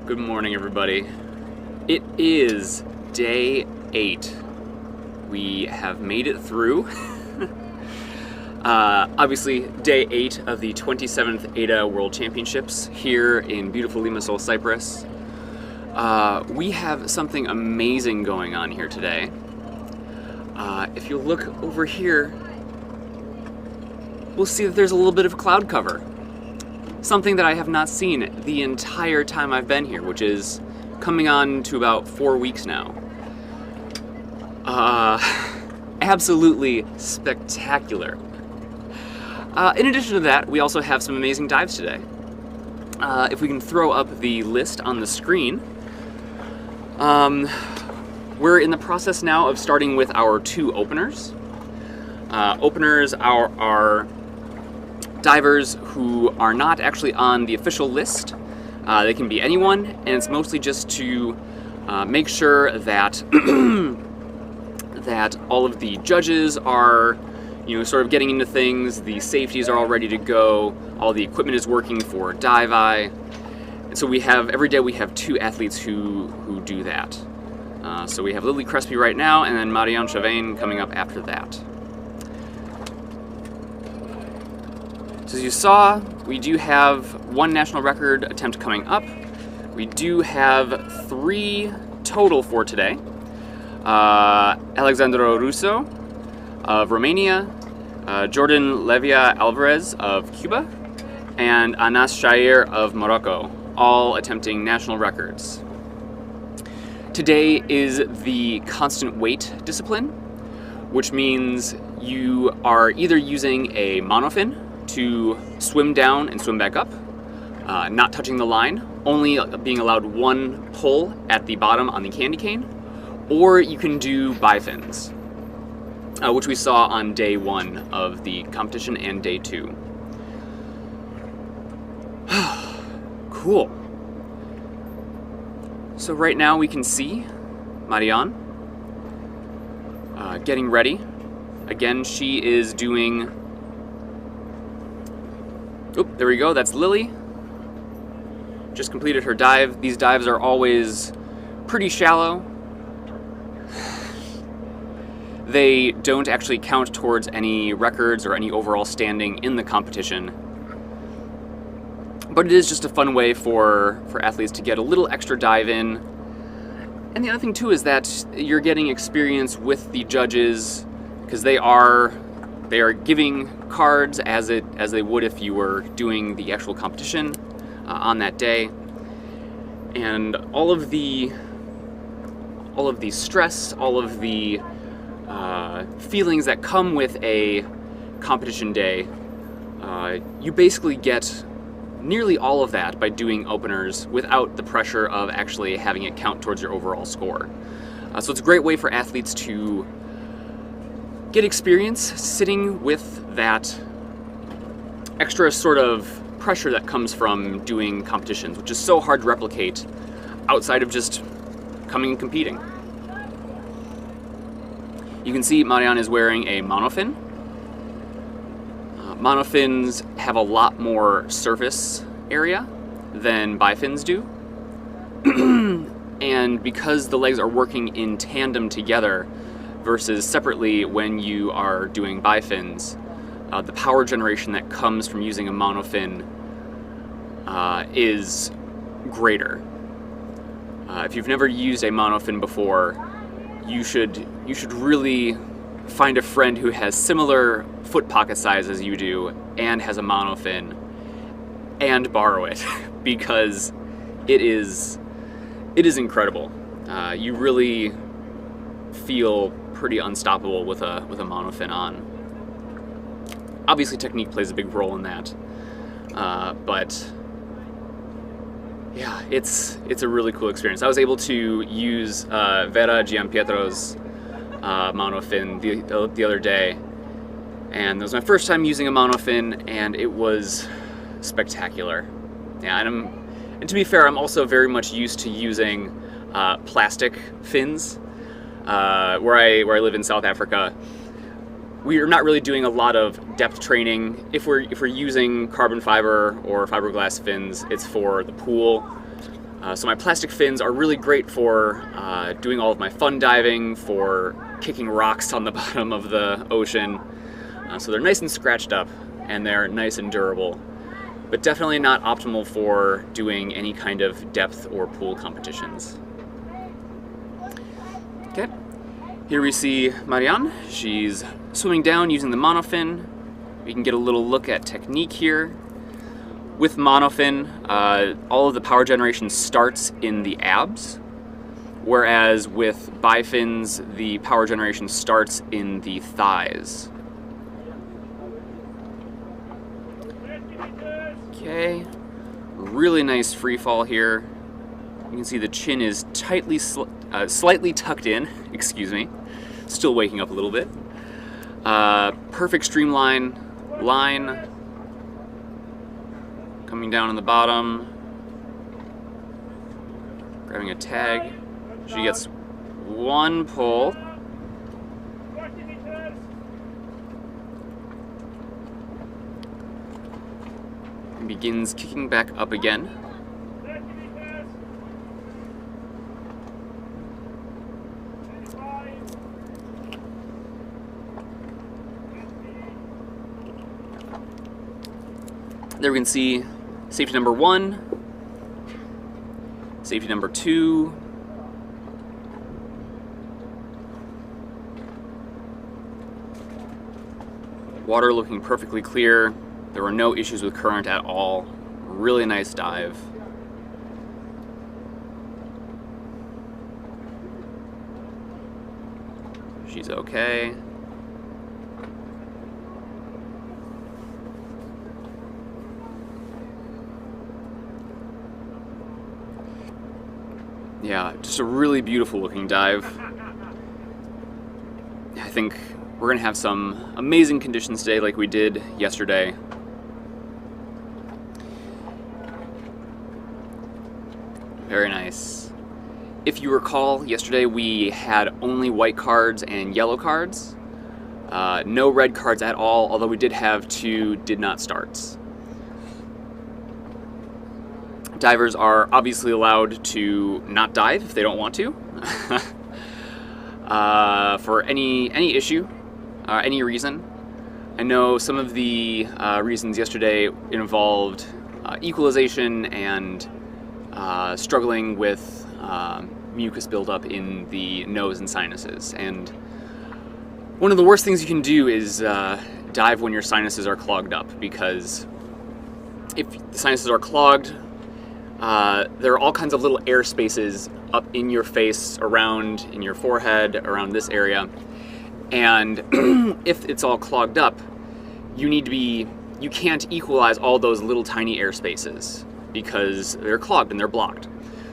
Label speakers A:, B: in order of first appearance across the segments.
A: Good morning, everybody. It is day 8. We have made it through. Obviously, day 8 of the 27th AIDA World Championships here in beautiful Limassol, Cyprus. We have something amazing going on here today. If you look over here, we'll see that there's a little bit of cloud cover. Something that I have not seen the entire time I've been here, which is coming on to about 4 weeks now. Absolutely spectacular. In addition to that, we also have some amazing dives today. If we can throw up the list on the screen, we're in the process now of starting with our 2 openers. Openers are divers who are not actually on the official list. They can be anyone, and it's mostly just to make sure that that all of the judges are, sort of getting into things, the safeties are all ready to go, all the equipment is working for dive eye. And so every day we have 2 athletes who do that. So we have Lily Crespi right now, and then Marianne Chavain coming up after that. So as you saw, we do have 1 national record attempt coming up. We do have 3 total for today. Alexandro Russo of Romania, Jordan Levia Alvarez of Cuba, and Anas Shair of Morocco, all attempting national records. Today is the constant weight discipline, which means you are either using a monofin to swim down and swim back up, not touching the line, only being allowed 1 pull at the bottom on the candy cane, or you can do bifins, which we saw on day 1 of the competition and day 2. Cool. So right now we can see Marianne getting ready. Again, she is doing... Oop, there we go, that's Lily. Just completed her dive. These dives are always pretty shallow. They don't actually count towards any records or any overall standing in the competition. But it is just a fun way for athletes to get a little extra dive in. And the other thing too is that you're getting experience with the judges, because they are giving cards as they would if you were doing the actual competition on that day. And all of the stress, all of the feelings that come with a competition day, you basically get nearly all of that by doing openers without the pressure of actually having it count towards your overall score. So it's a great way for athletes to get experience sitting with that extra sort of pressure that comes from doing competitions, which is so hard to replicate outside of just coming and competing. You can see Marianne is wearing a monofin. Monofins have a lot more surface area than bifins do. And because the legs are working in tandem together versus separately when you are doing bifins, the power generation that comes from using a monofin is greater. If you've never used a monofin before, you should really find a friend who has similar foot pocket size as you do and has a monofin and borrow it, because it is incredible. You really feel pretty unstoppable with a monofin on. Obviously technique plays a big role in that, but yeah, it's a really cool experience. I was able to use Vera Gianpietro's monofin the other day, and it was my first time using a monofin, and it was spectacular. Yeah, and to be fair, I'm also very much used to using plastic fins. Where I live in South Africa, we are not really doing a lot of depth training. If we're using carbon fiber or fiberglass fins, it's for the pool. So my plastic fins are really great for doing all of my fun diving, for kicking rocks on the bottom of the ocean. So they're nice and scratched up, and they're nice and durable, but definitely not optimal for doing any kind of depth or pool competitions. Okay, here we see Marianne. She's swimming down using the monofin. We can get a little look at technique here. With monofin, all of the power generation starts in the abs, whereas with bifins, the power generation starts in the thighs. Okay, really nice free fall here. You can see the chin is tightly, slightly tucked in, excuse me. Still waking up a little bit. Perfect streamline line. Coming down on the bottom, grabbing a tag. She gets one pull. And begins kicking back up again. There we can see safety number 1, safety number 2, water looking perfectly clear. There were no issues with current at all. Really nice dive. She's okay. Yeah, just a really beautiful looking dive. I think we're gonna have some amazing conditions today like we did yesterday. Very nice. If you recall, yesterday we had only white cards and yellow cards. No red cards at all, although we did have 2 did not starts. Divers are obviously allowed to not dive if they don't want to, for any issue, any reason. I know some of the reasons yesterday involved equalization and struggling with mucus buildup in the nose and sinuses. And one of the worst things you can do is dive when your sinuses are clogged up, because if the sinuses are clogged, there are all kinds of little air spaces up in your face, around in your forehead, around this area, and if it's all clogged up, you can't equalize all those little tiny air spaces because they're clogged and they're blocked.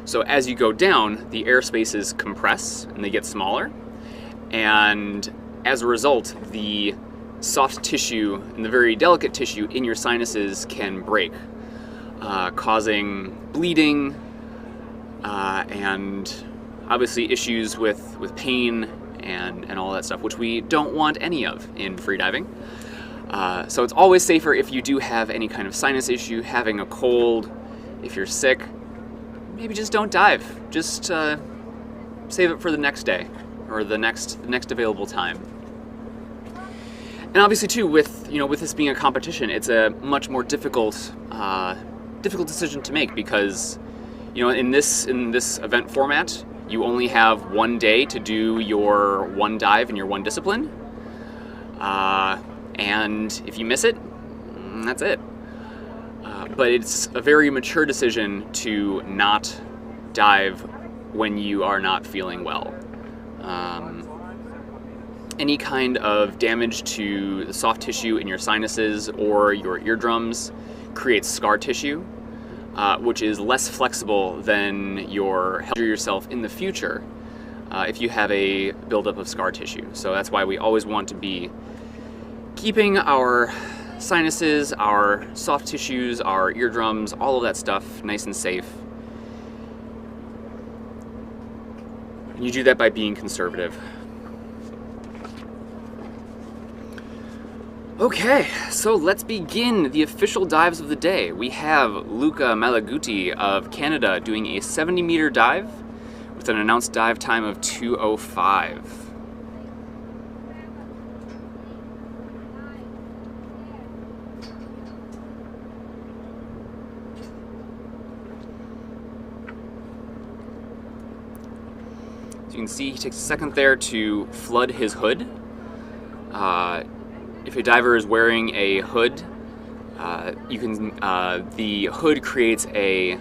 A: So as you go down, the air spaces compress and they get smaller, and as a result, the soft tissue and the very delicate tissue in your sinuses can break, causing bleeding and obviously issues with pain and all that stuff, which we don't want any of in freediving. So it's always safer if you do have any kind of sinus issue, having a cold, if you're sick, maybe just don't dive. Just save it for the next day or the next available time. And obviously too, with this being a competition, it's a much more difficult decision to make, because in this event format, you only have one day to do your one dive in your one discipline, and if you miss it, that's it. But it's a very mature decision to not dive when you are not feeling well. Any kind of damage to the soft tissue in your sinuses or your eardrums creates scar tissue, which is less flexible than yourself in the future if you have a buildup of scar tissue. So that's why we always want to be keeping our sinuses, our soft tissues, our eardrums, all of that stuff nice and safe. And you do that by being conservative. Okay, so let's begin the official dives of the day. We have Luca Malaguti of Canada doing a 70-meter dive with an announced dive time of 2:05. You can see he takes a second there to flood his hood. If a diver is wearing a hood, the hood creates a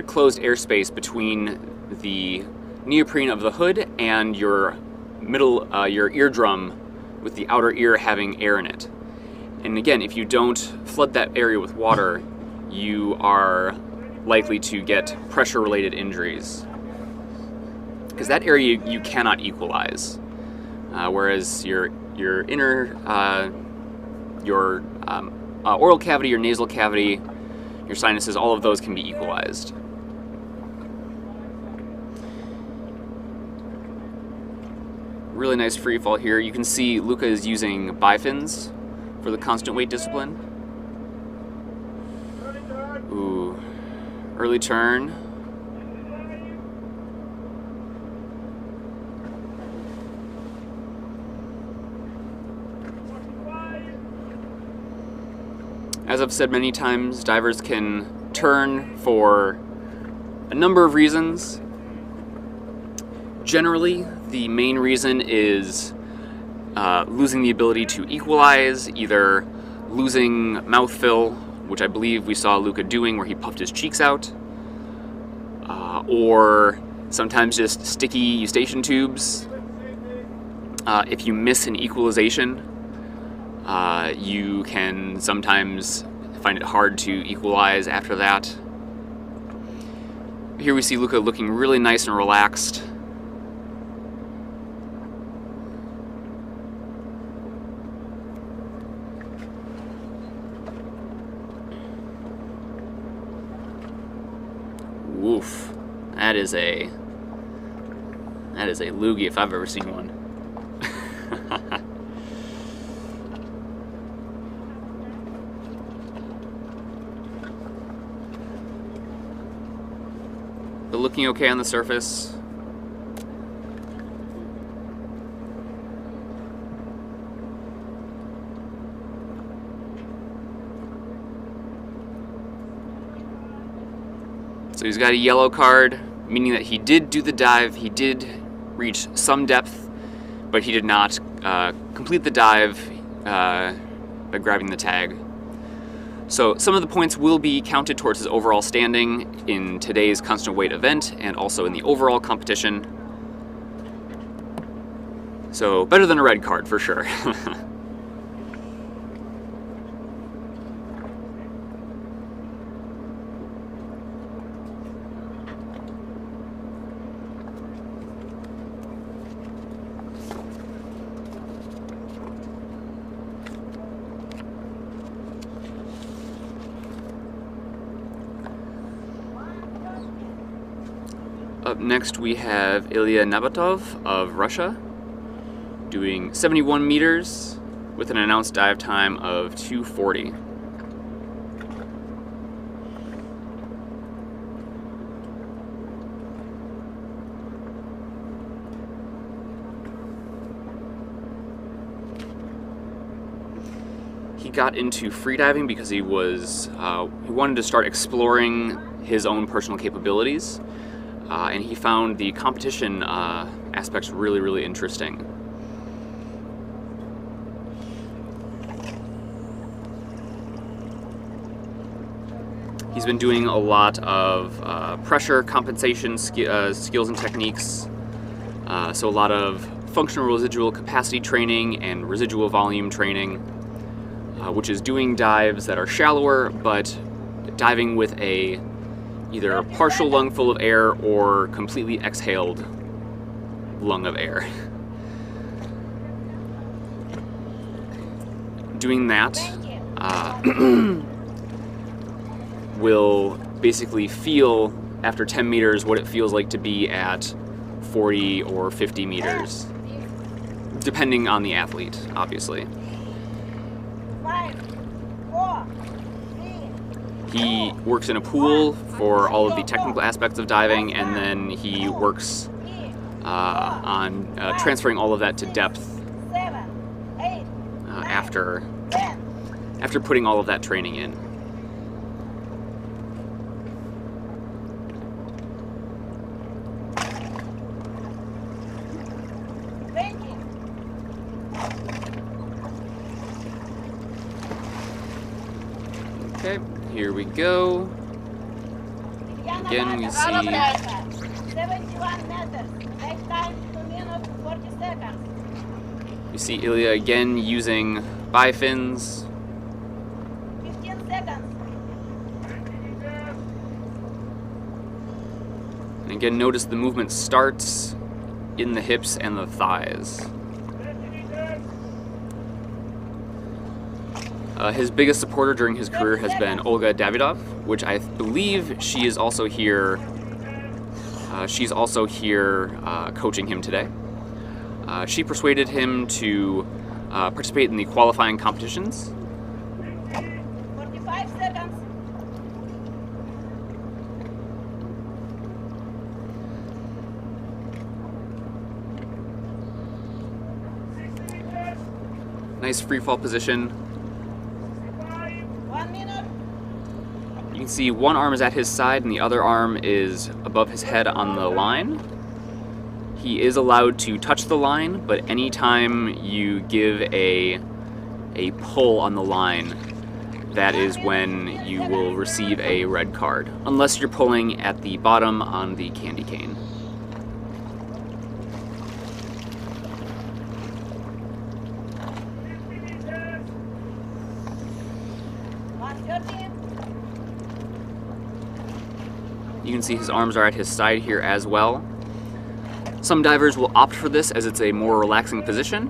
A: closed airspace between the neoprene of the hood and your your eardrum, with the outer ear having air in it. And again, if you don't flood that area with water, you are likely to get pressure-related injuries, because that area you cannot equalize, whereas your inner, oral cavity, your nasal cavity, your sinuses, all of those can be equalized. Really nice free fall here. You can see Luca is using bifins for the constant weight discipline. Ooh, early turn. As I've said many times, divers can turn for a number of reasons. Generally, the main reason is losing the ability to equalize, either losing mouthfill, which I believe we saw Luca doing where he puffed his cheeks out, or sometimes just sticky eustachian tubes. If you miss an equalization, you can sometimes find it hard to equalize after that. Here we see Luca looking really nice and relaxed. Woof. That is a loogie if I've ever seen one. But looking okay on the surface. So he's got a yellow card, meaning that he did do the dive, he did reach some depth, but he did not complete the dive by grabbing the tag. So some of the points will be counted towards his overall standing in today's constant weight event and also in the overall competition. So better than a red card for sure. Up next we have Ilya Nabatov of Russia doing 71 meters with an announced dive time of 2:40. He got into freediving because he wanted to start exploring his own personal capabilities. And he found the competition aspects really, really interesting. He's been doing a lot of pressure compensation skills and techniques, so a lot of functional residual capacity training and residual volume training, which is doing dives that are shallower, but diving with either a partial lung full of air or completely exhaled lung of air. Doing that will basically feel, after 10 meters, what it feels like to be at 40 or 50 meters, depending on the athlete, obviously. He works in a pool for all of the technical aspects of diving, and then he works on transferring all of that to depth after putting all of that training in. Okay, here we go. Again, we see
B: 71 meters. Next time, 2 minutes, 40 seconds.
A: we see Ilya again using bifins.
B: 15 seconds.
A: And again, notice the movement starts in the hips and the thighs. His biggest supporter during his career has been Olga Davidov, which I believe she is also here. She's also here coaching him today. She persuaded him to participate in the qualifying competitions.
B: 45 seconds.
A: Nice free fall position.
B: 1 minute.
A: You can see one arm is at his side and the other arm is above his head on the line. He is allowed to touch the line, but anytime you give a pull on the line, that is when you will receive a red card, unless you're pulling at the bottom on the candy cane. You can see his arms are at his side here as well. Some divers will opt for this as it's a more relaxing position,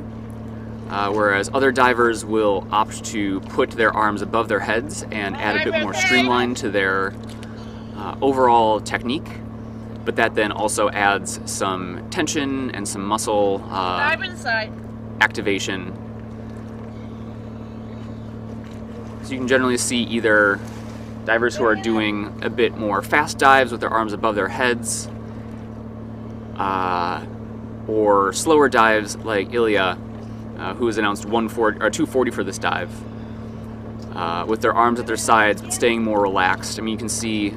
A: whereas other divers will opt to put their arms above their heads and add a bit more streamline to their overall technique, but that then also adds some tension and some muscle activation. So you can generally see either divers who are doing a bit more fast dives with their arms above their heads, or slower dives like Ilya, who has announced 240 for this dive, with their arms at their sides but staying more relaxed. I mean, you can see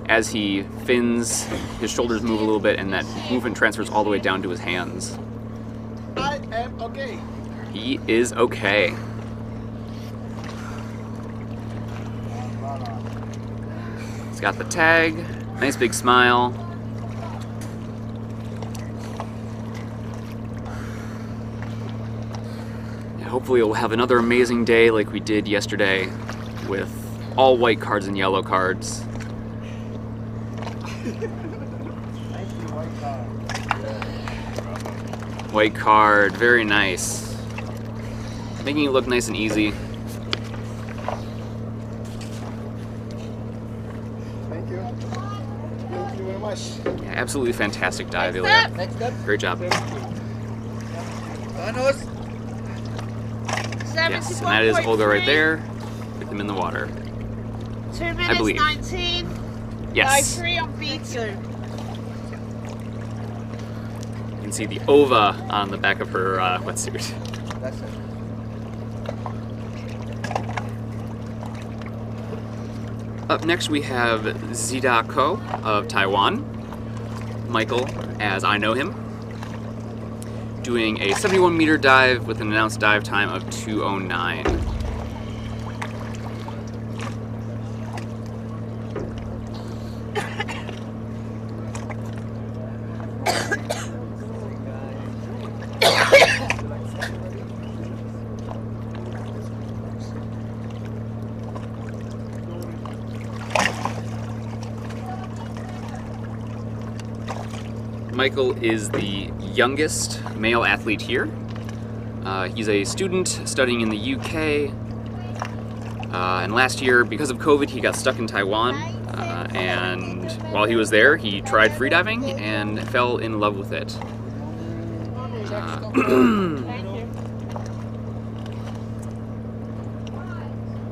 A: as he fins, his shoulders move a little bit, and that movement transfers all the way down to his hands.
C: I am okay.
A: He is okay. He's got the tag, nice big smile. Yeah, hopefully we'll have another amazing day like we did yesterday with all white cards and yellow cards. White card, very nice. Making it look nice and easy.
C: Thank you. Thank you very much.
A: Yeah, absolutely fantastic dive, Ilya.
C: Next step.
A: Great job.
C: Vanos.
A: Yes, and that is Olga right there with him in the water.
B: 2 minutes,
A: I believe.
B: 19.
A: Yes.
B: Dive 3 on B2.
A: You can see the ova on the back of her wetsuit.
C: That's it.
A: Up next we have Zida Ko of Taiwan, Michael as I know him, doing a 71-meter dive with an announced dive time of 2:09. Michael is the youngest male athlete here. He's a student studying in the UK, and last year, because of COVID, he got stuck in Taiwan, and while he was there, he tried freediving and fell in love with it.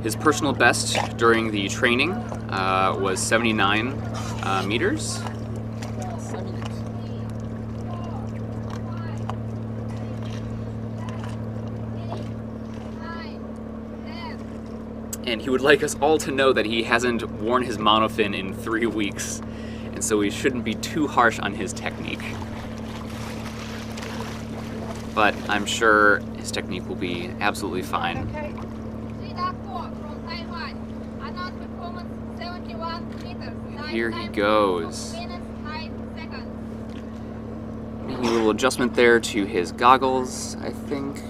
A: His personal best during the training was 79 meters. And he would like us all to know that he hasn't worn his monofin in 3 weeks, and so we shouldn't be too harsh on his technique. But I'm sure his technique will be absolutely fine. Here he goes. Making a little adjustment there to his goggles, I think.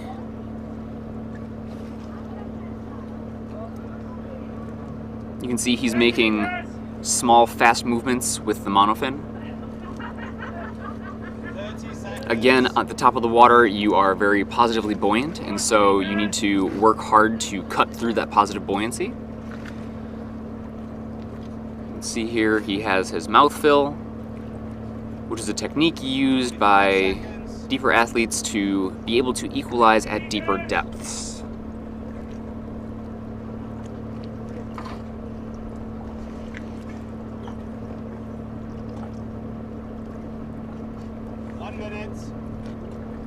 A: You can see he's making small, fast movements with the monofin. Again, at the top of the water, you are very positively buoyant, and so you need to work hard to cut through that positive buoyancy. You can see here he has his mouth fill, which is a technique used by deeper athletes to be able to equalize at deeper depths.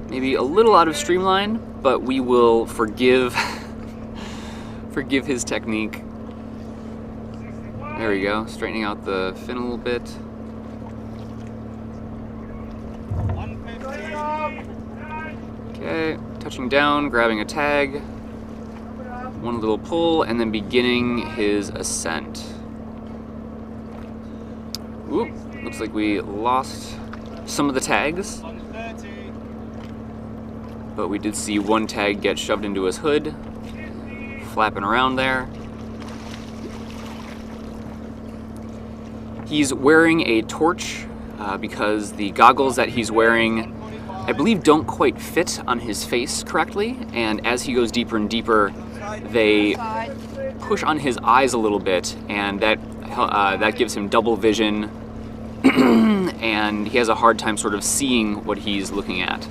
A: Maybe a little out of streamline, but we will forgive his technique. There we go, straightening out the fin a little bit. Okay, touching down, grabbing a tag, one little pull, and then beginning his ascent. Oop, looks like we lost some of the tags. But we did see one tag get shoved into his hood, flapping around there. He's wearing a torch because the goggles that he's wearing, I believe, don't quite fit on his face correctly, and as he goes deeper and deeper, they push on his eyes a little bit, and that gives him double vision, and he has a hard time sort of seeing what he's looking at.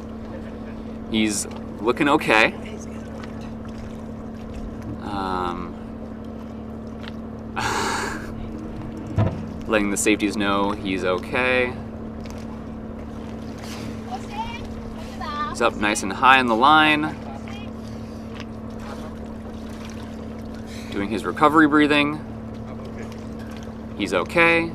A: He's looking okay. Letting the safeties know he's okay. He's up nice and high on the line. Doing his recovery breathing. He's okay.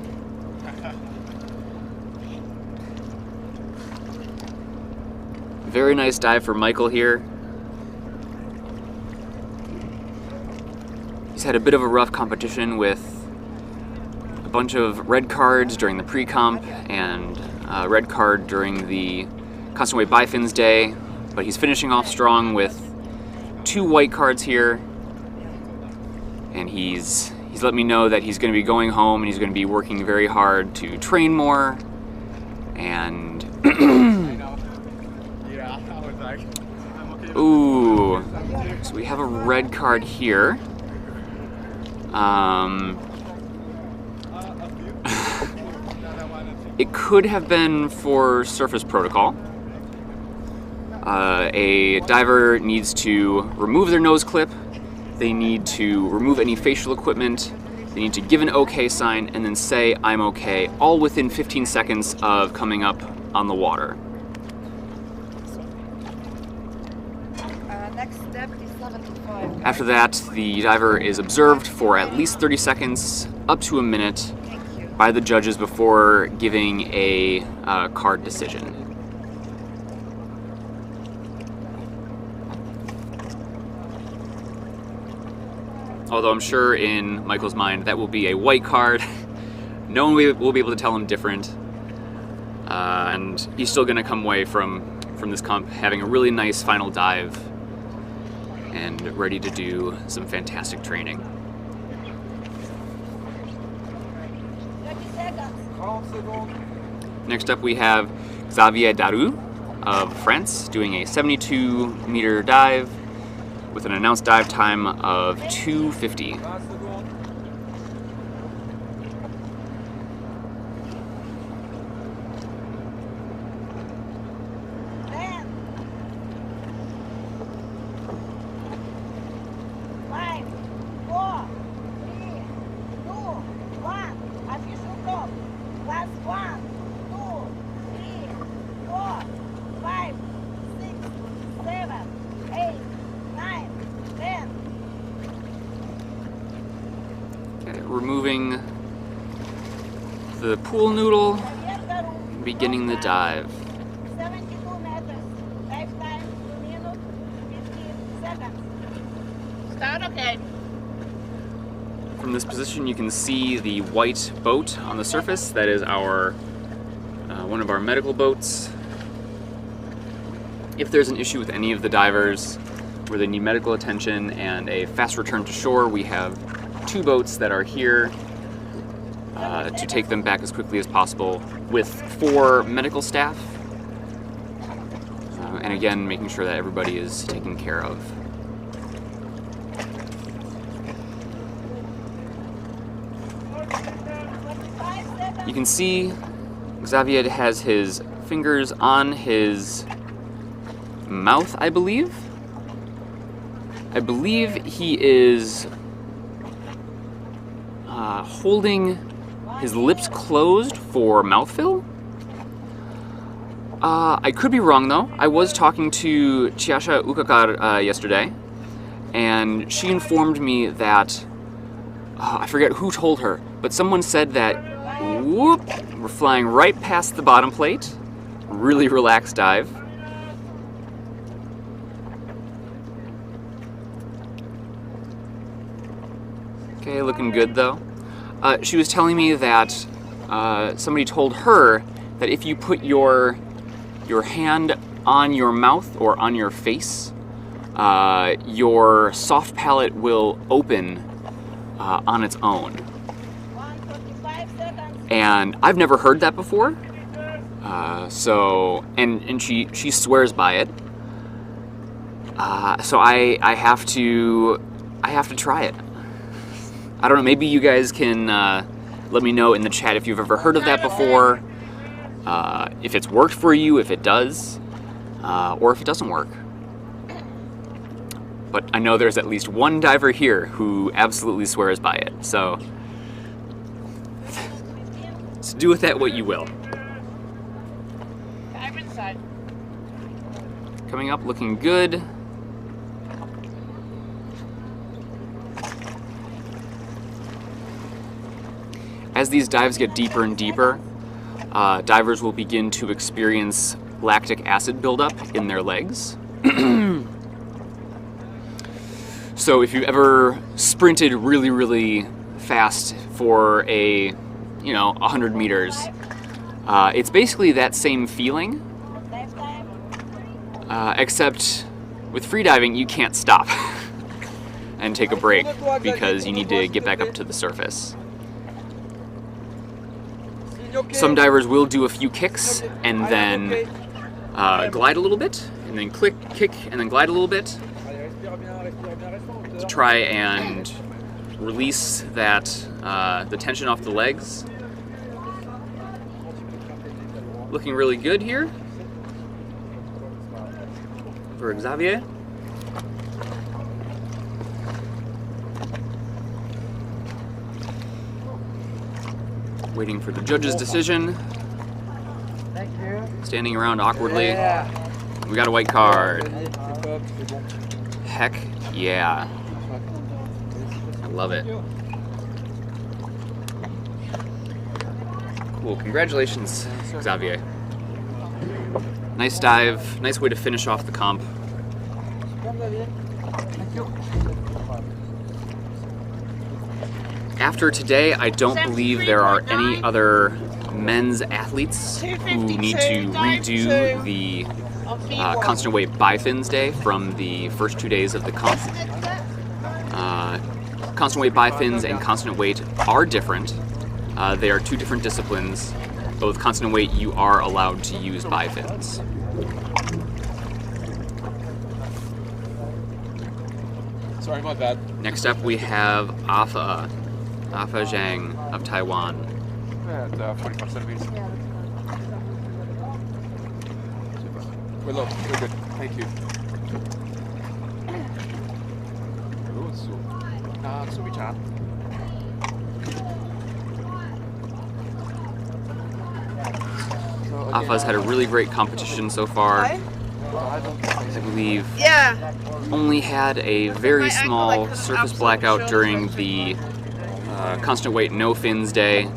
A: Very nice dive for Michael here. He's had a bit of a rough competition with a bunch of red cards during the pre-comp and a red card during the Constant Wave Bifins day, but he's finishing off strong with 2 white cards here, and he's let me know that he's going to be going home and he's going to be working very hard to train more, and ooh, so we have a red card here. It could have been for surface protocol. A diver needs to remove their nose clip, they need to remove any facial equipment, they need to give an okay sign, and then say, "I'm okay," all within 15 seconds of coming up on the water.
D: Next step is 75.
A: After that, the diver is observed for at least 30 seconds, up to a minute, by the judges before giving a card decision. Although I'm sure in Michael's mind that will be a white card. No one will be able to tell him different. And he's still going to come away from this comp having a really nice final dive and ready to do some fantastic training.
B: 30 seconds.
A: Next up we have Xavier Daru of France doing a 72-meter dive with an announced dive time of 2:50. the pool noodle, beginning the dive.
B: 72 meters. Lifetime 2 minutes, 50 seconds. Start okay.
A: From this position, you can see the white boat on the surface. That is our one of our medical boats. If there's an issue with any of the divers where they need medical attention and a fast return to shore, we have 2 boats that are here to take them back as quickly as possible with 4 medical staff. And again, making sure that everybody is taken care of. You can see Xavier has his fingers on his mouth, I believe. I believe he is holding his lips closed for mouthfill. I could be wrong though. I was talking to Chiasha Ukakar yesterday, and she informed me that, I forget who told her, but someone said that, whoop, we're flying right past the bottom plate. Really relaxed dive. Okay, looking good though. She was telling me that somebody told her that if you put your hand on your mouth or on your face, your soft palate will open on its own.
B: 145 seconds.
A: And I've never heard that before. And she swears by it. So I have to try it. I don't know, maybe you guys can let me know in the chat if you've ever heard of that before, if it's worked for you, if it does, or if it doesn't work. But I know there's at least one diver here who absolutely swears by it, so do with that what you will.
B: Dive inside.
A: Coming up, looking good. As these dives get deeper and deeper, divers will begin to experience lactic acid buildup in their legs. So if you've ever sprinted really, really fast for 100 meters, it's basically that same feeling, except with freediving, you can't stop and take a break because you need to get back up to the surface. Some divers will do a few kicks and then glide a little bit, and then kick, and then glide a little bit to try and release that the tension off the legs. Looking really good here for Xavier. Waiting for the judge's decision.
C: Thank you.
A: Standing around awkwardly. We got a white card. Heck yeah. I love it. Cool, congratulations, Xavier. Nice dive, nice way to finish off the comp. After today, I don't believe there are any other men's athletes who need to redo the constant weight bifins day from the first 2 days of the comp. Constant weight bifins and constant weight are different. They are 2 different disciplines, but with constant weight you are allowed to use bifins.
E: Sorry, my bad.
A: Next up we have Afa Zhang of Taiwan.
E: Yeah, 45 centimeters. We're good. Thank you.
A: Afa's had a really great competition so far. I believe only had a very small surface blackout during the constant weight no fins day.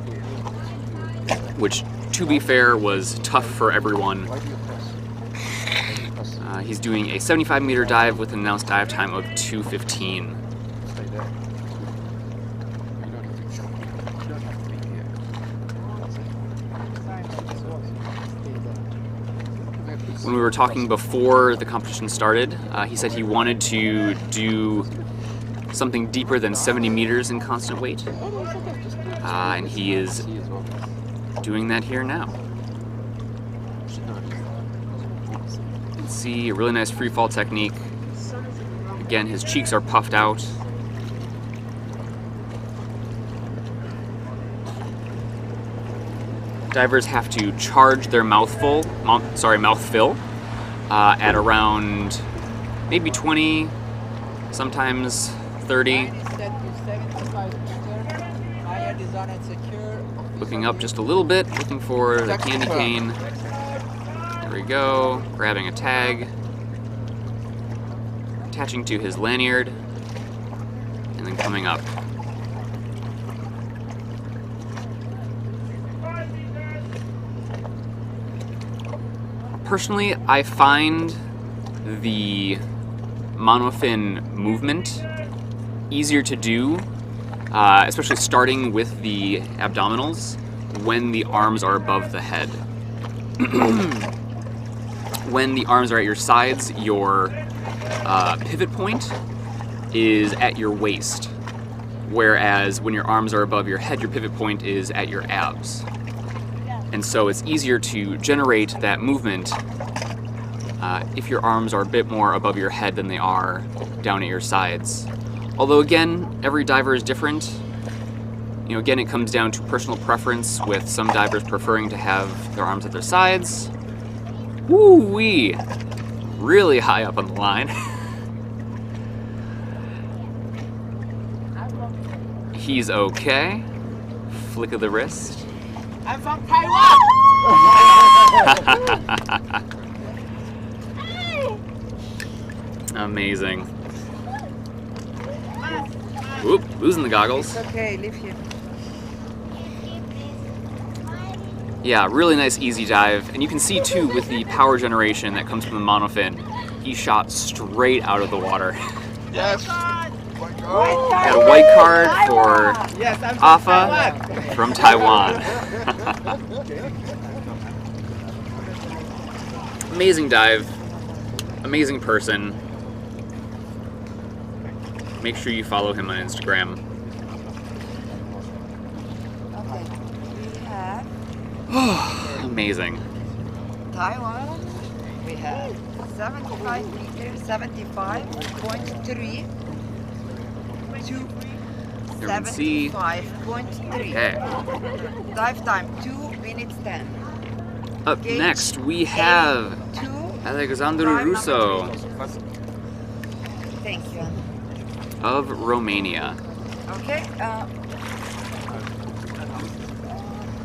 A: which, to be fair, was tough for everyone. He's doing a 75-meter dive with an announced dive time of 2:15.
E: Stay there. You don't have to jump. You don't have to be here. That's it.
A: When we were talking before the competition started, he said he wanted to do something deeper than 70 meters in constant weight, and he is doing that here now. You can see a really nice free fall technique. Again, his cheeks are puffed out. Divers have to charge their mouth fill at around maybe 20, sometimes 30. Looking up just a little bit, looking for the candy cane. There we go, grabbing a tag, attaching to his lanyard, and then coming up. Personally, I find the monofin movement easier to do, especially starting with the abdominals when the arms are above the head. When the arms are at your sides, your pivot point is at your waist, whereas when your arms are above your head, your pivot point is at your abs. And so it's easier to generate that movement if your arms are a bit more above your head than they are down at your sides. Although again, every diver is different. You know, again, it comes down to personal preference, with some divers preferring to have their arms at their sides. Woo-wee! Really high up on the line. He's okay. Flick of the wrist.
C: I'm from Taiwan!
A: Amazing. Whoop, losing the goggles.
D: Okay, leave here.
A: Yeah, really nice easy dive. And you can see too with the power generation that comes from the monofin, he shot straight out of the water.
E: Yes.
A: Got a white card for Afa from Taiwan. Amazing dive, amazing person. Make sure you follow him on Instagram.
D: Okay, we have
A: Amazing.
D: Taiwan. We have 75 meters, 75.3 to
A: Here we can see.
D: 75.3.
A: Okay.
D: Dive time 2 minutes 10.
A: Up
D: Gauge
A: next we have
D: 2.
A: Alexandru Russo
D: Thank you.
A: of Romania.
D: Okay.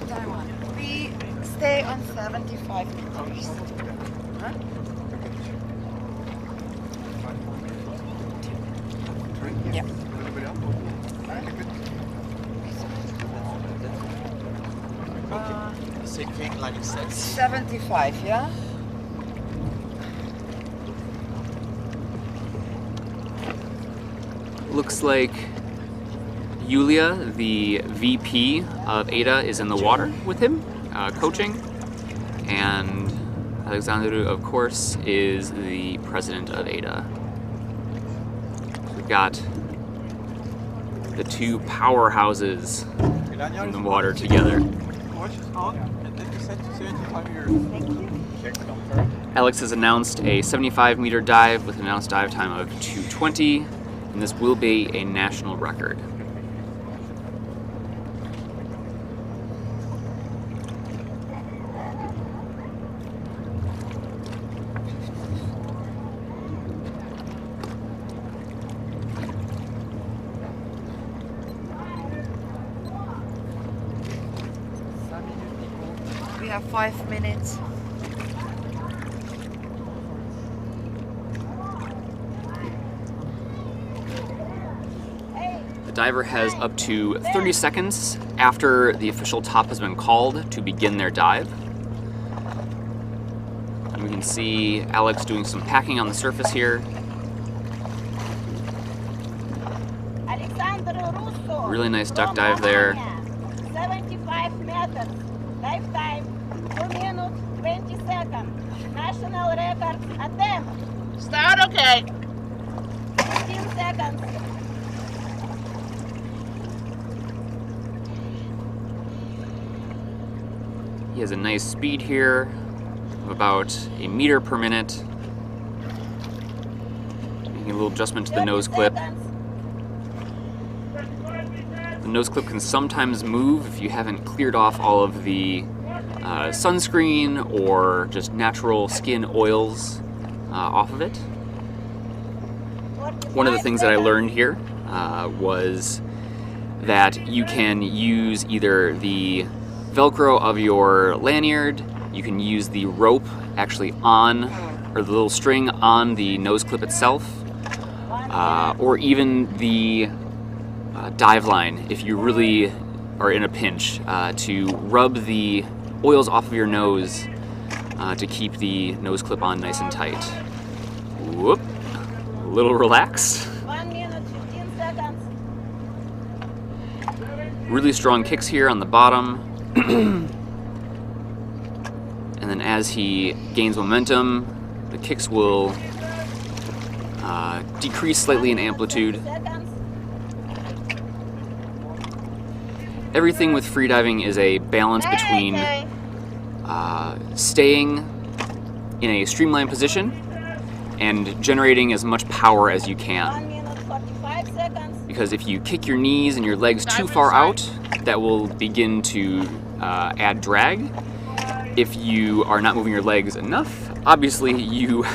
D: Taiwan. We stay on 75 meters. Huh? Yeah.
C: Same thing, like
D: 75, yeah?
A: Looks like Yulia, the VP of AIDA, is in the water with him, coaching. And Alexandru, of course, is the president of AIDA. We've got the two powerhouses in the water together. Alex has announced a 75-meter dive with an announced dive time of 2:20, and this will be a national record.
D: We have 5 minutes.
A: The diver has up to 30 seconds after the official top has been called to begin their dive. And we can see Alex doing some packing on the surface here. Really nice duck dive there.
B: 75 meters. Dive time 2 minutes 20 seconds. National record attempt.
C: Start okay.
B: 15 seconds.
A: He has a nice speed here of about a meter per minute. Making a little adjustment to the nose clip. The nose clip can sometimes move if you haven't cleared off all of the sunscreen or just natural skin oils off of it. One of the things that I learned here was that you can use either the Velcro of your lanyard, you can use the rope actually on, or the little string on the nose clip itself, or even the dive line if you really are in a pinch, to rub the oils off of your nose to keep the nose clip on nice and tight. Whoop, a little relaxed.
B: 1 minute 15 seconds.
A: Really strong kicks here on the bottom. And then as he gains momentum, the kicks will decrease slightly in amplitude. Everything with freediving is a balance between staying in a streamlined position and generating as much power as you
B: 1
A: can.
B: minute 45 seconds.
A: Because if you kick your knees and your legs too far out, that will begin to add drag. If you are not moving your legs enough, obviously you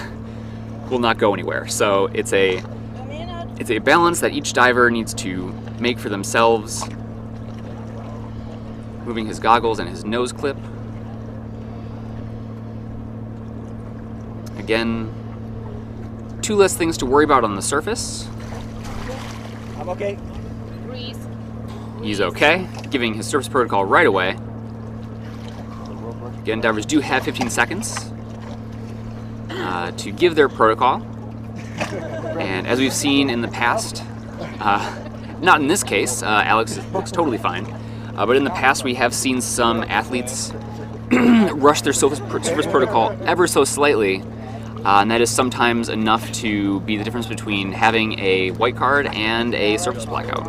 A: will not go anywhere. So it's a
B: 2 minutes.
A: It's a balance that each diver needs to make for themselves. Moving his goggles and his nose clip. Again, 2 less things to worry about on the surface.
C: I'm okay.
B: Breathe.
A: He's okay, giving his surface protocol right away. Again, divers do have 15 seconds to give their protocol. And as we've seen in the past, not in this case, Alex looks totally fine, but in the past we have seen some athletes rush their surface protocol ever so slightly, and that is sometimes enough to be the difference between having a white card and a surface blackout.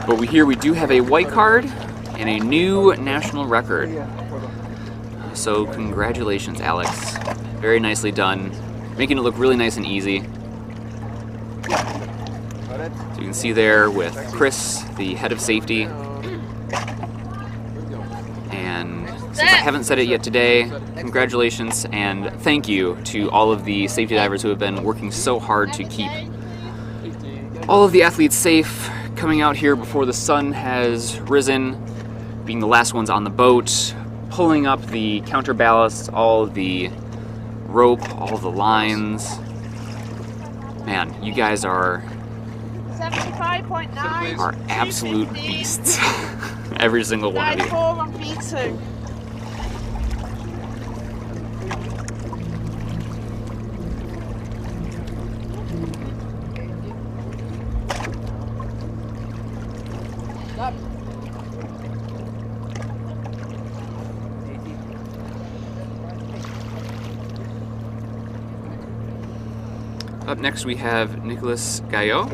A: But here we do have a white card and a new national record. So congratulations, Alex. Very nicely done. Making it look really nice and easy. So you can see there with Chris, the head of safety. And since I haven't said it yet today, congratulations and thank you to all of the safety divers who have been working so hard to keep all of the athletes safe, coming out here before the sun has risen, being the last ones on the boat, pulling up the counterballast, all of the rope, all the lines. Man, you guys are
B: 75.9.
A: absolute beasts. Every single one of you.
B: 94 on V2.
A: Up next we have Nicolas Gaillot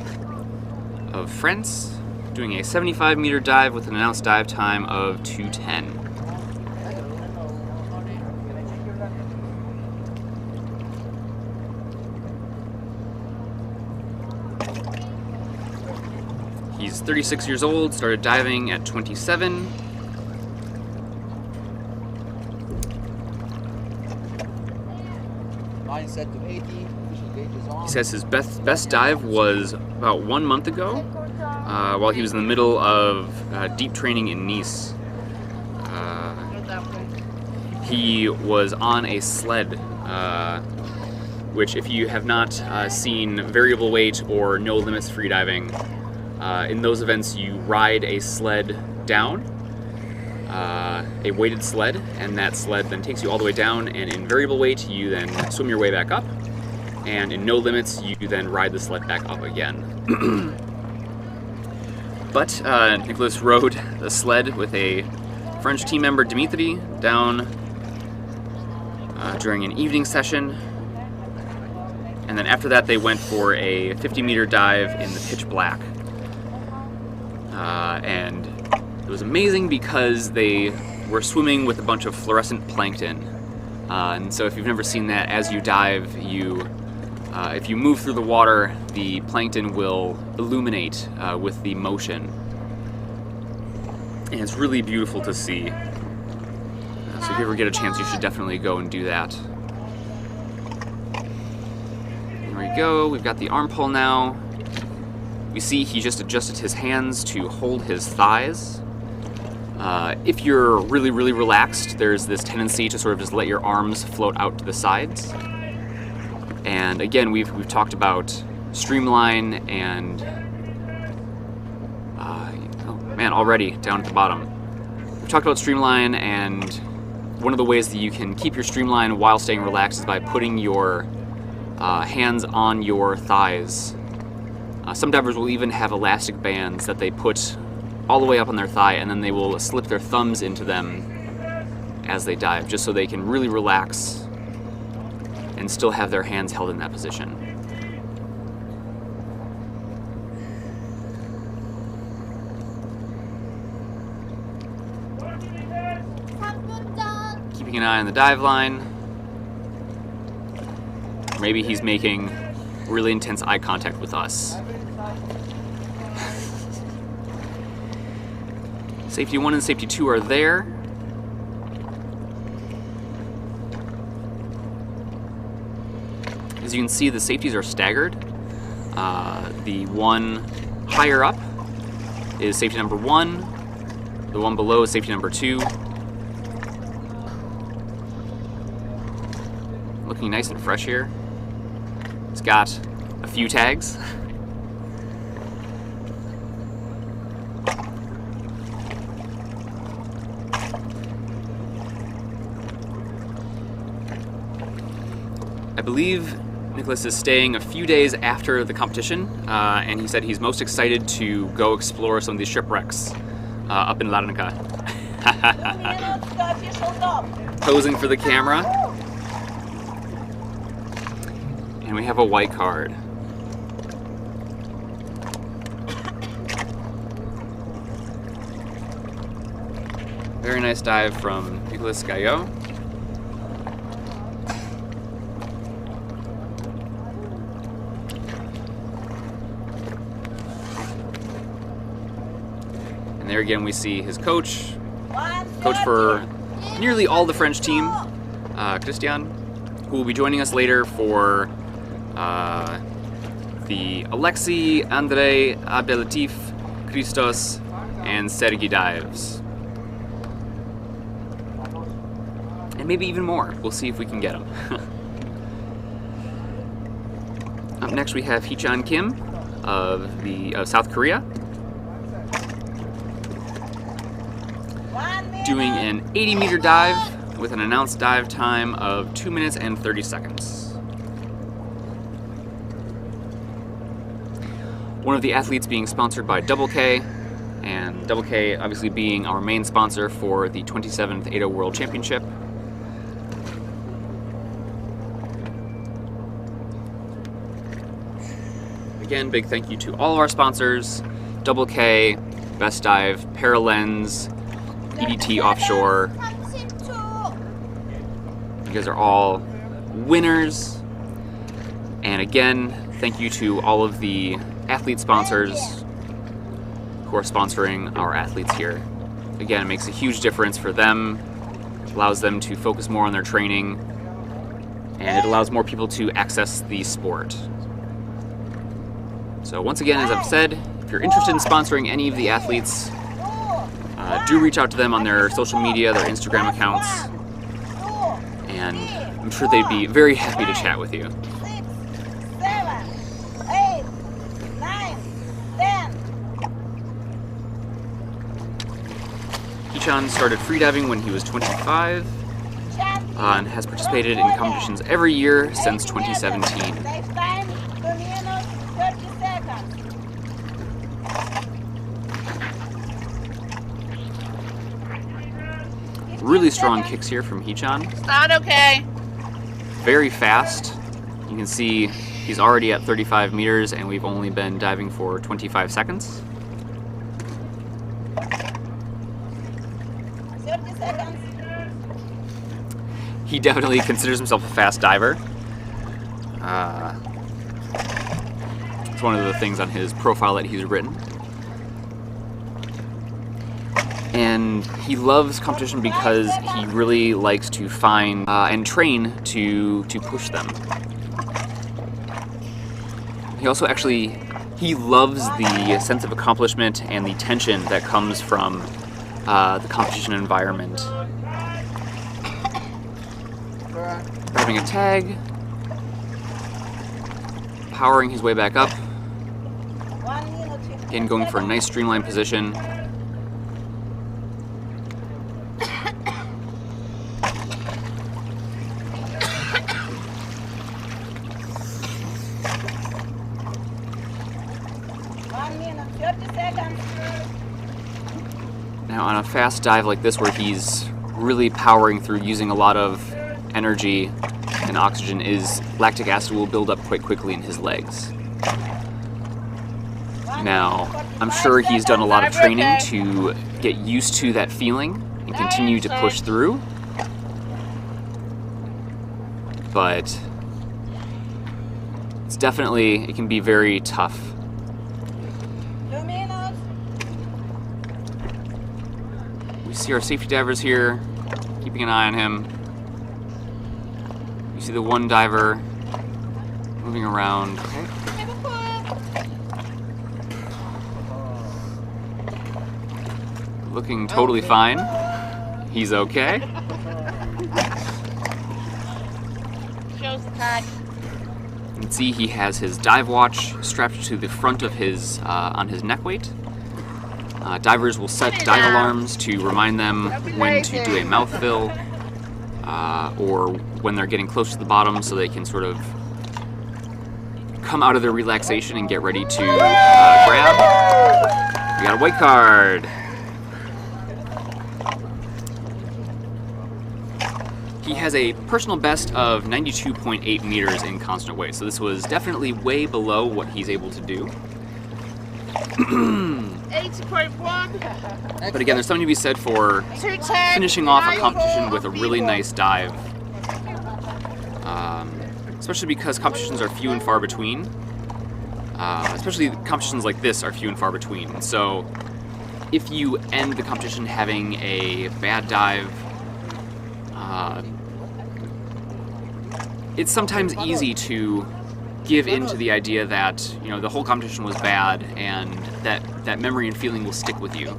A: of France doing a 75-meter dive with an announced dive time of 2:10. He's 36 years old, started diving at 27.
C: Line set to 80.
A: He says his best dive was about 1 month ago, while he was in the middle of deep training in Nice. He was on a sled which if you have not seen variable weight or no limits freediving, in those events you ride a sled down, a weighted sled, and that sled then takes you all the way down, and in variable weight you then swim your way back up, and in no limits you then ride the sled back up again. But Nicholas rode the sled with a French team member, Dimitri, down during an evening session, and then after that they went for a 50-meter dive in the pitch black. And it was amazing because they were swimming with a bunch of fluorescent plankton. And so if you've never seen that, as you dive, if you move through the water, the plankton will illuminate with the motion. And it's really beautiful to see. So if you ever get a chance, you should definitely go and do that. There we go, we've got the arm pull now. We see he just adjusted his hands to hold his thighs. If you're really, really relaxed, there's this tendency to sort of just let your arms float out to the sides. And again, we've talked about streamline and, oh man, already down at the bottom. We've talked about streamline, and one of the ways that you can keep your streamline while staying relaxed is by putting your hands on your thighs. Some divers will even have elastic bands that they put all the way up on their thigh, and then they will slip their thumbs into them as they dive, just so they can really relax and still have their hands held in that position. Keeping an eye on the dive line. Maybe he's making really intense eye contact with us. Safety 1 and Safety 2 are there. As you can see, the safeties are staggered. The one higher up is safety number 1. The one below is safety number 2. Looking nice and fresh here. It's got a few tags. I believe Nicholas is staying a few days after the competition, and he said he's most excited to go explore some of these shipwrecks up in Larnaca.
B: 2 minutes to official stop.
A: Posing for the camera. And we have a white card. Very nice dive from Nicholas Gaillot. And there again we see his coach for nearly all the French team, Christian, who will be joining us later for the Alexei, Andrei, Abdelatif, Christos, and Sergei dives. And maybe even more. We'll see if we can get them. Up next we have Hee-chan Kim of South Korea, doing an 80-meter dive with an announced dive time of 2 minutes and 30 seconds. One of the athletes being sponsored by Double K, and Double K obviously being our main sponsor for the 27th AIDA World Championship. Again, big thank you to all of our sponsors: Double K, Best Dive, Paralens, EDT Offshore. You guys are all winners. And again, thank you to all of the athlete sponsors who are sponsoring our athletes here. Again, it makes a huge difference for them, allows them to focus more on their training, and it allows more people to access the sport. So once again, as I've said, if you're interested in sponsoring any of the athletes, do reach out to them on their social media, their Instagram accounts, and I'm sure they'd be very happy to chat with you. Hichan started freediving when he was 25 and has participated in competitions every year since 2017.
B: Next time, 2 minutes, 30 seconds.
A: Really strong kicks here from Hichan.
C: Start okay.
A: Very fast. You can see he's already at 35 meters and we've only been diving for 25 seconds.
B: 30 seconds.
A: He definitely considers himself a fast diver. It's one of the things on his profile that he's written. And he loves competition because he really likes to find and train to push them. He also he loves the sense of accomplishment and the tension that comes from the competition environment. Grabbing a tag, powering his way back up,
B: 1 minute, 15
A: again going for a nice streamlined position. Now on a fast dive like this where he's really powering through using a lot of energy and oxygen, lactic acid will build up quite quickly in his legs. Now, I'm sure he's done a lot of training to get used to that feeling and continue to push through. But it can be very tough.
B: 2 minutes.
A: We see our safety divers here, keeping an eye on him. You see the one diver moving around. Okay. Looking totally fine. He's okay.
C: Shows the tag.
A: You can see he has his dive watch strapped to the front of his on his neck weight. Divers will set dive alarms to remind them when to do a mouth fill, or when they're getting close to the bottom, so they can sort of come out of their relaxation and get ready to grab. We got a white card. He has a personal best of 92.8 meters in constant weight, so this was definitely way below what he's able to do.
C: 80.1.
A: But again, there's something to be said for finishing off a competition with a really nice dive. Especially because competitions are few and far between. Especially competitions like this are few and far between. So if you end the competition having a bad dive, it's sometimes easy to give in to the idea that, you know, the whole competition was bad and that memory and feeling will stick with you.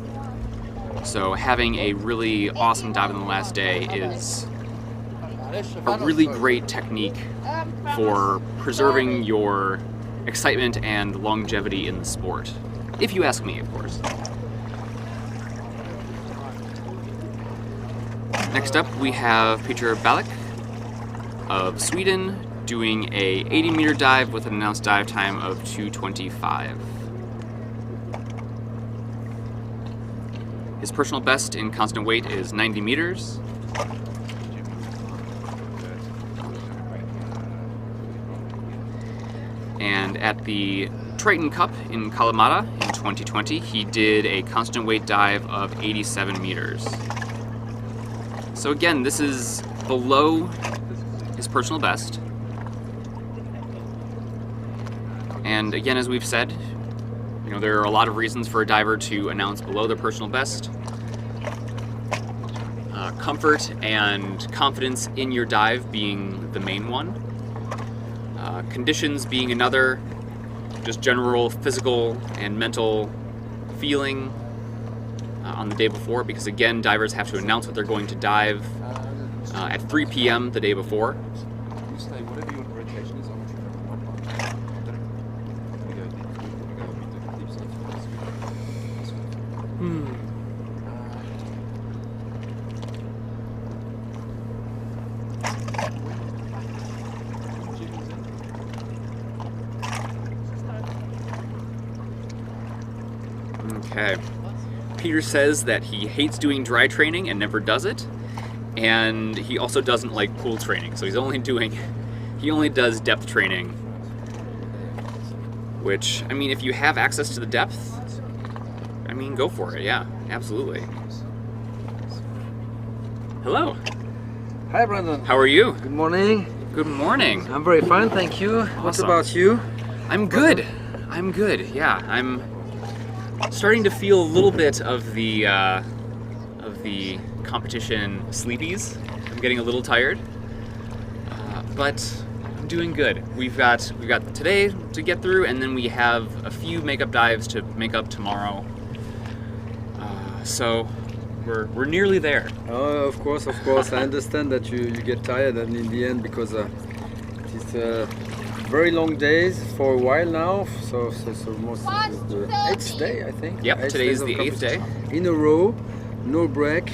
A: So having a really awesome dive on the last day is a really great technique for preserving your excitement and longevity in the sport. If you ask me, of course. Next up, we have Peter Ballack of Sweden doing a 80-meter dive with an announced dive time of 2:25. His personal best in constant weight is 90 meters. And at the Triton Cup in Kalamata in 2020, he did a constant weight dive of 87 meters. So again, this is below his personal best. And again, as we've said, you know, there are a lot of reasons for a diver to announce below their personal best. Comfort and confidence in your dive being the main one. Conditions being another. Just general physical and mental feeling on the day before, because again, divers have to announce what they're going to dive at 3 p.m. the day before. Okay. Peter says that he hates doing dry training and never does it, and he also doesn't like pool training. So he only does depth training. Which, I mean, if you have access to the depth, I mean, go for it. Yeah, absolutely. Hello.
F: Hi, Brandon.
A: How are you?
F: Good morning.
A: Good morning.
F: I'm very fine, thank you. What
A: Awesome.
F: about you?
A: I'm good. I'm good. Yeah, I'm starting to feel a little bit of the competition sleepies. I'm getting a little tired, but I'm doing good. We've got today to get through, and then we have a few makeup dives to make up tomorrow. So we're nearly there.
F: Oh, of course. I understand that you get tired, and in the end, because it's very long days for a while now. So most of the 8th day, I think.
A: Yep, today is the 8th day.
F: In a row, no break,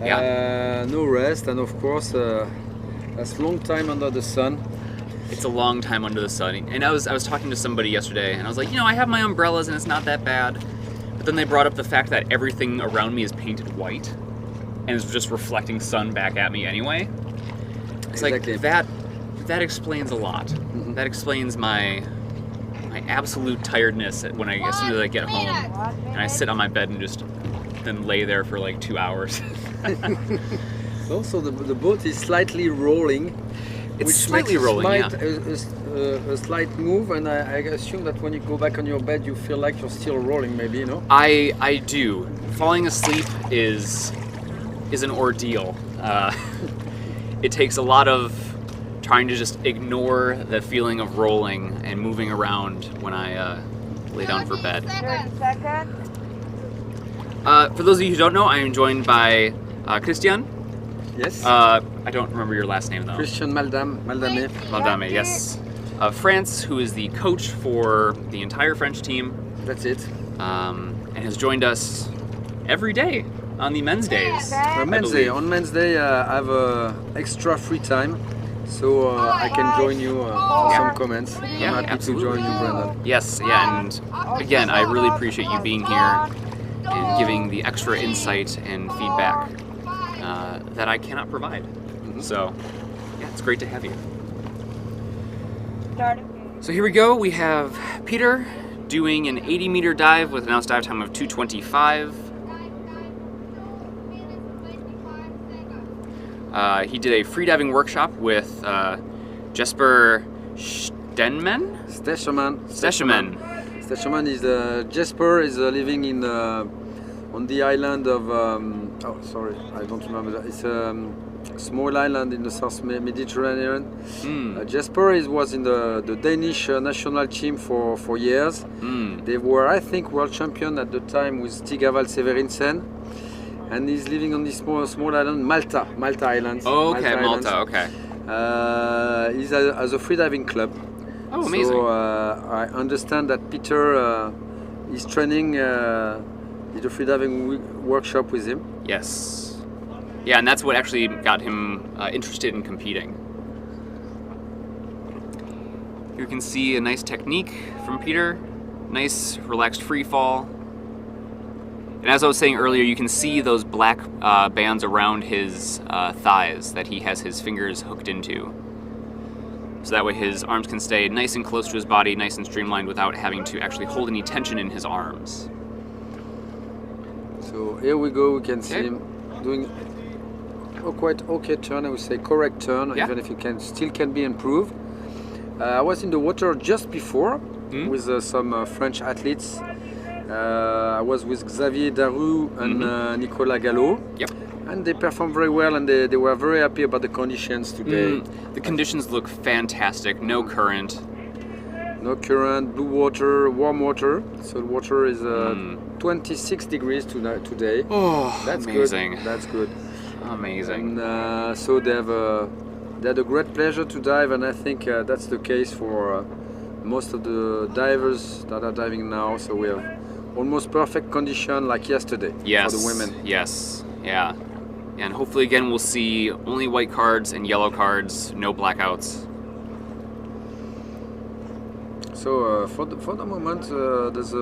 A: Yeah.
F: no rest, and of course, that's long time under the sun.
A: It's a long time under the sun. And I was talking to somebody yesterday, and I was like, I have my umbrellas, and it's not that bad. But then they brought up the fact that everything around me is painted white, and it's just reflecting sun back at me anyway. It's
F: Exactly.
A: like that explains a lot.
F: Mm-hmm.
A: That explains my absolute tiredness as soon as I get home, and I sit on my bed and just then lay there for like 2 hours.
F: Also, the boat is slightly rolling.
A: It's
F: which
A: slightly
F: makes
A: rolling,
F: a slight move, and I assume that when you go back on your bed, you feel like you're still rolling, maybe, you know?
A: I do. Falling asleep is an ordeal. It takes a lot of trying to just ignore the feeling of rolling and moving around when I lay down for bed.
D: 30 seconds.
A: For those of you who don't know, I am joined by Christian.
F: Yes.
A: I don't remember your last name though.
F: Christian Maldame.
A: Maldame, yes. France, who is the coach for the entire French team,
F: That's it.
A: and has joined us every day on the men's days.
F: On Men's Day, I have extra free time, so I can join you for some comments.
A: Yeah,
F: I'm happy
A: absolutely.
F: to join you, Brandon.
A: Yes, yeah, and again, I really appreciate you being here and giving the extra insight and feedback that I cannot provide. So, yeah, it's great to have you. So here we go. We have Peter doing an 80-meter dive with an announced dive time of 2:25. He did a freediving workshop with Jesper Stenman?
F: Stecheman is Jesper is living in on the island of oh sorry, I don't remember that. It's a small island in the South Mediterranean. Jesper was in the Danish national team for years. They were, I think, world champion at the time with Stig Severinsen, and he's living on this small island, Malta Island.
A: Oh, okay, Malta, okay.
F: He's as a freediving club.
A: Oh, amazing.
F: So I understand that Peter is training, did a freediving workshop with him.
A: Yes. Yeah, and that's what actually got him interested in competing. Here you can see a nice technique from Peter. Nice, relaxed free fall. And as I was saying earlier, you can see those black bands around his thighs that he has his fingers hooked into. So that way his arms can stay nice and close to his body, nice and streamlined without having to actually hold any tension in his arms.
F: So here we go, we can see him doing a quite okay turn, I would say correct turn, even if it still can be improved. I was in the water just before with some French athletes. I was with Xavier Daru and Nicolas Gallo.
A: Yep.
F: And they performed very well, and they were very happy about the conditions today.
A: The conditions look fantastic. No current.
F: No current, blue water, warm water. So the water is 26 degrees today.
A: Oh,
F: that's
A: amazing.
F: good. That's good.
A: Amazing.
F: And so they had a great pleasure to dive, and I think that's the case for most of the divers that are diving now. So we have almost perfect condition like yesterday for the women.
A: Yes. Yeah. And hopefully again we'll see only white cards and yellow cards, no blackouts.
F: So for the moment there's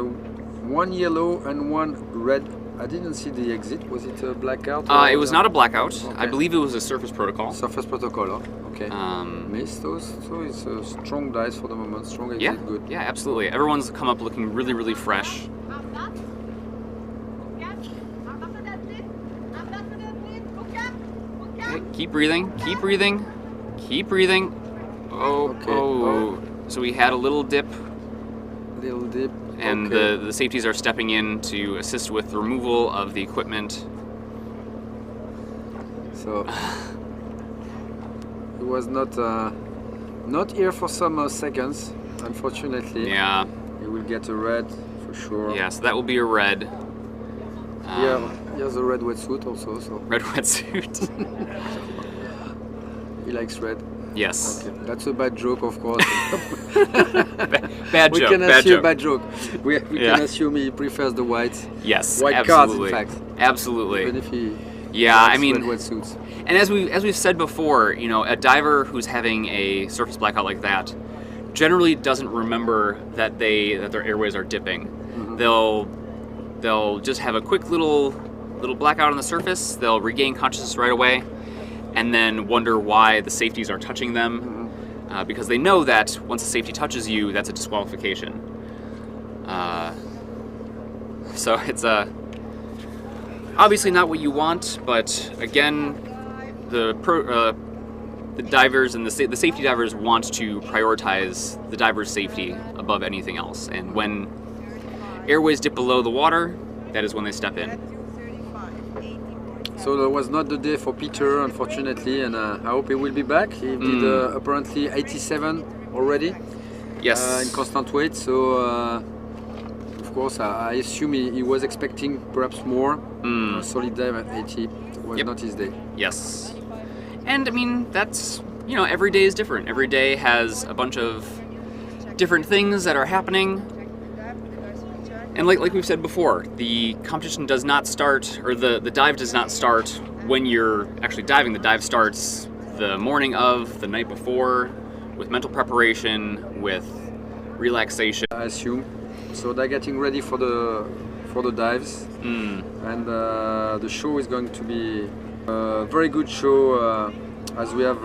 F: one yellow and one red. I didn't see the exit. Was it a blackout?
A: It was not a blackout.
F: Okay.
A: I believe it was a surface protocol.
F: Surface protocol, huh? Okay. Missed those, so it's a strong dive for the moment. Strong exit,
A: Yeah,
F: good.
A: yeah, absolutely. Everyone's come up looking really, really fresh. Okay, keep breathing, keep breathing, keep breathing. Oh,
F: Okay.
A: oh. So we had a little dip,
F: Little dip.
A: and
F: okay.
A: the safeties are stepping in to assist with the removal of the equipment.
F: So it was not here for some seconds, unfortunately.
A: Yeah,
F: He will get a red for sure.
A: yeah, so that will be a red.
F: Yeah, he has a red wetsuit also, so
A: Red wetsuit.
F: he likes red.
A: Yes.
F: Okay. That's a bad joke, of course.
A: Bad
F: We
A: joke,
F: can
A: bad
F: assume
A: joke.
F: bad joke. We
A: Yeah.
F: can assume he prefers the white
A: Yes,
F: white cards, in
A: absolutely.
F: fact.
A: Absolutely.
F: Even if he
A: Yeah, I
F: likes
A: mean,
F: red wetsuits.
A: and as we've said before, you know, a diver who's having a surface blackout like that generally doesn't remember that their airways are dipping.
F: Mm-hmm.
A: They'll just have a quick little blackout on the surface. They'll regain consciousness right away, and then wonder why the safeties are touching them, because they know that once a safety touches you, that's a disqualification. So it's obviously not what you want, but again, the divers and the safety divers want to prioritize the diver's safety above anything else. And when airways dip below the water, that is when they step in.
F: So that was not the day for Peter, unfortunately, and I hope he will be back. He did apparently 87 already
A: Yes.
F: in constant weight. So of course, I assume he was expecting perhaps more. A solid dive at 80 was
A: Yep.
F: not his day.
A: Yes. And I mean, that's, you know, every day is different. Every day has a bunch of different things that are happening. And like we've said before, the competition does not start, or the dive does not start when you're actually diving. The dive starts the morning of, the night before, with mental preparation, with relaxation.
F: I assume. So they're getting ready for the dives, and the show is going to be a very good show, as we have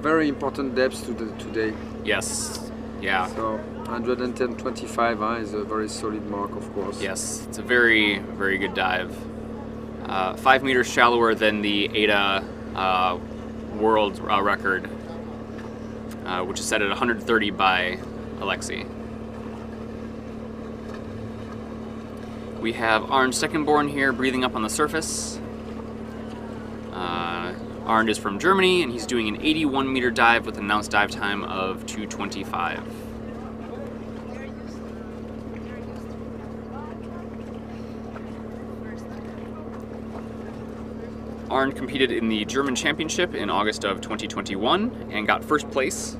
F: very important depths today.
A: Yes. Yeah.
F: So 110.25 is a very solid mark, of course.
A: Yes, it's a very, very good dive. 5 meters shallower than the AIDA World Record, which is set at 130 by Alexei. We have Arnd's second-born here breathing up on the surface. Arnd is from Germany, and he's doing an 81-meter dive with an announced dive time of 2:25. Arnd competed in the German Championship in August of 2021 and got first place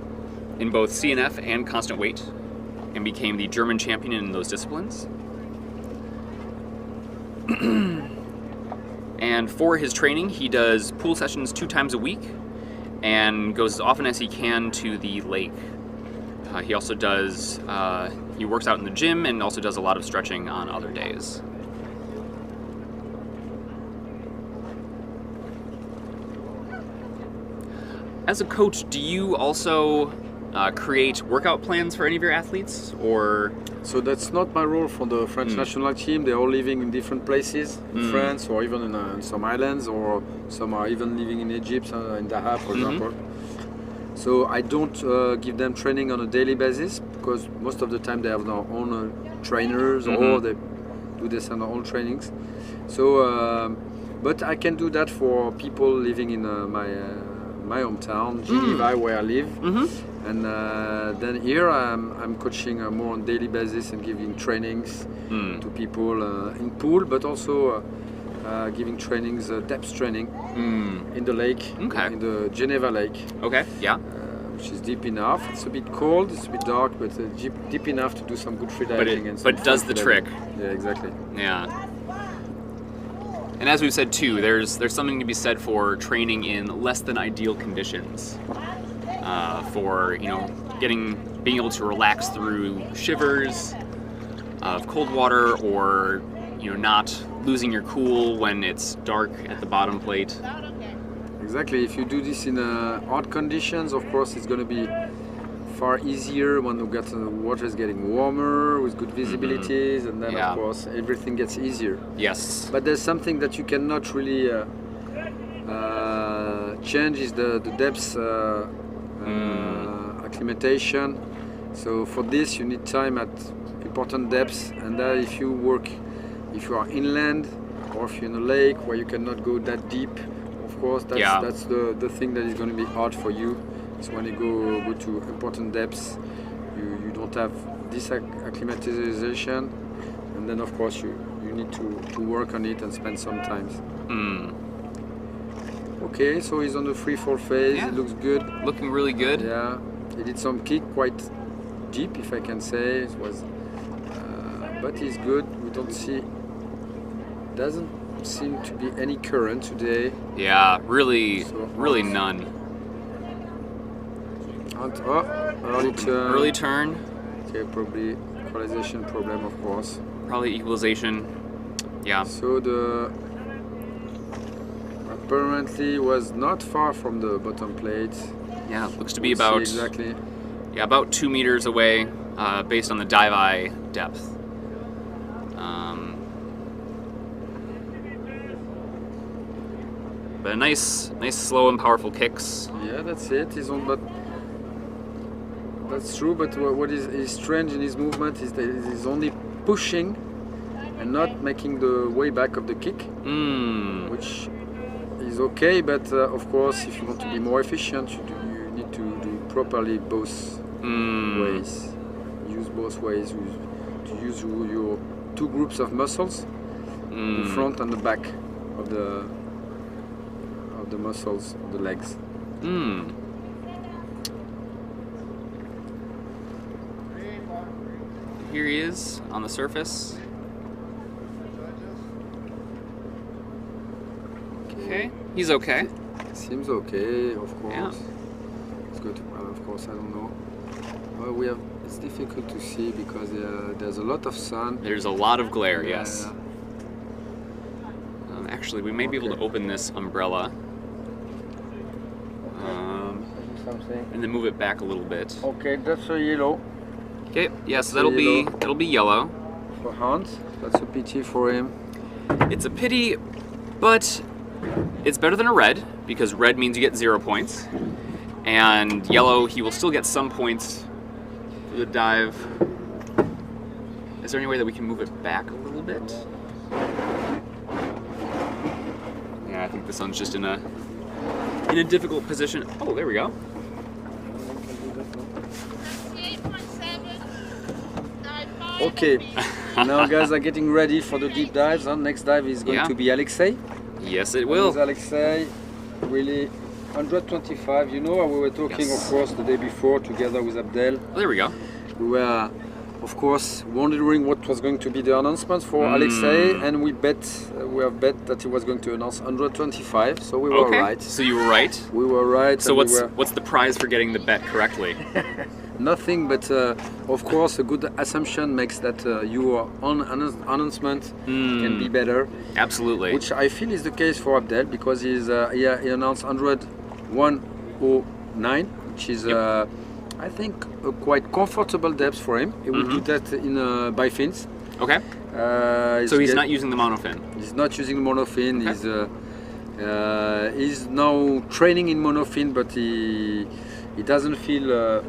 A: in both CNF and constant weight, and became the German champion in those disciplines. And for his training, he does pool sessions 2 times a week and goes as often as he can to the lake. He also does, he works out in the gym and also does a lot of stretching on other days. As a coach, do you also create workout plans for any of your athletes, or?
F: So that's not my role for the French national team. They're all living in different places in France, or even in some islands, or some are even living in Egypt, in Dahab, for example. So I don't give them training on a daily basis, because most of the time they have their own trainers, or they do this on their own trainings. So, but I can do that for people living in my hometown, Geneva, where I live. And then here I'm coaching more on daily basis and giving trainings to people in pool, but also giving trainings, depth training in the lake, in the Geneva Lake.
A: Okay, yeah.
F: Which is deep enough. It's a bit cold, it's a bit dark, but deep enough to do some good freediving.
A: But does the trick.
F: Yeah, exactly.
A: Yeah. And as we've said too, there's something to be said for training in less than ideal conditions. For being able to relax through shivers, of cold water, or not losing your cool when it's dark at the bottom plate.
F: Exactly. If you do this in hot conditions, of course, it's going to be far easier when the water is getting warmer with good visibilities, and then
A: Yeah.
F: of course everything gets easier.
A: Yes.
F: But there's something that you cannot really change is the depth acclimatation. So for this you need time at important depths, and that if you are inland or if you're in a lake where you cannot go that deep, of course that's the thing that is going to be hard for you. So when you go to important depths, you don't have this acclimatization, and then of course you need to work on it and spend some time. Okay, so he's on the free fall phase.
A: Yeah.
F: It looks good.
A: Looking really good.
F: Yeah, he did some kick quite deep, if I can say. It was, but he's good. We don't see. Doesn't seem to be any current today.
A: Yeah, really,
F: So
A: really
F: hot.
A: none.
F: Early turn.
A: Early turn,
F: Okay, probably equalization problem, of course.
A: probably equalization. Yeah.
F: So the apparently was not far from the bottom plate.
A: Yeah, looks to be
F: We'll see
A: about
F: exactly.
A: about 2 meters away, based on the dive eye depth. But nice, slow and powerful kicks.
F: Yeah, that's it. He's on, but that's true. But what is strange in his movement is that he's only pushing and not making the way back of the kick, which is okay. But of course, if you want to be more efficient, you need to do properly both ways. Use both ways to use your two groups of muscles, the front and the back of the muscles of the legs.
A: Here he is on the surface. Okay, he's okay.
F: Seems okay, of course.
A: Yeah.
F: It's good. Well, of course, I don't know. Well, it's difficult to see because there's a lot of sun.
A: There's a lot of glare,
F: Yeah,
A: yes.
F: yeah.
A: Actually, we may be able to open this umbrella
F: Something.
A: and then move it back a little bit.
F: Okay, that's a yellow
A: Okay, yeah, so
F: That's a
A: that'll be yellow.
F: for Hans. That's a pity for him.
A: It's a pity, but it's better than a red, because red means you get 0 points. And yellow, he will still get some points for the dive. Is there any way that we can move it back a little bit? Yeah, I think the sun's just in a difficult position. Oh, there we go.
C: 8.7.
F: Okay, now guys are getting ready for the deep dives. Next dive is going
A: Yeah.
F: to be Alexei.
A: Yes, it
F: With
A: will.
F: Alexei, really 125. You know, we were talking,
A: Yes.
F: of course, the day before together with Abdel.
A: Oh, there we go.
F: We were, of course, wondering what was going to be the announcement for Alexei, and we have bet that he was going to announce 125. So we were
A: Okay,
F: right.
A: so you were right.
F: We were right.
A: So
F: and
A: what's the prize for getting the bet correctly?
F: nothing, but of course, a good assumption makes that your own announcement can be better.
A: Absolutely.
F: Which I feel is the case for Abdel, because he announced 101.09, which is I think a quite comfortable depth for him. He will do that in bifins.
A: Okay. So he's not using the monofin.
F: He's not using monofin.
A: Okay.
F: He's now training in monofin, but he doesn't feel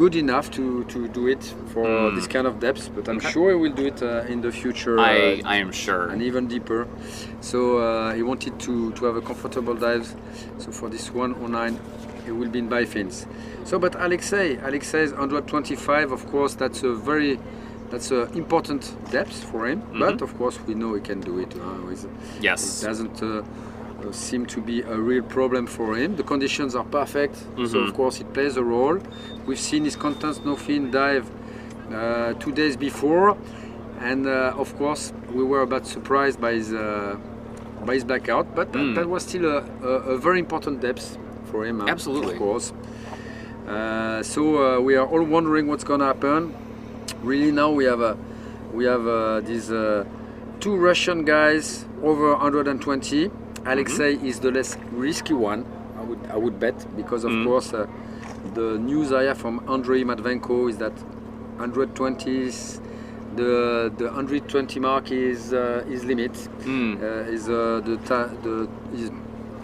F: good enough to do it for this kind of depths. But I'm sure he will do it in the future.
A: I am sure.
F: And even deeper. So he wanted to have a comfortable dive. So for this 109, it will be in bifins. So, but Alexei's 125. Of course, that's a important depth for him. But of course, we know he can do it.
A: Yes.
F: It doesn't seem to be a real problem for him. The conditions are perfect, so of course it plays a role. We've seen his content no fin dive 2 days before, and of course we were a bit surprised by his blackout, but that was still a very important depth for him.
A: Absolutely.
F: Of course. So we are all wondering what's gonna happen. really now we have these two Russian guys over 120. Alexei is the less risky one, I would bet, because of course the news I have from Andrei Matvenko is that 120s, the 120 mark is limit. Is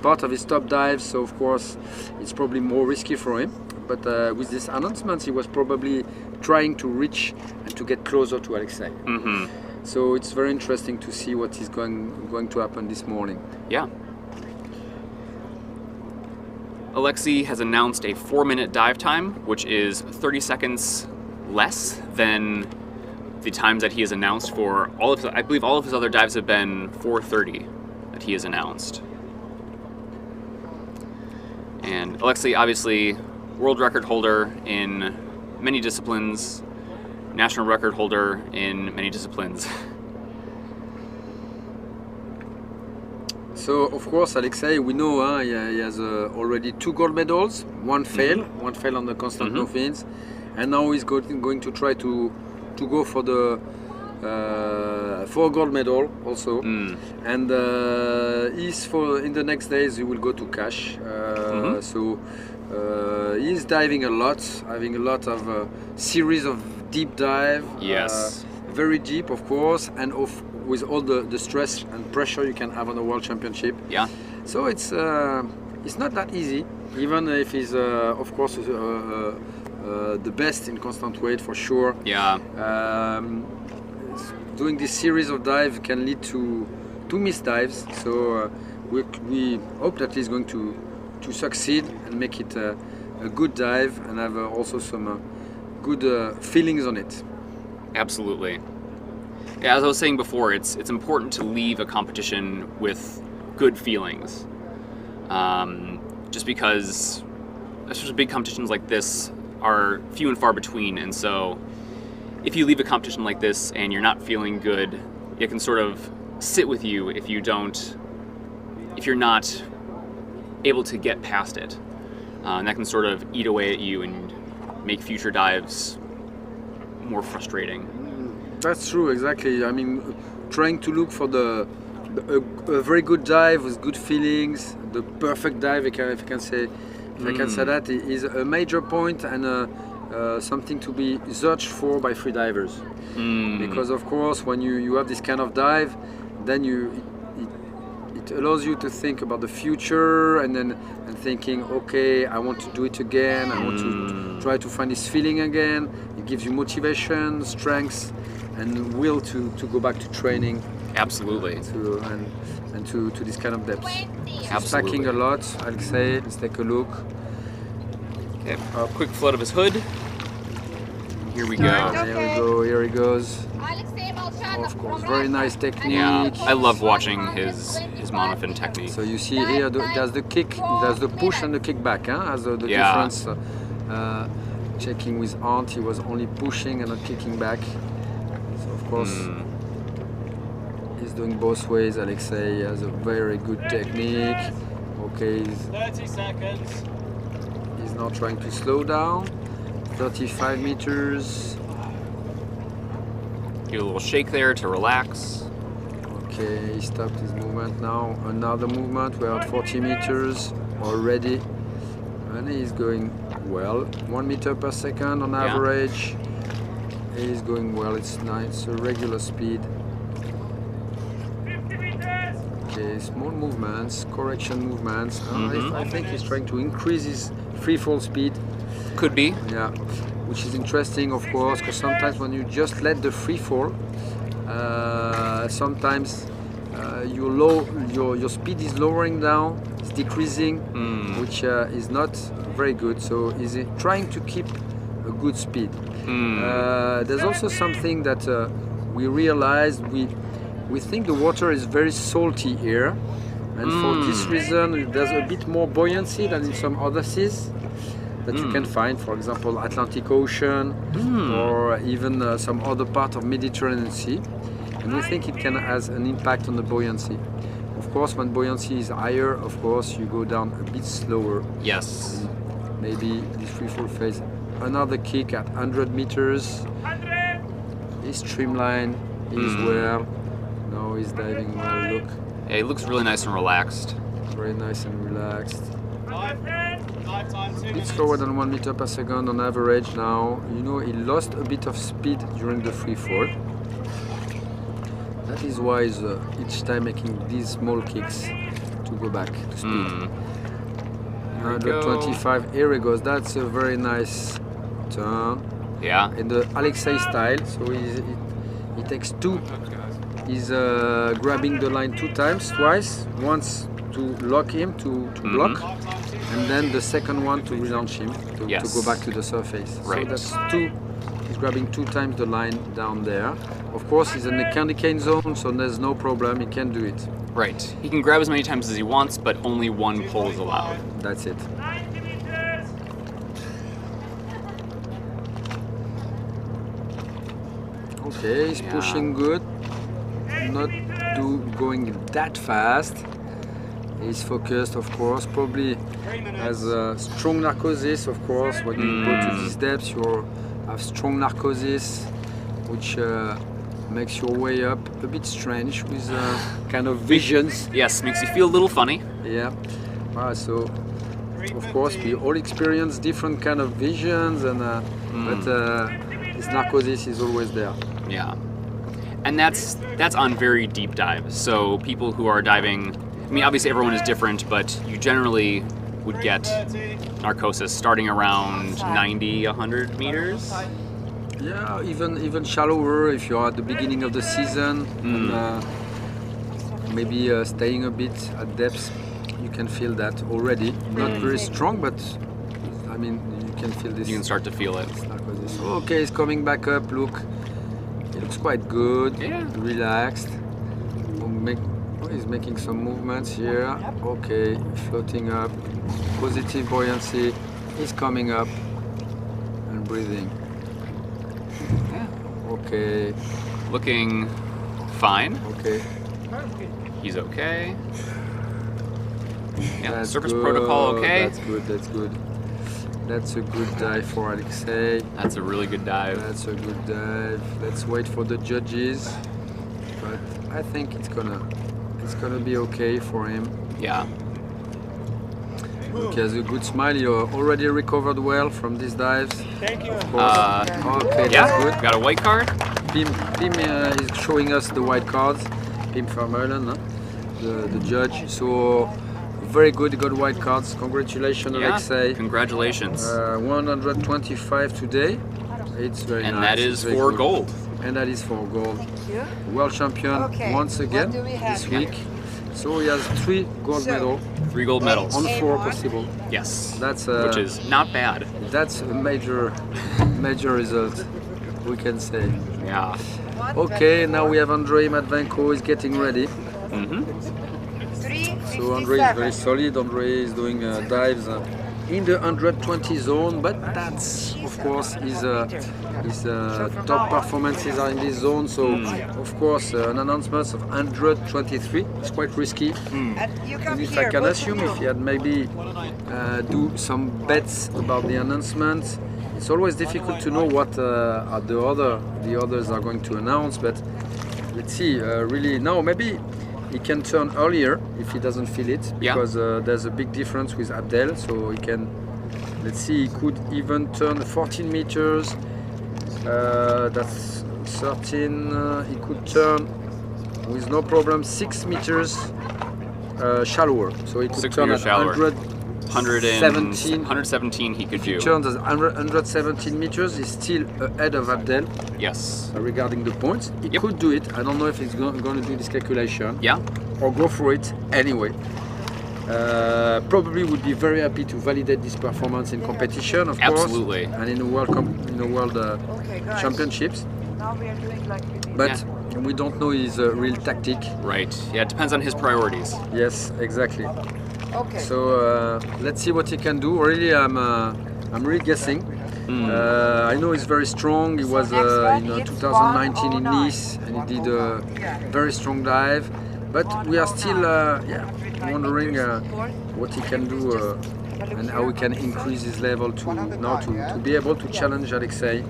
F: part of his top dive, so of course it's probably more risky for him. But with this announcement, he was probably trying to reach and to get closer to Alexei. So it's very interesting to see what is going to happen this morning.
A: Yeah. Alexei has announced a 4-minute dive time, which is 30 seconds less than the times that he has announced for all of his, I believe all of his other dives have been 4:30 that he has announced. And Alexei, obviously, world record holder in many disciplines, national record holder in many disciplines.
F: So of course Alexei, we know he has already 2 gold medals, one fail on the constant no fins, and now he's going to try to go for the 4 gold medal also. And in the next days he will go to Cache. So he's diving a lot, having a lot of series of deep dive.
A: Yes.
F: Very deep, of course, and with all the stress and pressure you can have on the World Championship.
A: Yeah.
F: So it's not that easy, even if he's of course the best in constant weight for sure.
A: Yeah.
F: Doing this series of dives can lead to missed dives. So we hope that he's going to succeed and make it a good dive and have also some good feelings on it.
A: Absolutely. Yeah, as I was saying before, it's important to leave a competition with good feelings. Just because especially big competitions like this are few and far between, and so if you leave a competition like this and you're not feeling good, it can sort of sit with you if you're not able to get past it. And that can sort of eat away at you and make future dives more frustrating.
F: That's true, exactly. I mean, trying to look for a very good dive with good feelings, the perfect dive, if I can say that, is a major point and something to be searched for by freedivers. Because of course, when you have this kind of dive, then it allows you to think about the future and thinking, okay, I want to do it again. I want to try to find this feeling again. It gives you motivation, strength, and will to go back to training.
A: Absolutely.
F: To this kind of depths.
A: Absolutely.
F: Packing a lot, Alexei. Let's take a look.
A: Okay, a quick float of his hood. Here we go.
F: Here he goes. Of course, very nice technique.
A: Yeah, I love watching his monofin technique.
F: So you see here, there's the kick, there's the push and the kick back, as the difference. Checking with Ant, he was only pushing and not kicking back. So of course, he's doing both ways. Alexei has a very good technique. Okay,
E: 30 seconds.
F: He's now trying to slow down. 35 meters.
A: Give a little shake there to relax.
F: Okay, he stopped his movement now. Another movement. We're at 40 meters already. And he's going well. 1 meter per second on average. He's going well. It's nice. A regular speed. Okay, small movements, correction movements. I think he's trying to increase his free fall speed.
A: Could be.
F: Yeah, which is interesting, of course, because sometimes when you just let the free fall, sometimes your speed is lowering down, it's decreasing, which is not very good. So he's trying to keep a good speed. There's also something that we realized. We think the water is very salty here, and for this reason there's a bit more buoyancy than in some other seas that you can find, for example, Atlantic Ocean or even some other part of Mediterranean Sea. And we think it can has an impact on the buoyancy. Of course, when buoyancy is higher, of course, you go down a bit slower.
A: Yes.
F: Maybe this free fall phase. Another kick at 100 meters. He's streamlined. He's well. No, he's diving well. Look,
A: Yeah, he looks really nice and relaxed.
F: very nice and relaxed. A bit slower than 1 meter per second on average now. You know, he lost a bit of speed during the free fall. That is why he's each time making these small kicks to go back to speed. 125, here he goes. That's a very nice turn.
A: Yeah.
F: In the Alexei style, so he takes two. He's grabbing the line twice. Once to lock him, to block, and then the second one to relaunch him, to go back to the surface.
A: Right.
F: So that's two. He's grabbing 2 times the line down there. Of course, he's in the candy cane zone, so there's no problem, he can do it.
A: Right. He can grab as many times as he wants, but only one pull is allowed.
F: That's it. Okay, he's pushing good. Not going that fast. He's focused, of course. Probably has a strong narcosis, of course. When you go to these depths, you have strong narcosis, which makes your way up a bit strange with kind of visions.
A: Yes, makes you feel a little funny.
F: Yeah. So of course we all experience different kind of visions, and but this narcosis is always there.
A: Yeah. And that's on very deep dives. So people who are diving, I mean, obviously everyone is different, but you generally would get narcosis starting around 90, 100 meters.
F: Yeah, even shallower if you're at the beginning of the season, and, maybe staying a bit at depth, you can feel that already. Not very strong, but I mean, you can feel this.
A: You can start to feel it.
F: Narcosis. Okay, it's coming back up. Look, it looks quite good.
A: Yeah.
F: Relaxed. He's making some movements here. Okay, floating up. Positive buoyancy. He's coming up and breathing. Okay.
A: Looking fine.
F: Okay.
A: He's okay. Yeah,
F: That's
A: surface
F: good.
A: protocol okay.
F: That's good. That's good. That's a good dive for Alexei.
A: That's a really good dive.
F: That's a good dive. Let's wait for the judges. But I think it's gonna be okay for him.
A: Yeah.
F: He has a good smile. He already recovered well from these dives.
E: Thank you.
F: Of course. Okay,
A: Yeah,
F: that's good.
A: got a white card.
F: Pim is showing us the white cards. Pim Vermeulen, the judge. So very good. He got white cards. Congratulations,
A: Yeah,
F: Alexei.
A: congratulations.
F: 125 today. It's very
A: And
F: nice.
A: that is
F: It's very
A: for
F: good.
A: gold.
F: And that is for gold.
D: you.
F: World champion
D: Okay,
F: once again
D: what do we have
F: this
D: here?
F: week. So he has 3 gold
D: So-
F: medals
A: 3 gold medals.
F: on 4 possible.
A: Yes.
F: That's
A: Which is not bad.
F: that's a major result, we can say.
A: Yeah.
F: Okay, now we have Andrei Matvenko is getting ready. So Andrei is very solid. Andrei is doing dives in the 120 zone, but that's of course his top performances are in this zone. So of course an announcement of 123 is quite risky. And if I can assume, if he had maybe do some bets about the announcement, it's always difficult to know what are the others are going to announce. But let's see. Really, no, maybe he can turn earlier if he doesn't feel it, because there's a big difference with Abdel. So he can. Let's see. He could even turn 14 meters. That's 13. He could turn with no problem 6 meters shallower. So he could
A: 6
F: turn
A: meters
F: at
A: shallower.
F: 117.
A: 117 he could do.
F: If he turns at 117 meters, he's still ahead of Abdel
A: Yes.
F: regarding the points. He could do it. I don't know if he's going to do this calculation
A: Yeah.
F: or go for it anyway. Probably would be very happy to validate this performance in competition, of
A: Absolutely.
F: course, and in the World
D: Okay, guys.
F: Championships.
D: Now we are doing like we did.
F: But we don't know his real tactic.
A: Right. Yeah, it depends on his priorities.
F: Yes, exactly.
D: Okay.
F: So let's see what he can do. Really, I'm really guessing. I know he's very strong. He was in 2019 in Nice, and he did a very strong dive. But we are still wondering what he can do and how we can increase his level to be able to challenge Alexei,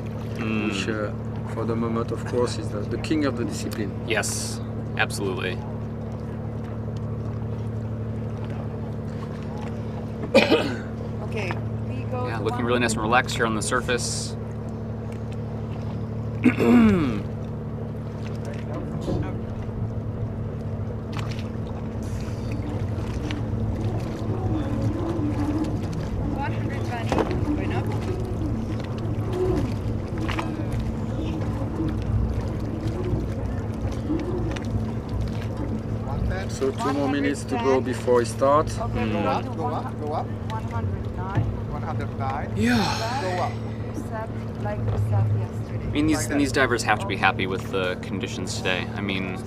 F: which for the moment, of course, is the king of the discipline.
A: Yes, absolutely.
D: Okay, we go.
A: Yeah,
D: to
A: looking really nice and
D: 100.
A: relaxed here on the surface.
F: So 2 more minutes to go before it starts.
D: Okay,
E: Go
D: go
E: up,
D: to
E: go up, go up.
D: 109.
E: 109.
A: Yeah.
E: Go up.
D: You said like we said yesterday.
A: I mean, these divers have to be happy with the conditions today. I mean,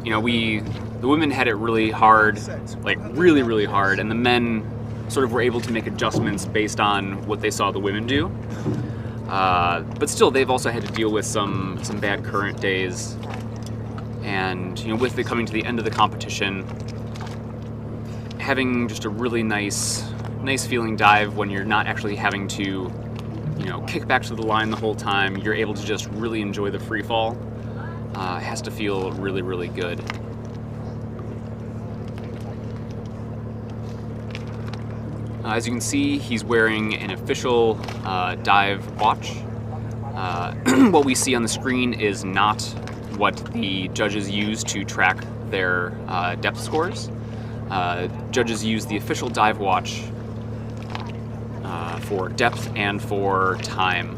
A: you know, the women had it really hard, like really, really hard, and the men sort of were able to make adjustments based on what they saw the women do. But still, they've also had to deal with some bad current days. And you know, with it coming to the end of the competition, having just a really nice feeling dive when you're not actually having to, you know, kick back to the line the whole time. You're able to just really enjoy the free fall. It has to feel really, really good. As you can see, he's wearing an official dive watch. What we see on the screen is not what the judges use to track their depth scores. Judges use the official dive watch for depth and for time.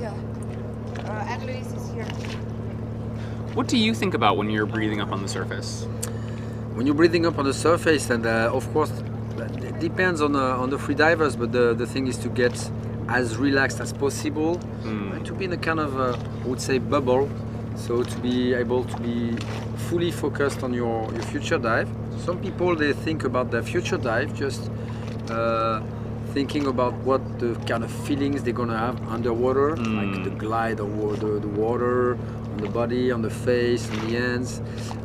D: Yeah. And Luis is here.
A: What do you think about when you're breathing up on the surface?
F: When you're breathing up on the surface, and of course, it depends on the freedivers, but the thing is to get as relaxed as possible and to be in a kind of, I would say, bubble. So to be able to be fully focused on your future dive. Some people, they think about their future dive just thinking about what the kind of feelings they're gonna have underwater, like the glide of the water on the body, on the face, on the hands.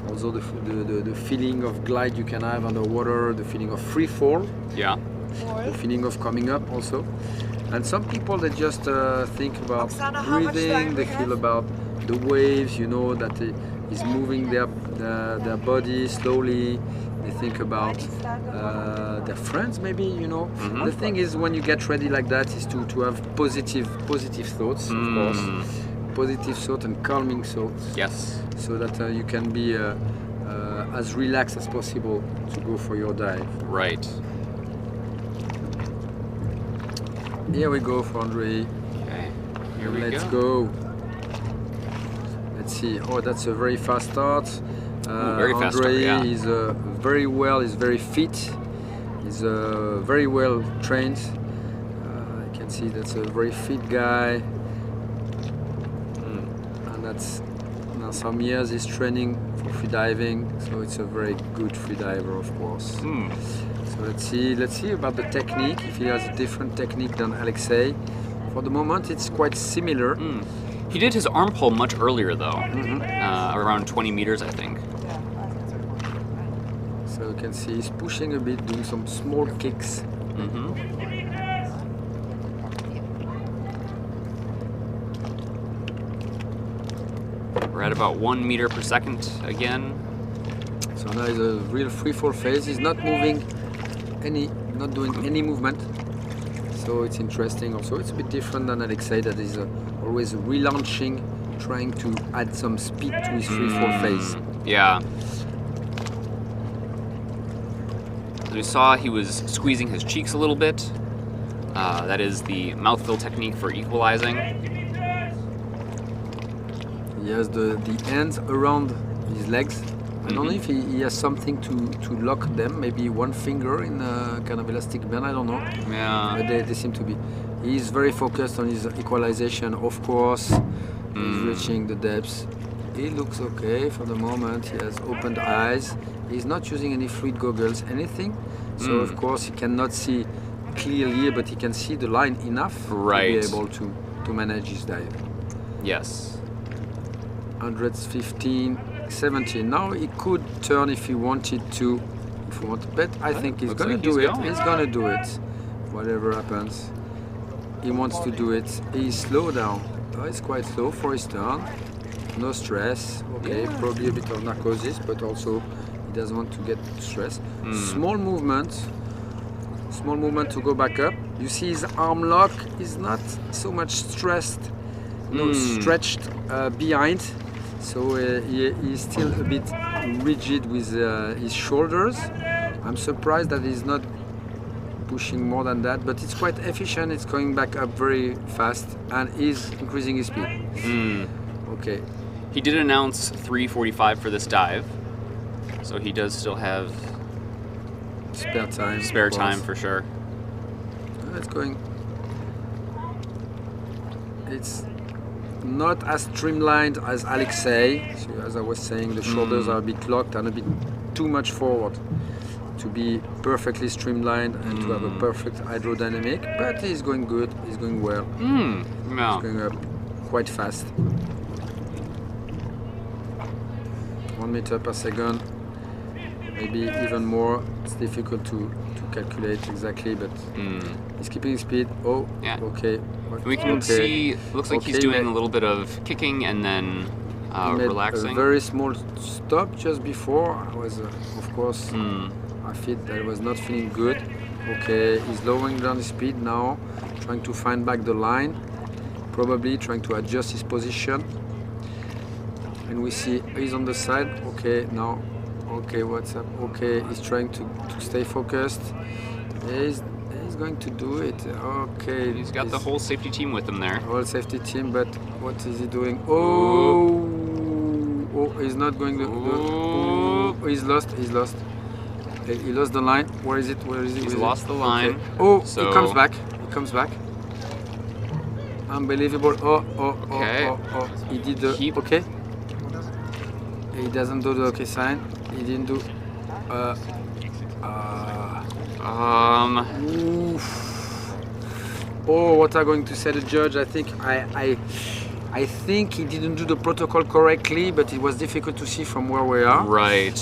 F: Also the feeling of glide you can have underwater, the feeling of free fall,
A: Yeah.
F: the feeling of coming up also. And some people, they just think about
D: Oksana, how much
F: breathing,
D: time
F: they
D: we
F: feel
D: have?
F: about the waves, you know, that is moving their body slowly. They think about their friends, maybe, you know. The thing is, when you get ready like that, is to have positive thoughts, of course. Positive thoughts and calming thoughts.
A: Yes.
F: So that you can be as relaxed as possible to go for your dive.
A: Right.
F: Here we go for Andre.
A: Okay. Here we
F: Let's
A: go.
F: go. Let's see. Oh, that's a very fast start.
A: Very fast start,
F: Andre
A: yeah.
F: is very well. He's very fit. He's very well trained. I can see that's a very fit guy. And that's now some years he's training for freediving. So it's a very good freediver, of course. So let's see about the technique, if he has a different technique than Alexei. For the moment, it's quite similar.
A: He did his arm pull much earlier, though. Around 20 meters, I think.
F: So you can see he's pushing a bit, doing some small kicks.
A: We're at about 1 meter per second again.
F: So now is a real free fall phase. He's not moving not doing any movement. So it's interesting also. It's a bit different than Alexei, that is always relaunching, trying to add some speed to his free fall phase.
A: Yeah. As we saw, he was squeezing his cheeks a little bit. That is the mouthfeel technique for equalizing.
F: He has the hands around his legs. I don't know if he has something to lock them, maybe one finger in a kind of elastic band, I don't know.
A: Yeah.
F: But they seem to be. He's very focused on his equalization, of course. He's reaching the depths. He looks okay for the moment. He has opened eyes. He's not using any fluid goggles, anything. So of course he cannot see clearly, but he can see the line enough to be able to manage his dive.
A: Yes.
F: 115, 17. Now he could turn if he wanted to front, but I think he's
A: looks
F: gonna
A: like
F: do
A: he's
F: it.
A: going.
F: He's gonna do it. Whatever happens, he wants to do it. He's slow down. He's quite slow for his turn. No stress. Okay, probably a bit of narcosis, but also he doesn't want to get stressed. Small movement to go back up. You see his arm lock is not so much stressed, stretched behind, so he's still a bit rigid with his shoulders. I'm surprised that he's not pushing more than that, but it's quite efficient. It's going back up very fast and is increasing his speed. Okay.
A: He did announce 3:45 for this dive, so he does still have
F: Spare time.
A: spare
F: of course.
A: time for sure.
F: It's going. It's not as streamlined as Alexei. So as I was saying, the shoulders are a bit locked and a bit too much forward to be perfectly streamlined and to have a perfect hydrodynamic. But he's going good. He's going well.
A: Yeah.
F: He's going up quite fast. 1 meter per second. Maybe even more. It's difficult to calculate exactly, but he's keeping his speed. Oh,
A: Yeah.
F: okay.
A: We can see, looks like he's
F: Okay,
A: doing
F: mate.
A: a little bit of kicking and then
F: He made
A: relaxing.
F: a very small stop just before. I was, of course, I feel that I was not feeling good. Okay, he's lowering down his speed now, trying to find back the line, probably trying to adjust his position. And we see he's on the side. Okay, now, okay, what's up? Okay, he's trying to stay focused. He's going to do it. Okay,
A: He's got the whole safety team with him there.
F: whole safety team, but what is he doing? Oh, he's not going to. Oh, he's lost. He lost the line. Where is it? Where is it?
A: He's lost the line.
F: Okay. Oh,
A: So-
F: he comes back. Unbelievable. Oh. He did the
A: Keep-
F: okay. He doesn't do the okay sign. He didn't do. Oof. Oh, what are going to say the judge? I think I think he didn't do the protocol correctly, but it was difficult to see from where we are.
A: Right.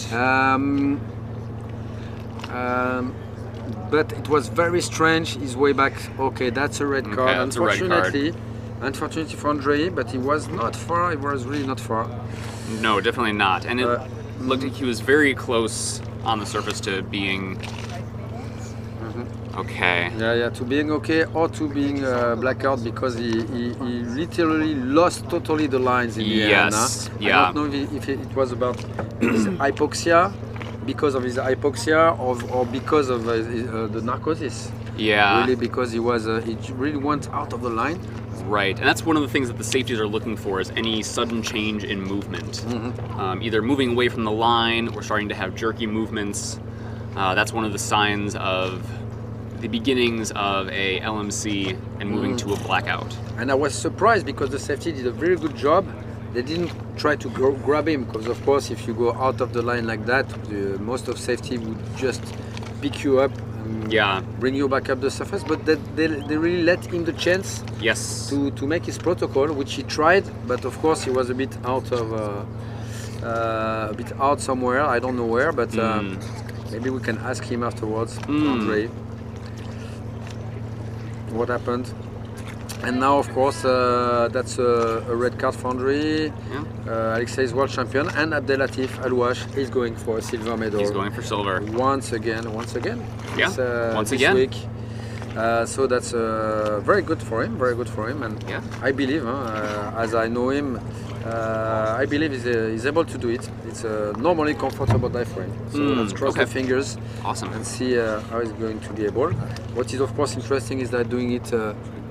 F: But it was very strange. His way back. Okay, that's a red card.
A: that's a red card.
F: Unfortunately for Andre, but he was not far. He was really not far.
A: No, definitely not. And it looked like he was very close on the surface to being okay.
F: Yeah, to being okay or to being blackout because he literally lost totally the lines in the end.
A: Yes,
F: Huh?
A: yeah.
F: I don't know if it was about his hypoxia, because of his hypoxia, or because of the narcosis.
A: Yeah.
F: Really, because he really went out of the line.
A: Right, and that's one of the things that the safeties are looking for is any sudden change in movement. Either moving away from the line or starting to have jerky movements. That's one of the signs of the beginnings of a LMC and moving to a blackout.
F: And I was surprised because the safety did a very good job. They didn't try to grab him because, of course, if you go out of the line like that, most of safety would just pick you up and bring you back up the surface. But they really let him the chance to make his protocol, which he tried. But of course, he was a bit out of somewhere. I don't know where, but maybe we can ask him afterwards, Andre, what happened. And now, of course, that's a red card for Andre. Alexei is world champion, and Abdelatif Alouache is going for a silver medal.
A: He's going for silver.
F: Once again.
A: Yeah, once
F: this
A: again.
F: week. So that's very good for him, and I believe, as I know him, I believe he's able to do it. It's a normally comfortable dive for him. So let's cross the fingers and see how he's going to be able. What is of course interesting is that doing it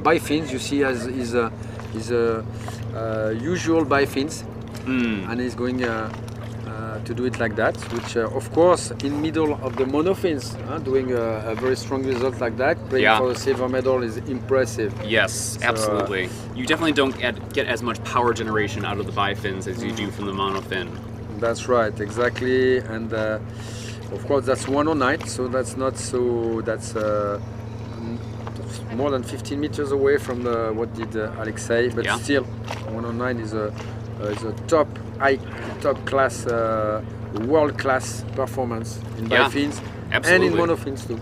F: by fins. You see as his usual by fins, and he's going to do it like that, which of course in middle of the monofins, doing a very strong result like that, playing for a silver medal is impressive.
A: Yes, absolutely. You definitely don't get as much power generation out of the bifins as you do from the monofin.
F: That's right, exactly. And of course that's 109, so that's not so, that's more than 15 meters away from what did Alexei, but still 109 is a top top class, world class performance in
A: Yeah,
F: bifins and
A: absolutely.
F: in monofins too.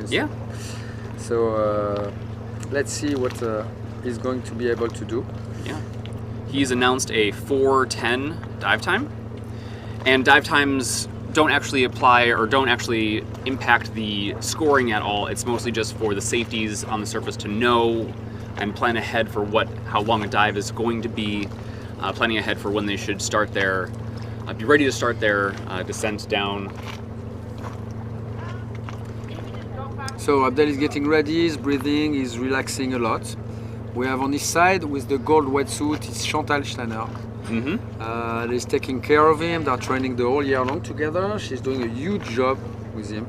A: Yeah.
F: So let's see what he's going to be able to do.
A: Yeah. He's announced a 4:10 dive time, and dive times don't actually apply or don't actually impact the scoring at all. It's mostly just for the safeties on the surface to know and plan ahead for how long a dive is going to be, planning ahead for when they should start their, be ready to start their descent down.
F: So Abdel is getting ready, he's breathing, he's relaxing a lot. We have on his side with the gold wetsuit is Chantal Steiner. She's taking care of him. They're training the whole year long together. She's doing a huge job with him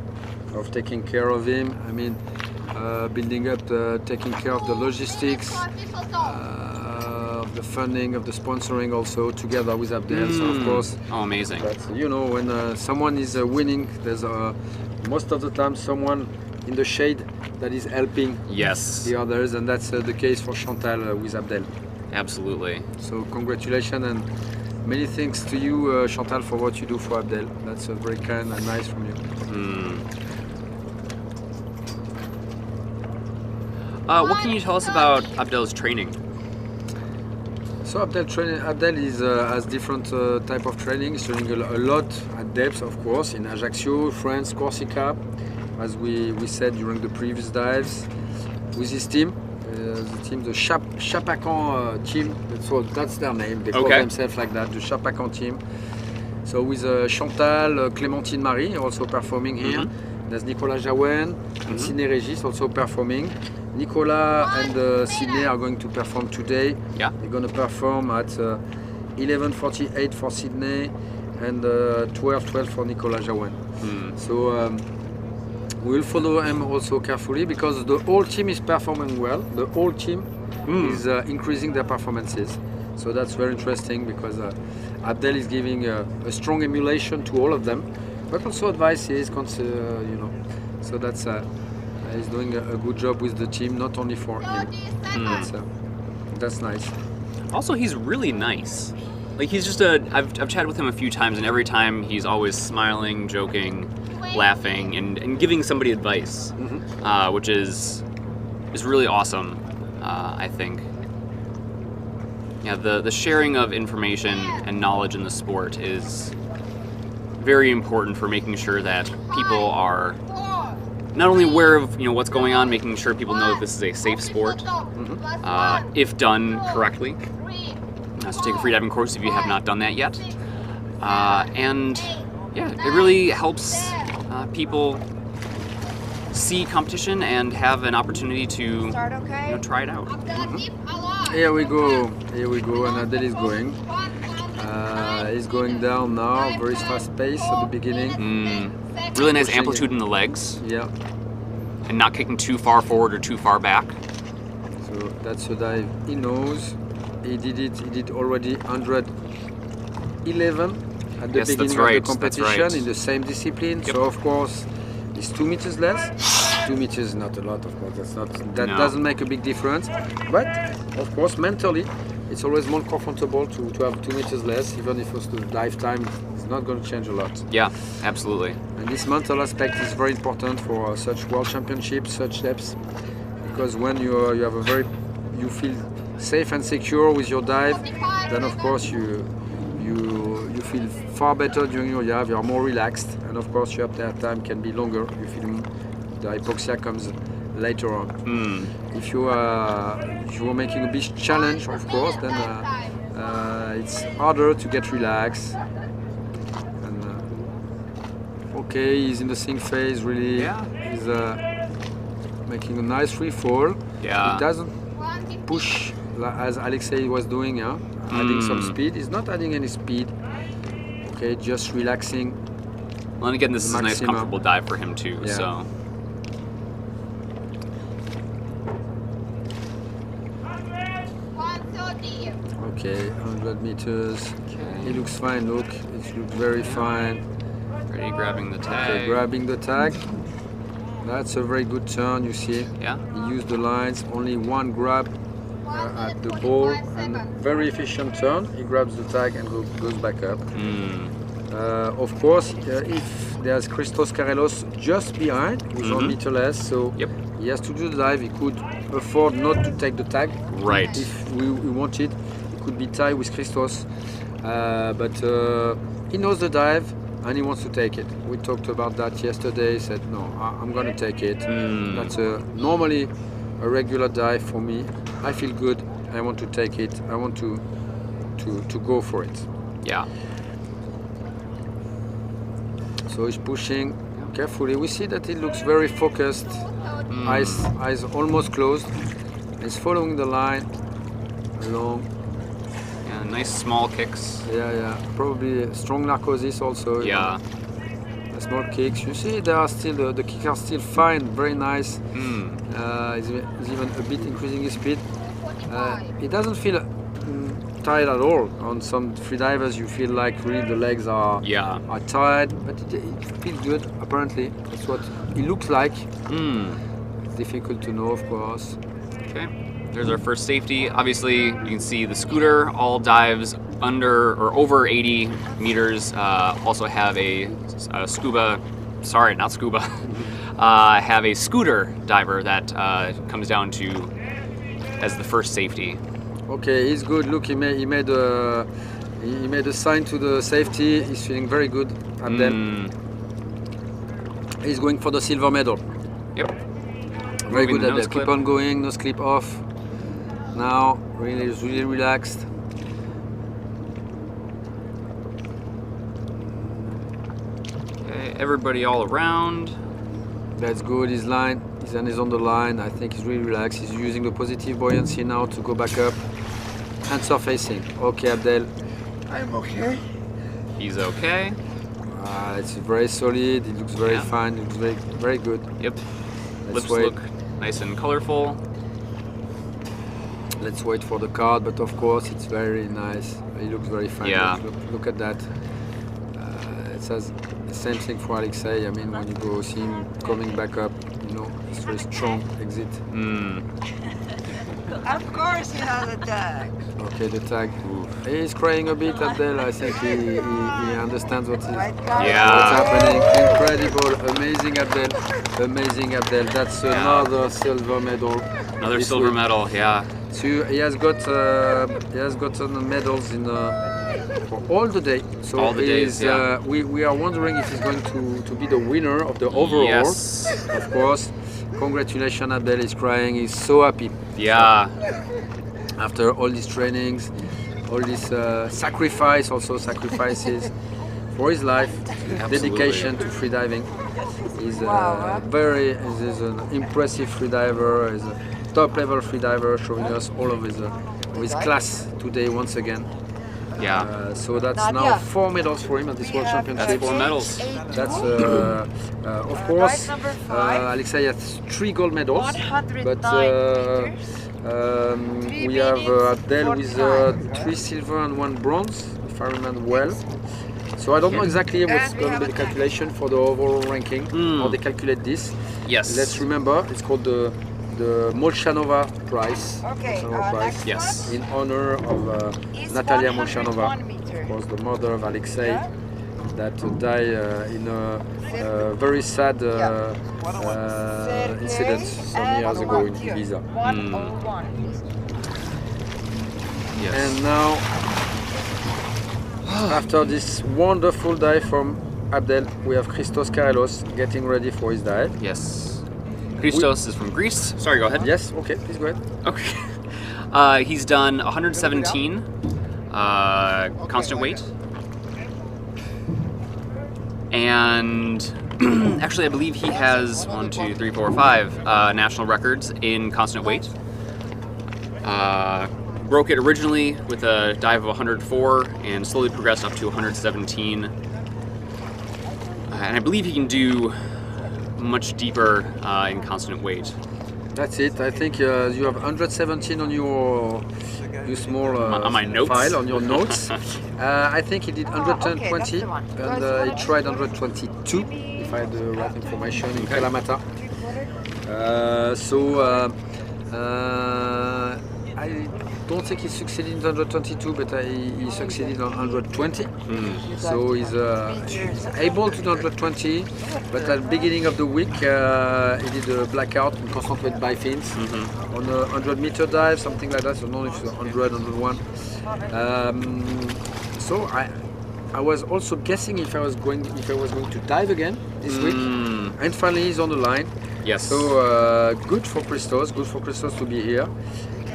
F: of taking care of him. I mean, building up, taking care of the logistics, of the funding, of the sponsoring also together with Abdel. So of course,
A: Oh, amazing.
F: that's, you know, when someone is winning, there's most of the time someone in the shade that is helping
A: Yes,
F: the others, and that's the case for Chantal with Abdel.
A: absolutely.
F: So congratulations and many thanks to you, Chantal, for what you do for Abdel. That's very kind and nice from you.
A: What can you tell us about Abdel's training?
F: So Abdel is, has different type of training. He's training a lot at depth, of course, in Ajaccio, France, Corsica, as we said during the previous dives, with his team. The Chapacan team, that's their name, they call themselves like that, the Chapacan team. So with Chantal, Clémentine Marie also performing here. There's Nicolas Jaouen and Sidney Régis also performing. Nicolas and Sidney are going to perform today.
A: Yeah.
F: They're going to perform at 11:48 for Sidney and 12:12 for Nicolas Jaouen. So we will follow him also carefully because the whole team is performing well. The whole team is increasing their performances. So that's very interesting because Abdel is giving a strong emulation to all of them, but also advices, you know. So that's he's doing a good job with the team, not only for him. That's nice.
A: Also, he's really nice. Like, he's just I've chatted with him a few times, and every time he's always smiling, joking, laughing, and giving somebody advice, which is really awesome, I think. Yeah, the sharing of information and knowledge in the sport is very important for making sure that people are not only aware of what's going on, making sure people know that this is a safe sport, if done correctly. So take a freediving course if you have not done that yet. And yeah, it really helps people see competition and have an opportunity to try it out.
F: Here we go, and Adel is going. He's going down now, very fast pace at the beginning.
A: Really nice amplitude in the legs.
F: Yeah.
A: And not kicking too far forward or too far back.
F: So that's a dive he knows. He did already 111 at the beginning of the competition in the same discipline. So of course it's 2 meters less. 2 meters is not a lot, of course. That doesn't make a big difference. But of course mentally it's always more comfortable to have 2 meters less, even if the dive time is not going to change a lot.
A: Yeah, absolutely.
F: And this mental aspect is very important for such world championships, such depths, because when you feel safe and secure with your dive, then of course you feel far better during your dive. You are more relaxed, and of course your uptime time can be longer. You feel the hypoxia comes later on. If you are making a big challenge, of course, then it's harder to get relaxed. And okay, he's in the sink phase. Really, he's making a nice free fall.
A: Yeah.
F: He doesn't push as Alexei was doing. Adding some speed. He's not adding any speed. Okay, just relaxing.
A: Well, and again, this is a nice, comfortable dive for him too.
F: Yeah.
A: So.
F: Okay, 100 meters. He looks fine, look. It looks very fine.
A: Ready, grabbing the tag.
F: Okay, grabbing the tag. That's a very good turn, you see.
A: Yeah.
F: He used the lines, only one grab at the ball and very efficient turn. He grabs the tag and goes back up. Of course, if there's Christos Karelos just behind, who's 1 meter less, so he has to do the dive. He could afford not to take the tag.
A: Right.
F: If we wanted, he could be tied with Christos, but he knows the dive and he wants to take it. We talked about that yesterday. He said, no, I'm going to take it. That's normally a regular dive for me. I feel good. I want to take it. I want to go for it.
A: Yeah.
F: So he's pushing carefully. We see that he looks very focused. Eyes almost closed. He's following the line along.
A: Yeah, nice small kicks.
F: Yeah. Probably strong narcosis also.
A: Yeah.
F: Small kicks. You see, they are still the kicks are still fine, very nice. He's even a bit increasing his speed. He doesn't feel tired at all. On some freedivers, you feel like really the legs are tired, but it feels good. Apparently, that's what it looks like. It's difficult to know, of course.
A: Okay. There's our first safety. Obviously, you can see the scooter all dives under or over 80 meters. Also have a scuba, sorry, not scuba, have a scooter diver that comes down to as the first safety.
F: Okay, he's good. Look, he made a sign to the safety. He's feeling very good. And then he's going for the silver medal.
A: Yep.
F: Very
A: Moving
F: good
A: the
F: at that. Keep on going, nose clip off. Now, really relaxed.
A: Okay, everybody all around.
F: That's good. His line, his hand is on the line. I think he's really relaxed. He's using the positive buoyancy now to go back up. Hands are facing. Okay, Abdel.
E: I'm okay.
A: He's okay.
F: It's very solid. It looks very fine. It looks very good.
A: Yep.
F: Let's
A: Lips
F: wait.
A: look nice and colorful.
F: Let's wait for the card, but of course it's very nice. It looks very fine.
A: Yeah.
F: Look at that. It says the same thing for Alexei. I mean, when you go see him coming back up, you know, it's very strong exit.
B: Of course he has a tag.
F: Okay, the tag. He's crying a bit, Abdel. I think he understands what's happening. Incredible, amazing Abdel. Amazing Abdel. That's another silver medal.
A: Another silver medal, yeah.
F: So he has gotten medals in for all the day. So
A: all the days,
F: we are wondering if he's going to be the winner of the overall.
A: Yes.
F: Of course. Congratulations, Abdel is crying. He's so happy.
A: Yeah.
F: After all these trainings, all this sacrifices for his life, dedication to freediving. He's he's an impressive freediver. He's a top-level freediver, showing us all of his class today once again.
A: Yeah.
F: So that's now 4 medals for him at this World Championship.
A: That's 4 medals.
F: That's of course Alexei has 3 gold medals, but we have Abdel with 3 silver and 1 bronze, if I remember well. So I don't know exactly what's going to be the calculation for the overall ranking, how they calculate this.
A: Yes.
F: Let's remember, it's called the Molchanova Prize. Prize.
A: Yes.
F: In honor of Natalia Molchanova, of course, the mother of Alexei, that died in a very sad incident some years ago in Ibiza.
A: Yes.
F: And now, after this wonderful dive from Abdel, we have Christos Karelos getting ready for his dive.
A: Yes. Christos is from Greece. Sorry, go ahead.
F: Yes, okay, please go ahead.
A: Okay. He's done 117 constant weight. And actually, I believe he has 1, 2, 3, 4, 5 national records in constant weight. Broke it originally with a dive of 104 and slowly progressed up to 117. And I believe he can do much deeper in constant weight.
F: That's it. I think you have 117 on your small
A: on my notes.
F: file, on your notes. I think he did 120 and he tried 122, if I had the right information, in Kalamata. I don't think he succeeded in 122, but he succeeded on 120. So he's able to do 120, but at the beginning of the week he did a blackout in constant weight by fins on a 100-meter dive, something like that. So I don't know if it's 100, 101. So I was also guessing if I was going to dive again this week, and finally he's on the line.
A: Yes.
F: So good for Christos. Good for Christos to be here.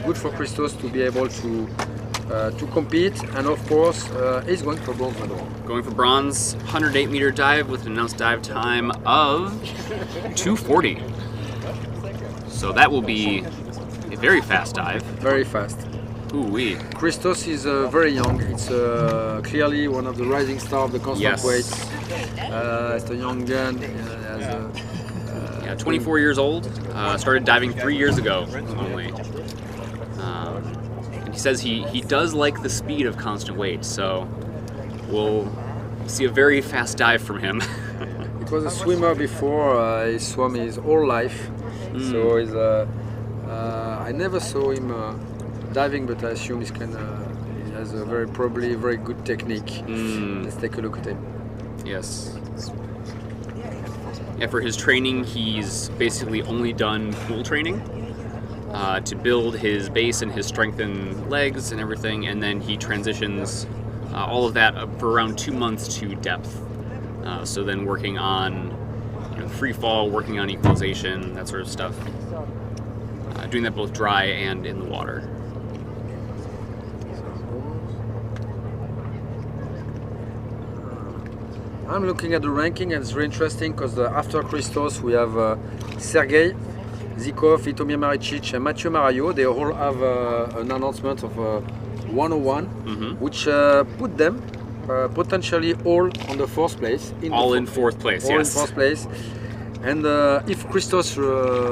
F: Good for Christos to be able to compete, and of course he's going for bronze medal.
A: Going for bronze, 108-meter dive with an announced dive time of 2:40. So that will be a very fast dive.
F: Very fast.
A: Ooh-wee.
F: Christos is very young. It's clearly one of the rising stars of the constant weight. It's a young gun.
A: Yeah, 24 years old. Started diving 3 years ago only. And he says he does like the speed of constant weight, so we'll see a very fast dive from him.
F: It was a swimmer before. He swam his whole life. So he's, I never saw him diving, but I assume he has a probably very good technique. Let's take a look at him.
A: Yes. Yeah, for his training, he's basically only done pool training to build his base and his strengthened legs and everything, and then he transitions all of that for around 2 months to depth. So then working on free fall, working on equalization, that sort of stuff. Doing that both dry and in the water.
F: I'm looking at the ranking, and it's very interesting because after Christos we have Sergei, Zikov, Itomir Maricic, and Mathieu Marayo. They all have an announcement of 101, which put them potentially all on the fourth place.
A: In fourth place,
F: all
A: yes.
F: in fourth place. And if Christos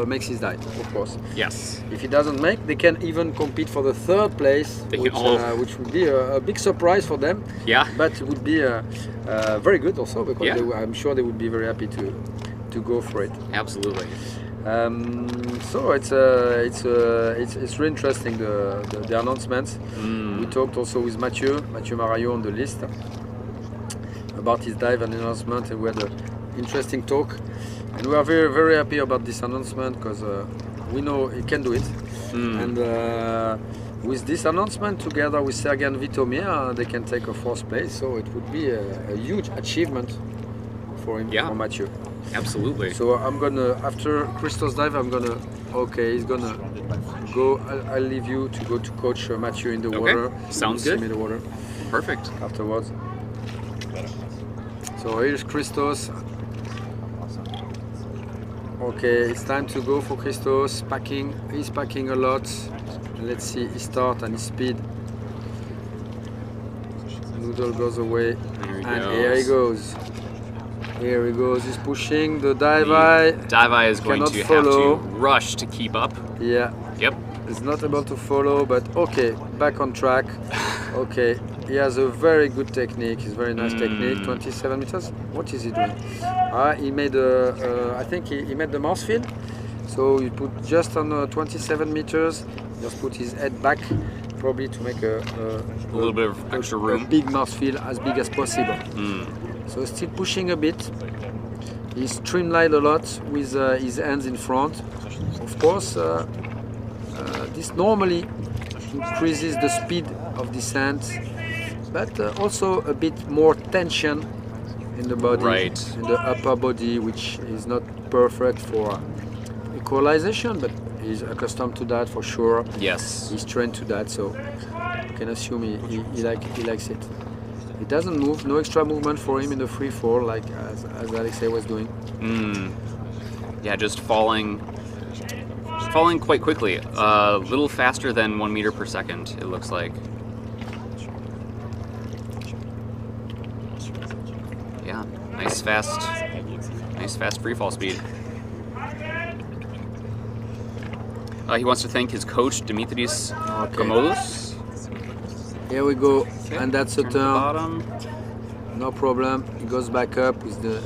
F: makes his dive, of course.
A: Yes.
F: If he doesn't make, they can even compete for the third place, which would be a big surprise for them.
A: Yeah.
F: But it would be very good also, because I'm sure they would be very happy to go for it.
A: Absolutely.
F: So it's really interesting, the announcements. We talked also with Mathieu Marayo on the list about his dive and announcement, and we had an interesting talk. And we are very, very happy about this announcement because we know he can do it. And with this announcement, together with Sergei and Vitomir, they can take a fourth place. So it would be a huge achievement for him, for Mathieu.
A: Absolutely.
F: So I'm gonna, after Christos dive, he's gonna go. I'll leave you to go to coach Mathieu in the water.
A: Sounds good.
F: In the water.
A: Perfect.
F: Afterwards. So here's Christos. Okay, it's time to go for Christos. Packing, he's packing a lot. Let's see his start and his speed. Noodle goes away, here he goes. Here he goes. He's pushing the dive eye.
A: Dive eye is going to have to rush to keep up.
F: Yeah.
A: Yep.
F: He's not able to follow, but okay, back on track. Okay, he has a very good technique. He's very nice technique. 27 meters. What is he doing? He made I think he made the mouth feel. So he put just on 27 meters. Just put his head back, probably to make a
A: little bit of extra room.
F: A big mouth feel as big as possible. So still pushing a bit. He's streamlined a lot with his hands in front. Of course, this normally increases the speed of descent, but also a bit more tension in the body, in the upper body, which is not perfect for equalization, but he's accustomed to that for sure.
A: Yes.
F: He's trained to that, so you can assume he likes it. It doesn't move, no extra movement for him in the free fall, like as Alexei was doing.
A: Yeah, just falling quite quickly. A little faster than 1 meter per second, it looks like. Yeah, nice fast free fall speed. He wants to thank his coach, Dimitris Komolus.
F: Here we go, and that's a turn.
A: Bottom.
F: No problem. He goes back up with the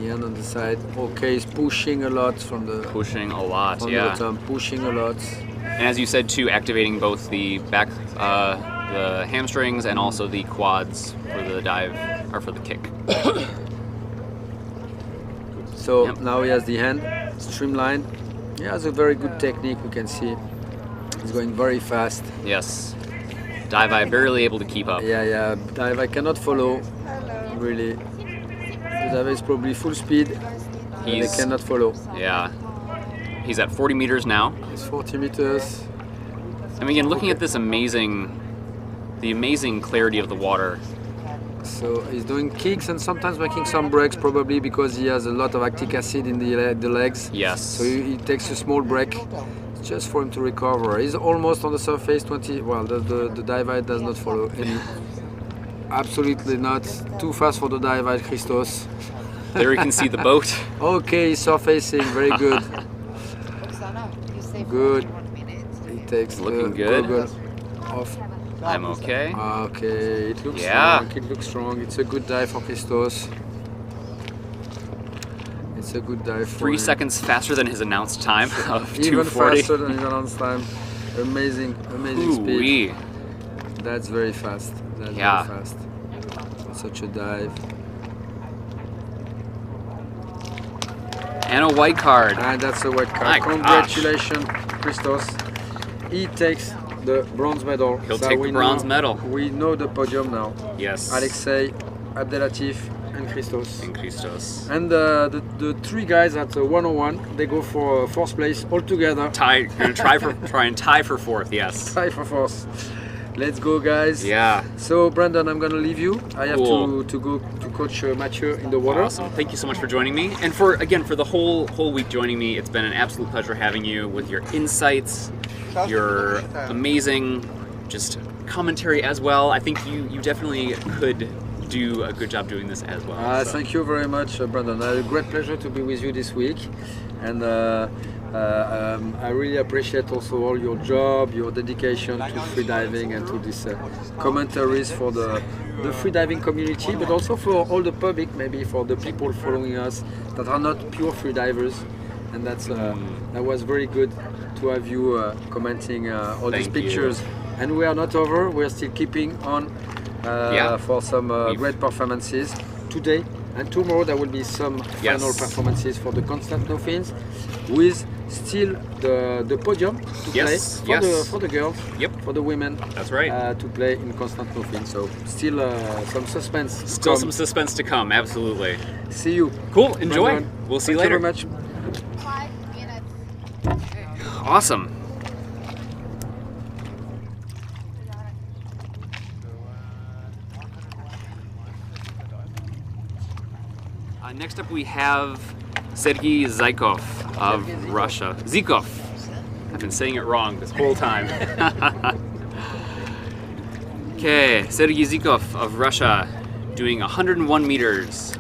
F: hand on the side. Okay, he's pushing a lot from the.
A: Pushing a lot,
F: from
A: yeah.
F: the turn, pushing a lot.
A: And as you said too, activating both the back, the hamstrings and also the quads for the dive, or for the kick.
F: So
A: Yep.
F: now he has the hand streamlined. He has a very good technique, we can see. He's going very fast.
A: Yes. Dive eye barely able to keep up.
F: Yeah, dive I cannot follow, really. The dive is probably full speed, and they
A: He's-
F: cannot follow.
A: Yeah. He's at 40 meters now.
F: It's 40 meters.
A: And again, looking at this the amazing clarity of the water.
F: So he's doing kicks and sometimes making some breaks, probably because he has a lot of lactic acid in the legs.
A: Yes.
F: So he takes a small break just for him to recover. He's almost on the surface, 20. Well, the dive height does not follow any. Absolutely not. Too fast for the dive height, Christos.
A: There we can see the boat.
F: Okay, he's surfacing, very good.
D: Oksana, you say
F: Good.
D: 41 minutes.
F: He takes
A: Looking
F: the
A: good.
F: goggle off.
A: I'm okay.
F: Okay, it looks
A: Yeah.
F: strong. It looks strong. It's a good dive for Christos. It's a good dive for
A: 3
F: him.
A: seconds faster than his announced time of
F: Even
A: 2:40.
F: faster than his announced time. Amazing speed.
A: Ooh-wee.
F: That's very fast. That's
A: Yeah.
F: very fast. Such a dive.
A: And a white card.
F: And that's a white
A: My
F: card.
A: gosh.
F: Congratulations, Christos. He takes the bronze medal.
A: He'll
F: So
A: take
F: we
A: the bronze
F: know-
A: medal.
F: We know the podium now.
A: Yes.
F: Alexei, Abdelatif, and Christos.
A: And Christos.
F: And the three guys at 101, they go for fourth place all together.
A: Gonna try and tie for fourth, yes.
F: Tie for fourth. Let's go, guys.
A: Yeah.
F: So, Brandon, I'm gonna leave you. I have
A: Cool.
F: to go to coach Mathieu in the water.
A: Awesome. Thank you so much for joining me. And for the whole week joining me. It's been an absolute pleasure having you with your insights, your amazing just commentary as well. I think you definitely could do a good job doing this as well. So.
F: Thank you very much, Brandon. A great pleasure to be with you this week. And I really appreciate also all your job, your dedication to freediving and to these commentaries for the freediving community, but also for all the public, maybe for the people following us that are not pure freedivers. And that was very good to have you commenting all these
A: Thank you.
F: pictures. And we are not over, we're still keeping on for some great performances today. And tomorrow there will be some
A: Yes.
F: final performances for the constant no fins, with still the podium to
A: Yes,
F: play
A: yes.
F: for the girls,
A: Yep.
F: for the women.
A: That's right.
F: To play in constant no fins. So still some suspense. to
A: Still
F: come.
A: some suspense to come, absolutely.
F: See you.
A: Cool, enjoy.
F: Brandon.
A: We'll see you
F: Thank
A: later.
F: you very much.
C: 5 minutes.
A: Awesome. Next up we have Sergei Zykov of Russia. Zykov. I've been saying it wrong this whole time. Okay, Sergei Zykov of Russia doing 101 meters.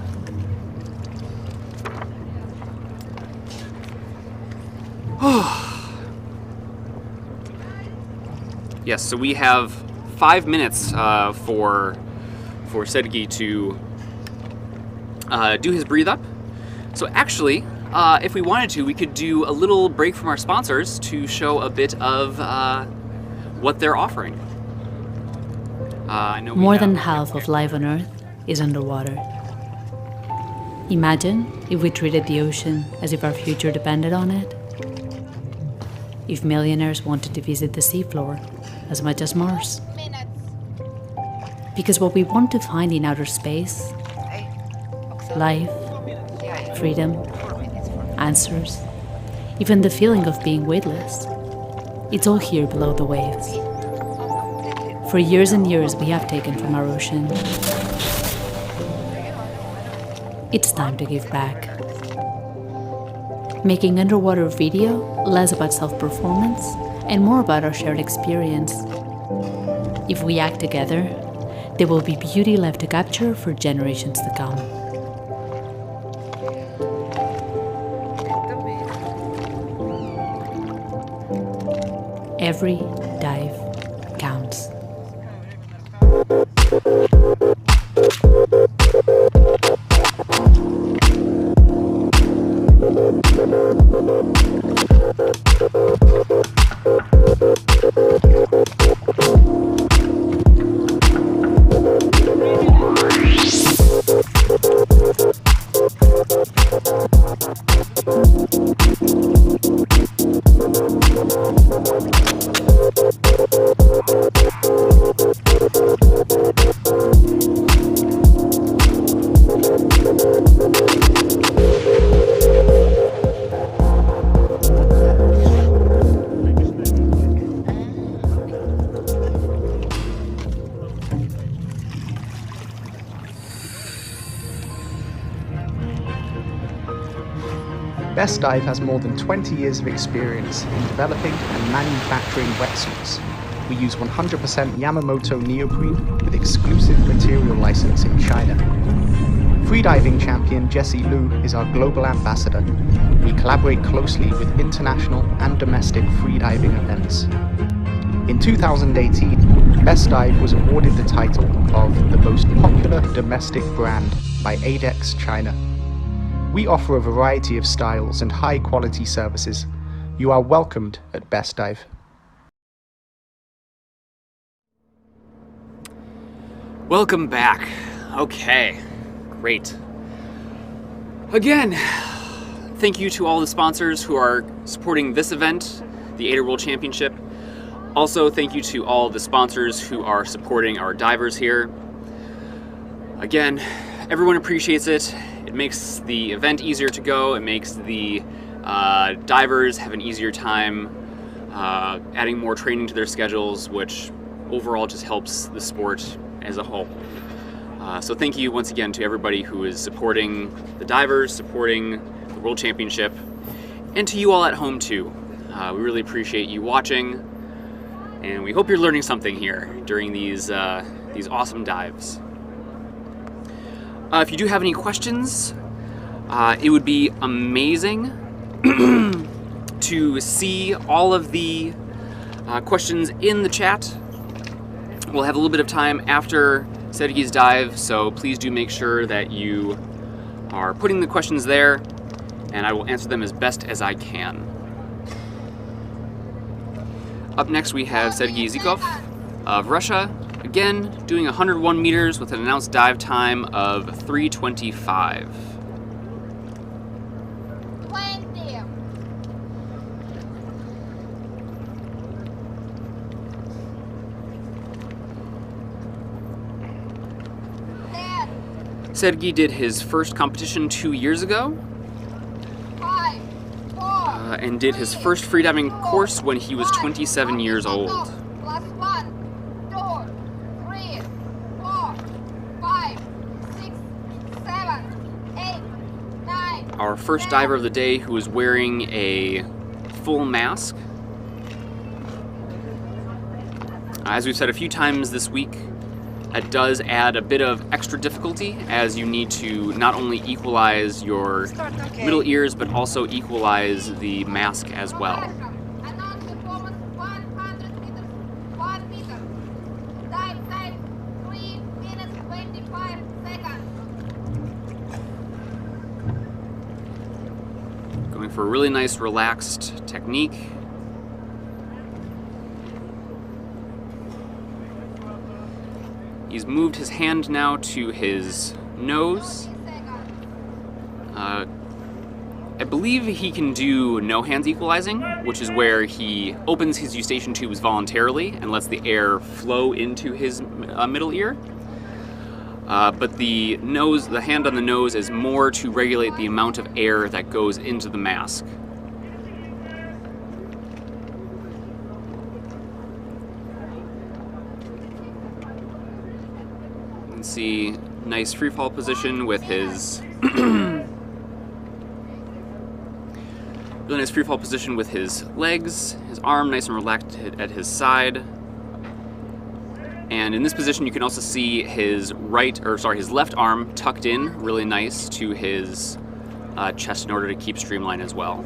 A: Yes, so we have 5 minutes for Sergei to do his breathe up. So actually, if we wanted to, we could do a little break from our sponsors to show a bit of what they're offering. I know we
G: More
A: have-
G: than half of life on Earth is underwater. Imagine if we treated the ocean as if our future depended on it. If millionaires wanted to visit the seafloor as much as Mars.
C: Minutes.
G: Because what we want to find in outer space,
D: Hey, Oksana.
G: life,
D: Yeah,
G: freedom,
D: 4 minutes.
G: answers, even the feeling of being weightless, it's all here below the waves. For years and years we have taken from our ocean. It's time to give back. Making underwater video less about self-performance and more about our shared experience. If we act together, there will be beauty left to capture for generations to come. Every dive counts.
H: Best Dive has more than 20 years of experience in developing and manufacturing wetsuits. We use 100% Yamamoto neoprene with exclusive material license in China. Freediving champion Jessie Liu is our global ambassador. We collaborate closely with international and domestic freediving events. In 2018, Best Dive was awarded the title of the most popular domestic brand by AIDA China. We offer a variety of styles and high-quality services. You are welcomed at Best Dive.
A: Welcome back. Okay, great. Again, thank you to all the sponsors who are supporting this event, the AIDA World Championship. Also, thank you to all the sponsors who are supporting our divers here. Again, everyone appreciates it. It makes the event easier to go. It makes the divers have an easier time adding more training to their schedules, which overall just helps the sport as a whole. So thank you once again to everybody who is supporting the divers, supporting the World Championship, and to you all at home too. We really appreciate you watching, and we hope you're learning something here during these awesome dives. If you do have any questions, it would be amazing to see all of the questions in the chat. We'll have a little bit of time after Sergei's dive, so please do make sure that you are putting the questions there, and I will answer them as best as I can. Up next we have Sergei Zhikov of Russia, again doing 101 meters with an announced dive time of 3:25.
C: 20.
A: Sergei did his first competition 2 years ago,
C: 5, 4,
A: and did his first freediving course when he was 27 years old.
C: plus 1, 2, 3, 4, 5, 6, 7, 8, 9.
A: Our first diver of the day who is wearing a full mask. As we've said a few times this week, it does add a bit of extra difficulty as you need to not only equalize your middle ears but also equalize the mask as well.
C: Announce performance 100 meters, 1 meter. Dive time 3 minutes 25 seconds.
A: Going for a really nice relaxed technique. He's moved his hand now to his nose. I believe he can do no hands equalizing, which is where he opens his eustachian tubes voluntarily and lets the air flow into his middle ear. But the hand on the nose is more to regulate the amount of air that goes into the mask. See, nice free fall position with his really nice free fall position with his legs, his arm nice and relaxed at his side. And in this position you can also see his his left arm tucked in really nice to his chest in order to keep streamline as well.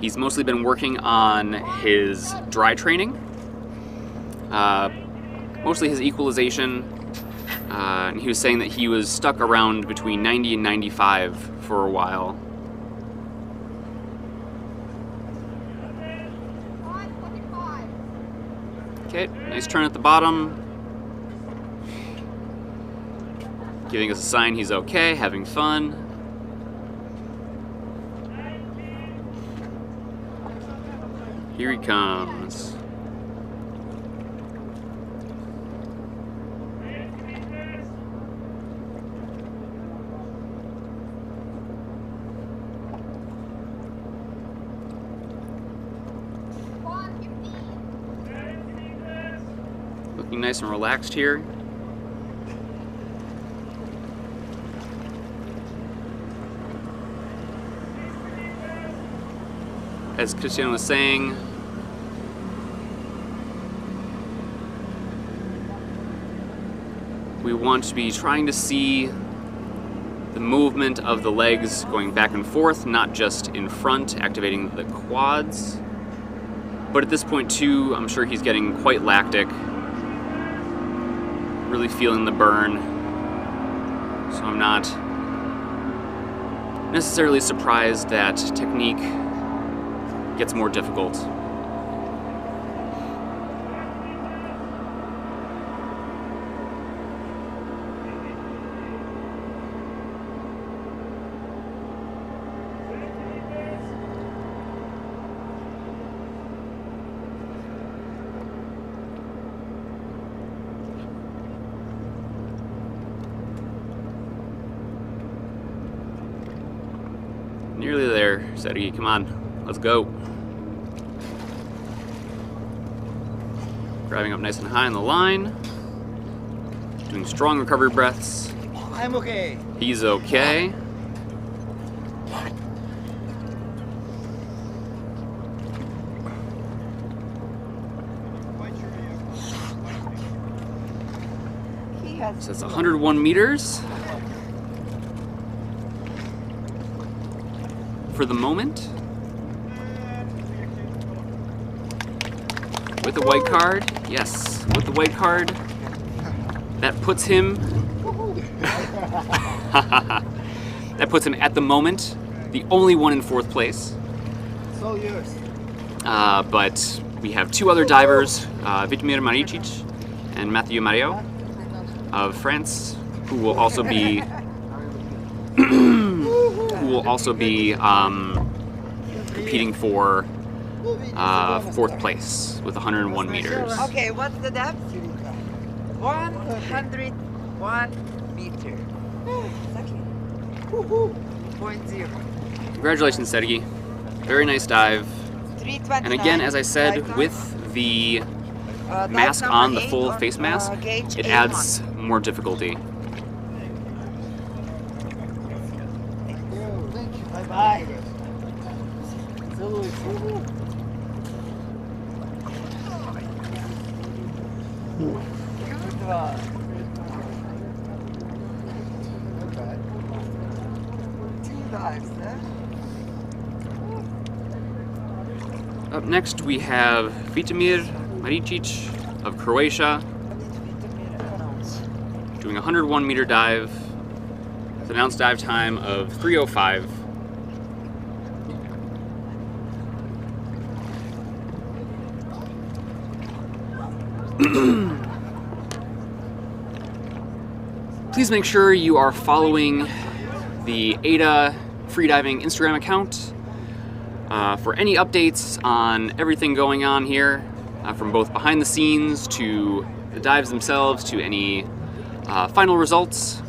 A: He's mostly been working on his dry training, mostly his equalization, and he was saying that he was stuck around between 90 and 95 for a while. Okay, nice turn at the bottom, giving us a sign he's okay, having fun. Here he comes. Being nice and relaxed here. As Christian was saying, we want to be trying to see the movement of the legs going back and forth, not just in front, activating the quads. But at this point too, I'm sure he's getting quite lactic, really feeling the burn. So I'm not necessarily surprised that technique gets more difficult. Nearly there, Sergey, come on, let's go. Driving up nice and high on the line. Doing strong recovery breaths.
I: I'm okay.
A: He's okay.
D: He has
A: So it's 101 meters. For the moment. With the white card, yes, with the white card, that puts him, that puts him at the moment, the only one in 4th place.
I: So yours.
A: But we have 2 other divers, Vitimir Maricic and Mathieu Mario of France, who will also be, competing for 4th place with 101 meters.
D: okay. What's the depth? 101 meter. Exactly. 0.0.
A: Congratulations, Sergey. Very nice dive.
D: 329.
A: And again, as I said,
D: Dive
A: with the
D: dive
A: mask
D: number
A: on, the
D: 8
A: full face mask,
D: gauge
A: it
D: A1.
A: adds more difficulty.
I: Bye bye.
D: Good one. Two dives,
A: Up next, we have Vitimir Maricic of Croatia, doing a 101 meter dive with an announced dive time of 3:05. Please make sure you are following the AIDA Freediving Instagram account for any updates on everything going on here, from both behind the scenes to the dives themselves to any final results.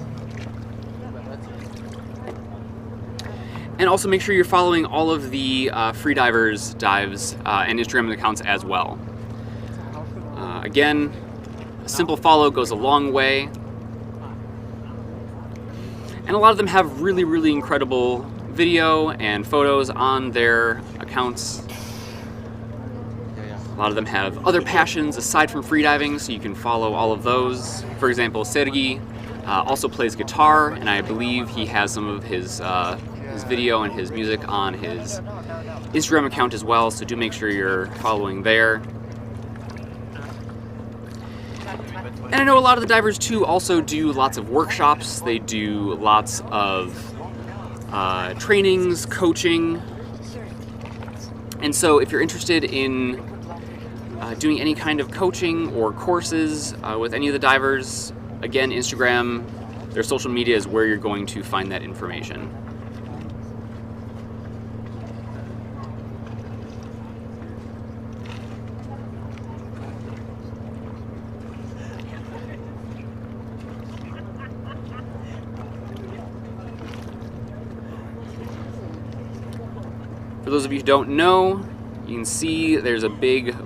A: And also make sure you're following all of the freedivers' dives and Instagram accounts as well. Again, a simple follow goes a long way. And a lot of them have really, really incredible video and photos on their accounts. A lot of them have other passions aside from freediving, so you can follow all of those. For example, Sergey also plays guitar, and I believe he has some of his video and his music on his Instagram account as well, so do make sure you're following there. And I know a lot of the divers too also do lots of workshops. They do lots of trainings, coaching. And so if you're interested in doing any kind of coaching or courses with any of the divers, again, Instagram, their social media is where you're going to find that information. For those of you who don't know, you can see there's a big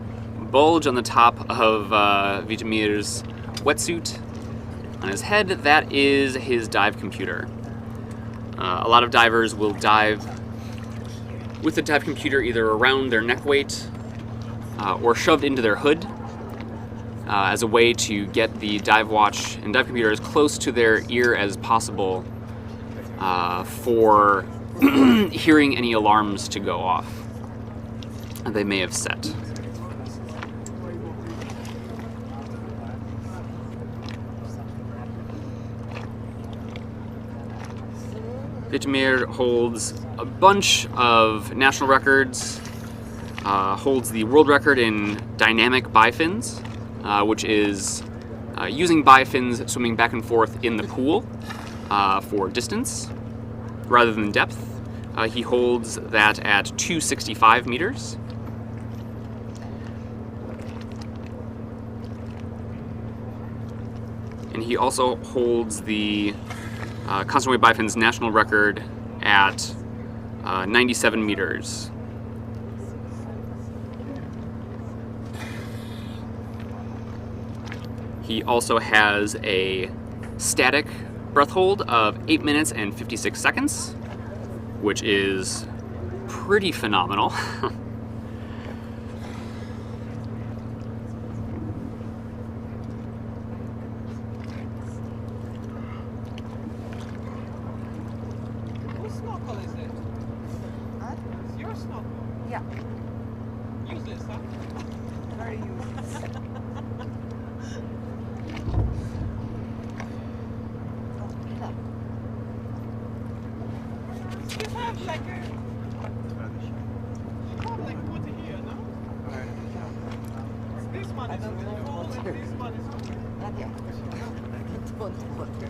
A: bulge on the top of Vitamir's wetsuit. On his head, that is his dive computer. A lot of divers will dive with the dive computer either around their neck weight or shoved into their hood as a way to get the dive watch and dive computer as close to their ear as possible for hearing any alarms to go off that they may have set. Vitamir holds a bunch of national records, holds the world record in dynamic bifins, which is using bifins swimming back and forth in the pool for distance rather than depth. He holds that at 265 meters. And he also holds the constant wave bifin's national record at 97 meters. He also has a static breath hold of 8 minutes and 56 seconds, which is pretty phenomenal.
B: Whose snorkel is it?
D: Huh?
B: It's your snorkel.
D: Yeah.
B: Useless, huh?
D: Very useless.
B: You have like a... You have like water here, no? This one is full and this one is full.
D: Not yet. Don't water.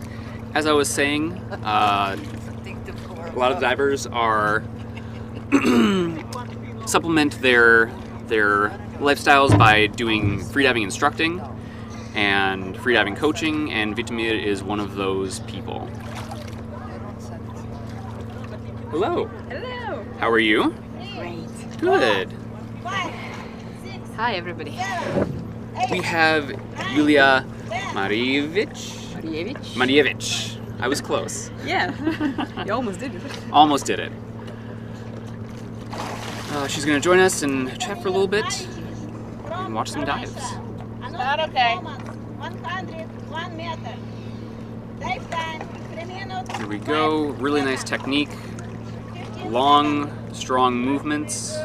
A: As I was saying, a lot of divers are supplement their lifestyles by doing freediving instructing and freediving coaching, and Vitamir is one of those people. Hello.
J: Hello.
A: How are you?
D: Great.
A: Good.
B: 5, 6,
J: Hi, everybody.
B: 7, 8,
A: We have Yulia Marievich.
J: Marievich.
A: I was close.
J: Yeah. You almost did it.
A: Almost did it. She's going to join us and chat for a little bit and watch some dives.
B: Start okay. 101 meter. Dive time, 3 minutes.
A: Here we go. Really nice technique. Long, strong movements.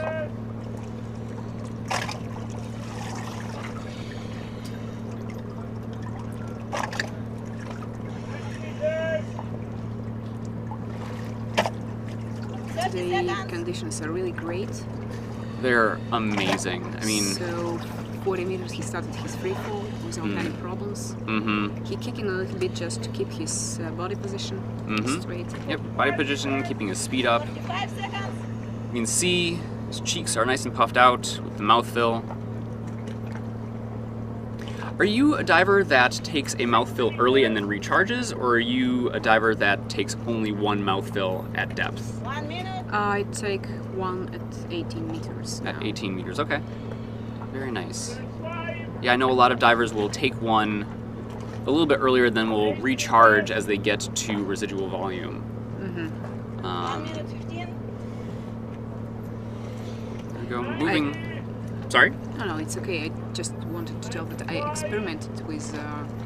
J: The conditions are really great.
A: They're amazing. I mean,
J: So 40 meters he started his free fall without any problems. He kicking a little bit just to keep his body position straight.
A: Yep, body position, keeping his speed up.
B: 5 seconds.
A: You can see his cheeks are nice and puffed out with the mouth fill. Are you a diver that takes a mouth fill early and then recharges, or are you a diver that takes only one mouth fill at depth?
B: 1 minute.
J: I take one at 18 meters now.
A: At 18 meters, okay. Very nice. Yeah, I know a lot of divers will take one a little bit earlier, then will recharge as they get to residual volume.
B: 1 minute 15.
A: There we go, moving. Sorry?
J: No, it's okay. I just wanted to tell that I experimented with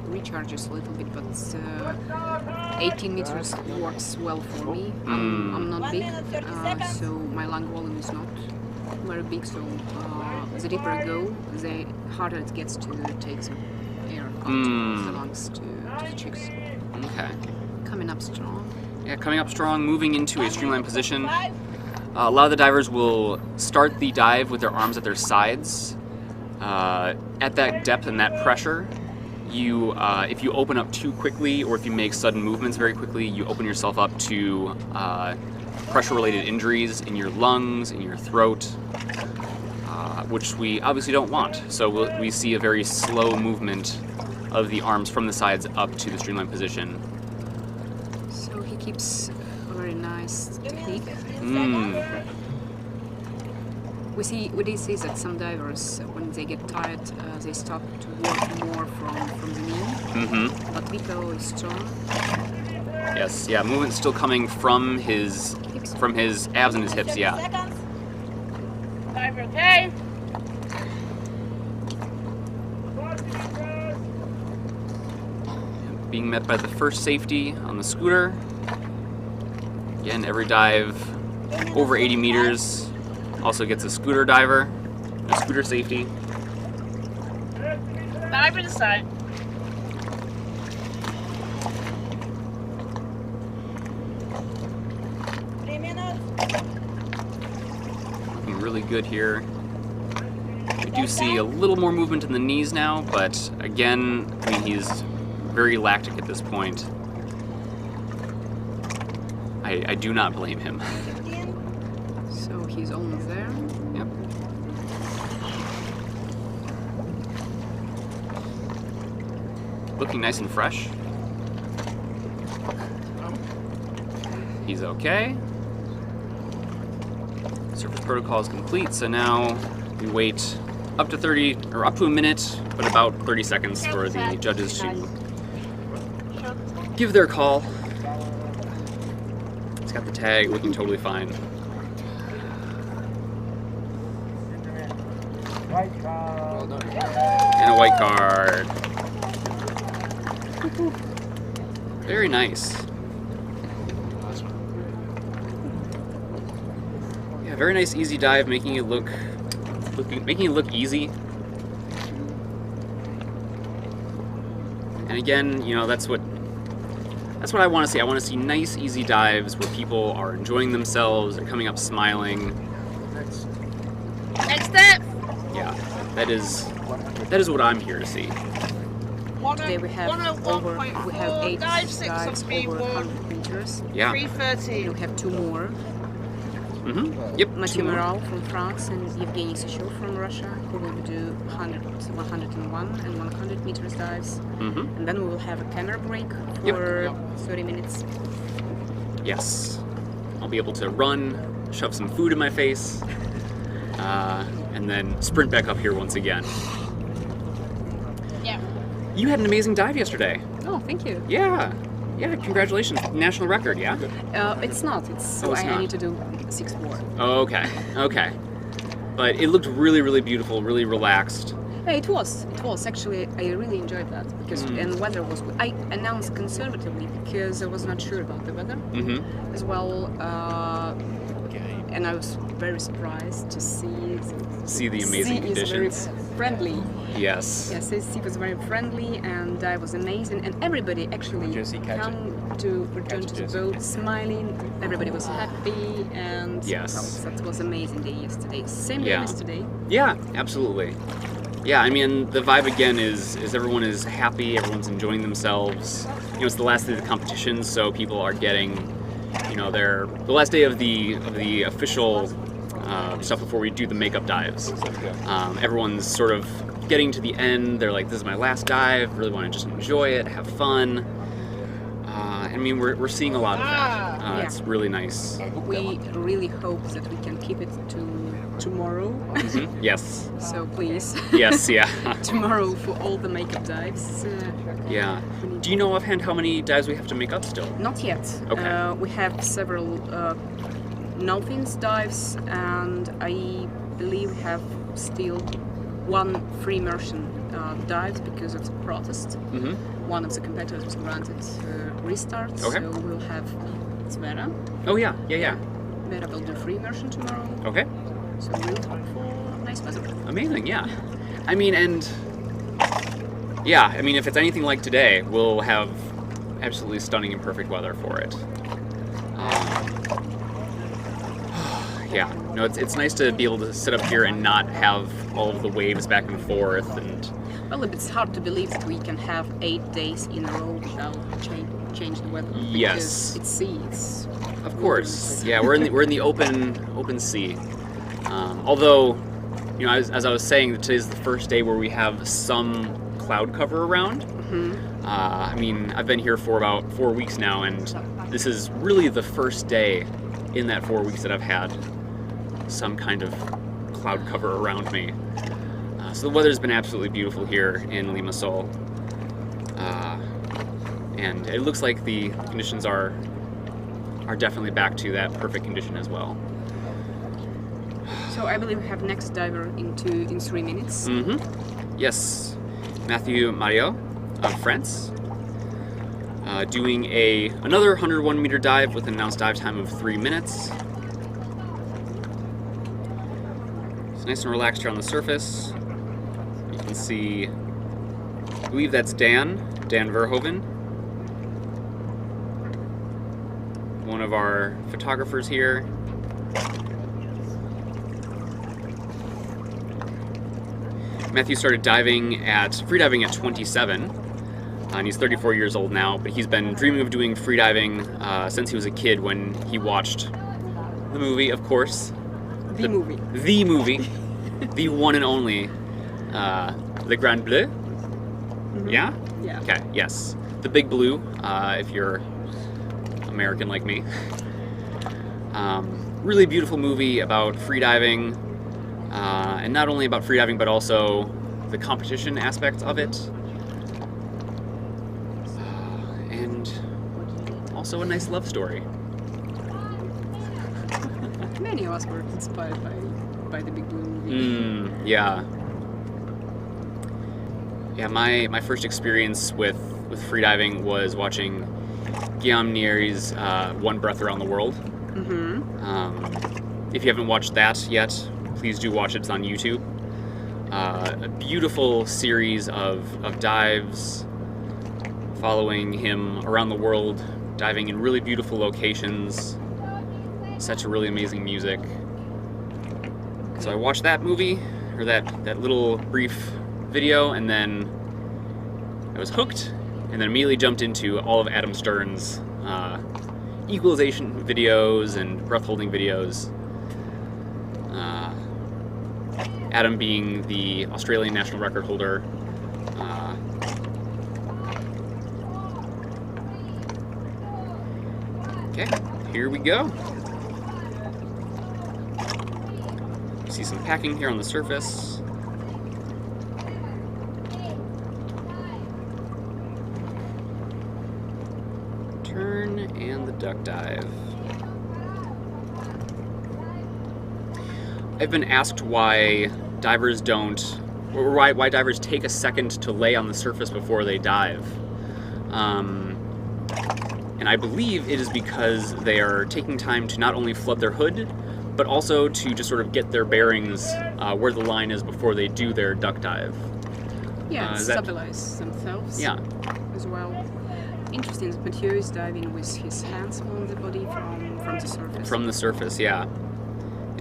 J: recharges a little bit, but 18 meters works well for me. I'm not
B: 1
J: big,
B: minute, 30 seconds.
J: so my lung volume is not very big, so the deeper I go, the harder it gets to take some air out of the lungs to the cheeks.
A: Okay.
J: Coming up strong.
A: Yeah, coming up strong, moving into a streamlined position.
B: 5.
A: A lot of the divers will start the dive with their arms at their sides. At that depth and that pressure, if you open up too quickly or if you make sudden movements very quickly, you open yourself up to pressure-related injuries in your lungs, in your throat, which we obviously don't want. So we see a very slow movement of the arms from the sides up to the streamlined position.
J: So he keeps a very nice technique. we did see that some divers, when they get tired, they start to work more from the knee. But Vito is strong.
A: Yes, yeah, movement's still coming from his abs and his hips, yeah.
B: Seconds. Diver, okay.
A: Being met by the first safety on the scooter. Again, every dive over 80 meters also gets a scooter diver, a scooter safety.
B: Diver inside.
A: Looking really good here. We do see a little more movement in the knees now, but again, I mean, he's very lactic at this point. I do not blame him.
J: So he's almost there.
A: Yep. Looking nice and fresh. He's okay. Surface protocol is complete, so now we wait up to 30, or up to a minute, but about 30 seconds for the judges to give their call. It's got the tag, looking totally fine. And a white card. Very nice. Yeah, very nice, easy dive, making it look easy. And again, you know, that's what I want to see. I want to see nice, easy dives where people are enjoying themselves, they're coming up smiling.
B: Next step.
A: Yeah, that is what I'm here to see.
J: Today we have 8 dives over 100 meters.
A: Yeah.
B: 3:30.
J: We have 2 more.
A: Yep.
J: Mathieu Moral from France and Evgeny Sishev from Russia, who will do 100, 101 and 100 meters dives. And then we will have a camera break for 30 minutes.
A: Yes. I'll be able to run, shove some food in my face, and then sprint back up here once again.
B: Yeah.
A: You had an amazing dive yesterday.
J: Oh, thank you.
A: Yeah. Yeah, congratulations. National record, yeah?
J: It's not. It's
A: not.
J: I need to do 6-4.
A: Oh, okay. Okay. But it looked really, really beautiful, really relaxed.
J: Yeah, it was. Actually, I really enjoyed that because and the weather was good. I announced conservatively because I was not sure about the weather as well. And I was very surprised to see
A: the amazing conditions.
J: Is very friendly.
A: Yes.
J: Yes, the sea was very friendly, and I was amazing. And everybody actually come to return to the boat smiling. Everybody was happy, and
A: yes,
J: that was amazing day yesterday. Same day as today.
A: Yeah, absolutely. Yeah, I mean, the vibe again is everyone is happy, everyone's enjoying themselves. You know, it's the last day of the competition, so people are getting, you know, the last day of the official stuff before we do the makeup dives. Everyone's sort of getting to the end. They're like, this is my last dive, really want to just enjoy it, have fun. I mean, we're seeing a lot of that. It's really nice.
J: We really hope that we can keep it to tomorrow.
A: Yes.
J: So please.
A: Yes, yeah.
J: Tomorrow for all the makeup dives.
A: Yeah. Do you know offhand how many dives we have to make up still?
J: Not yet.
A: Okay.
J: We have several no-fins dives, and I believe we have still 1 free immersion dives because of the protest. One of the competitors was granted restart, so we'll have Svera.
A: Oh yeah.
J: Svera will do free immersion tomorrow.
A: Okay.
J: So we'll hope for nice weather.
A: Amazing, yeah. I mean, if it's anything like today, we'll have absolutely stunning and perfect weather for it. Yeah, no, it's nice to be able to sit up here and not have all of the waves back and forth. And
J: well, it's hard to believe that we can have 8 days in a row without change the weather.
A: Yes,
J: it's sea. It's
A: of course. Yeah, we're in the open sea. Although, you know, as I was saying, today's the first day where we have some cloud cover around. I mean, I've been here for about 4 weeks now, and this is really the first day in that 4 weeks that I've had some kind of cloud cover around me. So the weather's been absolutely beautiful here in Limassol. And it looks like the conditions are definitely back to that perfect condition as well.
J: So I believe we have next diver in 3 minutes.
A: Mm-hmm. Yes, Matthew Mario of France, doing another 101 meter dive with an announced dive time of 3 minutes. It's nice and relaxed here on the surface. You can see, I believe that's Dan Verhoeven, one of our photographers here. Matthew started freediving at 27, and he's 34 years old now, but he's been dreaming of doing freediving since he was a kid when he watched the movie, of course.
J: The movie.
A: The movie. The one and only, Le Grand Bleu.
J: Mm-hmm.
A: Yeah?
J: Yeah.
A: Okay, yes. The Big Blue, if you're American like me. Really beautiful movie about freediving. And not only about freediving, but also the competition aspect of it. And also a nice love story.
J: Many of us were inspired by the Big Blue movie.
A: Yeah. Yeah, my first experience with freediving was watching Guillaume Nieri's One Breath Around the World.
J: Mm-hmm.
A: If you haven't watched that yet, please do watch it. It's on YouTube. A beautiful series of dives following him around the world, diving in really beautiful locations, set to really amazing music. So I watched that movie, or that little brief video, and then I was hooked, and then immediately jumped into all of Adam Stern's equalization videos and breath-holding videos. Adam being the Australian national record holder. Okay, here we go. See some packing here on the surface. Turn and the duck dive. I've been asked why divers why divers take a second to lay on the surface before they dive. And I believe it is because they are taking time to not only flood their hood, but also to just sort of get their bearings where the line is before they do their duck dive.
J: Yeah, stabilize themselves.
A: Yeah.
J: As well. Interesting that Mathieu is diving with his hands on the body from the surface.
A: From the surface, yeah.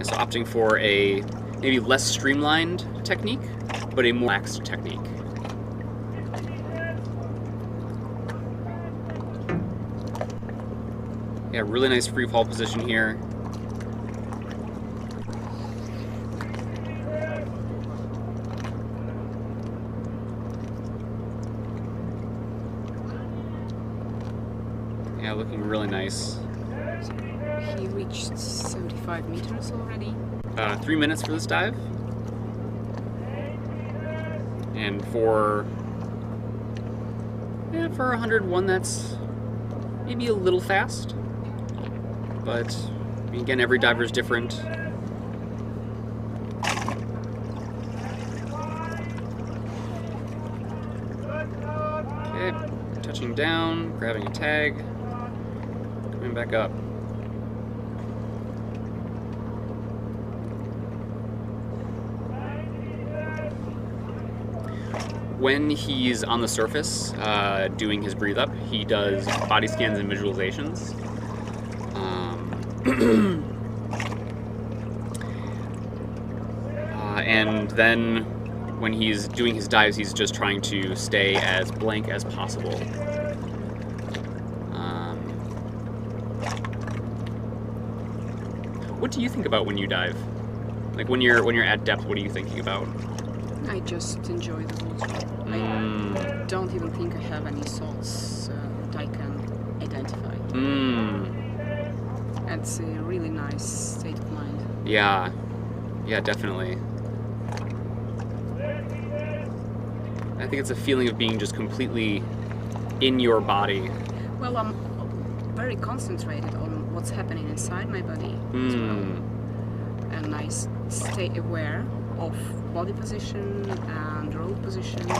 A: So opting for a maybe less streamlined technique, but a more relaxed technique. Yeah, really nice free fall position here. Yeah, looking really nice.
J: He reached 75 meters already.
A: 3 minutes for this dive. And for 101, that's maybe a little fast. But again, every diver is different. Okay, touching down, grabbing a tag, coming back up. When he's on the surface doing his breathe up, he does body scans and visualizations. And then when he's doing his dives, he's just trying to stay as blank as possible. What do you think about when you dive? Like when you're at depth, what are you thinking about?
J: I just enjoy the water. I don't even think I have any salts that I can identify. It's a really nice state of mind.
A: Yeah. Yeah, definitely. I think it's a feeling of being just completely in your body.
J: Well, I'm very concentrated on what's happening inside my body as well. And I stay aware of body position and road position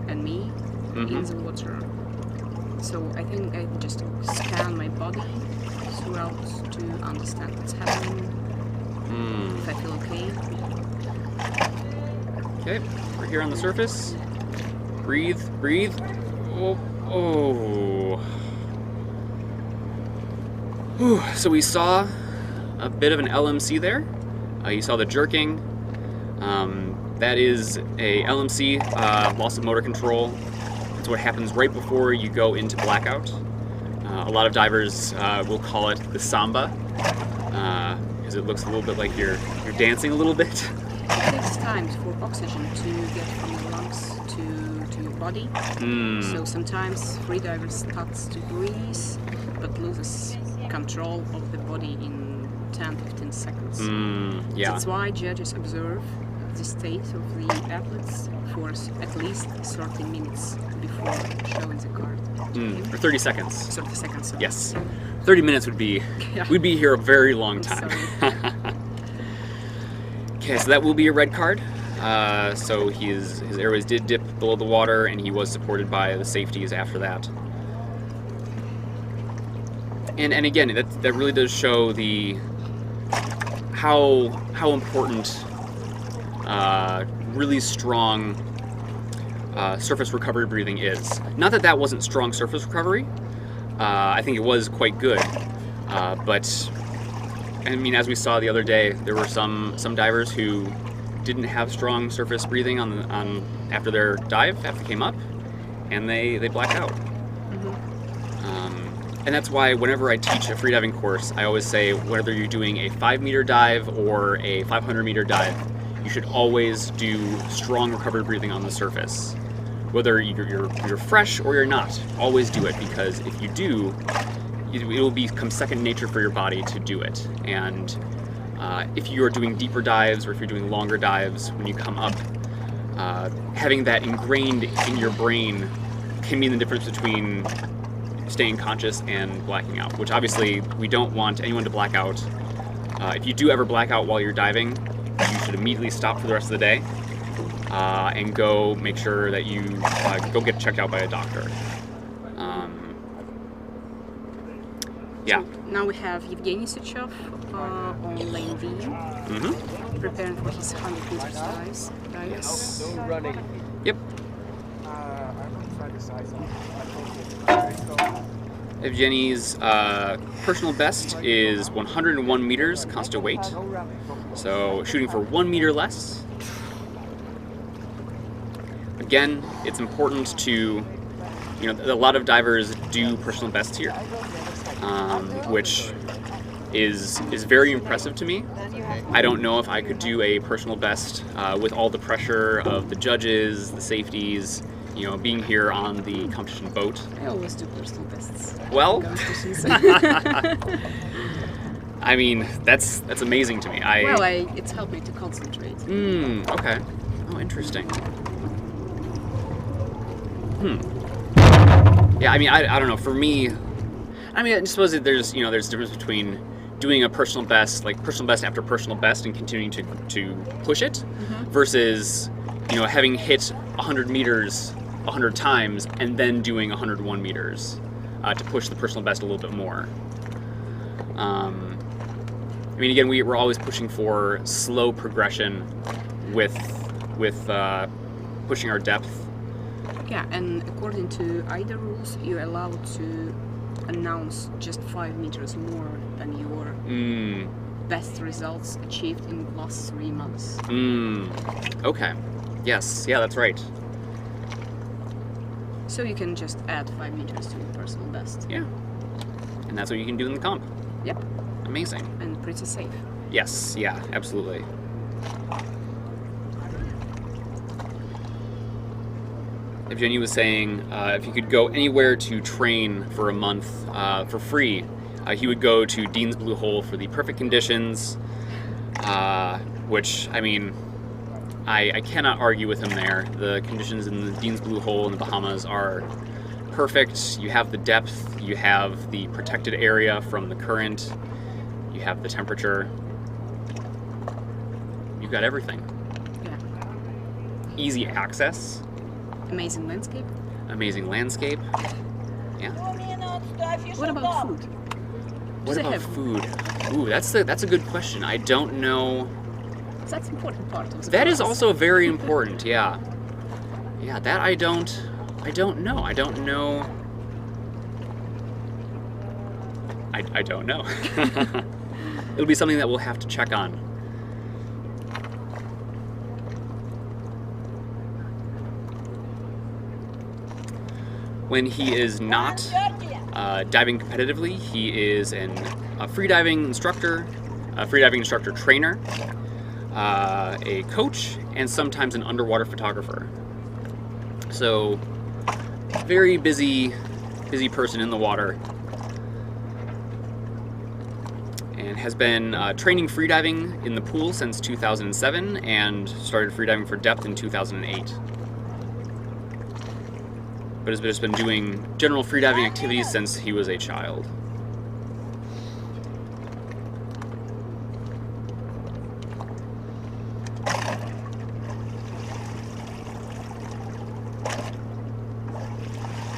J: and me in the water. So I think I just scan my body throughout to understand what's happening, if I feel okay.
A: Okay, we're here on the surface. Breathe, breathe. Oh, oh. Whew. So we saw a bit of an LMC there. You saw the jerking. That is a LMC, loss of motor control. It's what happens right before you go into blackout. A lot of divers will call it the samba, because it looks a little bit like you're dancing a little bit.
J: It takes time for oxygen to get from your lungs to your body. So sometimes freediver starts to breathe, but loses control of the body in 10-15 seconds.
A: Yeah.
J: That's why judges observe the state of the athletes for at least 30 minutes before showing the card.
A: Or 30 seconds.
J: 30 seconds. Sorry.
A: Yes. 30 minutes would be, we'd be here a very long time. Okay, so that will be a red card. So his airways did dip below the water, and he was supported by the safeties after that. And again, that really does show how important really strong surface recovery breathing is. Not that that wasn't strong surface recovery. I think it was quite good. But I mean, as we saw the other day, there were some divers who didn't have strong surface breathing on after their dive, after they came up, and they blacked out. And that's why whenever I teach a freediving course, I always say whether you're doing a 5-meter dive or a 500-meter dive, you should always do strong recovery breathing on the surface. Whether you're fresh or you're not, always do it, because if you do, it will become second nature for your body to do it. And if you're doing deeper dives or if you're doing longer dives, when you come up, having that ingrained in your brain can mean the difference between staying conscious and blacking out, which obviously we don't want anyone to black out. If you do ever black out while you're diving, you should immediately stop for the rest of the day and go make sure that you go get checked out by a doctor. Yeah.
J: So now we have Evgeny Suchov on lane V, preparing for his 100 meters dives.
A: Yes.
I: No running.
A: Yep. Evgeny's personal best is 101 meters constant weight, so shooting for 1 meter less. Again, it's important to, a lot of divers do personal bests here, which is very impressive to me. I don't know if I could do a personal best with all the pressure of the judges, the safeties, being here on the competition boat.
J: I always do personal bests.
A: Well, I mean, that's amazing to me.
J: It's helped me to concentrate.
A: Okay. Oh, interesting. Yeah, I mean, I don't know. For me, I mean, I suppose that there's a difference between doing a personal best, like personal best after personal best, and continuing to push it, versus having hit 100 meters 100 times and then doing 101 meters to push the personal best a little bit more. I mean, again, we're always pushing for slow progression with pushing our depth.
J: Yeah, and according to AIDA rules, you're allowed to announce just 5 meters more than your best results achieved in the last 3 months.
A: Okay. Yes. Yeah, that's right.
J: So you can just add 5 meters to your personal best.
A: Yeah. And that's what you can do in the comp.
J: Yep.
A: Amazing.
J: And pretty safe.
A: Yes. Yeah. Absolutely. Evgeny was saying if he could go anywhere to train for a month for free, he would go to Dean's Blue Hole for the perfect conditions, which, I mean, I cannot argue with him there. The conditions in the Dean's Blue Hole in the Bahamas are perfect. You have the depth, you have the protected area from the current, you have the temperature. You've got everything.
J: Yeah.
A: Easy access.
J: Amazing landscape.
A: Amazing landscape. Yeah.
B: 2 minutes to official
J: What about
B: dock.
J: food?
A: What
J: they
A: about
J: have?
A: food? Ooh, that's a good question. I don't know.
J: That's an important part of the
A: That is
J: process.
A: also very important. Yeah. Yeah, that I don't know. I don't know. I don't know. It'll be something that we'll have to check on. When he is not diving competitively, he is a freediving instructor, a freediving instructor trainer, a coach, and sometimes an underwater photographer. So, very busy person in the water, and has been training freediving in the pool since 2007 and started freediving for depth in 2008. But has just been doing general freediving activities since he was a child.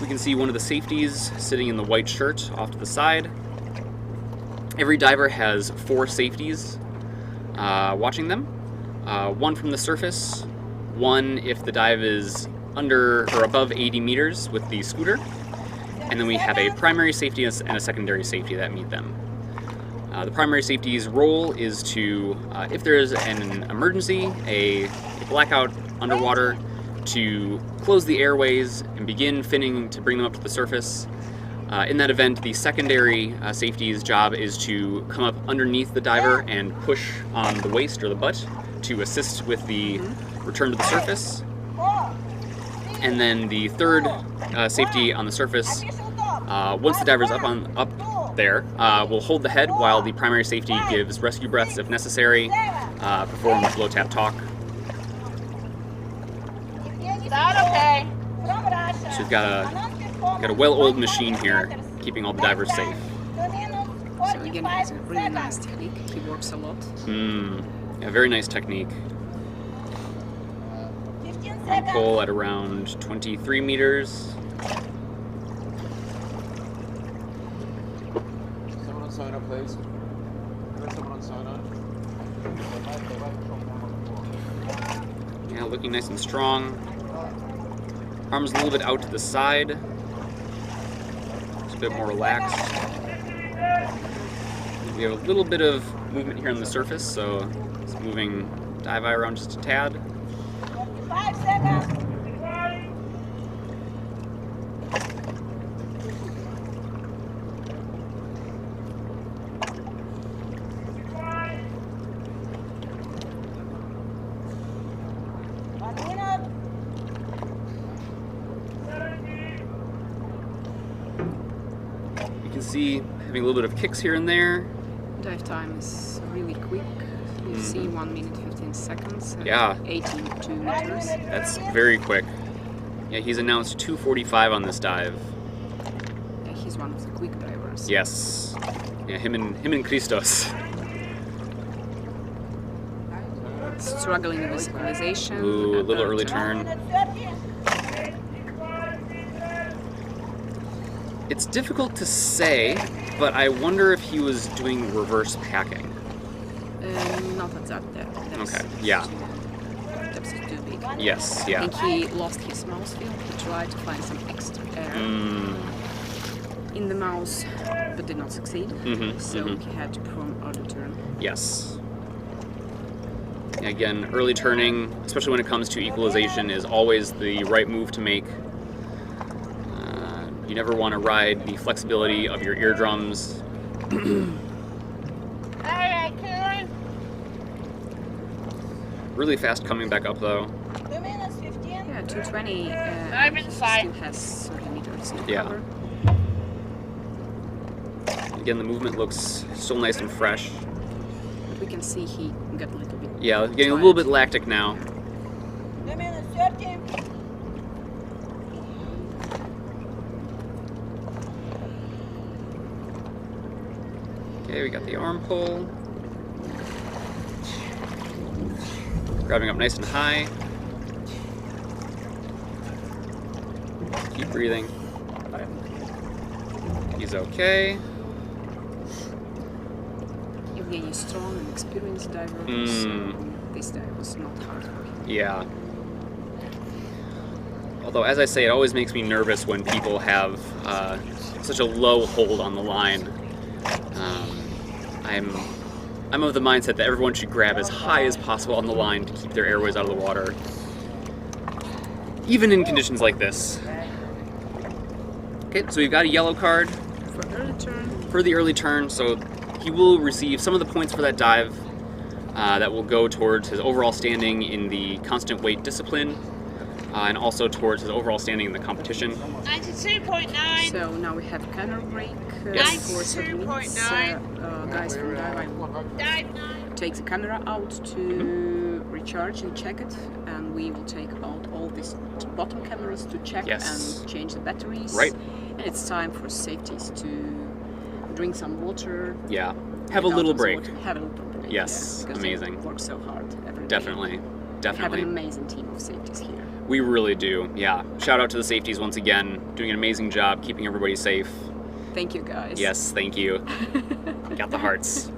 A: We can see one of the safeties sitting in the white shirt off to the side. Every diver has 4 safeties watching them. One from the surface, one if the dive is under or above 80 meters with the scooter, and then we have a primary safety and a secondary safety that meet them. The primary safety's role is to, if there is an emergency, a blackout underwater, to close the airways and begin finning to bring them up to the surface. In that event, the secondary safety's job is to come up underneath the diver and push on the waist or the butt to assist with the return to the surface. And then the third safety on the surface, once the diver's up there, will hold the head while the primary safety gives rescue breaths if necessary, performs blow tap talk.
B: Okay.
A: So we've got a well-oiled machine here, keeping all the divers safe.
J: So again, he has a really nice technique. He works a lot.
A: Yeah, very nice technique. On pole at around 23 meters.
E: Someone on sign up, please. Someone on sign up.
A: Yeah, looking nice and strong. Arms a little bit out to the side. Just a bit more relaxed. We have a little bit of movement here on the surface, so it's moving dive eye around just a tad.
B: 5 seconds.
A: You can see having a little bit of kicks here and there.
J: Dive time is really quick. You see 1 minute 15 seconds.
A: Yeah.
J: 82 meters.
A: That's very quick. Yeah, he's announced 2:45 on this dive.
J: Yeah, he's one of the quick divers.
A: Yes. Yeah, him and Christos.
J: Struggling with equalization.
A: Ooh, a little early turn. It's difficult to say, but I wonder if he was doing reverse packing.
J: Not at that depth.
A: Okay, yeah.
J: Depth is too big.
A: Yes, yeah.
J: I think he lost his mouse feel. He tried to find some extra air in the mouse, but did not succeed. So he had to perform early turn.
A: Yes. Again, early turning, especially when it comes to equalization, is always the right move to make. You never want to ride the flexibility of your eardrums. Really fast coming back up though.
B: 2 minutes 15.
J: Yeah, 220. He still has 30 meters to cover.
A: Again, the movement looks so nice and fresh.
J: We can see he got a little bit.
A: Yeah, getting a little bit lactic now.
B: 2 minutes 30.
A: Okay, we got the arm pull. Grabbing up nice and high. Keep breathing. He's okay.
J: Evgeny is strong and experienced diver, so this dive was not hard for him.
A: Yeah. Although, as I say, it always makes me nervous when people have such a low hold on the line. I'm of the mindset that everyone should grab as high as possible on the line to keep their airways out of the water, even in conditions like this. Okay, so we've got a yellow card for the early turn, so he will receive some of the points for that dive that will go towards his overall standing in the constant weight discipline, and also towards his overall standing in the competition.
B: 92.9.
J: So now we have camera break
A: Yes.
J: for 7 minutes. Guys from Dive take the camera out to recharge and check it, and we will take out all these bottom cameras to check and change the batteries.
A: Right.
J: And it's time for safeties to drink some water.
A: Yeah. Have a little break.
J: Have a little break.
A: Yes.
J: Because
A: Amazing.
J: They work so hard every day.
A: Definitely.
J: We
A: Definitely.
J: have an amazing team of safeties here.
A: We really do. Yeah. Shout out to the safeties once again, doing an amazing job keeping everybody safe.
J: Thank you, guys.
A: Yes, thank you. Got the hearts.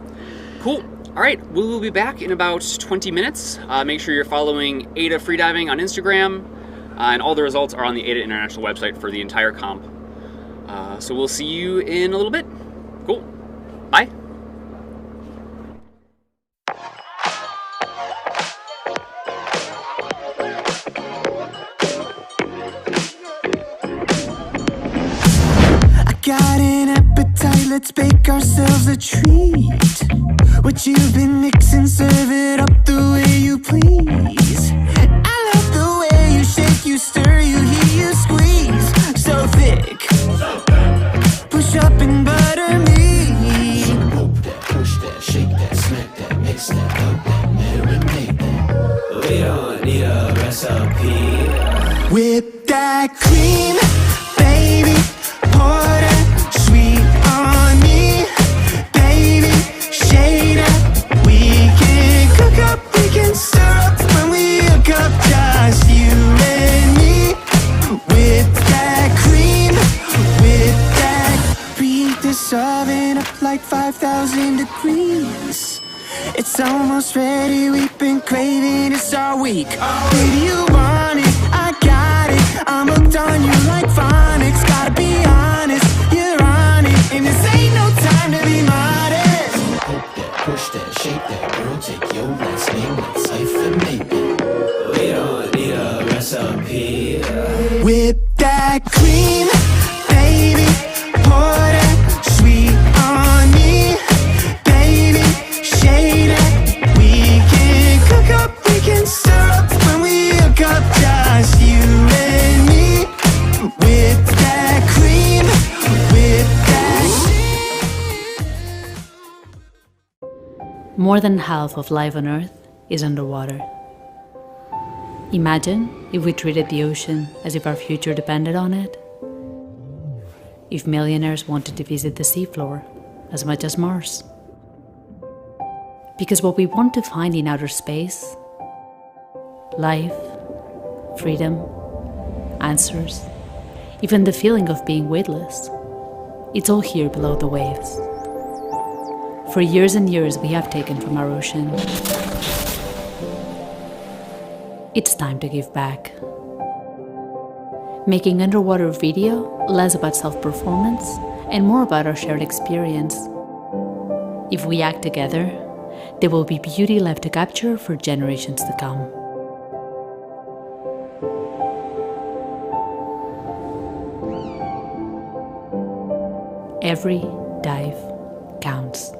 A: Cool. All right, we will be back in about 20 minutes. Make sure you're following AIDA Freediving on Instagram, and all the results are on the AIDA International website for the entire comp. So we'll see you in a little bit. Cool. Bye.
K: Got an appetite, let's bake ourselves a treat. What you've been mixing, serve it up the way you please. I love the way you shake, you stir, you heat, you squeeze. So thick, push up and butter me. So poke that, push that, shake that, smack that, mix that, help that, marinate that. We don't need a recipe. Whip that cream, baby. Pour that sweet on me, baby, shade up. We can cook up, we can stir up when we hook up, just you and me. With that cream, with that. Preheat this oven up like 5,000 degrees. It's almost ready, we've been craving this all week. Baby, you want it, I got it. I'm hooked on you like phonics. Gotta be honest, you're on it, and this ain't no time to be modest. Poke that, push that, shake that, girl, take your last name, let's hyphenate it. We don't need a recipe. Whip that cream, baby, pour that sweet on me, baby, shade up. We can cook up, we can stir up when we hook up, just you and me. With that cream, with that.
G: More than half of life on Earth is underwater. Imagine if we treated the ocean as if our future depended on it. If millionaires wanted to visit the seafloor as much as Mars. Because what we want to find in outer space, life, freedom, answers, even the feeling of being weightless, it's all here below the waves. For years and years we have taken from our ocean. It's time to give back. Making underwater video less about self-performance and more about our shared experience. If we act together, there will be beauty left to capture for generations to come. Every dive counts.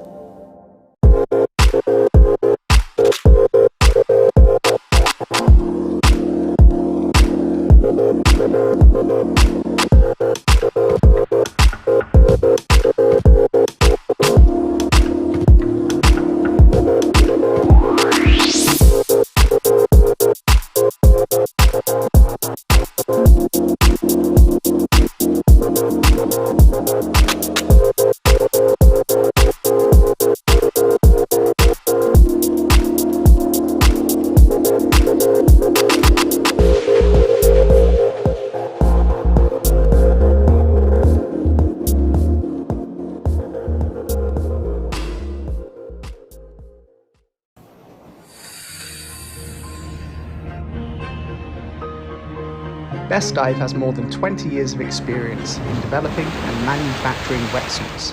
H: Best Dive has more than 20 years of experience in developing and manufacturing wetsuits.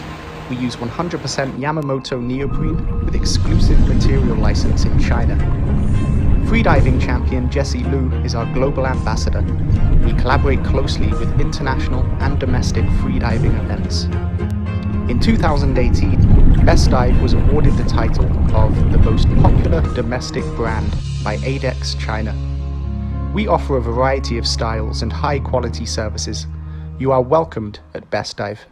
H: We use 100% Yamamoto neoprene with exclusive material license in China. Freediving champion Jessie Liu is our global ambassador. We collaborate closely with international and domestic freediving events. In 2018, Best Dive was awarded the title of the most popular domestic brand by AIDA China. We offer a variety of styles and high-quality services. You are welcomed at Best Dive.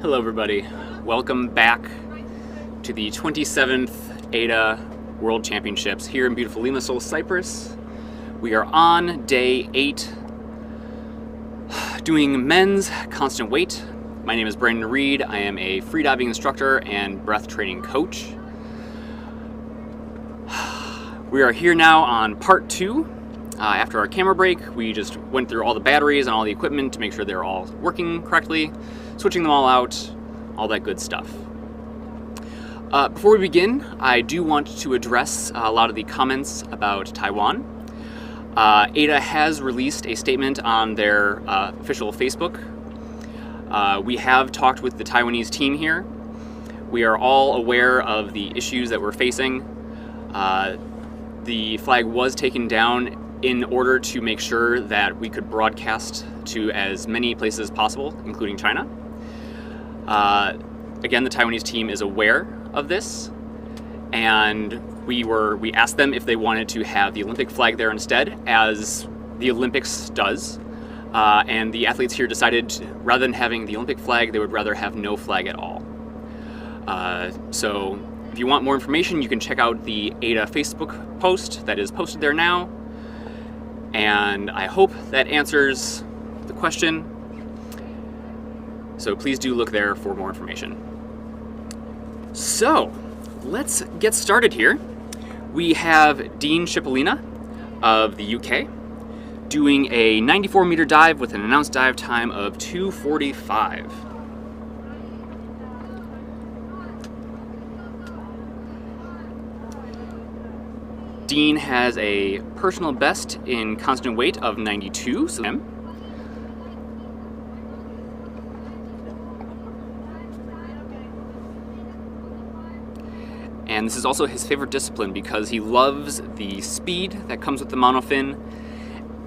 A: Hello everybody, welcome back to the 27th AIDA World Championships here in beautiful Limassol, Cyprus. We are on day 8 doing men's constant weight. My name is Brandon Reed. I am a freediving instructor and breath training coach. We are here now on part 2. After our camera break, we just went through all the batteries and all the equipment to make sure they're all working correctly, switching them all out, all that good stuff. Before we begin, I do want to address a lot of the comments about Taiwan. AIDA has released a statement on their official Facebook. We have talked with the Taiwanese team here. We are all aware of the issues that we're facing. The flag was taken down in order to make sure that we could broadcast to as many places as possible, including China. Again, the Taiwanese team is aware of this, and we asked them if they wanted to have the Olympic flag there instead, as the Olympics does, and the athletes here decided rather than having the Olympic flag, they would rather have no flag at all. So if you want more information, you can check out the AIDA Facebook post that is posted there now. And I hope that answers the question. So please do look there for more information. So let's get started here. We have Dean Cipollina of the UK doing a 94-meter dive with an announced dive time of 2:45. Dean has a personal best in constant weight of 92, so and this is also his favorite discipline because he loves the speed that comes with the monofin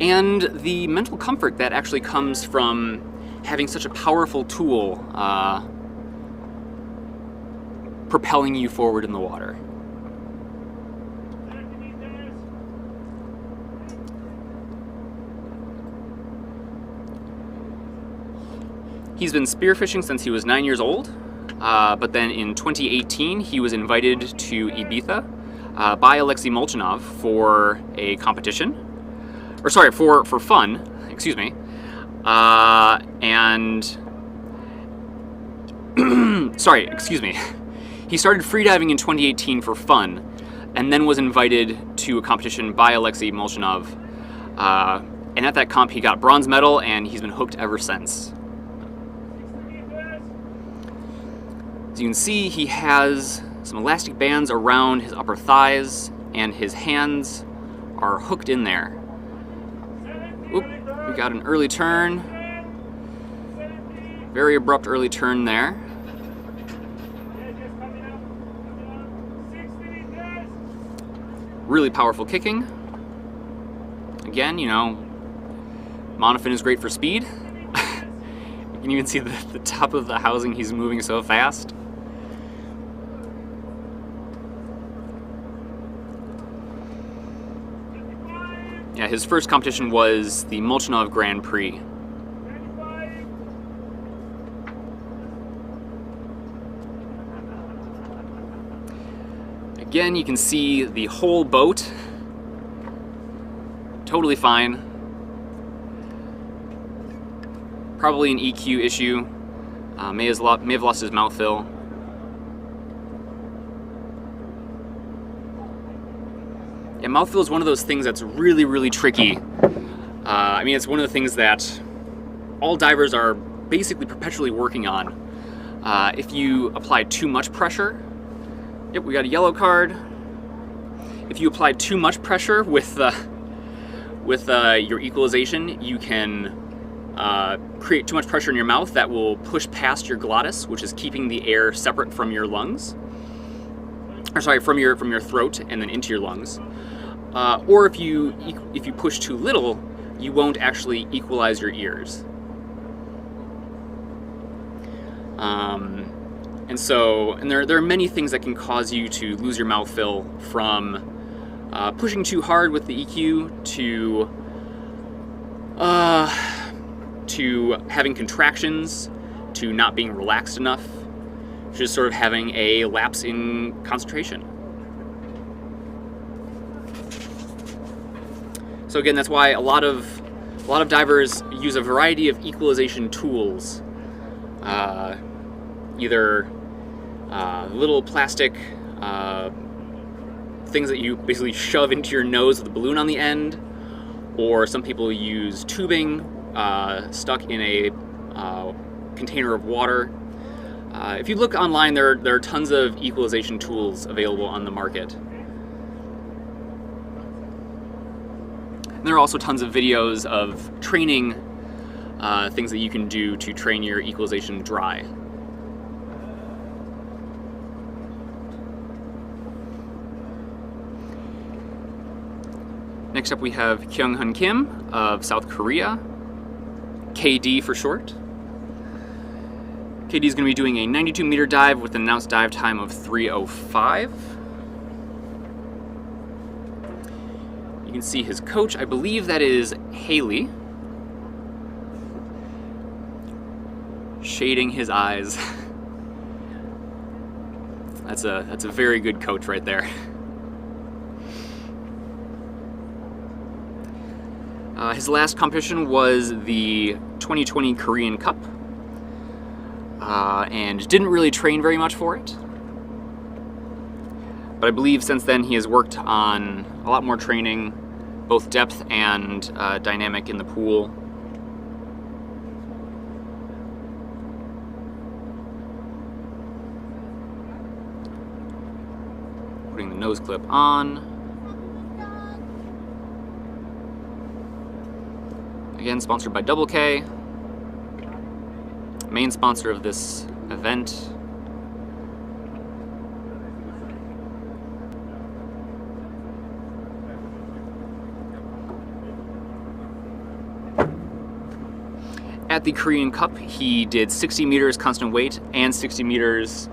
A: and the mental comfort that actually comes from having such a powerful tool propelling you forward in the water. He's been spearfishing since he was 9 years old, but then in 2018 he was invited to Ibiza by Alexei Molchanov for a competition, or sorry, for fun, excuse me, sorry, excuse me. He started freediving in 2018 for fun, and then was invited to a competition by Alexei Molchanov, and at that comp he got bronze medal, and he's been hooked ever since. As you can see, he has some elastic bands around his upper thighs, and his hands are hooked in there. Oop, we got an early turn. Very abrupt early turn there. Really powerful kicking. Again, you know, monofin is great for speed. You can even see the top of the housing, he's moving so fast. Yeah, his first competition was the Molchanov Grand Prix. Again, you can see the whole boat. Totally fine. Probably an EQ issue. May have lost his mouth fill. Yeah, mouthfeel is one of those things that's really, really tricky. I mean, it's one of the things that all divers are basically perpetually working on. If you apply too much pressure, yep, we got a yellow card. If you apply too much pressure with your equalization, you can create too much pressure in your mouth that will push past your glottis, which is keeping the air separate from your lungs. Or sorry, from your throat and then into your lungs. Or if you push too little, you won't actually equalize your ears. And there are many things that can cause you to lose your mouth fill, from pushing too hard with the EQ to having contractions, to not being relaxed enough, just sort of having a lapse in concentration. So again, that's why a lot of divers use a variety of equalization tools, either little plastic things that you basically shove into your nose with a balloon on the end, or some people use tubing stuck in a container of water. If you look online, there are tons of equalization tools available on the market. And there are also tons of videos of training things that you can do to train your equalization dry. Next up we have Kyung-hun Kim of South Korea, KD for short. KD is going to be doing a 92-meter dive with an announced dive time of 3:05. You can see his coach, I believe that is Haley, shading his eyes. That's a very good coach right there. His last competition was the 2020 Korean Cup, and didn't really train very much for it. But I believe since then he has worked on a lot more training, both depth and dynamic in the pool. Putting the nose clip on. Again, sponsored by Double K, main sponsor of this event. At the Korean Cup, he did 60 meters constant weight and 60 meters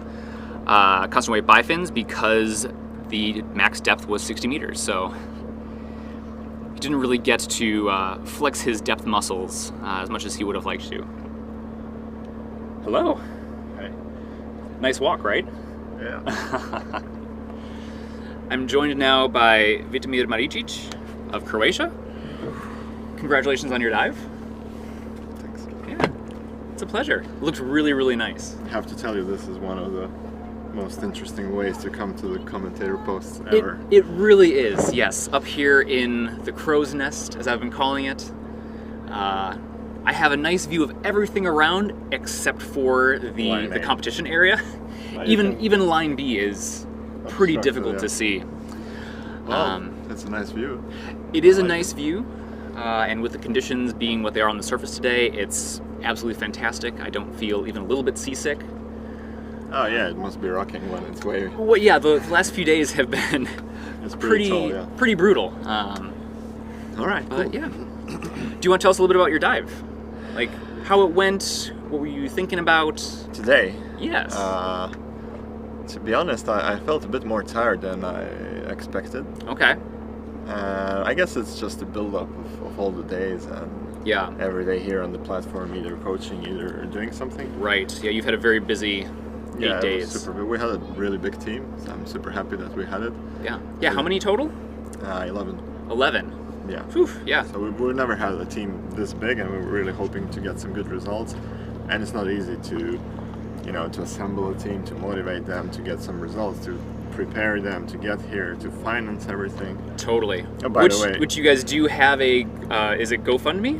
A: constant weight bifins because the max depth was 60 meters. So he didn't really get to flex his depth muscles as much as he would have liked to. Hello.
E: Hey.
A: Nice walk, right?
E: Yeah.
A: I'm joined now by Vitomir Maricic of Croatia. Congratulations on your dive.
E: Thanks.
A: Yeah, it's a pleasure. It looks really, really nice.
E: I have to tell you, this is one of the most interesting ways to come to the commentator posts ever.
A: It really is, yes. Up here in the crow's nest, as I've been calling it, I have a nice view of everything around except for the competition area. Even line B is pretty difficult to see.
E: Well, it's a nice view.
A: It is a nice view, and with the conditions being what they are on the surface today, it's absolutely fantastic. I don't feel even a little bit seasick.
E: Oh yeah, it must be rocking when it's wavy.
A: Well, yeah, the last few days have been pretty brutal.
E: All right,
A: but yeah. Do you want to tell us a little bit about your dive? Like how it went? What were you thinking about
E: today?
A: Yes.
E: To be honest, I felt a bit more tired than I expected.
A: Okay.
E: I guess it's just a build-up of all the days and every day here on the platform, either coaching, either doing something.
A: Right. Yeah, you've had a very busy 8 days.
E: It was super big. We had a really big team, so I'm super happy that we had it.
A: Yeah. Yeah. How many total?
E: 11.
A: 11.
E: Yeah.
A: Whew, yeah.
E: So we've never had a team this big, and we were really hoping to get some good results. And it's not easy to, to assemble a team, to motivate them, to get some results, to prepare them to get here, to finance everything.
A: Totally.
E: Oh, by the way,
A: which you guys do have a, is it GoFundMe?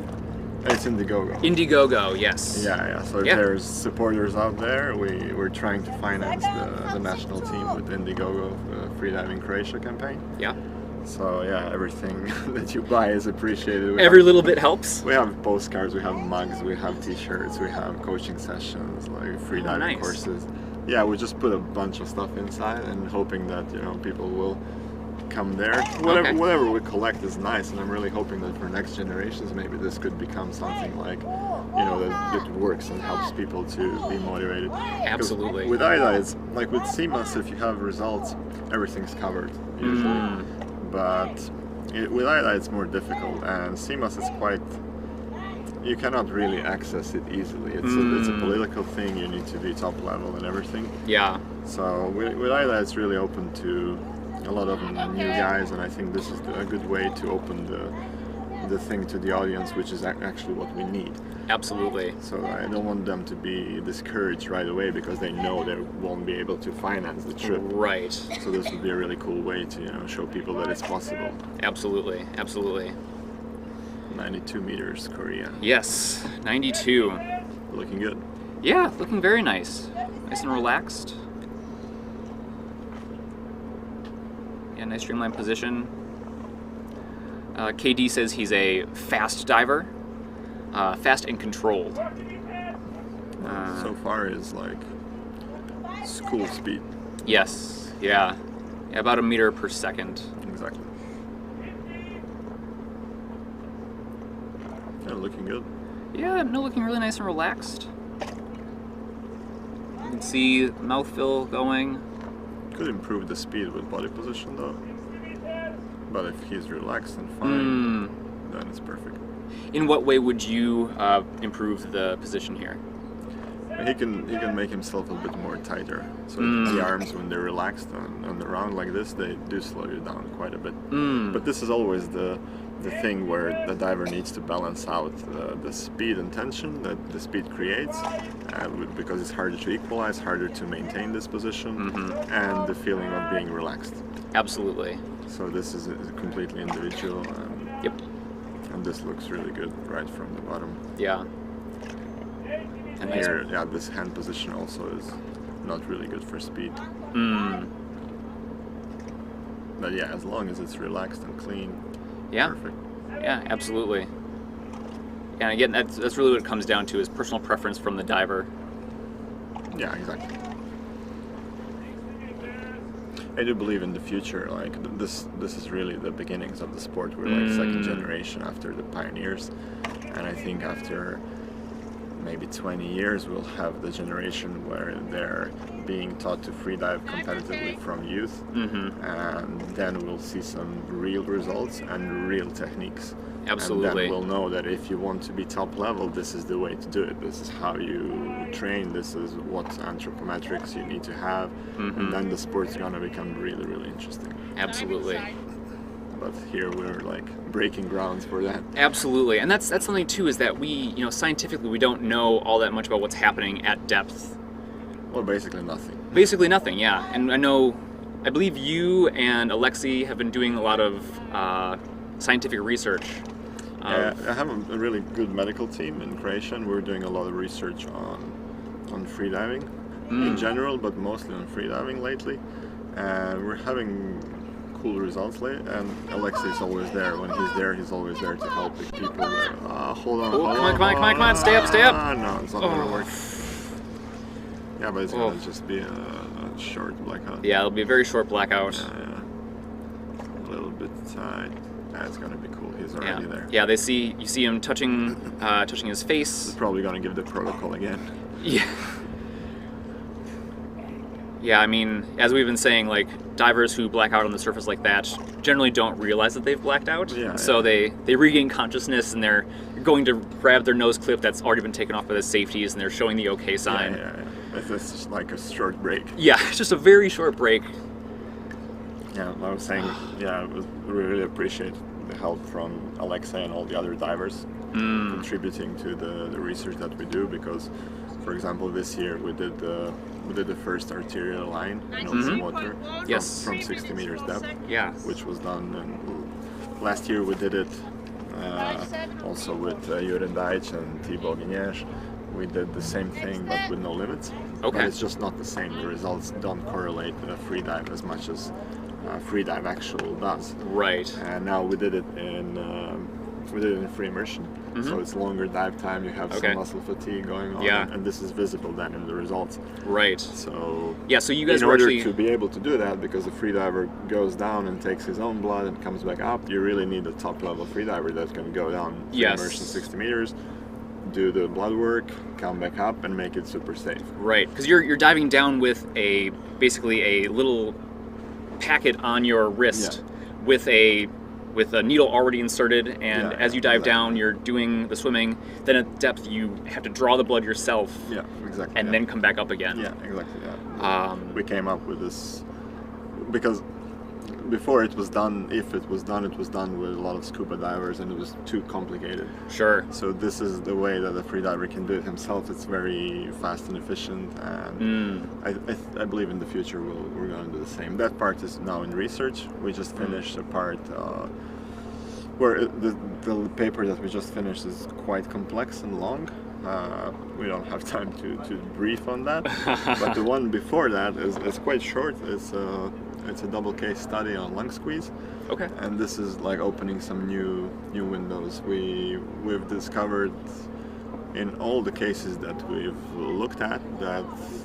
E: It's Indiegogo.
A: Indiegogo, yes.
E: Yeah. So if there's supporters out there, we're trying to finance the national team with Indiegogo, the Freediving Croatia campaign.
A: Yeah.
E: So yeah, everything that you buy is appreciated.
A: Every little bit helps.
E: We have postcards, we have mugs, we have t-shirts, we have coaching sessions, like freediving courses. Yeah, we just put a bunch of stuff inside and hoping that people will come there. Whatever we collect is nice, and I'm really hoping that for next generations maybe this could become something like that works and helps people to be motivated.
A: Absolutely.
E: With AIDA, it's like with CMAS, if you have results, everything's covered usually. But with AIDA it's more difficult, and CMAS is quite, you cannot really access it easily. It's a political thing. You need to be top level and everything.
A: Yeah.
E: So with AIDA, it's really open to a lot of new guys, and I think this is a good way to open the thing to the audience, which is actually what we need.
A: Absolutely.
E: So I don't want them to be discouraged right away because they know they won't be able to finance the trip.
A: Right.
E: So this would be a really cool way to show people that it's possible.
A: Absolutely. Absolutely.
E: 92 meters, Korea.
A: Yes, 92.
E: Looking good.
A: Yeah, looking very nice. Nice and relaxed. Yeah, nice streamlined position. KD says he's a fast diver. Fast and controlled.
E: So far is like school speed.
A: Yes, yeah. About a meter per second.
E: Exactly. Yeah, looking good.
A: Yeah, no, looking really nice and relaxed. You can see mouth fill going.
E: Could improve the speed with body position though. But if he's relaxed and fine, then it's perfect.
A: In what way would you improve the position here?
E: He can make himself a bit more tighter. So the arms, when they're relaxed on the round like this, they do slow you down quite a bit. But this is always the thing where the diver needs to balance out the speed and tension that the speed creates, because it's harder to equalize, harder to maintain this position, and the feeling of being relaxed.
A: Absolutely.
E: So this is completely individual.
A: Yep.
E: And this looks really good right from the bottom.
A: Yeah.
E: And here, yeah, this hand position also is not really good for speed. But yeah, as long as it's relaxed and clean, perfect.
A: Yeah, absolutely. And again, that's really what it comes down to, is personal preference from the diver.
E: Yeah, exactly. I do believe in the future, like this is really the beginnings of the sport. We're like second generation after the pioneers, and I think after maybe 20 years we'll have the generation where they're being taught to freedive competitively from youth, and then we'll see some real results and real techniques.
A: Absolutely.
E: And then we'll know that if you want to be top level, this is the way to do it. This is how you train. This is what anthropometrics you need to have. And then the sport's gonna become really, really interesting.
A: Absolutely.
E: But here we're like breaking grounds for that.
A: Absolutely. And that's something too, is that we, scientifically we don't know all that much about what's happening at depth.
E: Well, basically nothing.
A: Basically nothing, yeah. And I believe you and Alexei have been doing a lot of scientific research.
E: I have a really good medical team in Croatia, and we're doing a lot of research on freediving in general, but mostly on freediving lately. And we're having cool results lately, and Alexei is always there. When he's there, he's always there to help the people there. Hold on,
A: come on, stay up.
E: No, it's not gonna work. Yeah, but it's gonna just be a short blackout.
A: Yeah, it'll be a very short blackout.
E: Yeah. A little bit tight. It's gonna be cool. He's already there.
A: Yeah, you see him touching his face.
E: He's probably gonna give the protocol again.
A: Yeah. Yeah, I mean, as we've been saying, like, divers who black out on the surface like that generally don't realize that they've blacked out. So they regain consciousness, and they're going to grab their nose clip that's already been taken off by the safeties, and they're showing the OK sign.
E: Yeah. It's just like a short break.
A: Yeah, it's just a very short break.
E: Yeah, I was saying, we really appreciate the help from Alexei and all the other divers contributing to the research that we do, because, for example, this year we did the first arterial line in open water from 60 meters depth, which was done. And last year we did it also with Jure Dajic and Thibaut Guignac. We did the same thing, but with no limits.
A: Okay.
E: But it's just not the same. The results don't correlate freedive as much as freedive actual does.
A: Right.
E: And now we did it in free immersion, so it's longer dive time. You have some muscle fatigue going on, and this is visible then in the results.
A: Right.
E: So
A: so you guys
E: in
A: were
E: order
A: actually
E: to be able to do that, because the freediver goes down and takes his own blood and comes back up, you really need a top level freediver that can go down free immersion 60 meters, do the blood work, come back up, and make it super safe.
A: Right, because you're diving down with basically a little packet on your wrist with a with a needle already inserted, and as you dive down, you're doing the swimming. Then at depth, you have to draw the blood yourself.
E: Yeah, exactly.
A: And then come back up again.
E: Yeah, exactly. Yeah. We came up with this because before it was done, if it was done with a lot of scuba divers, and it was too complicated.
A: Sure.
E: So this is the way that a freediver can do it himself. It's very fast and efficient, and I believe in the future we're going to do the same. That part is now in research. We just finished a part where the paper that we just finished is quite complex and long. We don't have time to brief on that, but the one before that is quite short. It's a double case study on lung squeeze.
A: Okay.
E: And this is like opening some new windows. We've discovered in all the cases that we've looked at that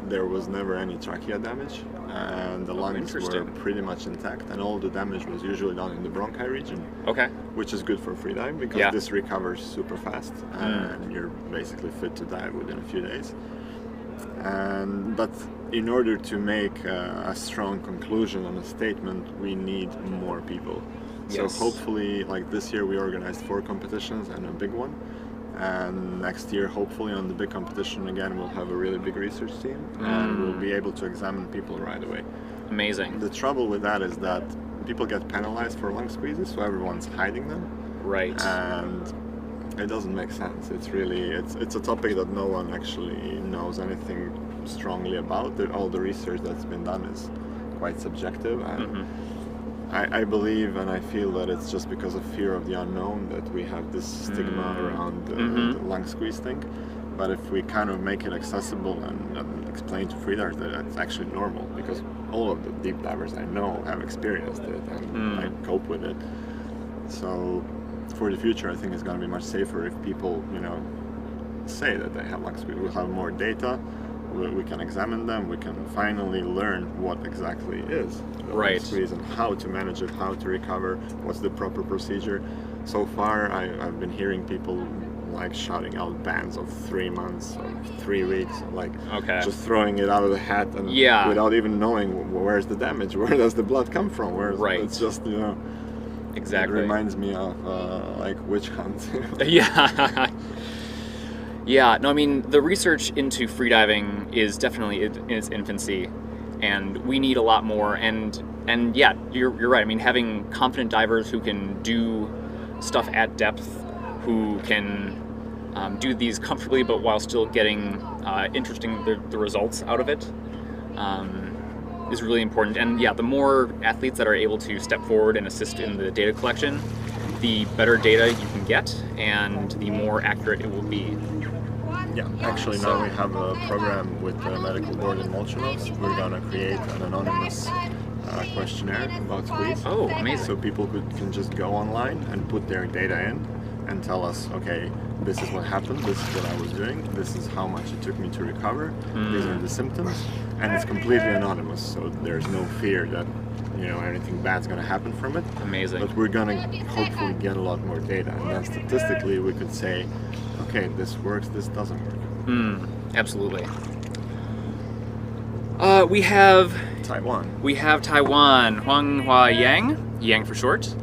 E: there was never any trachea damage, and the lungs were pretty much intact, and all the damage was usually done in the bronchi region.
A: Okay.
E: Which is good for freediving because this recovers super fast, and you're basically fit to dive within a few days. But in order to make a strong conclusion on a statement, we need more people. So hopefully, like this year, we organized 4 competitions and a big one. And next year, hopefully, on the big competition again, we'll have a really big research team, and we'll be able to examine people right away.
A: Amazing.
E: The trouble with that is that people get penalized for lung squeezes, so everyone's hiding them.
A: Right.
E: And it doesn't make sense. It's really it's a topic that no one actually knows anything strongly about. All the research that's been done is quite subjective, and I believe and I feel that it's just because of fear of the unknown that we have this stigma around the lung squeeze thing. But if we kind of make it accessible and explain to freedivers that it's actually normal, because all of the deep divers I know have experienced it and like cope with it. So for the future, I think it's going to be much safer if people, say that they have lung squeeze. We'll have more data. We can examine them. We can finally learn what exactly is lung squeeze and how to manage it, how to recover, what's the proper procedure. So far, I've been hearing people like shouting out bans of 3 months, of 3 weeks, like just throwing it out of the hat and without even knowing where's the damage, where does the blood come from, it's just Exactly. It reminds me of like witch hunt.
A: Yeah, no, I mean, the research into freediving is definitely in its infancy, and we need a lot more. And yeah, you're right. I mean, having confident divers who can do stuff at depth, who can do these comfortably, but while still getting the results out of it, is really important. And yeah, the more athletes that are able to step forward and assist in the data collection, the better data you can get, and the more accurate it will be.
E: Yeah, actually now we have a program with the medical board in Molchanovs. We're going to create an anonymous questionnaire about squeeze.
A: Oh, amazing.
E: So people can just go online and put their data in and tell us, okay, this is what happened, this is what I was doing, this is how much it took me to recover, these are the symptoms, and it's completely anonymous, so there's no fear that anything bad's going to happen from it.
A: Amazing.
E: But we're going to hopefully get a lot more data, and then statistically we could say, okay, this works, this doesn't work.
A: Absolutely. We have
E: Taiwan.
A: We have Taiwan, Huang Hua Yang for short,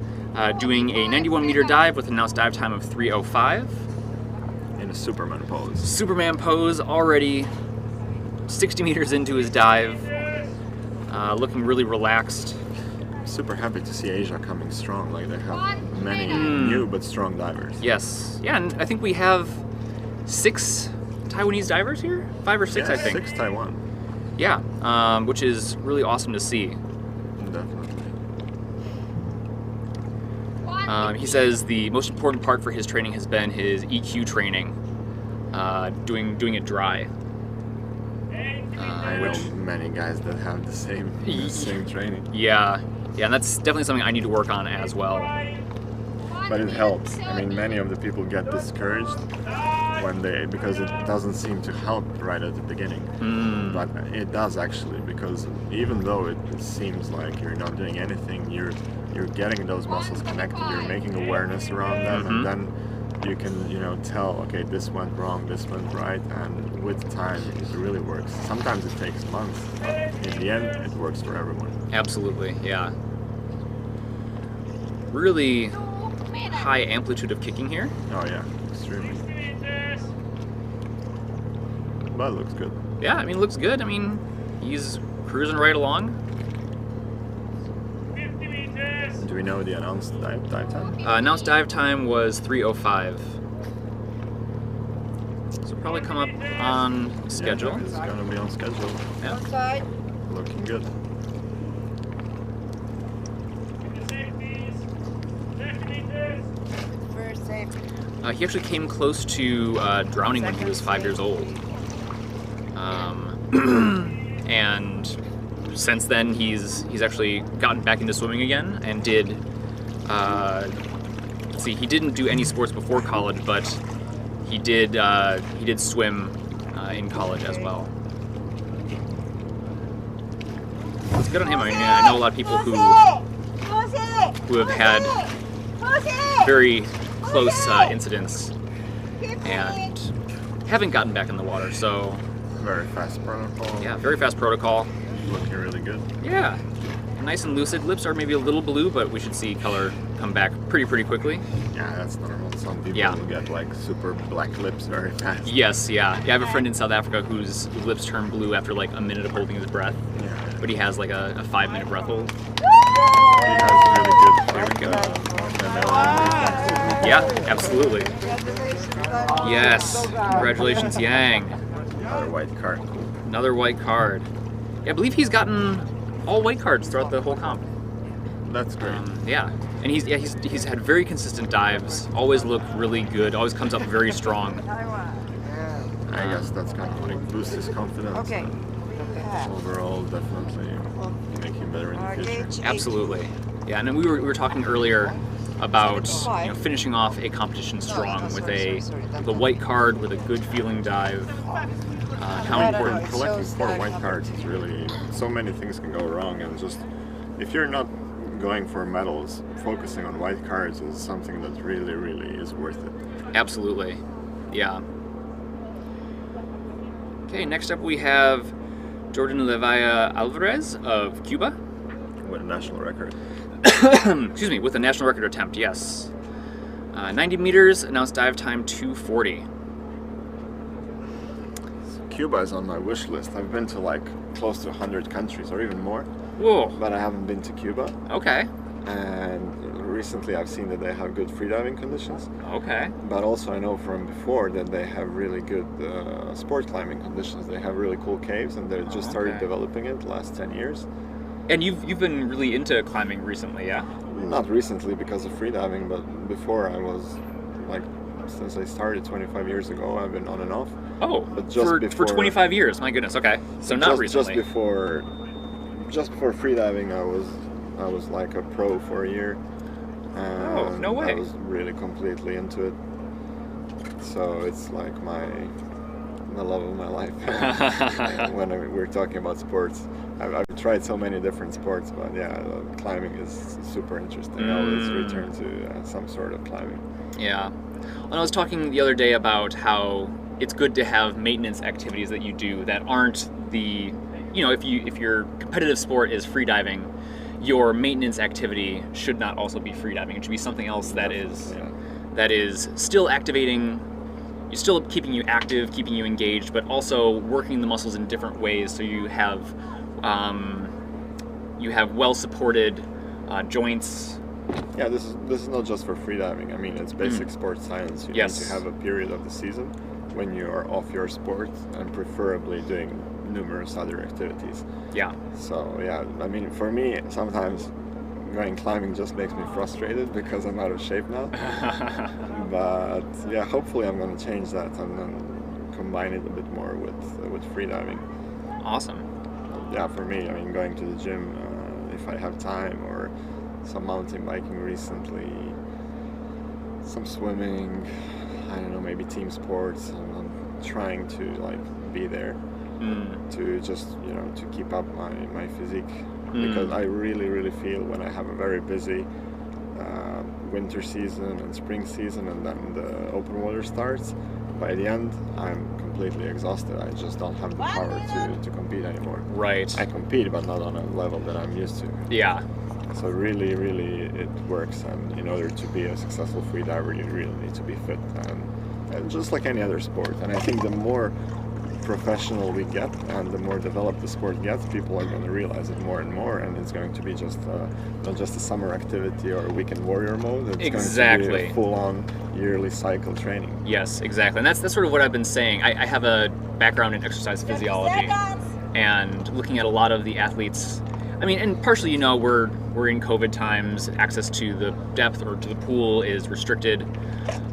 A: doing a 91-meter dive with an announced dive time of 3:05.
E: In a Superman pose.
A: Superman pose, already 60 meters into his dive, looking really relaxed.
E: Super happy to see Asia coming strong. Like they have many new but strong divers.
A: Yes, yeah, and I think we have 6 Taiwanese divers here, 5 or 6, I think.
E: 6 Taiwan.
A: Yeah, which is really awesome to see.
E: Definitely.
A: He says the most important part for his training has been his EQ training, doing it dry.
E: I know many guys that have the same training.
A: Yeah, and that's definitely something I need to work on as well.
E: But it helps. I mean, many of the people get discouraged because it doesn't seem to help right at the beginning. But it does actually, because even though it seems like you're not doing anything, you're getting those muscles connected, you're making awareness around them, and then you can tell, okay, this went wrong, this went right, and with time it really works. Sometimes it takes months, but in the end it works for everyone.
A: Absolutely, yeah. really high amplitude of kicking here.
E: Oh yeah, extremely. But it looks good.
A: Yeah, I mean, looks good. I mean, he's cruising right along.
E: Do we know the announced dive time?
A: Announced dive time was 3:05. So probably come up on schedule.
E: Yeah, it's gonna be on schedule.
A: Yeah.
B: Outside.
E: Looking good.
B: First safety.
A: He actually came close to drowning when he was 5 years old. And since then, he's actually gotten back into swimming again and did. Let's see, he didn't do any sports before college, but he did swim in college as well. It's good on him. I mean, I know a lot of people who have had very close incidents and haven't gotten back in the water. So
E: very fast protocol.
A: Yeah, very fast protocol.
E: Looking really good.
A: Yeah, nice and lucid. Lips are maybe a little blue, but we should see color come back pretty quickly.
E: Yeah, that's normal. Some people will get like super black lips very fast.
A: Yes, yeah. I have a friend in South Africa whose lips turn blue after like a minute of holding his breath.
E: Yeah.
A: But he has like a 5-minute breath hold.
E: He has really good.
A: There we go. Yeah, absolutely. Yes. Congratulations, Yang.
E: Another white card.
A: Another white card. Yeah, I believe he's gotten all white cards throughout the whole comp.
E: That's great.
A: Yeah, and he's had very consistent dives. Always look really good. Always comes up very strong.
E: I guess that's kind of like boosts his confidence.
B: Okay.
E: Overall, definitely make him better in the future.
A: Absolutely. Yeah, and then we were talking earlier about finishing off a competition strong with a white card with a good feeling dive. How important
E: collecting 4 white cards is really, so many things can go wrong, and just if you're not going for medals, focusing on white cards is something that really is worth it.
A: Absolutely. Yeah. Okay, next up we have Jordan Levia Alvarez of Cuba.
E: With a national record.
A: Excuse me, with a national record attempt, yes. 90 meters, announced dive time 2:40.
E: Cuba is on my wish list. I've been to like close to 100 countries or even more.
A: Whoa.
E: But I haven't been to Cuba.
A: Okay.
E: And recently I've seen that they have good freediving conditions.
A: Okay.
E: But also I know from before that they have really good sport climbing conditions. They have really cool caves, and they just started developing it the last 10 years.
A: And you've been really into climbing recently, yeah?
E: Not recently because of freediving, but before I was like, since I started 25 years ago, I've been on and off.
A: Oh,
E: but just
A: for 25 years, my goodness. Okay, so not recently.
E: Just before freediving, I was like a pro for a year.
A: Oh, no way!
E: I was really completely into it. So it's like the love of my life. When we're talking about sports, I've tried so many different sports, but yeah, climbing is super interesting. I always return to some sort of climbing.
A: Yeah. And I was talking the other day about how it's good to have maintenance activities that you do that aren't the, if your competitive sport is freediving, your maintenance activity should not also be freediving. It should be something else that is still activating, still keeping you active, keeping you engaged, but also working the muscles in different ways so you have well supported joints.
E: Yeah, this is not just for freediving. I mean, it's basic sports science. You need to have a period of the season when you are off your sport and preferably doing numerous other activities.
A: Yeah.
E: So yeah, I mean, for me, sometimes going climbing just makes me frustrated because I'm out of shape now. But yeah, hopefully I'm going to change that and then combine it a bit more with freediving.
A: Awesome.
E: Yeah, for me, I mean, going to the gym if I have time, or some mountain biking recently, some swimming, I don't know, maybe team sports. I'm trying to like be there to just, to keep up my physique, because I really feel when I have a very busy winter season and spring season, and then the open water starts, by the end I'm completely exhausted. I just don't have the power to compete anymore.
A: Right.
E: I compete, but not on a level that I'm used to.
A: Yeah.
E: So really, really it works, and in order to be a successful freediver, you really need to be fit, and just like any other sport. And I think the more professional we get and the more developed the sport gets, people are going to realize it more and more, and it's going to be just not just a summer activity or a weekend warrior mode. It's
A: Exactly.
E: going to be a full-on yearly cycle training.
A: Yes, exactly. And that's sort of what I've been saying. I have a background in exercise physiology, and looking at a lot of the athletes. I mean, and partially, you know, we're in COVID times. Access to the depth or to the pool is restricted.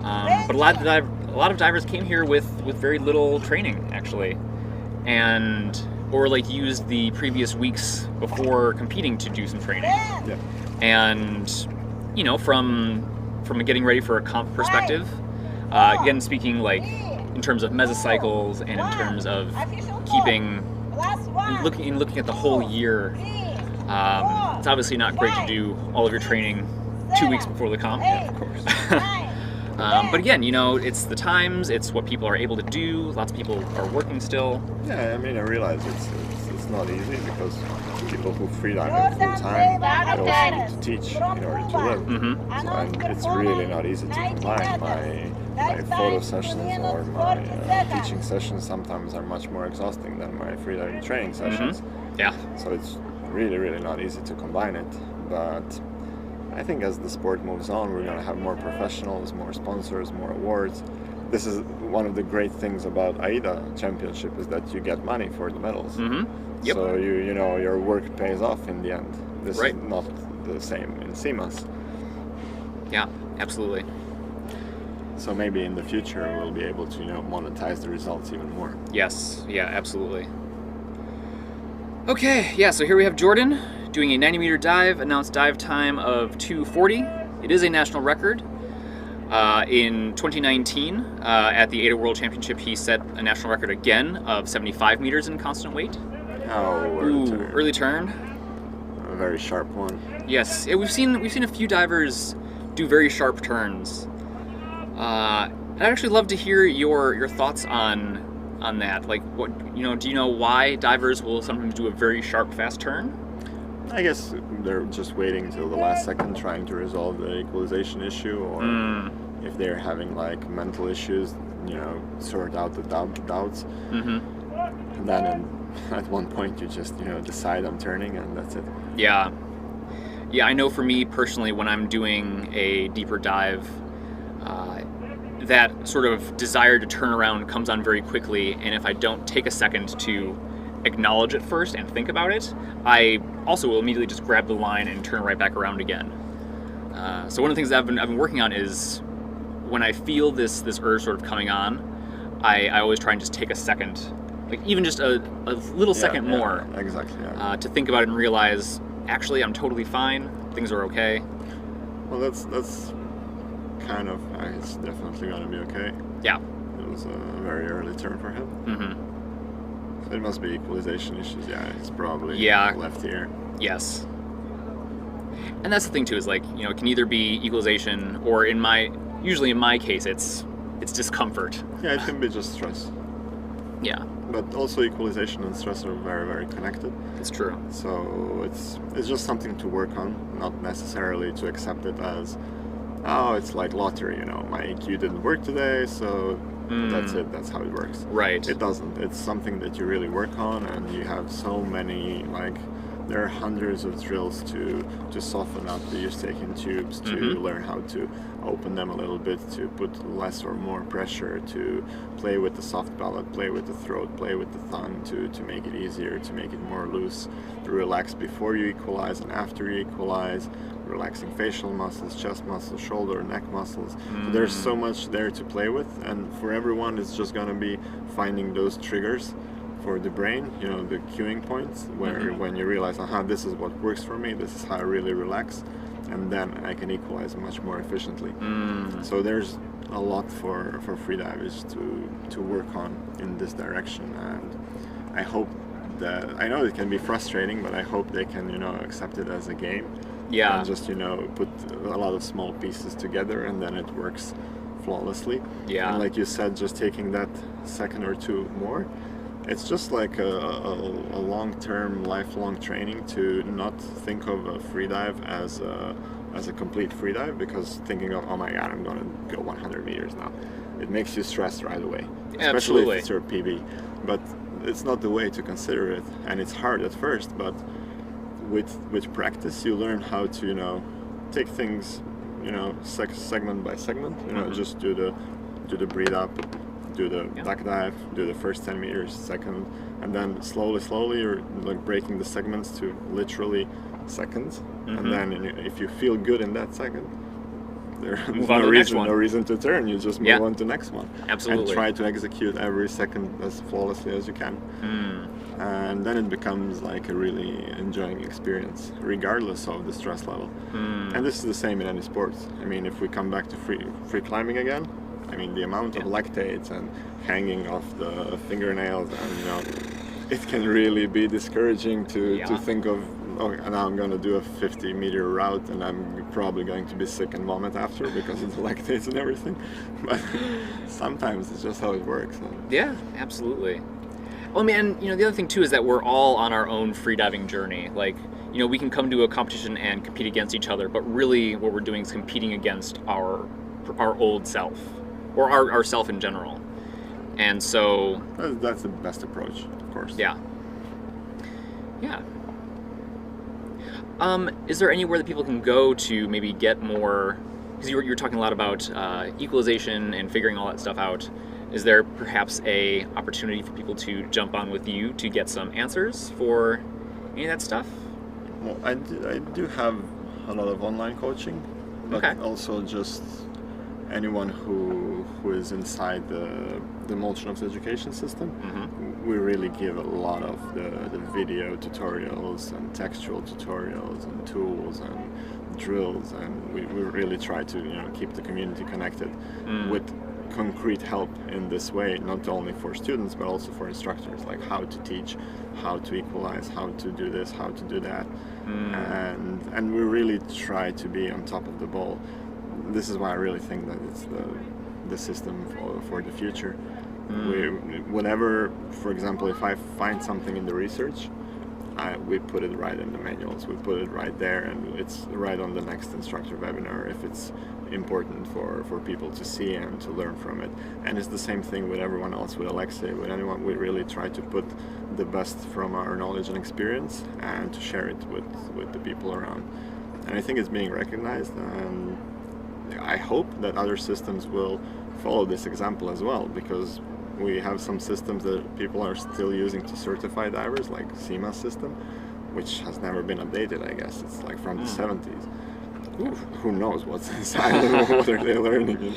A: But a lot of divers came here with very little training, actually, or like used the previous weeks before competing to do some training.
E: Yeah.
A: And you know, from a getting ready for a comp perspective, again speaking like in terms of mesocycles and in terms of keeping looking at the whole year. It's obviously not great to do all of your training 2 weeks before the comp.
E: Yeah, of course.
A: But again, you know, it's the times, it's what people are able to do. Lots of people are working still.
E: Yeah, I mean, I realize it's not easy because people who freedive full time also need to teach in order to live.
A: Mm-hmm.
E: So, and it's really not easy to combine. My photo sessions or my teaching sessions sometimes are much more exhausting than my freediving training sessions.
A: Mm-hmm. Yeah.
E: So it's really, really not easy to combine it. But I think as the sport moves on, we're going to have more professionals, more sponsors, more awards. This is one of the great things about AIDA Championship is that you get money for the medals.
A: Mm-hmm. Yep.
E: So you know your work pays off in the end. This
A: Right.
E: is not the same in CMAS.
A: Yeah, absolutely.
E: So maybe in the future we'll be able to monetize the results even more.
A: Yes, yeah, absolutely. Okay, yeah, so here we have Jordan doing a 90-meter dive, announced dive time of 2:40. It is a national record. In 2019, at the AIDA World Championship, he set a national record again of 75 meters in constant weight.
E: Oh,
A: early turn.
E: A very sharp one.
A: Yes, we've seen a few divers do very sharp turns. I'd actually love to hear your thoughts on that. Like, what do you know why divers will sometimes do a very sharp, fast turn?
E: I guess they're just waiting till the last second, trying to resolve the equalization issue, or if they're having like mental issues, sort out the doubts.
A: Mm-hmm.
E: And then at one point you just decide I'm turning, and that's it.
A: Yeah. I know for me personally, when I'm doing a deeper dive, that sort of desire to turn around comes on very quickly, and if I don't take a second to acknowledge it first and think about it, I also will immediately just grab the line and turn right back around again. So one of the things that I've been working on is when I feel this urge sort of coming on, I always try and just take a second, like even just a little second more,
E: exactly,
A: to think about it and realize actually I'm totally fine, things are okay.
E: Well, that's kind of, it's definitely gonna be okay.
A: Yeah.
E: It was a very early turn for him.
A: Mm-hmm.
E: So it must be equalization issues. Yeah, it's probably left here.
A: Yes. And that's the thing too, is like, it can either be equalization or usually in my case, it's discomfort.
E: Yeah, it can be just stress.
A: Yeah.
E: But also equalization and stress are very, very connected.
A: It's true.
E: So it's just something to work on, not necessarily to accept it as, oh, it's like lottery, my EQ didn't work today, so that's it, that's how it works.
A: Right.
E: It doesn't. It's something that you really work on, and you have so many, there are hundreds of drills to soften up the eustachian tubes, to learn how to open them a little bit, to put less or more pressure, to play with the soft palate, play with the throat, play with the tongue, to make it easier, to make it more loose, to relax before you equalize and after you equalize, relaxing facial muscles, chest muscles, shoulder, neck muscles. So there's so much there to play with, and for everyone it's just going to be finding those triggers for the brain, the cueing points where when you realize, this is what works for me, this is how I really relax, and then I can equalize much more efficiently. So there's a lot for freedivers to work on in this direction, and I hope that, I know it can be frustrating, but I hope they can accept it as a game.
A: Yeah.
E: And just put a lot of small pieces together, and then it works flawlessly.
A: Yeah.
E: And like you said, just taking that second or two more, it's just like a long long-term, lifelong training to not think of a free dive as a complete free dive, because thinking of, oh my god, I'm going to go 100 meters now, it makes you stressed right away, especially if it's your PB. But it's not the way to consider it, and it's hard at first, but with practice you learn how to, you know, take things, you know, segment by segment, you know, just do the breathe up, do the duck dive, do the first 10 meters, second, and then slowly you're like breaking the segments to literally seconds, and then if you feel good in that second, there's no reason to turn. You just move on to the next one.
A: Absolutely.
E: And try to execute every second as flawlessly as you can. And then it becomes like a really enjoying experience, regardless of the stress level. And this is the same in any sport. I mean, if we come back to free climbing again, I mean, the amount of lactates and hanging off the fingernails, and you know, it can really be discouraging to think of, oh, now I'm going to do a 50-meter route and I'm probably going to be sick and vomit after because of the lactates and everything. But sometimes it's just how it works.
L: Yeah, absolutely. Well, I mean, and you know, the other thing too is that we're all on our own freediving journey. Like, you know, we can come to a competition and compete against each other, but really what we're doing is competing against our old self, or our self in general. And so
E: that's the best approach, of course.
L: Yeah. Is there anywhere that people can go to maybe get more, because you were talking a lot about equalization and figuring all that stuff out. Is there perhaps a opportunity for people to jump on with you to get some answers for any of that stuff?
E: Well, I do have a lot of online coaching, but also just anyone who is inside the Molchanov's education system. We really give a lot of the video tutorials and textual tutorials and tools and drills, and we really try to, you know, keep the community connected with concrete help in this way, not only for students but also for instructors, like how to teach, how to equalize, how to do this, how to do that, and we really try to be on top of the ball. This is why I really think that it's the system for the future. Whenever, for example, if I find something in the research, we put it right in the manuals, we put it right there, and it's right on the next instructor webinar if it's important for people to see and to learn from it. And it's the same thing with everyone else, with Alexei, with anyone. We really try to put the best from our knowledge and experience and to share it with the people around. And I think it's being recognized, and I hope that other systems will follow this example as well, because we have some systems that people are still using to certify divers, like CIMA system, which has never been updated, I guess. It's like from the 70s. Oof. Who knows what's inside and what are they learning, you know?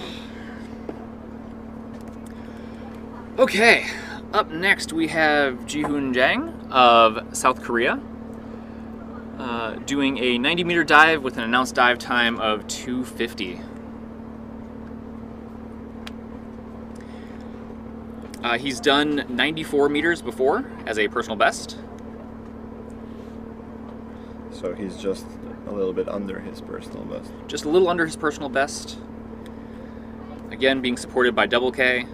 L: Okay, up next we have Jihoon Jang of South Korea, doing a 90-meter dive with an announced dive time of 2:50. He's done 94 meters before as a personal best.
E: So he's just a little bit under his personal best.
L: Just a little under his personal best. Again, being supported by Double K.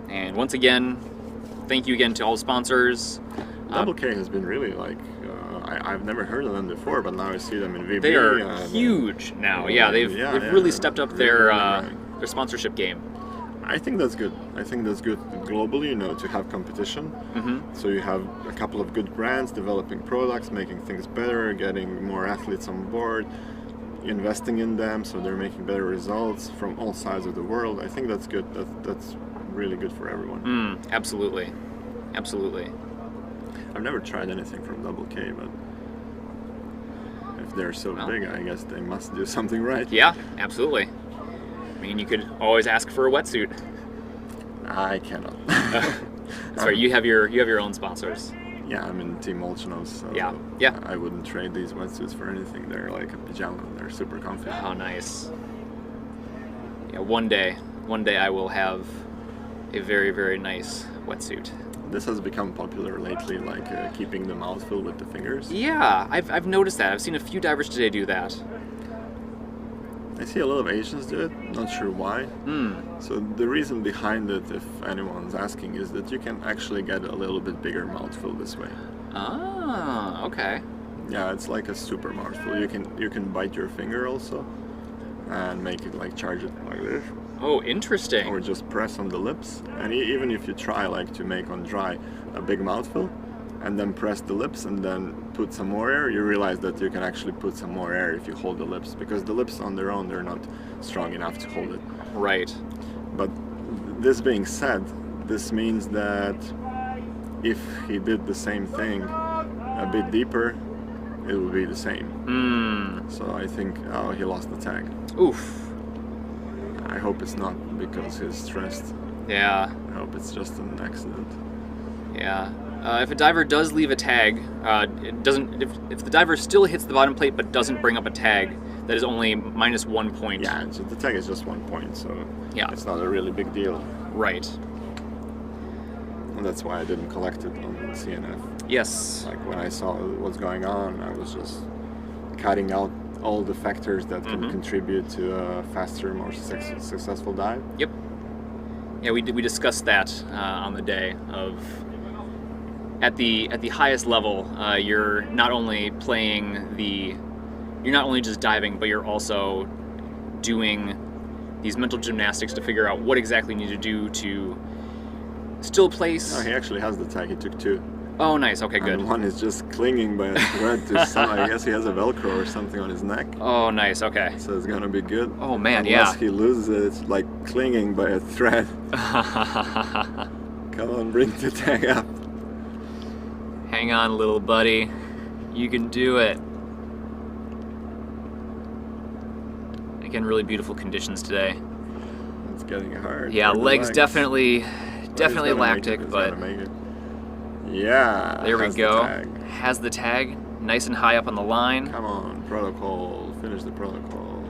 L: And once again, thank you again to all the sponsors.
E: Double K has been really like, I've never heard of them before, but now I see them in VB.
L: They are huge now. Yeah, they've really stepped up their sponsorship game.
E: I think that's good. I think that's good globally, you know, to have competition. So you have a couple of good brands developing products, making things better, getting more athletes on board, investing in them so they're making better results from all sides of the world. I think that's good. That's really good for everyone.
L: Absolutely. Absolutely.
E: I've never tried anything from Double K, but if they're so big, I guess they must do something right.
L: Yeah, absolutely. I mean, you could always ask for a wetsuit.
E: I cannot.
L: Sorry, you have your own sponsors.
E: Yeah, I'm in Team Molchanov's, so
L: yeah.
E: I wouldn't trade these wetsuits for anything. They're like a pajama. They're super comfy.
L: Oh, nice. Yeah, one day I will have a very, very nice wetsuit.
E: This has become popular lately, like keeping the mouth filled with the fingers.
L: Yeah, I've noticed that. I've seen a few divers today do that.
E: I see a lot of Asians do it, not sure why. So the reason behind it, if anyone's asking, is that you can actually get a little bit bigger mouthful this way.
L: Ah, okay.
E: Yeah, it's like a super mouthful. You can bite your finger also, and make it like charge it like this.
L: Oh, interesting.
E: Or just press on the lips. And even if you try like to make on dry a big mouthful, and then press the lips and then put some more air, you realize that you can actually put some more air if you hold the lips, because the lips on their own, they're not strong enough to hold it.
L: Right.
E: But this being said, this means that if he did the same thing a bit deeper, it would be the same. So I think, oh, he lost the tag.
L: Oof.
E: I hope it's not because he's stressed.
L: Yeah.
E: I hope it's just an accident.
L: Yeah. If a diver does leave a tag, it doesn't. If the diver still hits the bottom plate but doesn't bring up a tag, that is only minus 1 point.
E: Yeah, so the tag is just 1 point, so
L: yeah,
E: it's not a really big deal.
L: Right.
E: And that's why I didn't collect it on CNF.
L: Yes.
E: Like when I saw what's going on, I was just cutting out all the factors that can contribute to a faster, more successful dive.
L: Yep. Yeah, we discussed that on the day of. At the highest level, you're not only you're not only just diving, but you're also doing these mental gymnastics to figure out what exactly you need to do to still place.
E: No, he actually has the tag. He took 2.
L: Oh, nice. Okay, good.
E: And one is just clinging by a thread to some. I guess he has a Velcro or something on his neck.
L: Oh, nice. Okay.
E: So it's gonna be good.
L: Oh man,
E: Unless he loses it, it's like clinging by a thread. Come on, bring the tag up.
L: Hang on, little buddy. You can do it. Again, really beautiful conditions today.
E: It's getting hard.
L: Yeah, legs definitely
E: lactic,
L: but
E: yeah.
L: There we go. Has the tag nice and high up on the line.
E: Come on, protocol. Finish the protocol.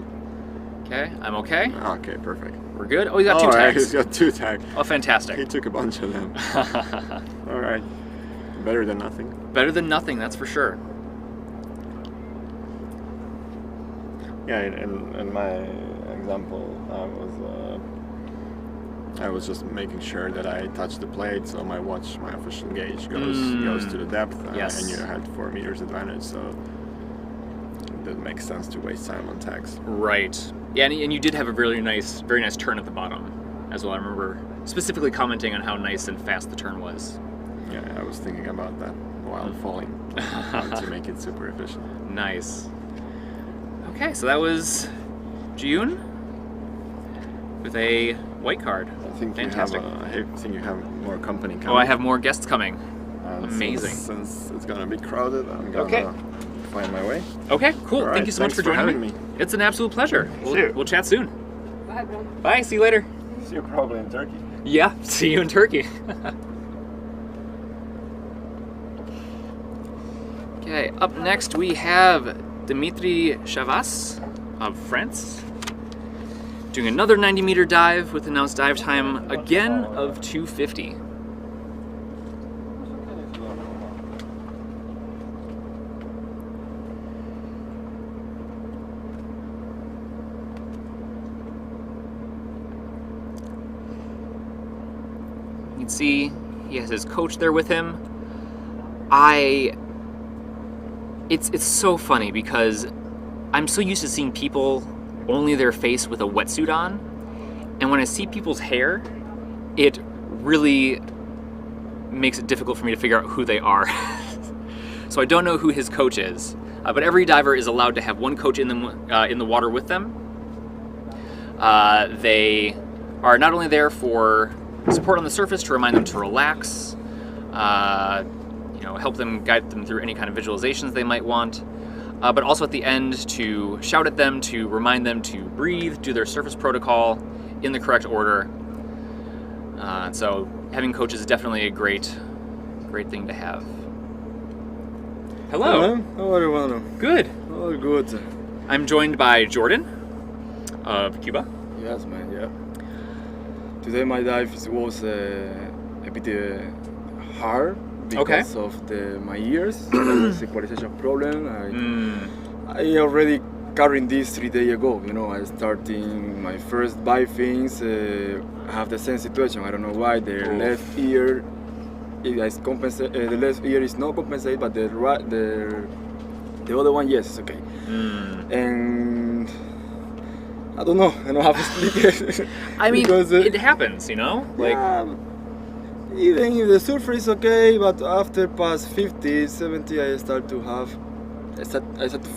L: Okay, I'm okay.
E: Okay, perfect.
L: We're good. Oh, he's got 2 tags.
E: He's got 2 tags.
L: Oh, fantastic.
E: He took a bunch of them. All right. Better than nothing.
L: Better than nothing, that's for sure.
E: Yeah, in my example, I was just making sure that I touched the plate, so my official gauge goes to the depth,
L: yes.
E: and you had 4 meters advantage, so it didn't make sense to waste time on tags.
L: Right. Yeah, and you did have a very nice turn at the bottom as well. I remember specifically commenting on how nice and fast the turn was.
E: Yeah, I was thinking about that while falling to make it super efficient.
L: Nice. Okay, so that was June with a white card.
E: I think
L: fantastic.
E: I think you have more company coming.
L: Oh, I have more guests coming. Amazing.
E: Since it's gonna be crowded, I'm gonna find my way.
L: Okay, cool.
E: Right,
L: thank you so much for joining me. It's an absolute pleasure. We'll chat soon.
J: Bye, bro.
L: Bye. See you later.
E: See you probably in Turkey.
L: Yeah. See you in Turkey. Okay, up next we have Dimitri Chavas of France doing another 90-meter dive with announced dive time again of 2:50. You can see he has his coach there with him. It's so funny because I'm so used to seeing people only their face with a wetsuit on, and when I see people's hair, it really makes it difficult for me to figure out who they are. So I don't know who his coach is, but every diver is allowed to have one coach in the water with them. They are not only there for support on the surface to remind them to relax, help them, guide them through any kind of visualizations they might want, but also at the end to shout at them, to remind them to breathe, do their surface protocol in the correct order. So having coaches is definitely a great thing to have. Hello.
M: How are you, Manu?
L: Good.
M: All good.
L: I'm joined by Jordan of Cuba.
M: Yes, man. Yeah. Today my dive was a bit hard because of my ears. There's equalization problem. I already carrying this 3 days ago. I starting my first divings. Have the same situation. I don't know why. The left ear it is compensate. The left ear is not compensated, but the other one, yes, it's okay. And I don't know. I don't have to explain it.
L: I mean,
M: because,
L: it happens, you know. Like
M: even if the surfer is okay, but after past 50, 70, I start to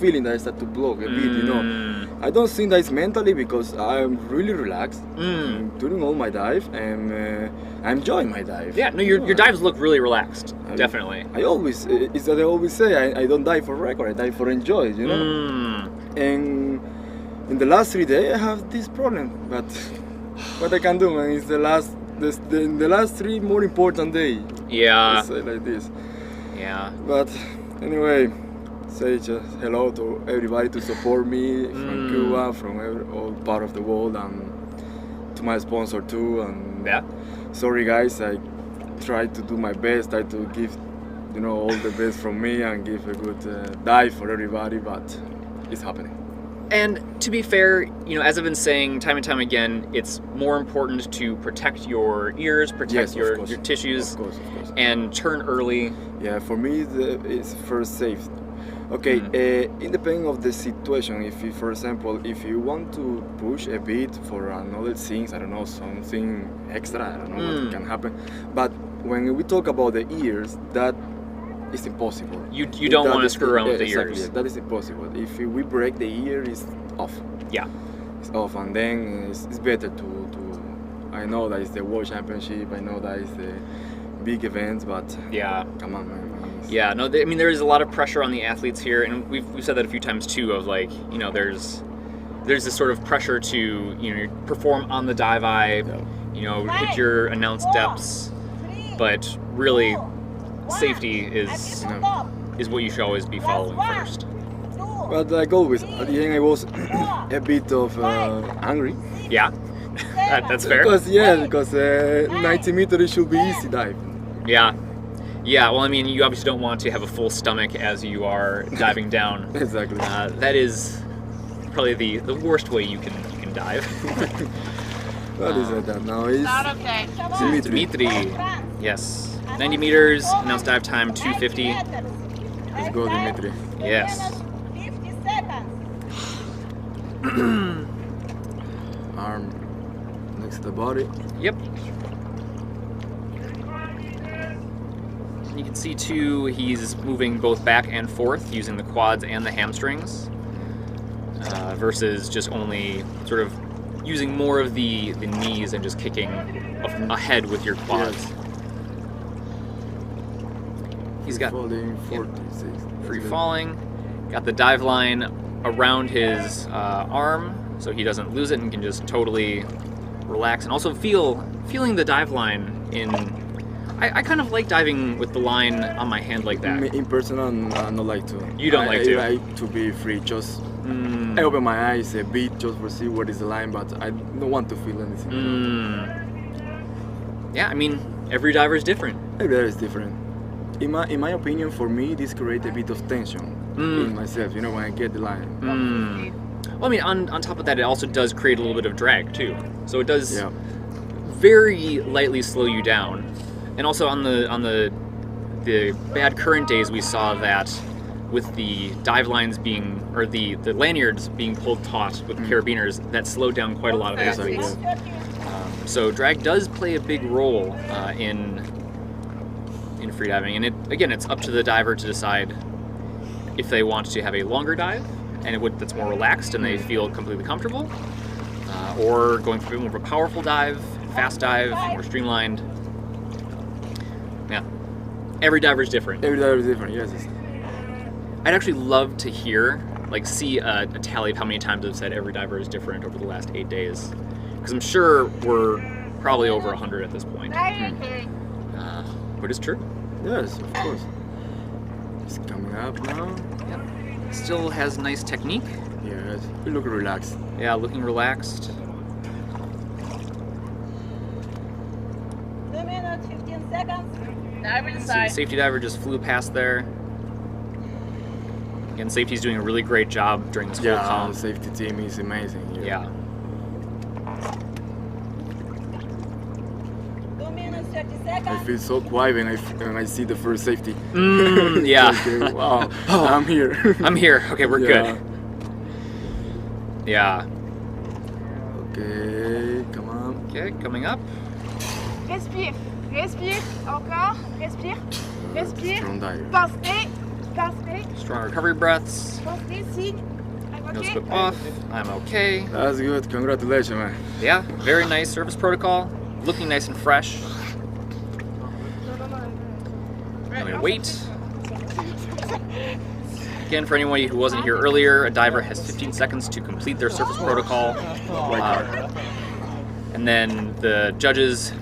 M: feeling that I start to block a bit, you know. I don't think that it's mentally because I'm really relaxed during all my dive and I enjoy my dive.
L: Yeah, no, your dives look really relaxed, definitely.
M: I always, it's that I always say, I don't dive for record, I dive for enjoy, you know. And in the last 3 days I have this problem, but what I can do, man, is the last 3 more important days.
L: Yeah.
M: Say like this.
L: Yeah.
M: But anyway, say just hello to everybody to support me from Cuba, from all part of the world, and to my sponsor too. And sorry guys, I try to do my best, try to give, you know, all the best from me and give a good dive for everybody, but it's happening.
L: And to be fair, you know, as I've been saying time and time again, it's more important to protect your ears, protect your tissues,
M: of course.
L: And turn early.
M: Yeah, for me it's first safe. Okay, independent of the situation, if you, for example, if you want to push a bit for another things, I don't know, something extra, I don't know what can happen. But when we talk about the ears, that is impossible.
L: You don't want to screw around with the ears.
M: That is impossible. If we break the ear, it's off.
L: Yeah.
M: It's off, and then it's better to I know that it's the World Championship, I know that it's the big events, but
L: yeah,
M: come on, man.
L: Yeah, no, I mean, there is a lot of pressure on the athletes here, and we've said that a few times too, of like, you know, there's this sort of pressure to, you know, perform on the dive eye, you know, hit your announced depths, but really safety is what you should always be following first.
M: But like always, at the end I was a bit of angry.
L: Yeah, that's fair.
M: Because 90 meters should be easy dive.
L: Yeah. Yeah, well, I mean, you obviously don't want to have a full stomach as you are diving down.
M: Exactly.
L: That is probably the worst way you can dive.
M: What is that now? It's
C: not okay.
L: Dimitri. Yes. 90 meters, announced dive time 2:50.
M: Let's go, Dimitri.
L: Yes.
B: 50 seconds.
M: Arm next to the body.
L: Yep. You can see too, he's moving both back and forth using the quads and the hamstrings, versus just only sort of using more of the knees and just kicking ahead with your quads. Yes. He's got
M: falling 46.
L: Free falling, got the dive line around his arm so he doesn't lose it and can just totally relax, and also feeling the dive line in. I kind of like diving with the line on my hand like that.
M: In person, I don't like to.
L: You don't like to?
M: I like to be free. Just I open my eyes a bit just to see what is the line, but I don't want to feel anything.
L: Yeah, I mean, every diver is different.
M: Every diver is different. In my opinion, for me, this creates a bit of tension in myself. You know, when I get the line.
L: Well, I mean, on top of that, it also does create a little bit of drag too. So it does very lightly slow you down. And also on the bad current days, we saw that with the dive lines being, or the lanyards being pulled taut with carabiners, that slowed down quite a lot of athletes. So drag does play a big role in freediving, and it's up to the diver to decide if they want to have a longer dive and that's more relaxed and they feel completely comfortable, or going for a bit more of a powerful dive, fast dive, more streamlined. Yeah, every diver is different.
M: Every diver is different, yes.
L: I'd actually love to see a tally of how many times I've said every diver is different over the last 8 days, because I'm sure we're probably over 100 at this point. But it's true.
M: Yes, of course. It's coming up now.
L: Yep. Still has nice technique.
M: Yes, you look relaxed.
L: Yeah, looking relaxed.
B: 2 minutes, 15 seconds.
C: Dive inside.
L: Safety diver just flew past there. Again, safety's doing a really great job during this whole comp.
M: The safety team is amazing.
L: Yeah.
B: 2 minutes,
M: I feel so quiet when I see the first safety.
L: Yeah.
M: Okay, wow. I'm here.
L: I'm here. Okay, we're good. Yeah.
M: Okay, come on.
L: Okay, coming up.
C: Respire, respire, encore, respire, respire.
M: Strong dive.
C: Pensez, pensez,
L: Strong recovery breaths.
C: pensez, signe. I'm
L: No
C: okay.
L: slip off. I'm okay.
M: That's good. Congratulations, man.
L: Yeah, very nice service protocol. Looking nice and fresh. I'm gonna wait. Again, for anyone who wasn't here earlier, a diver has 15 seconds to complete their surface protocol. And then the judges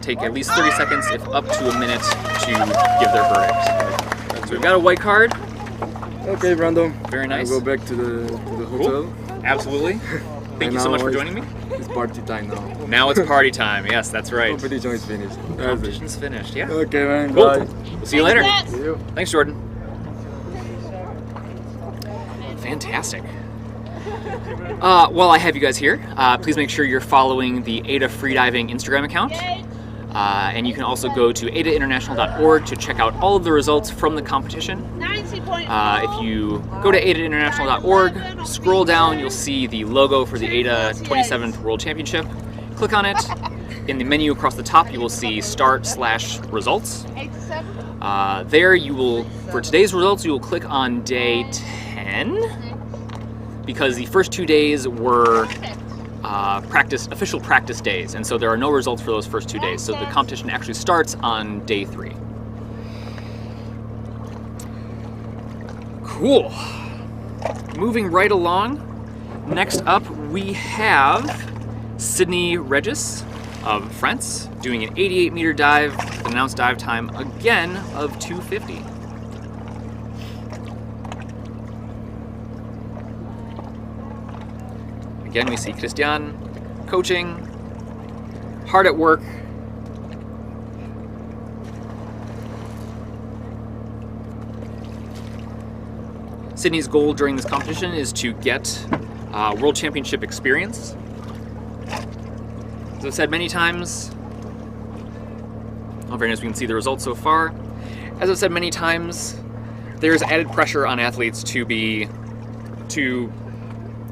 L: take at least 30 seconds, if up to a minute, to give their verdict. So we've got a white card.
M: Okay, Brandon.
L: Very nice.
M: I'll go back to the hotel.
L: Cool. Absolutely. Thank you so much for joining me.
M: It's party time now.
L: Now it's party time. Yes, that's right.
M: Competition is finished.
L: Competition's finished, yeah.
M: Okay, man.
L: Cool.
M: Bye.
L: We'll see you later.
M: See you.
L: Thanks, Jordan. Fantastic. While I have you guys here, please make sure you're following the AIDA Freediving Instagram account. And you can also go to aidainternational.org to check out all of the results from the competition. If you go to aidainternational.org, scroll down, you'll see the logo for the AIDA 27th World Championship. Click on it. In the menu across the top, you will see Start/Results. There you will, for today's results, you will click on day 10, because the first 2 days were official practice days, and so there are no results for those first 2 days. So the competition actually starts on day 3. Cool. Moving right along. Next up, we have Sydney Regis of France doing an 88-meter dive with an announced dive time again of 2:50. Again, we see Christian coaching, hard at work. Sydney's goal during this competition is to get World Championship experience. As I've said many times, very nice, we can see the results so far. As I've said many times, there's added pressure on athletes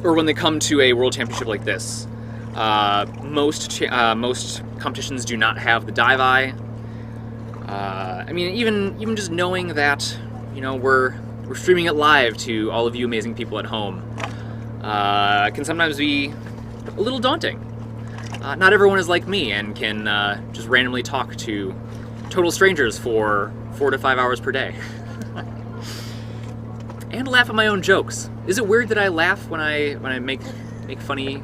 L: or when they come to a World Championship like this. Most competitions do not have the dive eye. I mean, even just knowing that, you know, we're streaming it live to all of you amazing people at home can sometimes be a little daunting. Not everyone is like me and can just randomly talk to total strangers for 4 to 5 hours per day. And laugh at my own jokes. Is it weird that I laugh when I make funny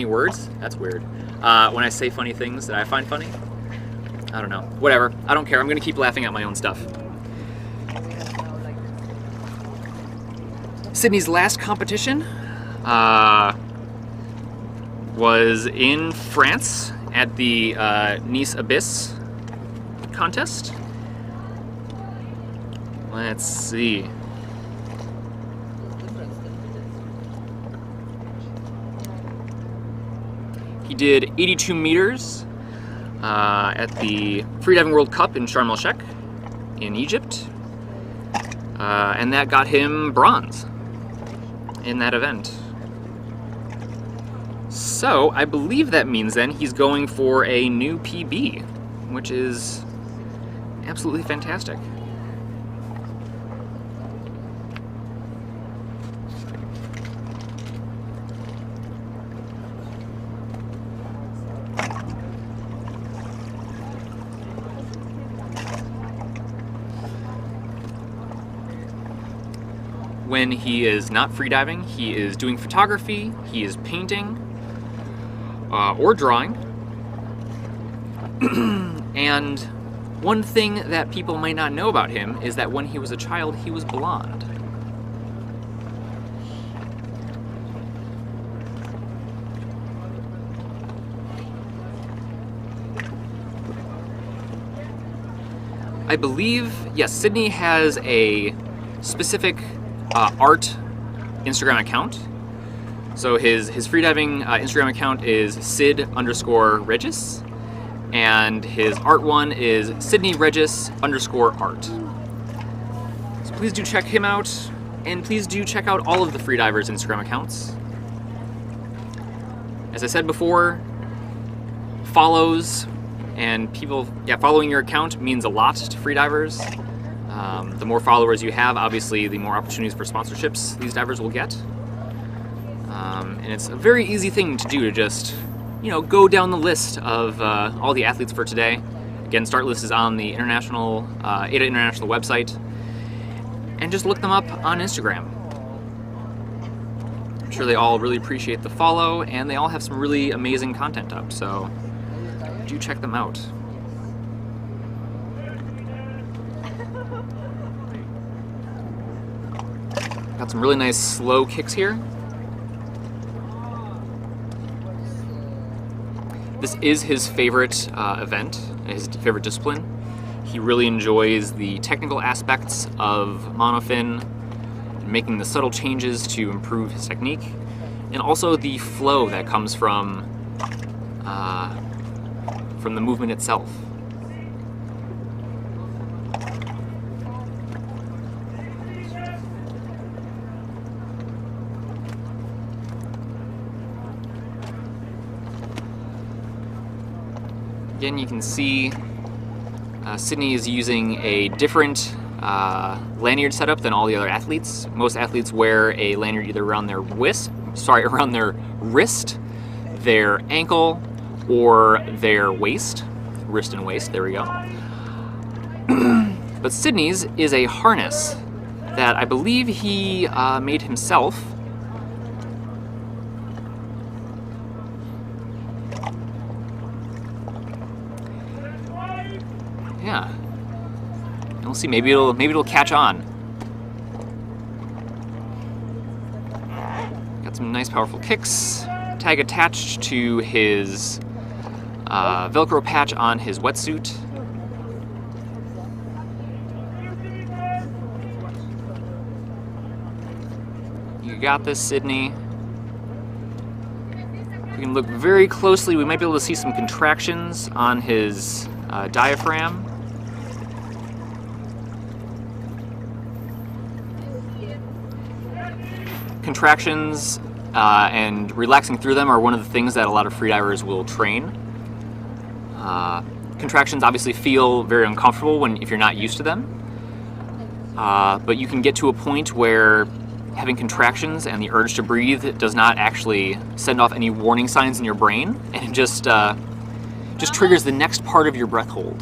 L: words? That's weird. When I say funny things that I find funny? I don't know. Whatever. I don't care. I'm gonna keep laughing at my own stuff. Sydney's last competition was in France at the Nice Abyss contest. Let's see. He did 82 meters at the Freediving World Cup in Sharm el-Sheikh in Egypt. And that got him bronze in that event. So I believe that means then he's going for a new PB, which is absolutely fantastic. When he is not freediving, he is doing photography, he is painting, or drawing. And one thing that people might not know about him is that when he was a child, he was blonde. I believe, yes, Sydney has a specific art Instagram account. So his freediving Instagram account is Sid_Regis.
A: and his art one is Sydney_Regis_art. So please do check him out, and please do check out all of the Freedivers Instagram accounts. As I said before, follows and people, following your account means a lot to freedivers. The more followers you have, obviously, the more opportunities for sponsorships these divers will get. And it's a very easy thing to do to just, go down the list of all the athletes for today. Again, start list is on the international AIDA International website, and just look them up on Instagram. I'm sure they all really appreciate the follow, and they all have some really amazing content up, so do check them out. Got some really nice slow kicks here. This is his favorite event, his favorite discipline. He really enjoys the technical aspects of monofin, making the subtle changes to improve his technique, and also the flow that comes from the movement itself. Again, you can see Sydney is using a different lanyard setup than all the other athletes. Most athletes wear a lanyard either around their wrist, their ankle, or their waist. Wrist and waist, there we go. But Sydney's is a harness that I believe he made himself. Yeah. We'll see, maybe it'll catch on. Got some nice powerful kicks. Tag attached to his Velcro patch on his wetsuit. You got this, Sydney. We can look very closely. We might be able to see some contractions on his diaphragm. Contractions and relaxing through them are one of the things that a lot of freedivers will train. Contractions obviously feel very uncomfortable if you're not used to them, but you can get to a point where having contractions and the urge to breathe does not actually send off any warning signs in your brain, and it just triggers the next part of your breath hold,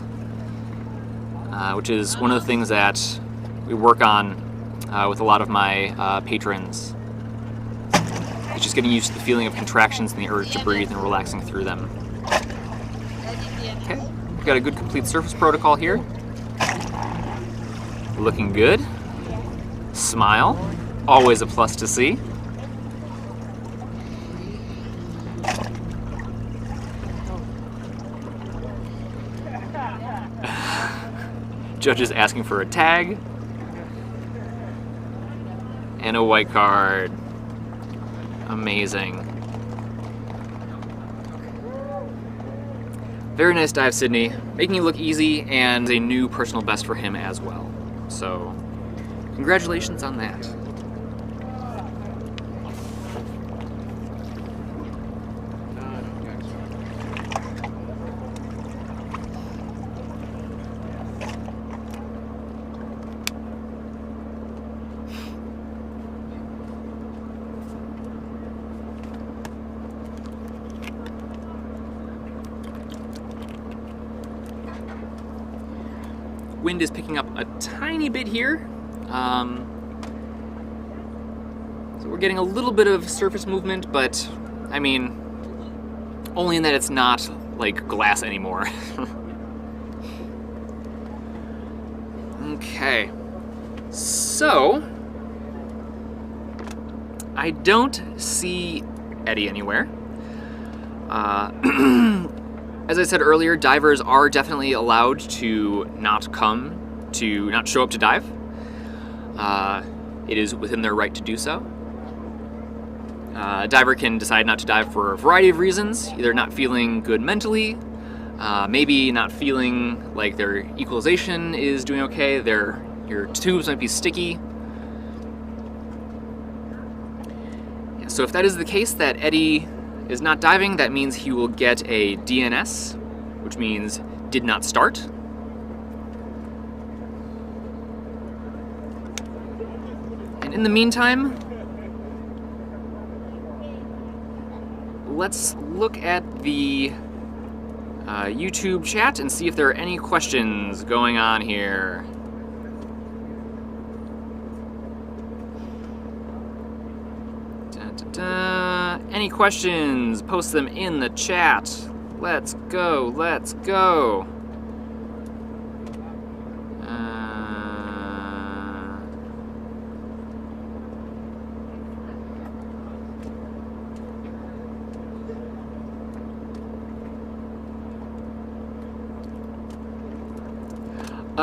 A: which is one of the things that we work on with a lot of my patrons. It's just getting used to the feeling of contractions and the urge to breathe and relaxing through them. Okay, we've got a good complete surface protocol here. Looking good. Smile, always a plus to see. Judges asking for a tag. And a white card. Amazing. Very nice dive, Sydney. Making it look easy, and a new personal best for him as well. So, congratulations on that. Wind is picking up a tiny bit here. So we're getting a little bit of surface movement, but I mean, only in that it's not like glass anymore. Okay, so I don't see Eddie anywhere. As I said earlier, divers are definitely allowed to not show up to dive. It is within their right to do so. A diver can decide not to dive for a variety of reasons, either not feeling good mentally, maybe not feeling like their equalization is doing okay, your tubes might be sticky. Yeah, so if that is the case, that Eddie is not diving, that means he will get a DNS, which means did not start. And in the meantime, let's look at the YouTube chat and see if there are any questions going on here. Any questions? Post them in the chat. Let's go, let's go.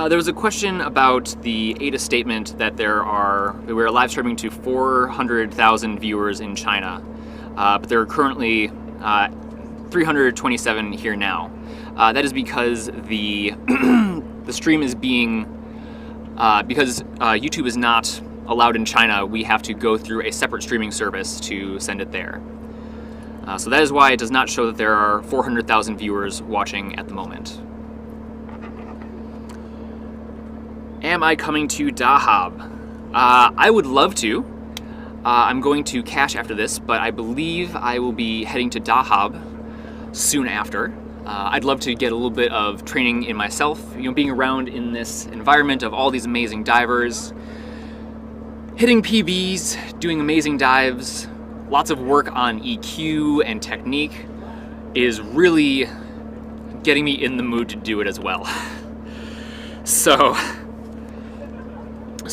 A: There was a question about the AIDA statement that we're live streaming to 400,000 viewers in China, but there are currently 327 here now. That is because the stream is being, because YouTube is not allowed in China, we have to go through a separate streaming service to send it there. So that is why it does not show that there are 400,000 viewers watching at the moment. Am I coming to Dahab? I would love to. I'm going to Cache after this, but I believe I will be heading to Dahab soon after. I'd love to get a little bit of training in myself, being around in this environment of all these amazing divers, hitting PBs, doing amazing dives, lots of work on EQ and technique is really getting me in the mood to do it as well. So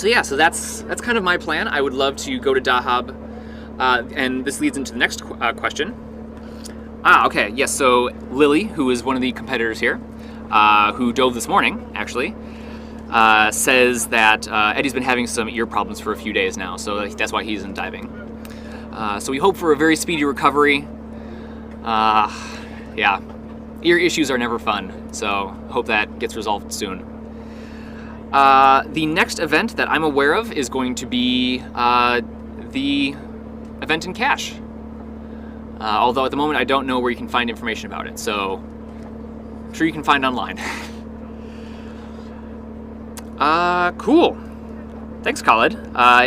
A: yeah, so that's kind of my plan. I would love to go to Dahab, and this leads into the next question. Okay, yes, so Lily, who is one of the competitors here, who dove this morning, actually, says that Eddie's been having some ear problems for a few days now, so that's why he isn't diving. So we hope for a very speedy recovery. Yeah, ear issues are never fun, so hope that gets resolved soon. The next event that I'm aware of is going to be the event in Cache. Although at the moment I don't know where you can find information about it, so I'm sure you can find online. Cool. Thanks, Khalid.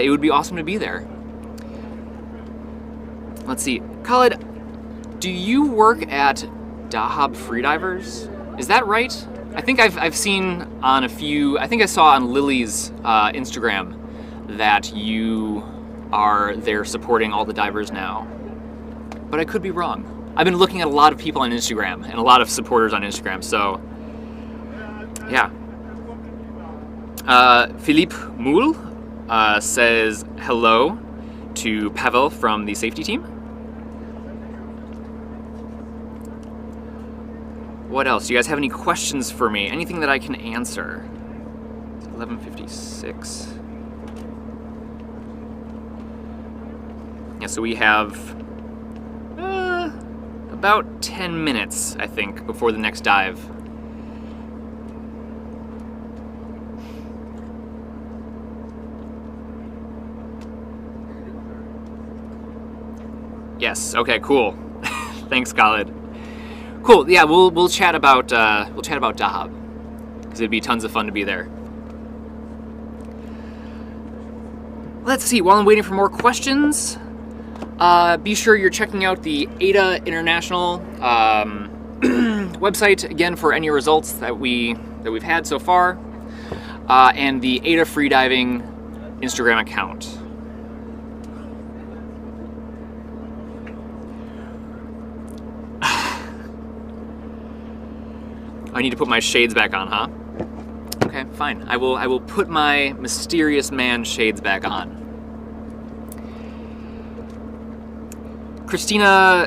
A: It would be awesome to be there. Let's see. Khalid, do you work at Dahab Freedivers? Is that right? I think I've seen on a few, I think I saw on Lily's Instagram that you are there supporting all the divers now. But I could be wrong. I've been looking at a lot of people on Instagram and a lot of supporters on Instagram, so yeah. Philippe Moule says hello to Pavel from the safety team. What else? Do you guys have any questions for me? Anything that I can answer? It's 11:56. Yeah, so we have about 10 minutes, I think, before the next dive. Yes. Okay. Cool. Thanks, Khalid. Cool. Yeah, we'll chat about Dahab, because it'd be tons of fun to be there. Let's see. While I'm waiting for more questions, be sure you're checking out the AIDA International website again for any results that we've had so far, and the AIDA Freediving Instagram account. I need to put my shades back on, huh? Okay, fine. I will put my mysterious man shades back on. Christina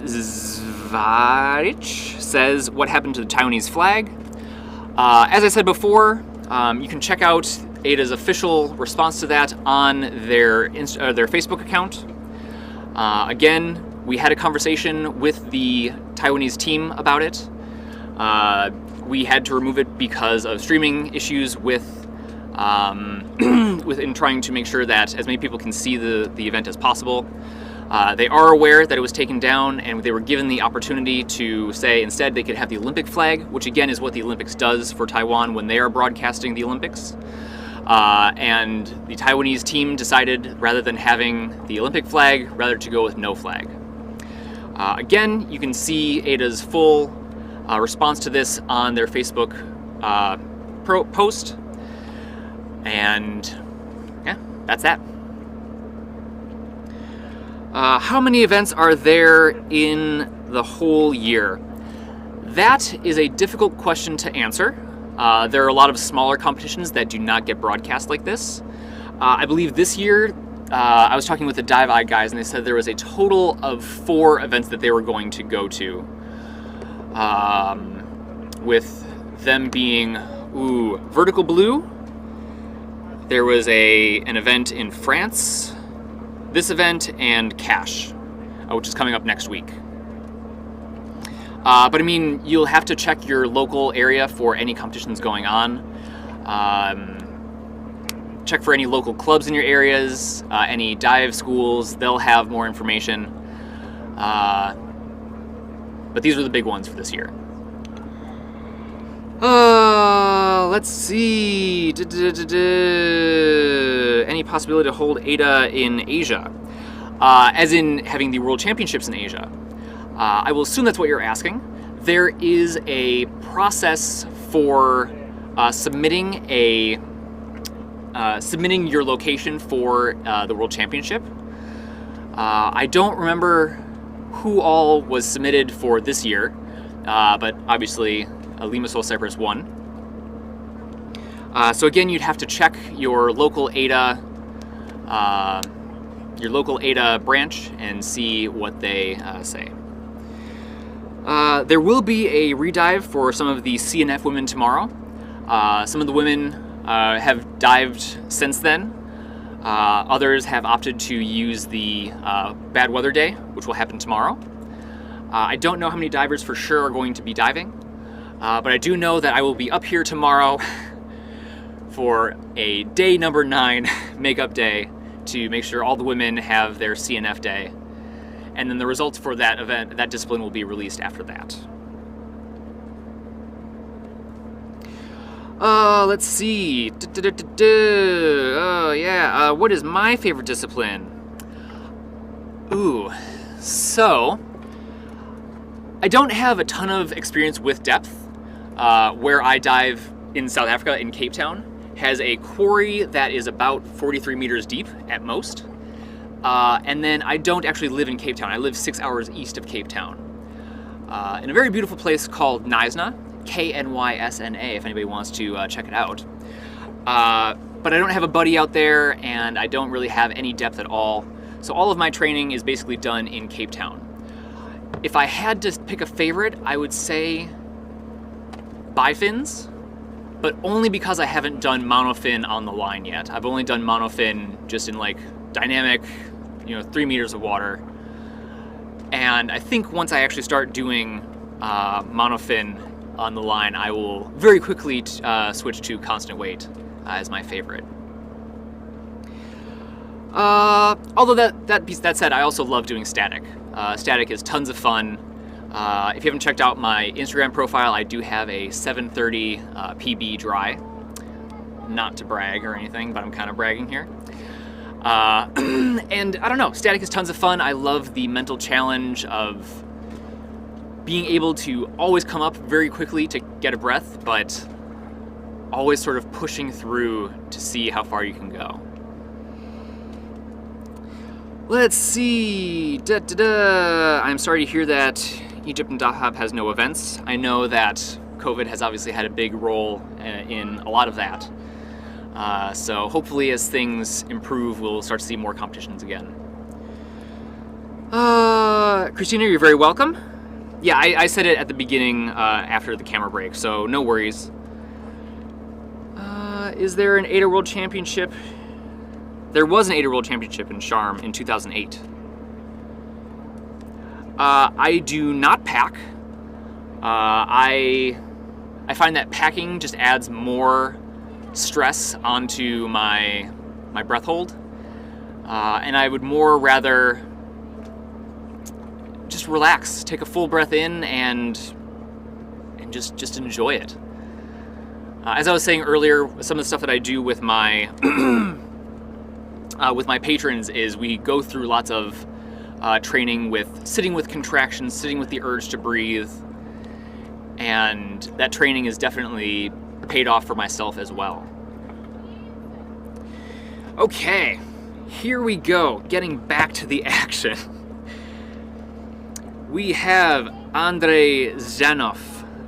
A: Zvaric says, what happened to the Taiwanese flag? As I said before, you can check out AIDA's official response to that on their Facebook account. Again, we had a conversation with the Taiwanese team about it. We had to remove it because of streaming issues with in trying to make sure that as many people can see the event as possible. They are aware that it was taken down, and they were given the opportunity to say instead they could have the Olympic flag, which again is what the Olympics does for Taiwan when they are broadcasting the Olympics. And the Taiwanese team decided, rather than having the Olympic flag, rather to go with no flag. Again, you can see AIDA's full response to this on their Facebook post. And yeah, that's that. How many events are there in the whole year? That is a difficult question to answer. There are a lot of smaller competitions that do not get broadcast like this. I believe this year, I was talking with the Dive Eye guys, and they said there was a total of 4 events that they were going to go to. With them being, Vertical Blue. There was an event in France, this event, and Cash, which is coming up next week. But I mean, you'll have to check your local area for any competitions going on. Check for any local clubs in your areas, any dive schools, they'll have more information. But these are the big ones for this year. Let's see. Any possibility to hold AIDA in Asia? As in having the World Championships in Asia. I will assume that's what you're asking. There is a process for submitting your location for the World Championship. I don't remember who all was submitted for this year, but obviously Limassol, Cyprus won. So again, you'd have to check your local AIDA branch and see what they say. There will be a redive for some of the CNF women tomorrow. Some of the women have dived since then. Others have opted to use the bad weather day, which will happen tomorrow. I don't know how many divers for sure are going to be diving, but I do know that I will be up here tomorrow for a day number 9 makeup day to make sure all the women have their CNF day. And then the results for that event, that discipline, will be released after that. Let's see. Oh, yeah. What is my favorite discipline? So I don't have a ton of experience with depth. Where I dive in South Africa, in Cape Town, has a quarry that is about 43 meters deep at most. And then I don't actually live in Cape Town. I live 6 hours east of Cape Town, in a very beautiful place called Knysna, Knysna, if anybody wants to check it out. But I don't have a buddy out there, and I don't really have any depth at all. So all of my training is basically done in Cape Town. If I had to pick a favorite, I would say bifins, but only because I haven't done monofin on the line yet. I've only done monofin just in like dynamic, 3 meters of water. And I think once I actually start doing monofin on the line, I will very quickly switch to constant weight as my favorite. Although that said, I also love doing static. Static is tons of fun. If you haven't checked out my Instagram profile, I do have a 730 PB dry. Not to brag or anything, but I'm kind of bragging here. And I don't know, static is tons of fun. I love the mental challenge of being able to always come up very quickly to get a breath, but always sort of pushing through to see how far you can go. Let's see. I'm sorry to hear that Egypt and Dahab has no events. I know that COVID has obviously had a big role in a lot of that. So hopefully as things improve, we'll start to see more competitions again. Christina, you're very welcome. Yeah, I said it at the beginning after the camera break, so no worries. Is there an AIDA World Championship? There was an AIDA World Championship in Sharm in 2008. I do not pack.
L: I find that packing just adds more stress onto my breath hold, and I would more rather just relax, take a full breath in, and just enjoy it. As I was saying earlier, some of the stuff that I do with my patrons is we go through lots of training with sitting with contractions, sitting with the urge to breathe, and that training is definitely paid off for myself as well. Okay, here we go, getting back to the action. We have Andrei Zhanov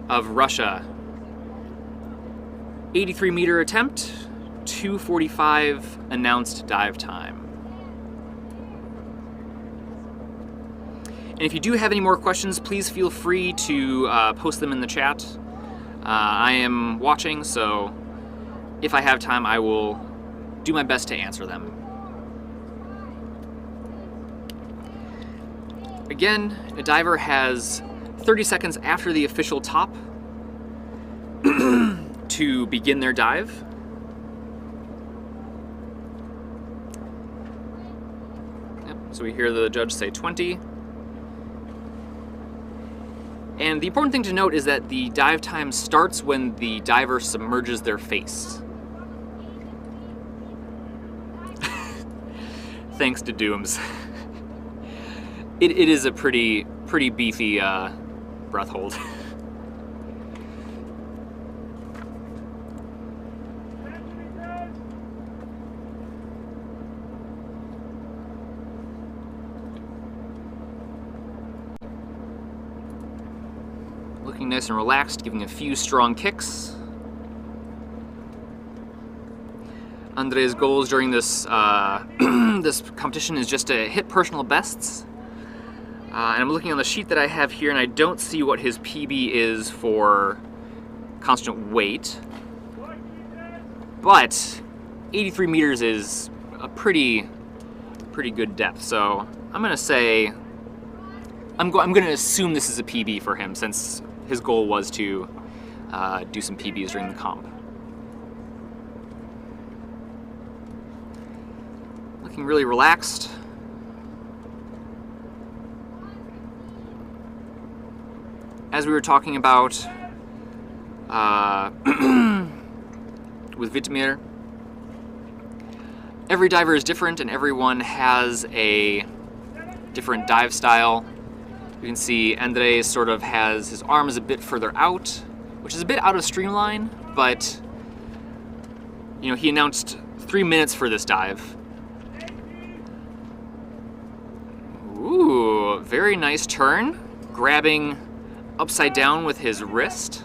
L: of Russia. 83-meter attempt, 2:45 announced dive time. And if you do have any more questions, please feel free to post them in the chat. I am watching, so if I have time, I will do my best to answer them. Again, a diver has 30 seconds after the official top to begin their dive. Yep, so we hear the judge say 20. And the important thing to note is that the dive time starts when the diver submerges their face. Thanks to Dooms. It is a pretty beefy breath hold. Looking nice and relaxed, giving a few strong kicks. Andrei's goals during this this competition is just to hit personal bests. And I'm looking on the sheet that I have here, and I don't see what his PB is for constant weight. But 83 meters is a pretty good depth. So I'm gonna say I'm gonna assume this is a PB for him, since his goal was to do some PBs during the comp. Looking really relaxed. As we were talking about with Vitamir, every diver is different and everyone has a different dive style. You can see Andrei sort of has his arms a bit further out, which is a bit out of streamline, but you know, he announced 3 minutes for this dive. Ooh, very nice turn, grabbing upside down with his wrist.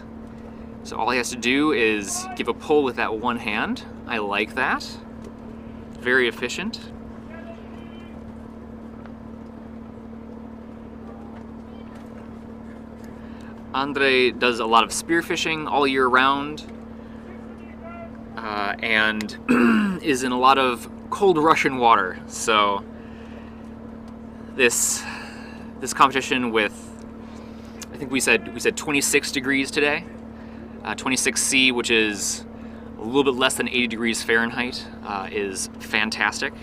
L: So all he has to do is give a pull with that one hand. I like that. Very efficient. Andrei does a lot of spearfishing all year round, and is in a lot of cold Russian water. So this competition with, I think we said 26 degrees today, 26 C, which is a little bit less than 80 degrees Fahrenheit, is fantastic.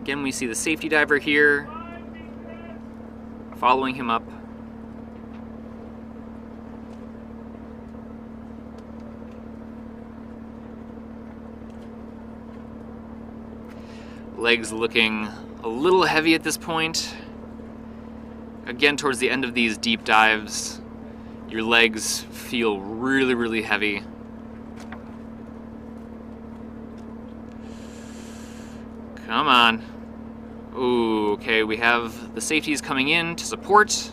L: Again, we see the safety diver here, following him up. Legs looking a little heavy at this point. Again, towards the end of these deep dives, your legs feel really, really heavy. Come on. Ooh, okay, we have the safeties coming in to support.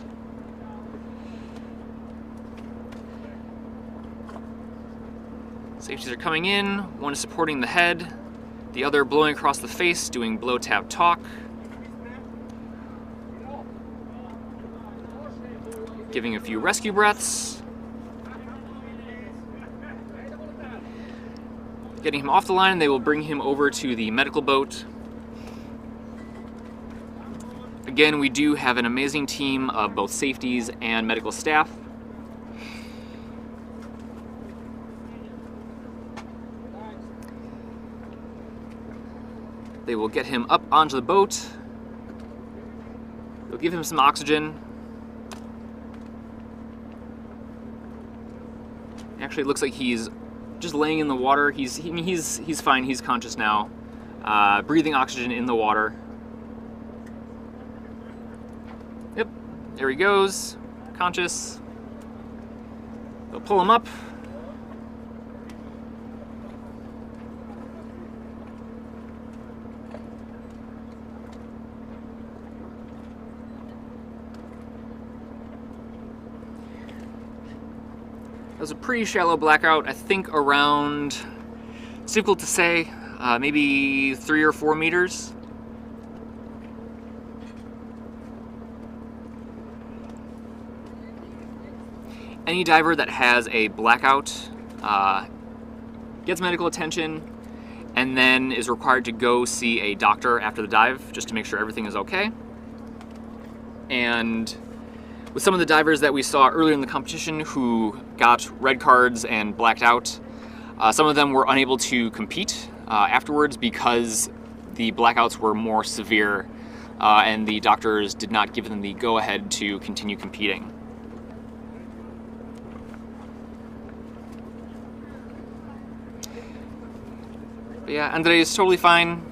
L: Safeties are coming in, one is supporting the head, the other blowing across the face, doing blow, tap, talk. Giving a few rescue breaths. Getting him off the line, they will bring him over to the medical boat. Again, we do have an amazing team of both safeties and medical staff. They will get him up onto the boat. They'll give him some oxygen. Actually, it looks like he's just laying in the water. He's fine. He's conscious now. Breathing oxygen in the water. Yep, there he goes, conscious. They'll pull him up. It was a pretty shallow blackout, I think around, it's difficult to say, maybe 3 or 4 meters. Any diver that has a blackout gets medical attention and then is required to go see a doctor after the dive just to make sure everything is okay. And with some of the divers that we saw earlier in the competition who got red cards and blacked out, some of them were unable to compete afterwards because the blackouts were more severe and the doctors did not give them the go-ahead to continue competing. But yeah, Andre is totally fine.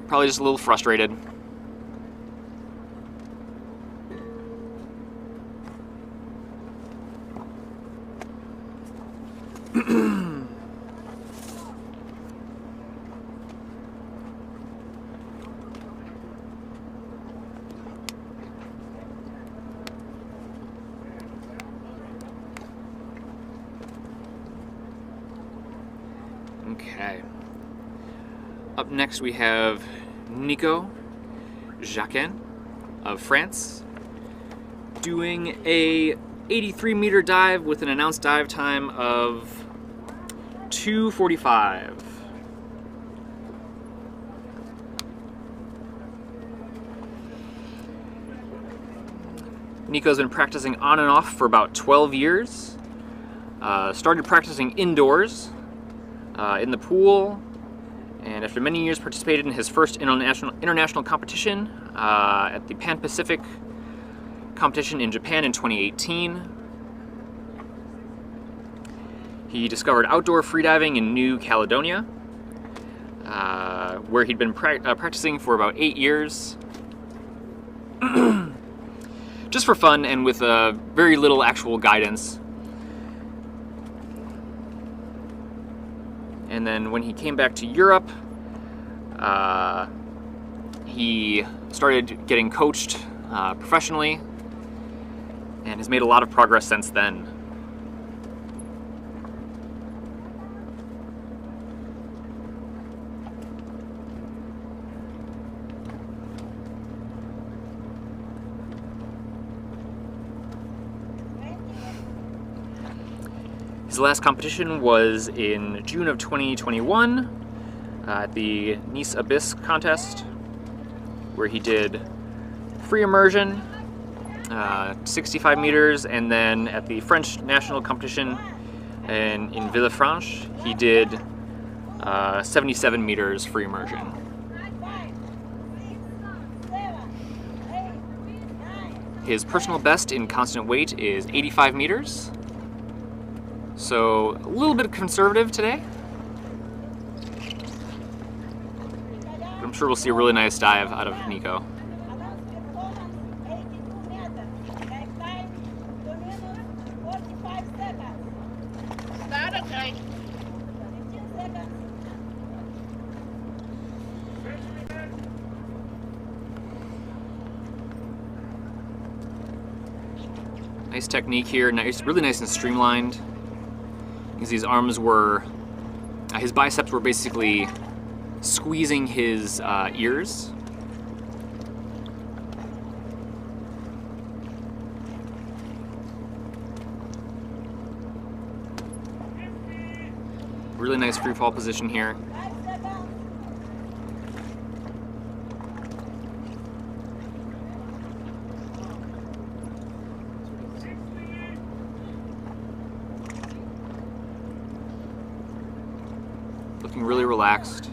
L: Probably just a little frustrated. Okay. Up next we have Nico Jacquin of France doing a 83-meter dive with an announced dive time of 2:45. Nico's been practicing on and off for about 12 years. Started practicing indoors in the pool, and after many years participated in his first international competition at the Pan-Pacific competition in Japan in 2018. He discovered outdoor freediving in New Caledonia, where he'd been practicing for about 8 years. Just for fun and with very little actual guidance. And then when he came back to Europe, he started getting coached professionally and has made a lot of progress since then. His last competition was in June of 2021 at the Nice Abyss contest, where he did free immersion, 65 meters, and then at the French national competition in Villefranche, he did 77 meters free immersion. His personal best in constant weight is 85 meters. So a little bit conservative today. But I'm sure we'll see a really nice dive out of Nico. Nice technique here, nice, really nice and streamlined. Because these arms were, his biceps were basically squeezing his ears.
A: Really nice free fall position here. Looking really relaxed.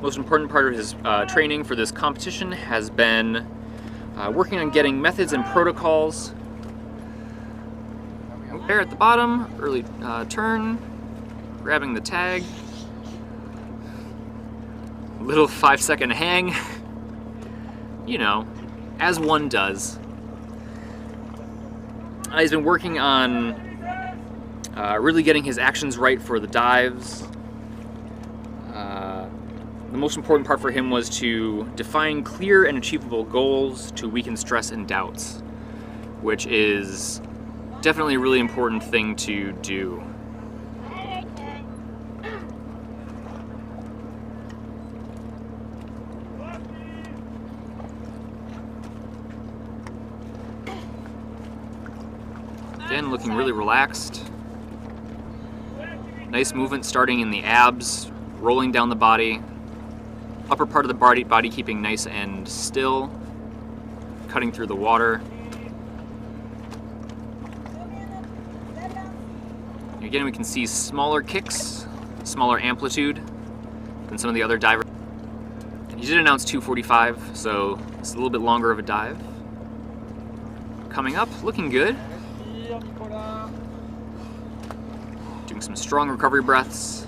A: Most important part of his training for this competition has been working on getting methods and protocols. There at the bottom, early turn, grabbing the tag, little 5-second hang, you know, as one does. He's been working on really getting his actions right for the dives. The most important part for him was to define clear and achievable goals to weaken stress and doubts, which is definitely a really important thing to do. Again, looking really relaxed. Nice movement starting in the abs, rolling down the body. Upper part of the body keeping nice and still, cutting through the water. Again, we can see smaller kicks, smaller amplitude than some of the other divers. He did announce 245, so it's a little bit longer of a dive. Coming up, looking good. Doing some strong recovery breaths.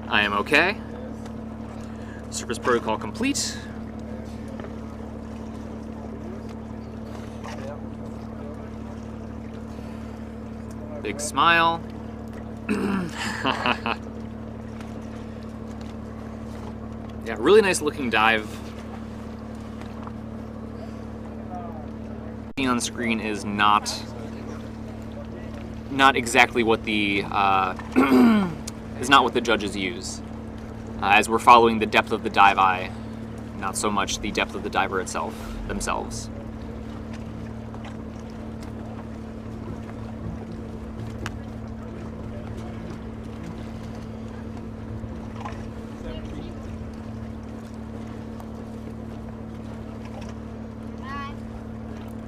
A: I am okay. Surface protocol complete. Big smile. Yeah, really nice looking dive. On screen is not exactly what the is not what the judges use, as we're following the depth of the dive eye, not so much the depth of the diver themselves.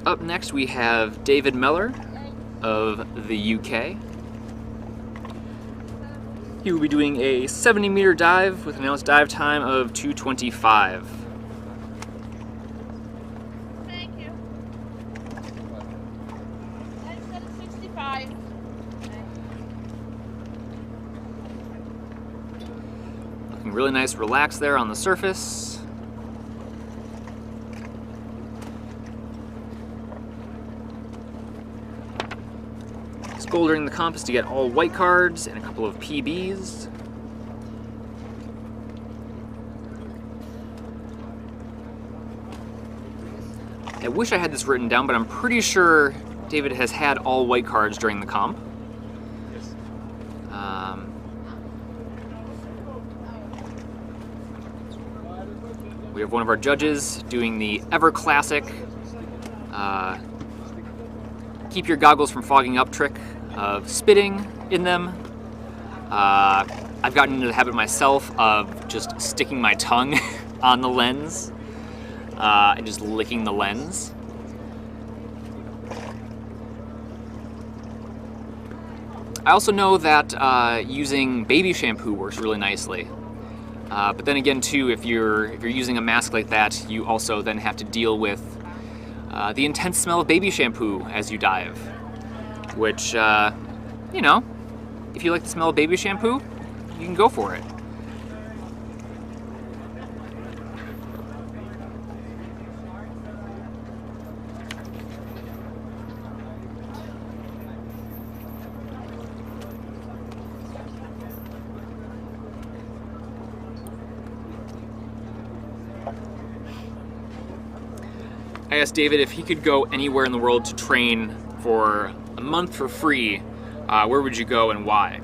A: Up next we have David Mellor of the UK. He will be doing a 70-meter dive with an announced dive time of 2:25.
C: Thank you. 65.
A: Looking really nice, relaxed there on the surface. His goal during the comp is to get all white cards and a couple of PBs. I wish I had this written down, but I'm pretty sure David has had all white cards during the comp. We have one of our judges doing the ever classic keep your goggles from fogging up trick of spitting in them. I've gotten into the habit myself of just sticking my tongue on the lens and just licking the lens. I also know that using baby shampoo works really nicely. But then again, too, if you're using a mask like that, you also then have to deal with the intense smell of baby shampoo as you dive. Which, you know, if you like the smell of baby shampoo, you can go for it. I asked David if he could go anywhere in the world to train for a month for free, where would you go and why?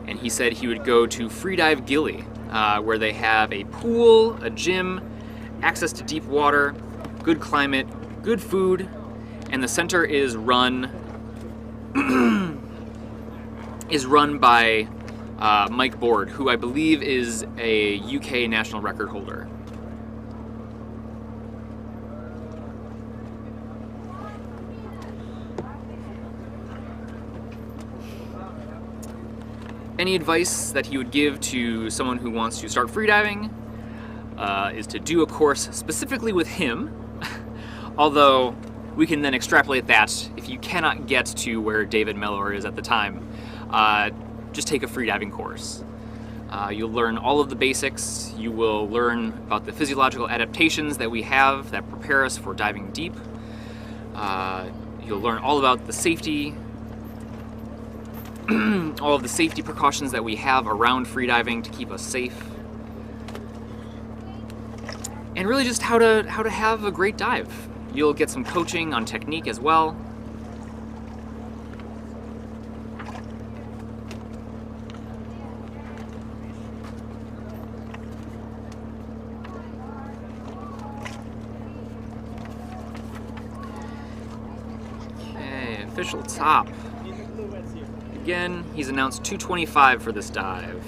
A: And he said he would go to Freedive Gili, where they have a pool, a gym, access to deep water, good climate, good food, and the center is run by Mike Board, who I believe is a UK national record holder. Any advice that he would give to someone who wants to start freediving is to do a course specifically with him, although we can then extrapolate that if you cannot get to where David Mellor is at the time, just take a freediving course. You'll learn all of the basics, you will learn about the physiological adaptations that we have that prepare us for diving deep. You'll learn all about the safety, all of the safety precautions that we have around freediving to keep us safe. And really just how to have a great dive. You'll get some coaching on technique as well. Okay, official top. Again, he's announced 225 for this dive.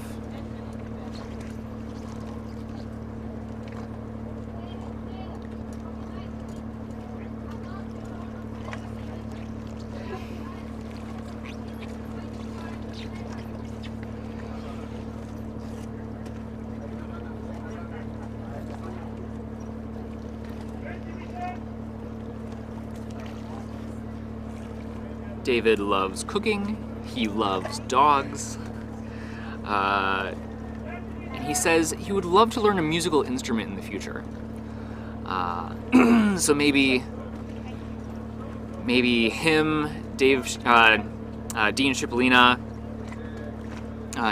A: David loves cooking. He loves dogs, and he says he would love to learn a musical instrument in the future. So maybe him, Dave, Dean Cipollina,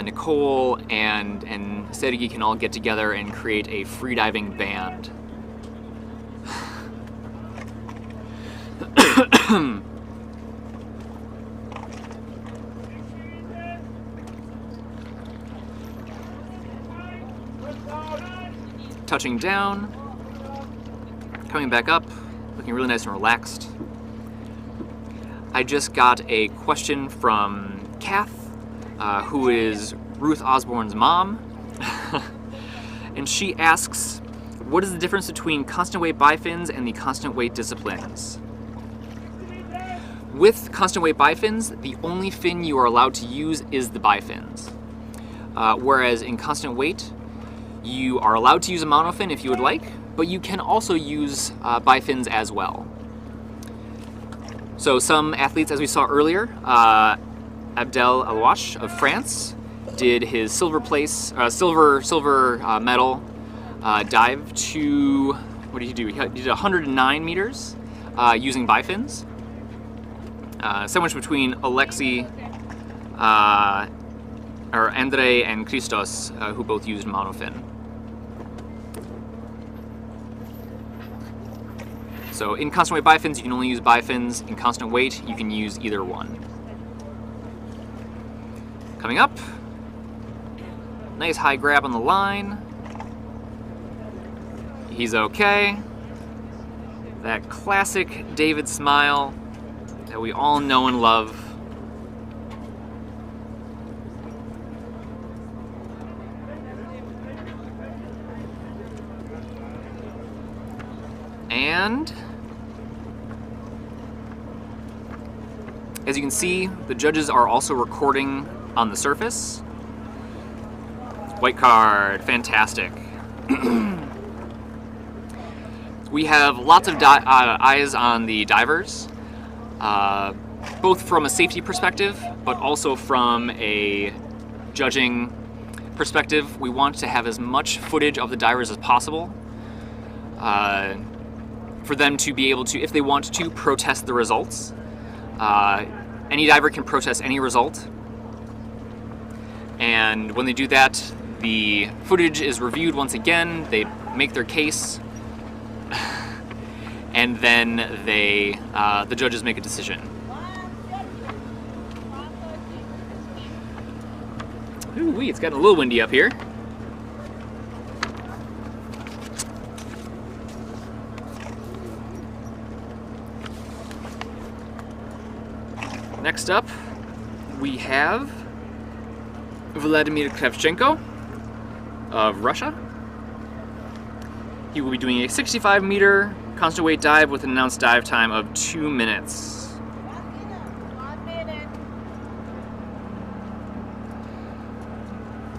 A: Nicole, and Sergei can all get together and create a freediving band. Touching down, coming back up, looking really nice and relaxed. I just got a question from Kath, who is Ruth Osborne's mom, and she asks, what is the difference between constant weight bifins and the constant weight disciplines? With constant weight bifins, the only fin you are allowed to use is the bifins, whereas in constant weight, you are allowed to use a monofin if you would like, but you can also use bifins as well. So some athletes, as we saw earlier, Abdel Alouache of France did his silver medal dive to, what did he do? He did 109 meters using bifins. Sandwiched between Alexei, or Andre and Christos, who both used monofin. So in constant weight bifins, you can only use bifins. In constant weight, you can use either one. Coming up, nice high grab on the line. He's okay. That classic David smile that we all know and love. And as you can see, the judges are also recording on the surface. White card, fantastic. We have lots of eyes on the divers, both from a safety perspective, but also from a judging perspective. We want to have as much footage of the divers as possible, for them to be able to, if they want to, protest the results. Any diver can protest any result, and when they do that, the footage is reviewed once again, they make their case, and then the judges make a decision. Ooh-wee, it's gotten a little windy up here. Next up, we have Vladimir Kravchenko of Russia. He will be doing a 65-meter constant weight dive with an announced dive time of 2 minutes.
C: 1 minute.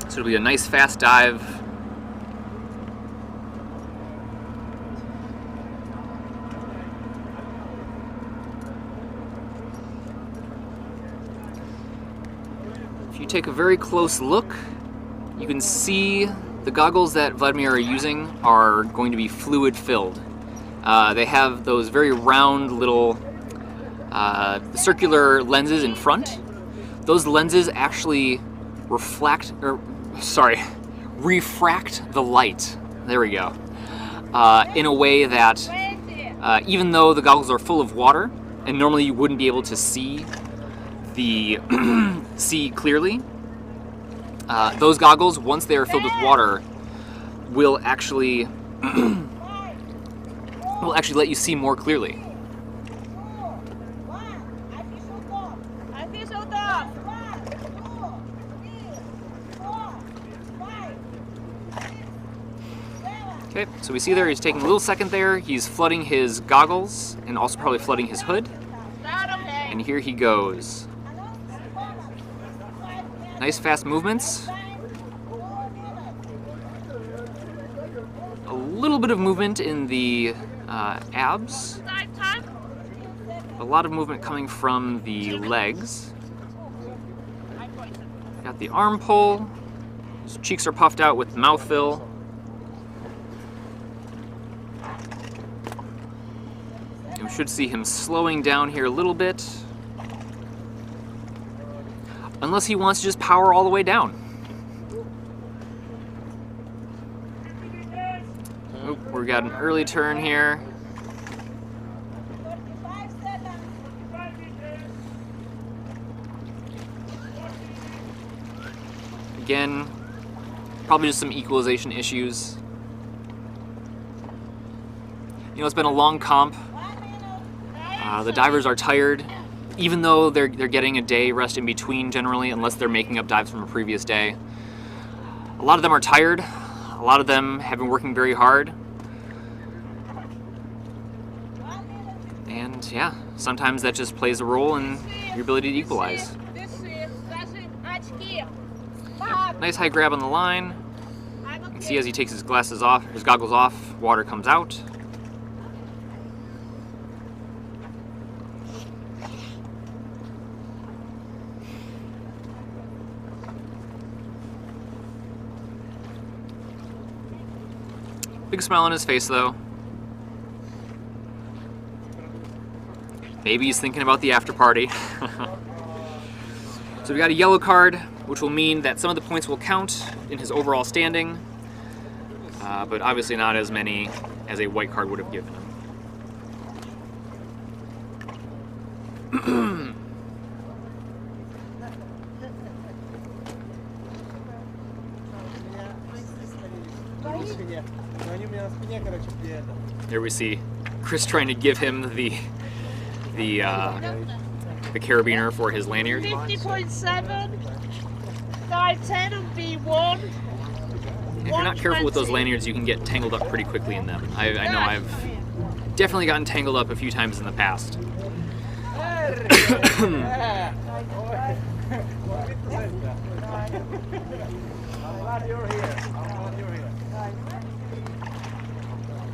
A: So it'll be a nice fast dive. If you take a very close look, you can see the goggles that Vladimir are using are going to be fluid filled. They have those very round little circular lenses in front. Those lenses actually refract the light. There we go. In a way that even though the goggles are full of water, and normally you wouldn't be able to see see clearly, those goggles, once they are filled with water, will actually let you see more clearly.
C: I feel so tough.
A: Okay, so we see there he's taking a little second there. He's flooding his goggles and also probably flooding his hood. And here he goes. Nice fast movements. A little bit of movement in the abs. A lot of movement coming from the legs. Got the arm pull. His cheeks are puffed out with mouth fill. And we should see him slowing down here a little bit. Unless he wants to just power all the way down. Oop, we got an early turn here. Again, probably just some equalization issues. You know, it's been a long comp. The divers are tired, even though they're getting a day rest in between generally, unless they're making up dives from a previous day. A lot of them are tired. A lot of them have been working very hard. And yeah, sometimes that just plays a role in your ability to equalize. Yep. Nice high grab on the line. You can see as he takes his goggles off, water comes out. Big smile on his face though. Maybe he's thinking about the after party. So we got a yellow card, which will mean that some of the points will count in his overall standing, but obviously not as many as a white card would have given him. There we see Chris trying to give him the carabiner for his lanyard.
C: 50.7, 510 on B1.
A: If you're not careful with those lanyards, you can get tangled up pretty quickly in them. I know I've definitely gotten tangled up a few times in the past.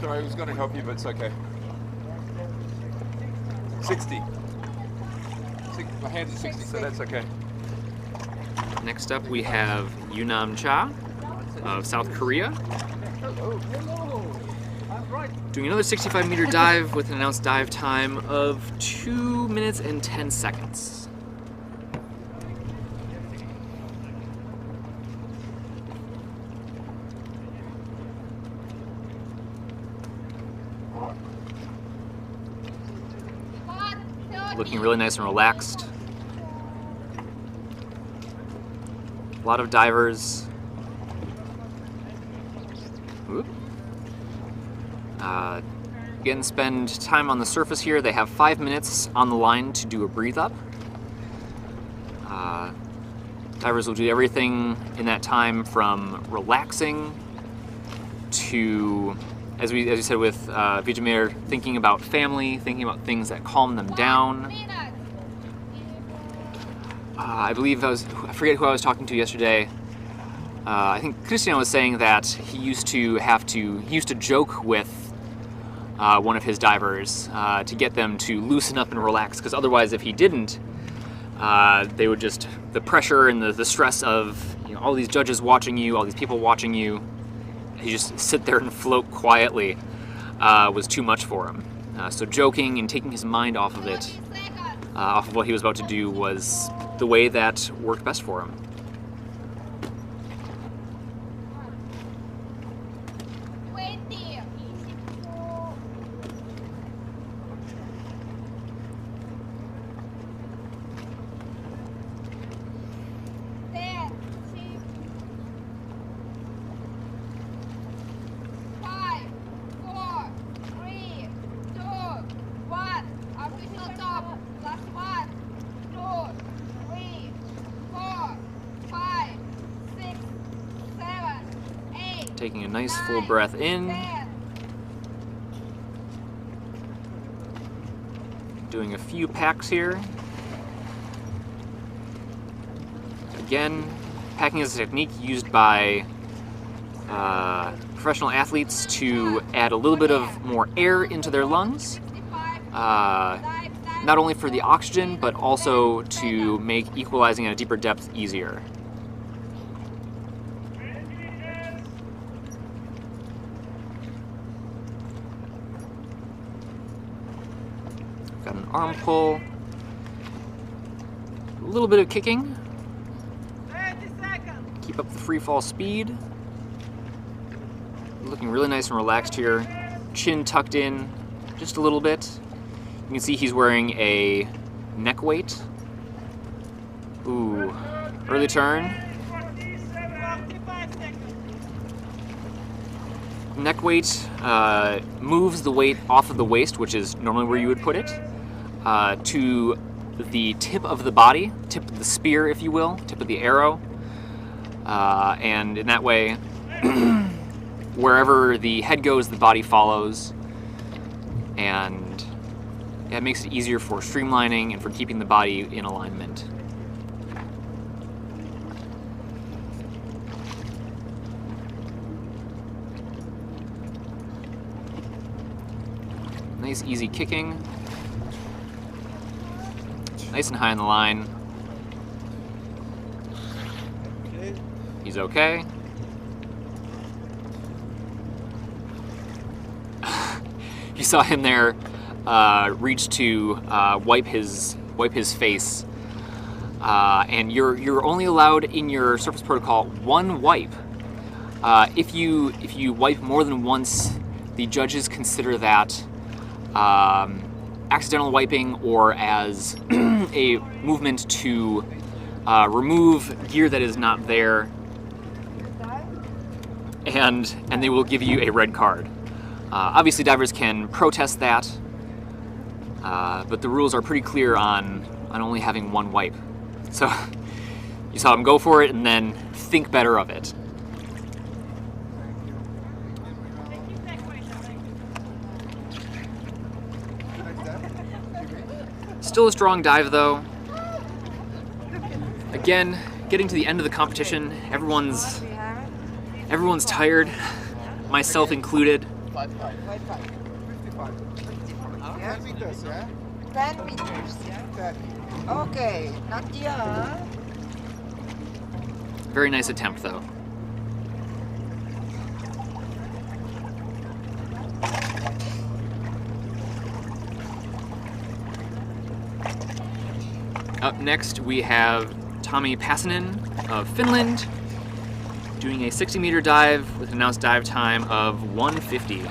N: Sorry, I was going to help you, but it's okay. 60. My hands are 60, so that's okay.
A: Next up, we have Yunam Cha of South Korea. Doing another 65-meter dive with an announced dive time of 2 minutes and 10 seconds. Looking really nice and relaxed. A lot of divers again spend time on the surface here. They have 5 minutes on the line to do a breathe up.
L: Divers will do everything in that time from relaxing to, as we said with Vijamir, thinking about family, thinking about things that calm them down. I believe I forget who I was talking to yesterday. I think Christian was saying that he used to joke with one of his divers to get them to loosen up and relax, because otherwise if he didn't, they would just, the pressure and the stress of, you know, all these judges watching you, all these people watching you, you just sit there and float quietly, was too much for him. So joking and taking his mind off of it, off of what he was about to do, was the way that worked best for him. Taking a nice full breath in. Doing a few packs here. Again, packing is a technique used by professional athletes to add a little bit of more air into their lungs, not only for the oxygen, but also to make equalizing at a deeper depth easier. Got an arm pull, a little bit of kicking, keep up the free fall speed, looking really nice and relaxed here, chin tucked in just a little bit. You can see he's wearing a neck weight. Ooh, early turn. Neck weight moves the weight off of the waist, which is normally where you would put it, to the tip of the body, tip of the spear, if you will, tip of the arrow. And in that way, wherever the head goes, the body follows. And yeah, it makes it easier for streamlining and for keeping the body in alignment. Nice easy kicking. Nice and high on the line. He's okay. You saw him there reach to wipe his face, and you're only allowed in your surface protocol one wipe. If you wipe more than once, the judges consider that accidental wiping, or as a movement to remove gear that is not there, and they will give you a red card. Obviously divers can protest that, but the rules are pretty clear on only having one wipe. So you saw him go for it and then think better of it. Still a strong dive though. Again, getting to the end of the competition, everyone's tired, myself included.
D: 10 meters, yeah? 10 meters, yeah? Okay, Nadia.
L: Very nice attempt though. Up next we have Tommy Passanen of Finland doing a 60-meter dive with an announced dive time of 150.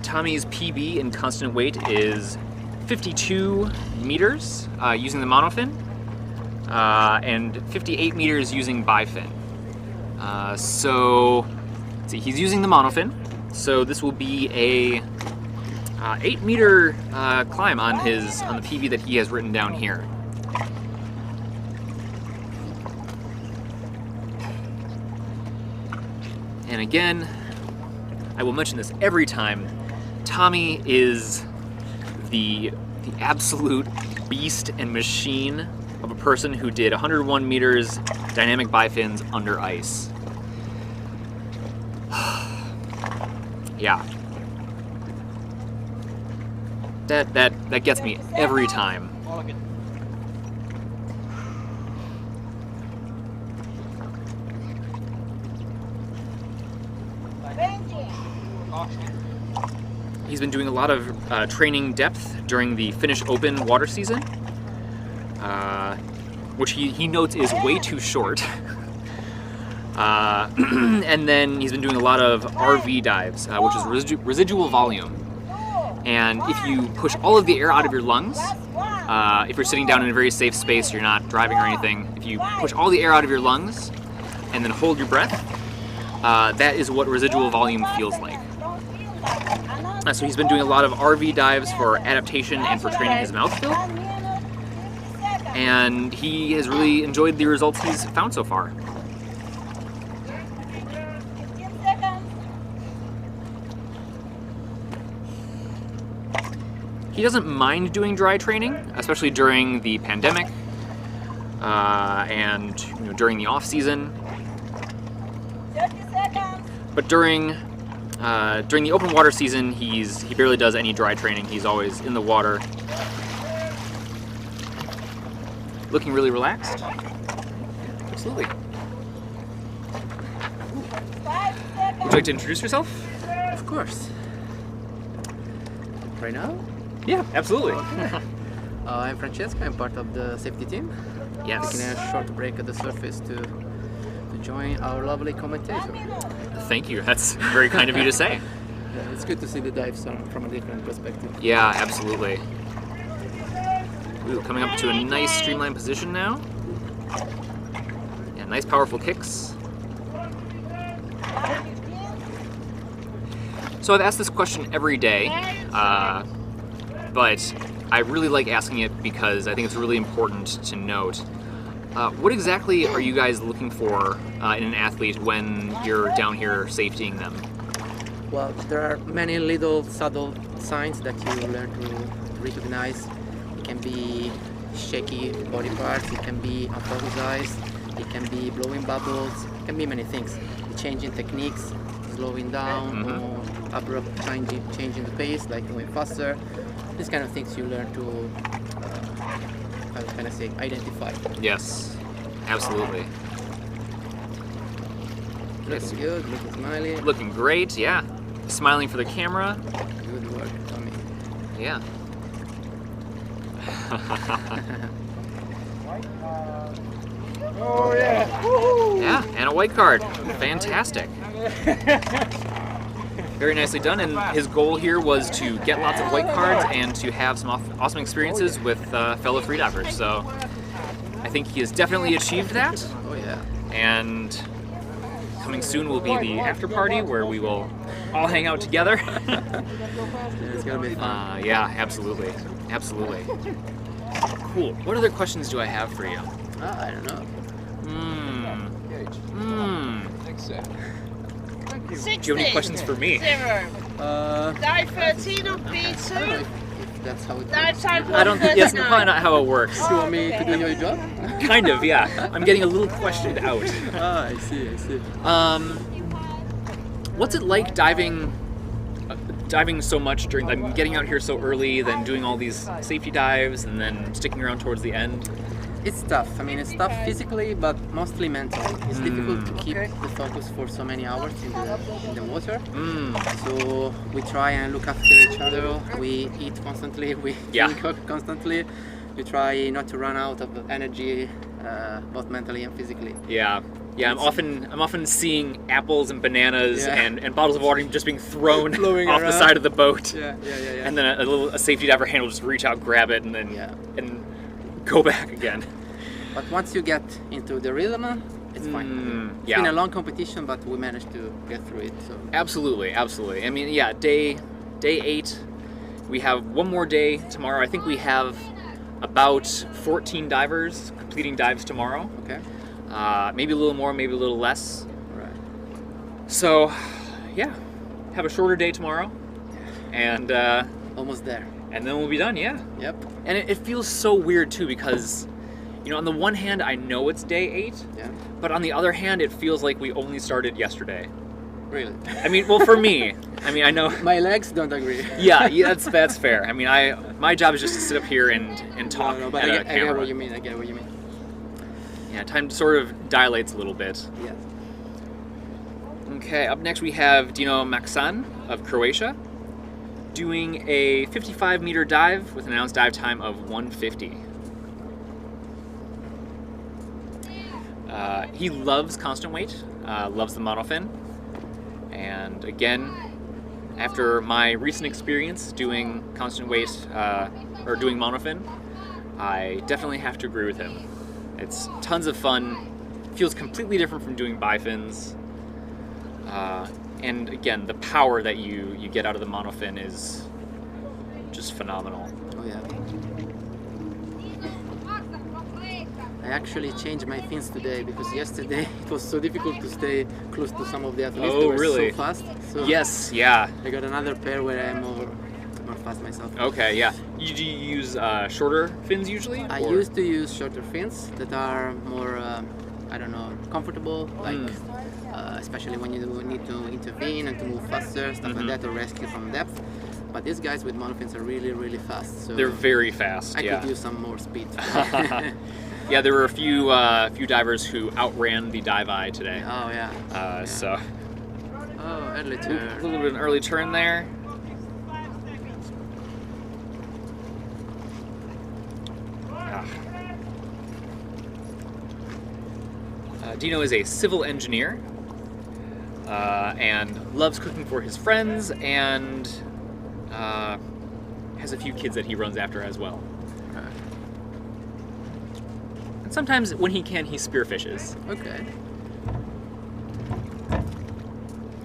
L: Tommy's PB in constant weight is 52 meters using the monofin. and 58 meters using bifin. So, let's see, he's using the monofin. So this will be a 8-meter climb on the PV that he has written down here. And again, I will mention this every time, Tommy is the absolute beast and machine of a person who did 101 meters dynamic bifins under ice. Yeah. That gets me every time. He's been doing a lot of training depth during the Finnish Open water season, which he notes is way too short. And then he's been doing a lot of RV dives, which is residual volume. And if you push all of the air out of your lungs, if you're sitting down in a very safe space, you're not driving or anything, if you push all the air out of your lungs and then hold your breath, that is what residual volume feels like. So he's been doing a lot of RV dives for adaptation and for training his mouth fill. And he has really enjoyed the results he's found so far. He doesn't mind doing dry training, especially during the pandemic and during the off season. But during the open water season, he barely does any dry training. He's always in the water, looking really relaxed. Absolutely. Would you like to introduce yourself?
O: Of course. Right now?
L: Yeah, absolutely.
O: Okay. I'm Francesca. I'm part of the safety team.
L: Yes.
O: Taking a short break at the surface to join our lovely commentator.
L: Thank you. That's very kind of you to say.
O: Yeah, it's good to see the dives from a different perspective.
L: Yeah, absolutely. Ooh, coming up to a nice streamlined position now. Yeah, nice powerful kicks. So I've asked this question every day, but I really like asking it because I think it's really important to note. What exactly are you guys looking for in an athlete when you're down here safetying them?
O: Well, there are many little subtle signs that you learn to recognize. It can be shaky body parts, it can be unfocused eyes, it can be blowing bubbles, it can be many things. Changing techniques, slowing down, or abrupt changing the pace, like going faster. These kind of things you learn to how can I say, identify.
L: Yes, absolutely.
O: Looking good, looking smiley.
L: Looking great, yeah. Smiling for the camera.
O: Good work, Tommy.
L: Yeah.
I: Oh yeah! Woo-hoo.
L: Yeah, and a white card. Fantastic. Very nicely done, and his goal here was to get lots of white cards and to have some awesome experiences with fellow freedivers. So I think he has definitely achieved that.
O: Oh yeah.
L: And coming soon will be the after party where we will all hang out together.
O: It's gonna be fun.
L: Yeah, absolutely. Absolutely. Cool. What other questions do I have for you?
O: I don't know.
L: Do you have any questions for me?
C: Dive 13 on B2.
O: That's how it
C: Dive time
L: I don't think that's probably not how it works.
O: You want me to do your job?
L: Kind of, yeah. I'm getting a little questioned out.
O: I see.
L: What's it like diving so much during, getting out here so early, then doing all these safety dives, and then sticking around towards the end?
O: It's tough. I mean, it's tough physically, but mostly mentally. It's difficult to keep the focus for so many hours in the water. So we try and look after each other. We eat constantly. We drink constantly. We try not to run out of energy, both mentally and physically.
L: Yeah. Yeah, I'm often seeing apples and bananas and bottles of water just being thrown off the side of the boat.
O: Yeah.
L: And then a safety diver hand will just reach out, grab it, and then and go back again.
O: But once you get into the rhythm, it's fine. It's been a long competition, but we managed to get through it. So.
L: Absolutely, absolutely. I mean, yeah, day 8. We have one more day tomorrow. I think we have about 14 divers completing dives tomorrow.
O: Okay.
L: Maybe a little more, maybe a little less.
O: Right.
L: So, yeah, have a shorter day tomorrow, and
O: almost there.
L: And then we'll be done. Yeah.
O: Yep.
L: And it feels so weird too because, you know, on the one hand, I know it's day 8.
O: Yeah.
L: But on the other hand, it feels like we only started yesterday.
O: Really?
L: I mean, well, for me, I mean, I know
O: my legs don't agree.
L: Yeah, that's fair. I mean, my job is just to sit up here and talk
O: but
L: at
O: I
L: a camera.
O: get what you mean. I get what you mean.
L: Yeah, time sort of dilates a little bit.
O: Yes.
L: Okay, up next we have Dino Maxan of Croatia doing a 55-meter dive with an announced dive time of 1:50. He loves constant weight, loves the monofin, and again, after my recent experience doing constant weight or doing monofin, I definitely have to agree with him. It's tons of fun, feels completely different from doing bifins, and again, the power that you get out of the monofin is just phenomenal.
O: Oh yeah. I actually changed my fins today because yesterday it was so difficult to stay close to some of the athletes.
L: Oh,
O: they were
L: really?
O: So fast. So
L: Yes, yeah.
O: I got another pair where I'm more fast myself.
L: Okay, yeah. Do you use shorter fins usually?
O: I
L: or?
O: used to use shorter fins that are more, I don't know, comfortable, like especially when you need to intervene and to move faster, stuff like that, or rescue from depth. But these guys with monofins are really, really fast. So
L: they're very fast.
O: I
L: yeah.
O: could use some more speed.
L: Yeah, there were a few divers who outran the dive eye today.
O: Oh yeah.
L: Yeah. So.
O: Oh, early turn.
L: A little bit of an early turn there. Dino is a civil engineer and loves cooking for his friends and has a few kids that he runs after as well. And sometimes when he can, he spearfishes.
O: Okay.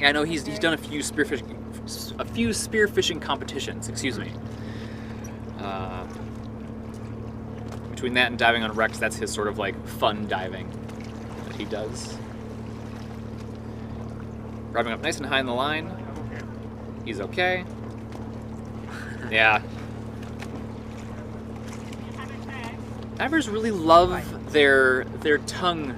L: Yeah, I know he's done a few spearfishing competitions. Excuse me. Between that and diving on wrecks, that's his sort of like fun diving that he does. Driving up nice and high in the line. He's okay. Yeah. Divers really love their tongue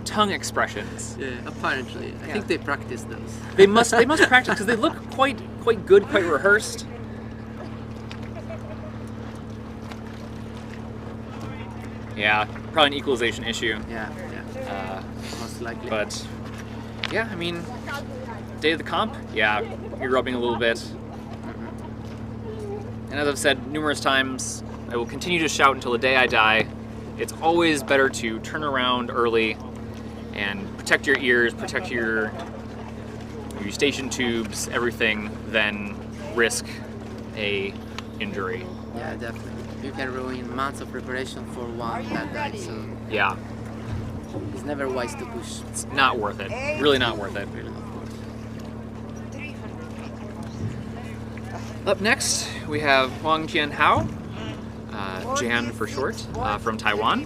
L: tongue expressions.
O: Yeah, apparently. I think they practice those.
L: They must practice because they look quite good, quite rehearsed. Yeah, probably an equalization issue.
O: Yeah. Most likely.
L: But yeah, I mean, day of the comp, yeah, you're rubbing a little bit. And as I've said numerous times, I will continue to shout until the day I die. It's always better to turn around early and protect your ears, protect your eustachian tubes, everything, than risk a injury.
O: Yeah, definitely. You can ruin months of preparation for one bad dive, so
L: yeah,
O: it's never wise to push.
L: It's not worth it. Really not worth it. Up next, we have Huang Tian Hao, Jan for short, from Taiwan,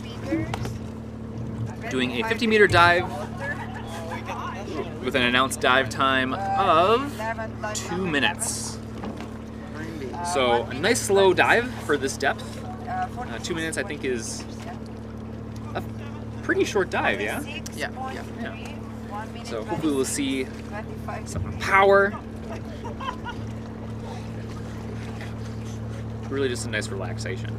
L: doing a 50-meter dive with an announced dive time of 2 minutes. So a nice slow dive for this depth. 2 minutes, I think, is a pretty short dive, yeah?
O: Yeah.
L: So hopefully we'll see some power. Really just a nice relaxation.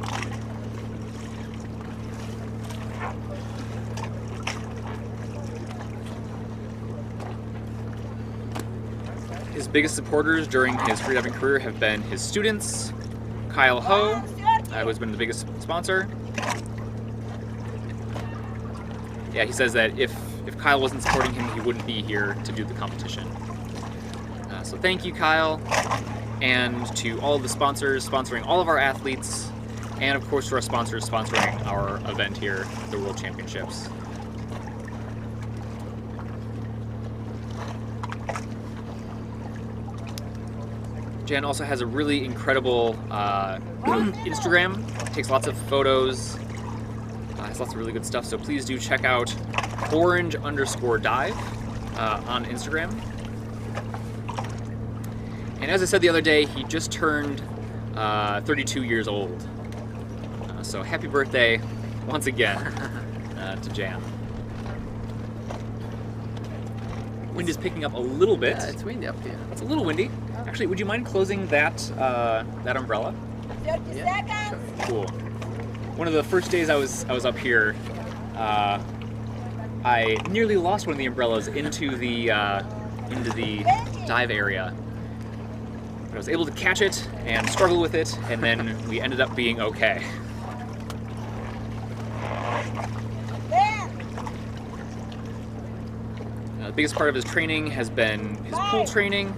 L: His biggest supporters during his freediving career have been his students, Kyle Ho, who has been the biggest sponsor. Yeah, he says that if Kyle wasn't supporting him, he wouldn't be here to do the competition. So thank you, Kyle, and to all of the sponsors sponsoring all of our athletes. and of course to our sponsors sponsoring our event here at the World Championships. Jan also has a really incredible Instagram, takes lots of photos, has lots of really good stuff, so please do check out orange_dive on Instagram. And as I said the other day, he just turned 32 years old. So happy birthday once again to Jan. Wind is picking up a little bit.
O: Yeah, it's windy up here.
L: It's a little windy. Actually, would you mind closing that that umbrella?
B: 30 seconds.
L: Cool. One of the first days I was up here, I nearly lost one of the umbrellas into the dive area. But I was able to catch it and struggle with it, and then we ended up being okay. The biggest part of his training has been his pool training.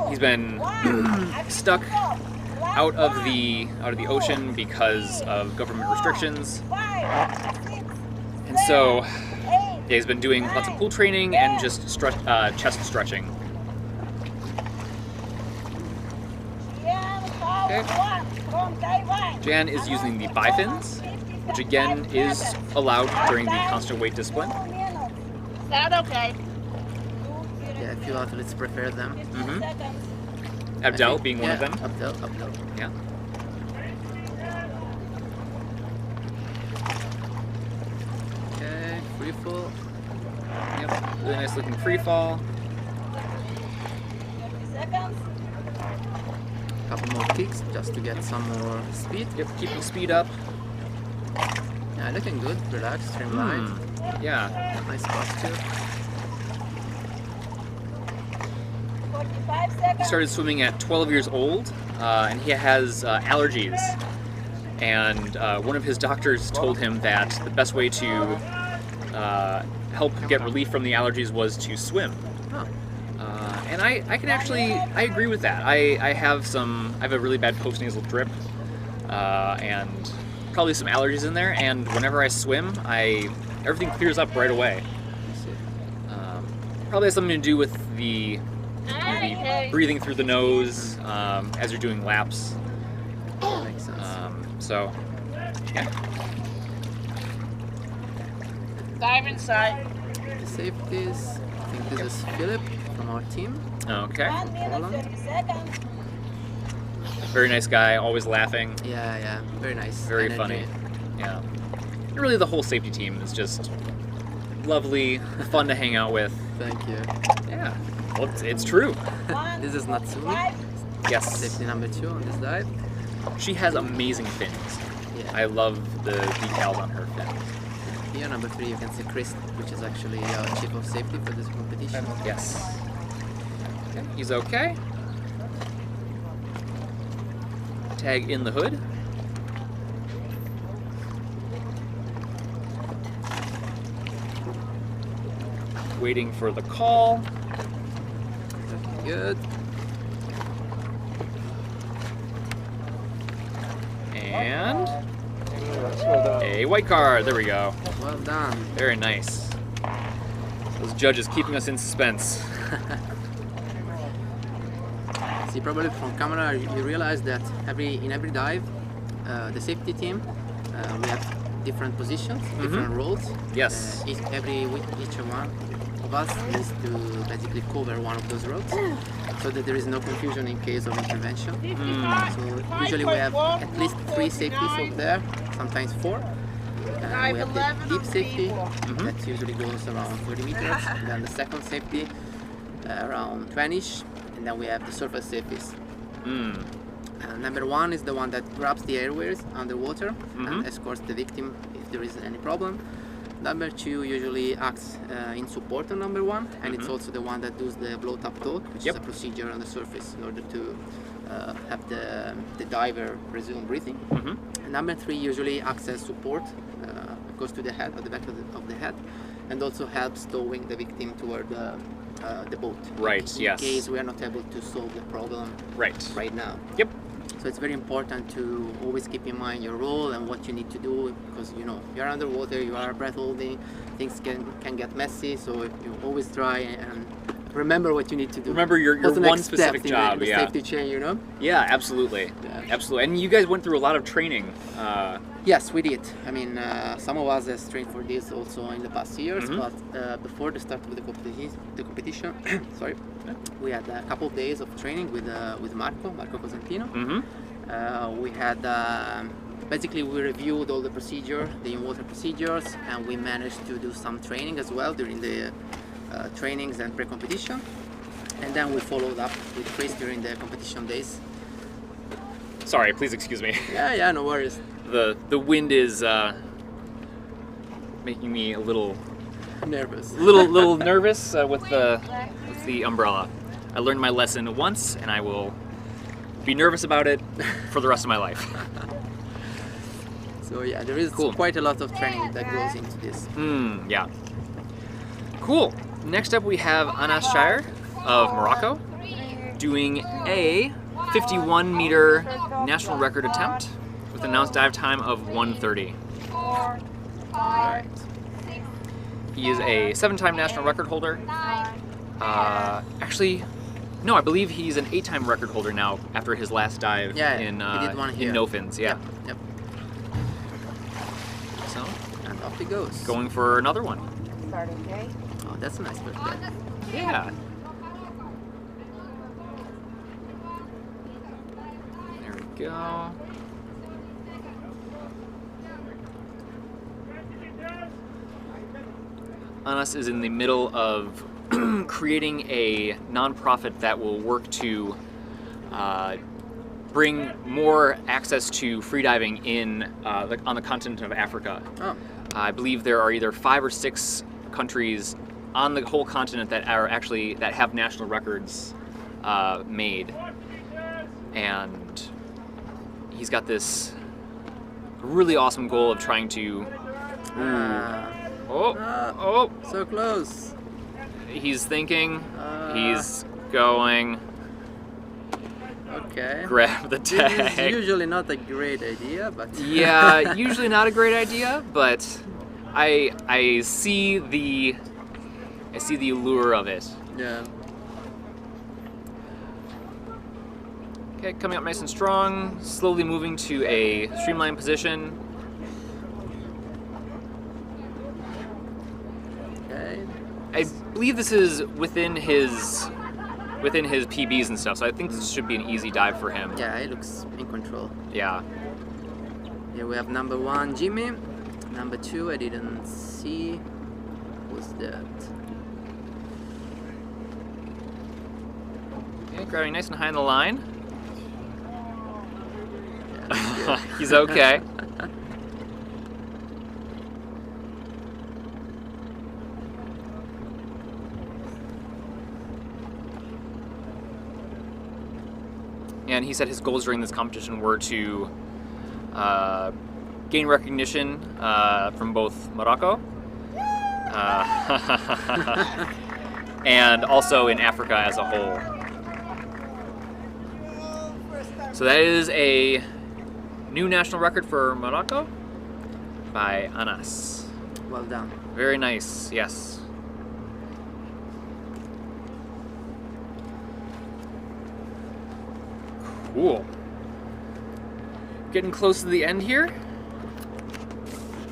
L: He's been stuck out of the ocean because of government restrictions, and so yeah, he's been doing lots of pool training and just chest stretching. Okay. Jan is using the bifins, which again is allowed during the constant weight discipline.
C: Is that okay?
O: Yeah, a few athletes prefer them.
L: Abdel being one of them.
O: Abdel.
L: Yeah.
O: Okay, free fall.
L: Yep, really nice looking free fall.
O: Couple more kicks just to get some more speed.
L: Yep, keeping speed up.
O: Yeah, looking good, relaxed, streamlined.
L: Yeah.
O: Nice posture.
L: He started swimming at 12 years old, and he has allergies. And one of his doctors told him that the best way to help get relief from the allergies was to swim.
O: Oh.
L: And I can actually, I agree with that. I have a really bad postnasal drip, and probably some allergies in there, and whenever I swim, everything clears up right away. Probably has something to do with the breathing through the nose as you're doing laps.
O: That makes sense.
L: So, yeah.
C: Dive inside.
O: The safeties. I think this is Philip from our team.
L: Okay.
B: 1 minute 30 seconds.
L: Very nice guy, always laughing.
O: Yeah, very nice.
L: Very
O: energy.
L: funny. Yeah. And really, the whole safety team is just lovely, fun to hang out with.
O: Thank you.
L: Yeah. Well, it's true.
O: This is Natsumi.
L: Yes.
O: Safety number 2 on this dive.
L: She has amazing fins.
O: Yeah.
L: I love the decals on her fins.
O: Here, number 3, you can see Chris, which is actually our chief of safety for this competition.
L: Yes. Okay, he's okay. Tag in the hood. Waiting for the call.
O: Looking good.
L: And a white card. There we go.
O: Well done.
L: Very nice. Those judges keeping us in suspense.
O: See, probably from camera you realize that in every dive, the safety team, we have different positions, different roles.
L: Yes.
O: Each one of us needs to basically cover one of those roles, so that there is no confusion in case of intervention. So usually we have at least 3 safeties over there, sometimes 4. We have the deep safety that usually goes around 30 meters, and then the second safety around 20ish, and then we have the surface safeties. Number 1 is the one that grabs the airways underwater and escorts the victim if there is any problem. Number 2 usually acts in support of number 1, and it's also the one that does the blow up talk, which is a procedure on the surface in order to have the diver resume breathing. And number 3 usually acts as support, goes to the head, or the back of the head, and also helps towing the victim toward the boat.
L: Right,
O: in case we are not able to solve the problem right now.
L: Yep.
O: So it's very important to always keep in mind your role and what you need to do, because you know you're underwater, you are breath holding, things can get messy. So you always try and remember what you need to do.
L: Remember your one specific job.
O: The safety chain, you know.
L: Yeah, absolutely, absolutely. And you guys went through a lot of training.
O: Yes, we did. I mean, some of us have trained for this also in the past years, but before the start of the competition, sorry, we had a couple of days of training with Marco Cosentino. We had basically we reviewed all the procedure, the in-water procedures, and we managed to do some training as well during the trainings and pre-competition, and then we followed up with Chris during the competition days.
L: Sorry, please excuse me.
O: Yeah, no worries.
L: The wind is making me a little
O: nervous.
L: Little nervous with the umbrella. I learned my lesson once, and I will be nervous about it for the rest of my life.
O: So yeah, there is quite a lot of training that goes into this.
L: Yeah. Cool. Next up we have Anas Shire of Morocco doing a 51-meter national record attempt with an announced dive time of 1:30.
O: Right.
L: He is a 7-time national record holder. Actually, no, I believe he's an 8-time record holder now after his last dive in no-fins. Yeah.
O: Yep.
L: So,
O: and off he goes.
L: Going for another one.
D: Start okay?
O: Oh, that's a nice birthday.
L: Yeah. There we go. Anas is in the middle of creating a nonprofit that will work to bring more access to freediving in on the continent of Africa.
O: Oh.
L: I believe there are either 5 or 6 countries on the whole continent that have national records made, and he's got this really awesome goal of trying to.
O: So close.
L: He's thinking. He's going.
O: Okay.
L: Grab the tag.
O: This is usually not a great idea, but
L: yeah, usually not a great idea, but I see the allure of it.
O: Yeah.
L: Okay, coming up nice and strong, slowly moving to a streamlined position.
O: Okay.
L: I believe this is within his PBs and stuff, so I think this should be an easy dive for him.
O: Yeah, he looks in control.
L: Yeah.
O: Here we have number 1, Jimmy. Number 2, I didn't see. Who's that?
L: Okay, grabbing nice and high in the line. Yeah, he's okay. And he said his goals during this competition were to gain recognition from both Morocco and also in Africa as a whole. So that is a new national record for Morocco by Anas.
O: Well done.
L: Very nice, yes. Cool. Getting close to the end here.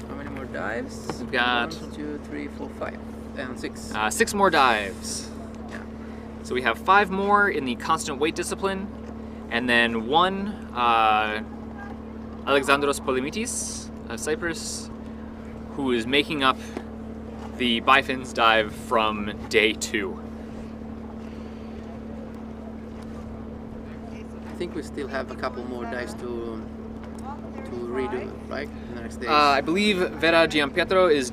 O: How many more dives?
L: We've got
O: 1, 2, 3, 4, 5, and 6.
L: 6 more dives.
O: Yeah.
L: So we have 5 more in the constant weight discipline, and then 1 Alexandros Polimitis of Cyprus, who is making up the bifins dive from day 2.
O: I think we still have a couple more dives to redo, right? In the next days.
L: I believe Vera Gianpietro is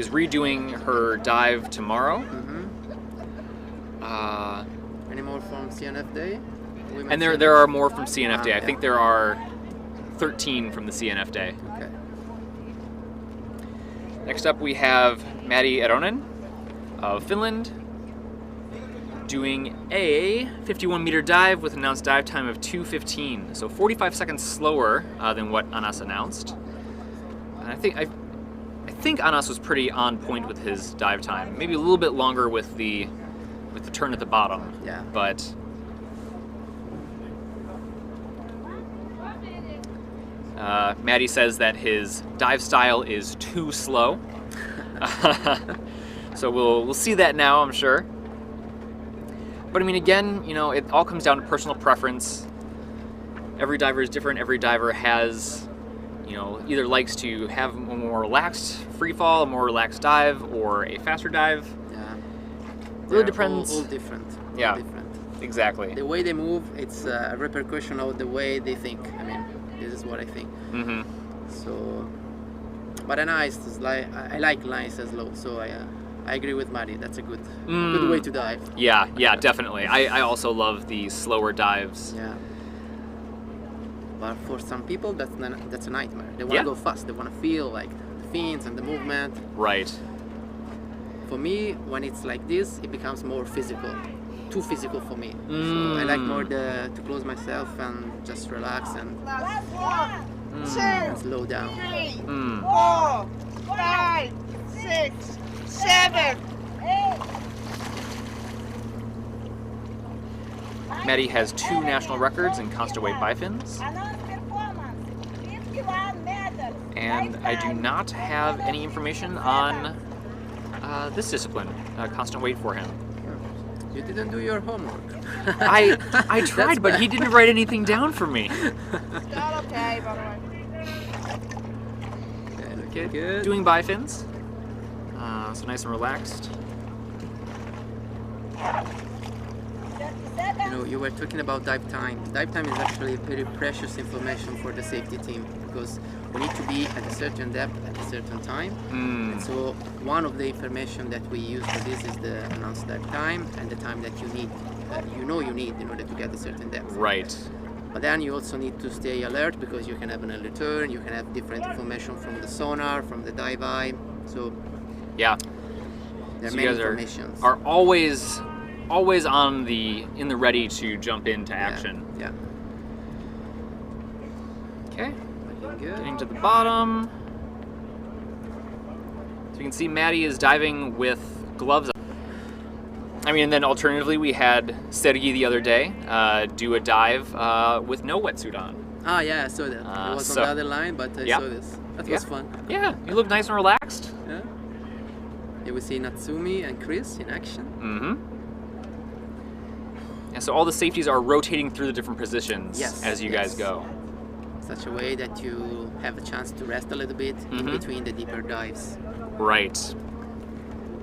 L: redoing her dive tomorrow.
O: Any more from CNF Day?
L: And there are more from CNF Day. I think there are 13 from the CNF Day.
O: Okay.
L: Next up we have Matti Eronen of Finland
A: doing a 51-meter dive with an announced dive time of 2:15, so 45 seconds slower than what Anas announced. And I think Anas was pretty on point with his dive time. Maybe a little bit longer with the turn at the bottom.
O: Yeah.
A: But Maddie says that his dive style is too slow. So we'll see that now, I'm sure. But I mean, again, you know, it all comes down to personal preference. Every diver is different. Every diver has, you know, either likes to have a more relaxed free fall, a more relaxed dive, or a faster dive.
O: Yeah.
A: Really depends.
O: All different.
A: Yeah.
O: All different.
A: Exactly.
O: The way they move, it's a repercussion of the way they think. I mean, this is what I think.
A: Mm-hmm.
O: So, but a nice, I like nice as low. So I agree with Maddie. That's a good way to dive.
A: Yeah, definitely. I also love the slower dives.
O: Yeah. But for some people, that's a nightmare. They want to go fast. They want to feel like the fins and the movement.
A: Right.
O: For me, when it's like this, it becomes more physical. Too physical for me. So I like more to close myself and just relax and slow down.
C: 3, 4, 5, 6, 7, 8.
A: Maddie has 2 national records in constant weight bifins. And I do not have any information on this discipline, constant weight for him.
O: You didn't do your homework.
A: I tried, but he didn't write anything down for me.
C: Not okay, by the way.
A: Okay, good. Doing bifins. So nice and relaxed.
O: You know, you were talking about dive time. Dive time is actually very precious information for the safety team because we need to be at a certain depth at a certain time. And so one of the information that we use for this is the announced dive time and the time that you need, you need in order to get a certain depth.
A: Right.
O: But then you also need to stay alert because you can have an early turn, you can have different information from the sonar, from the dive eye. So
A: yeah,
O: there are
A: so
O: many
A: you guys are always in the ready to jump into action.
O: Yeah.
A: Okay.
O: Looking good.
A: Getting to the bottom. So you can see Maddie is diving with gloves on. I mean, and then alternatively, we had Sergei the other day do a dive with no wetsuit on.
O: Ah, yeah, I saw that. It was on the other line, but I saw this. That was fun.
A: Yeah, you look nice and relaxed.
O: Yeah. Here we see Natsumi and Chris in action.
A: Mm-hmm. And so all the safeties are rotating through the different positions as you guys go.
O: Such a way that you have a chance to rest a little bit in between the deeper dives.
A: Right.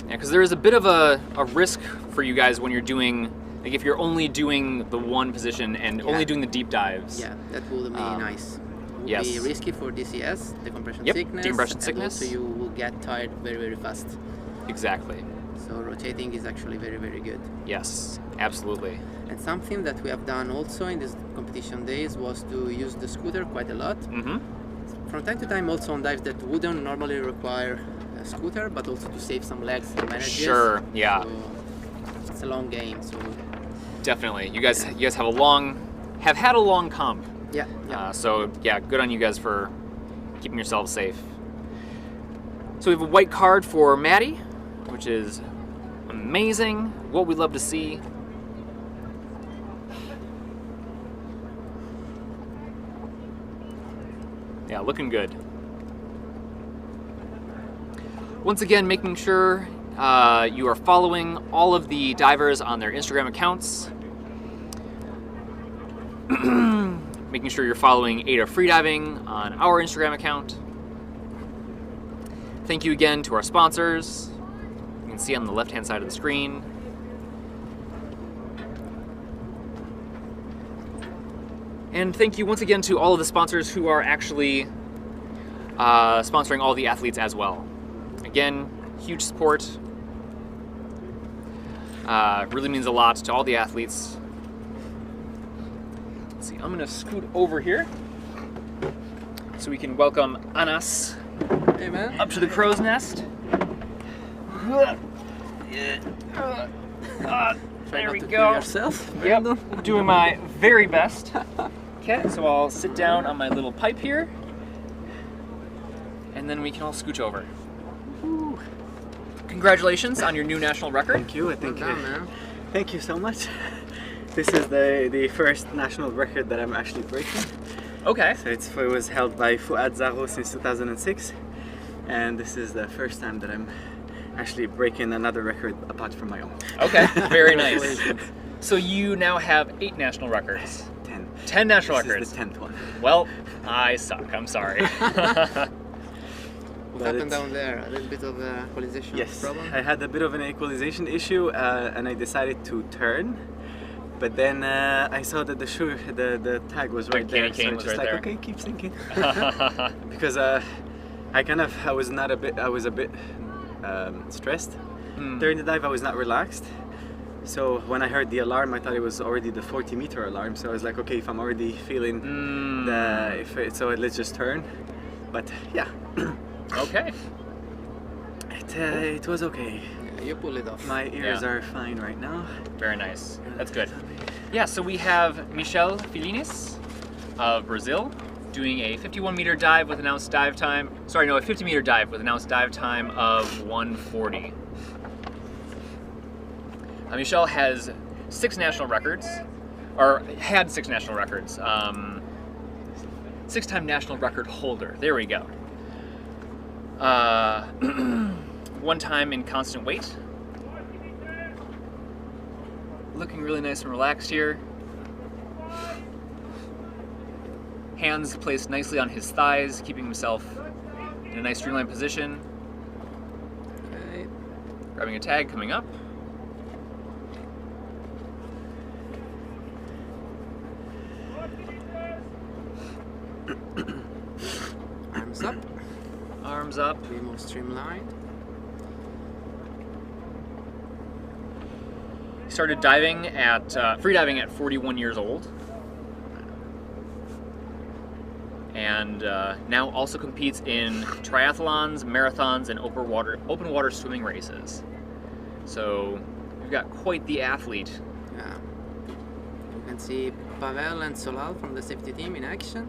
A: Yeah, because there is a bit of a risk for you guys when you're doing, like if you're only doing the one position and only doing the deep dives.
O: Yeah, that will be nice. It will
A: Yes.
O: be risky for DCS, decompression
A: Yep,
O: sickness.
A: decompression sickness.
O: And also you will get tired very, very fast.
A: Exactly.
O: So rotating is actually very, very good.
A: Yes, absolutely.
O: And something that we have done also in these competition days was to use the scooter quite a lot. From time to time also on dives that wouldn't normally require a scooter, but also to save some legs and energies.
A: Sure, yeah.
O: So it's a long game, so
A: Definitely. You guys have had a long comp.
O: Yeah.
A: So yeah, good on you guys for keeping yourselves safe. So we have a white card for Maddie, which is amazing. What we'd love to see. Yeah, looking good. Once again, making sure you are following all of the divers on their Instagram accounts. Making sure you're following AIDA Freediving on our Instagram account. Thank you again to our sponsors. You can see on the left-hand side of the screen. And thank you once again to all of the sponsors who are actually sponsoring all the athletes as well. Again, huge support. Really means a lot to all the athletes. Let's see, I'm gonna scoot over here so we can welcome Anas up to the crow's nest.
O: Try
L: we
O: not to
L: go.
O: kill yourself.
L: Yep,
O: Brandon.
L: doing my very best. Okay, so I'll sit down on my little pipe here, and then we can all scooch over. Woo. Congratulations on your new national record.
P: Thank you. I think.
O: Well done, man.
P: Thank you so much. This is the first national record that I'm actually breaking.
L: Okay.
P: So it was held by Fuad Zaro since 2006, and this is the first time that I'm actually breaking another record apart from my own.
L: Okay, very nice. So you now have 8 national records.
P: 10.
L: 10 national
P: This
L: records.
P: is the 10th one.
L: Well, I suck. I'm sorry.
O: What happened down there? A little bit of equalization
P: Yes,
O: problem?
P: I had a bit of an equalization issue, and I decided to turn. But then I saw that the tag was right there, so I was just like, okay, keep sinking. Because I was a bit stressed during the dive. I was not relaxed. So when I heard the alarm, I thought it was already the 40-meter alarm. So I was like, okay, if I'm already feeling so let's just turn. But yeah.
L: Okay.
P: It was okay.
O: Yeah, you pull it off.
P: My ears are fine right now.
L: Very nice. That's good. Yeah, so we have Michel Filinis of Brazil doing a 51-meter dive with announced dive time. Sorry, no, a 50-meter dive with announced dive time of 1:40. Michel has 6 national records, or had 6 national records. 6-time national record holder. There we go. 1 time in constant weight. Looking really nice and relaxed here. Hands placed nicely on his thighs, keeping himself in a nice streamlined position.
O: Okay.
L: Grabbing a tag coming up.
O: Arms up.
L: Arms up.
O: Be more streamlined.
L: He started diving at freediving at 41 years old, and now also competes in triathlons, marathons, and open water swimming races. So we've got quite the athlete.
O: Yeah. You can see Pavel and Solal from the safety team in action.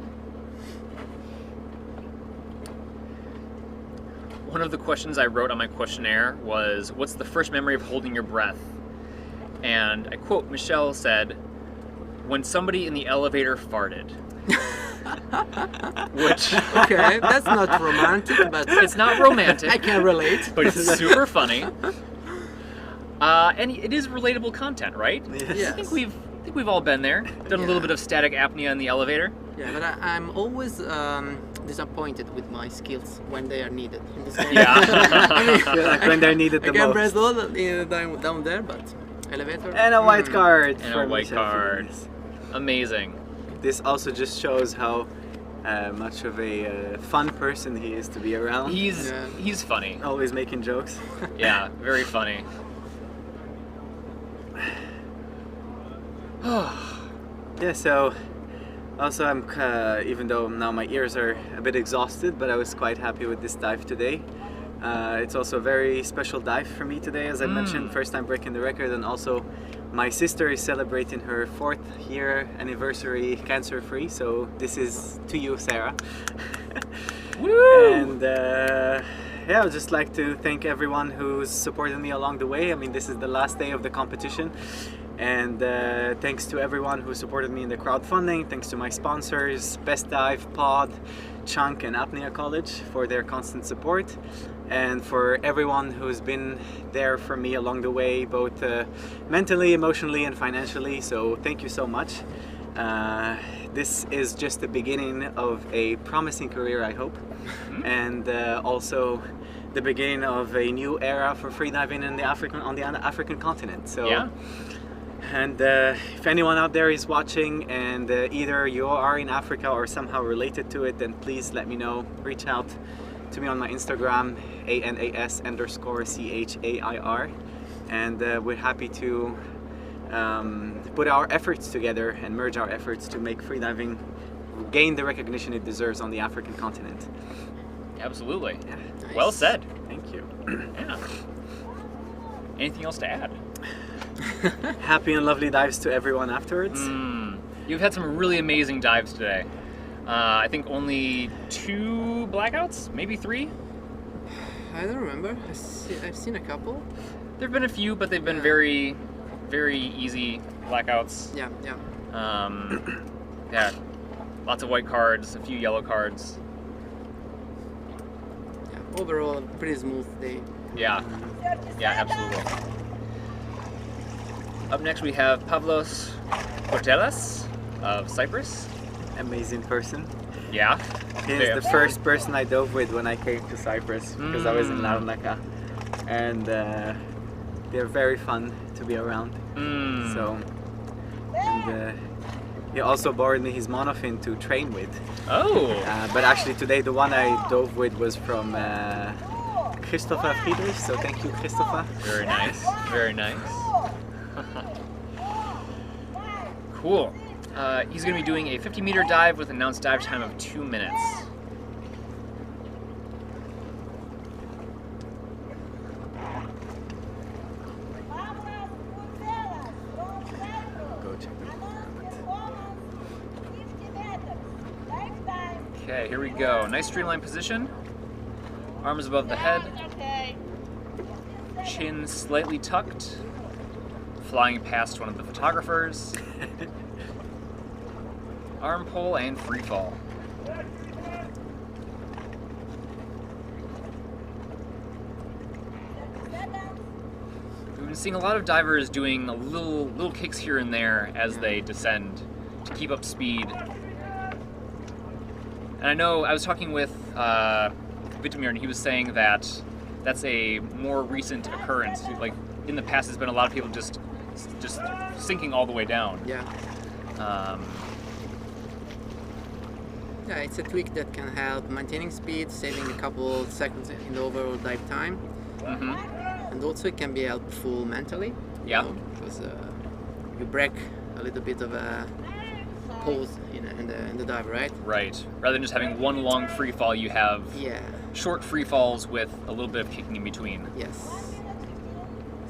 L: One of the questions I wrote on my questionnaire was, what's the first memory of holding your breath? And I quote, Michelle said, when somebody in the elevator farted. Which,
O: okay, that's not romantic, but
L: it's not romantic.
O: I can relate.
L: But it's super funny. And it is relatable content, right?
O: Yes.
L: I think we've all been there. Done a little bit of static apnea in the elevator.
O: Yeah, but I'm always disappointed with my skills when they are needed. In this game.
L: Yeah.
O: I mean,
P: Like when they're needed the
O: I can
P: most.
O: press all down there, but elevator.
P: And a white card.
L: And
P: for
L: a white
P: Michel
L: card.
P: Filinis.
L: Amazing.
P: This also just shows how much of a fun person he is to be around.
L: He's funny.
P: Always making jokes.
L: Yeah, very funny.
P: Yeah, so also I'm even though now my ears are a bit exhausted, but I was quite happy with this dive today. It's also a very special dive for me today, as I mentioned, first time breaking the record, and also my sister is celebrating her 4th year anniversary cancer-free, so this is to you, Sarah.
L: Woo!
P: And yeah, I would just like to thank everyone who's supported me along the way. I mean, this is the last day of the competition. And thanks to everyone who supported me in the crowdfunding. Thanks to my sponsors, Best Dive, Pod, Chunk, and Apnea College for their constant support. And for everyone who's been there for me along the way, both mentally, emotionally, and financially. So thank you so much. This is just the beginning of a promising career, I hope. And also the beginning of a new era for freediving on the African continent. So.
L: Yeah.
P: And if anyone out there is watching and either you are in Africa or somehow related to it, then please let me know. Reach out to me on my Instagram, ANAS_CHAIR. And we're happy to put our efforts together and merge our efforts to make freediving gain the recognition it deserves on the African continent.
L: Absolutely.
P: Yeah.
L: Well said.
P: Thank you.
L: Yeah. Anything else to add?
P: happy and lovely dives to everyone afterwards.
L: You've had some really amazing dives today. I think only 2 blackouts, maybe 3?
O: I don't remember. I've seen a couple.
L: There have been a few, but they've been very, very easy blackouts.
O: Yeah.
L: Yeah, lots of white cards, a few yellow cards.
O: Yeah, overall, pretty smooth day.
L: Yeah, absolutely. Up next we have Pavlos Portelas of Cyprus.
P: Amazing person.
L: Yeah.
P: He's the first person I dove with when I came to Cyprus because I was in Larnaca, and they're very fun to be around. So, and he also borrowed me his monofin to train with.
L: Oh!
P: But actually today the one I dove with was from Christopher Friedrich, so thank you, Christopher.
L: Very nice, very nice. Cool. He's going to be doing a 50-meter dive with an announced dive time of 2 minutes. Okay, here we go. Nice streamlined position. Arms above the head. Chin slightly tucked. Flying past one of the photographers. Arm pull and free fall. We've been seeing a lot of divers doing little kicks here and there as they descend to keep up speed. And I know I was talking with Vitamir, and he was saying that that's a more recent occurrence. Like in the past, there's been a lot of people just sinking all the way down.
O: Yeah. Yeah, it's a tweak that can help maintaining speed, saving a couple seconds in the overall dive time. And also it can be helpful mentally.
L: Yeah.
O: Because you break a little bit of a pause in the dive, right?
L: Right. Rather than just having one long free fall, you have short free falls with a little bit of kicking in between.
O: Yes.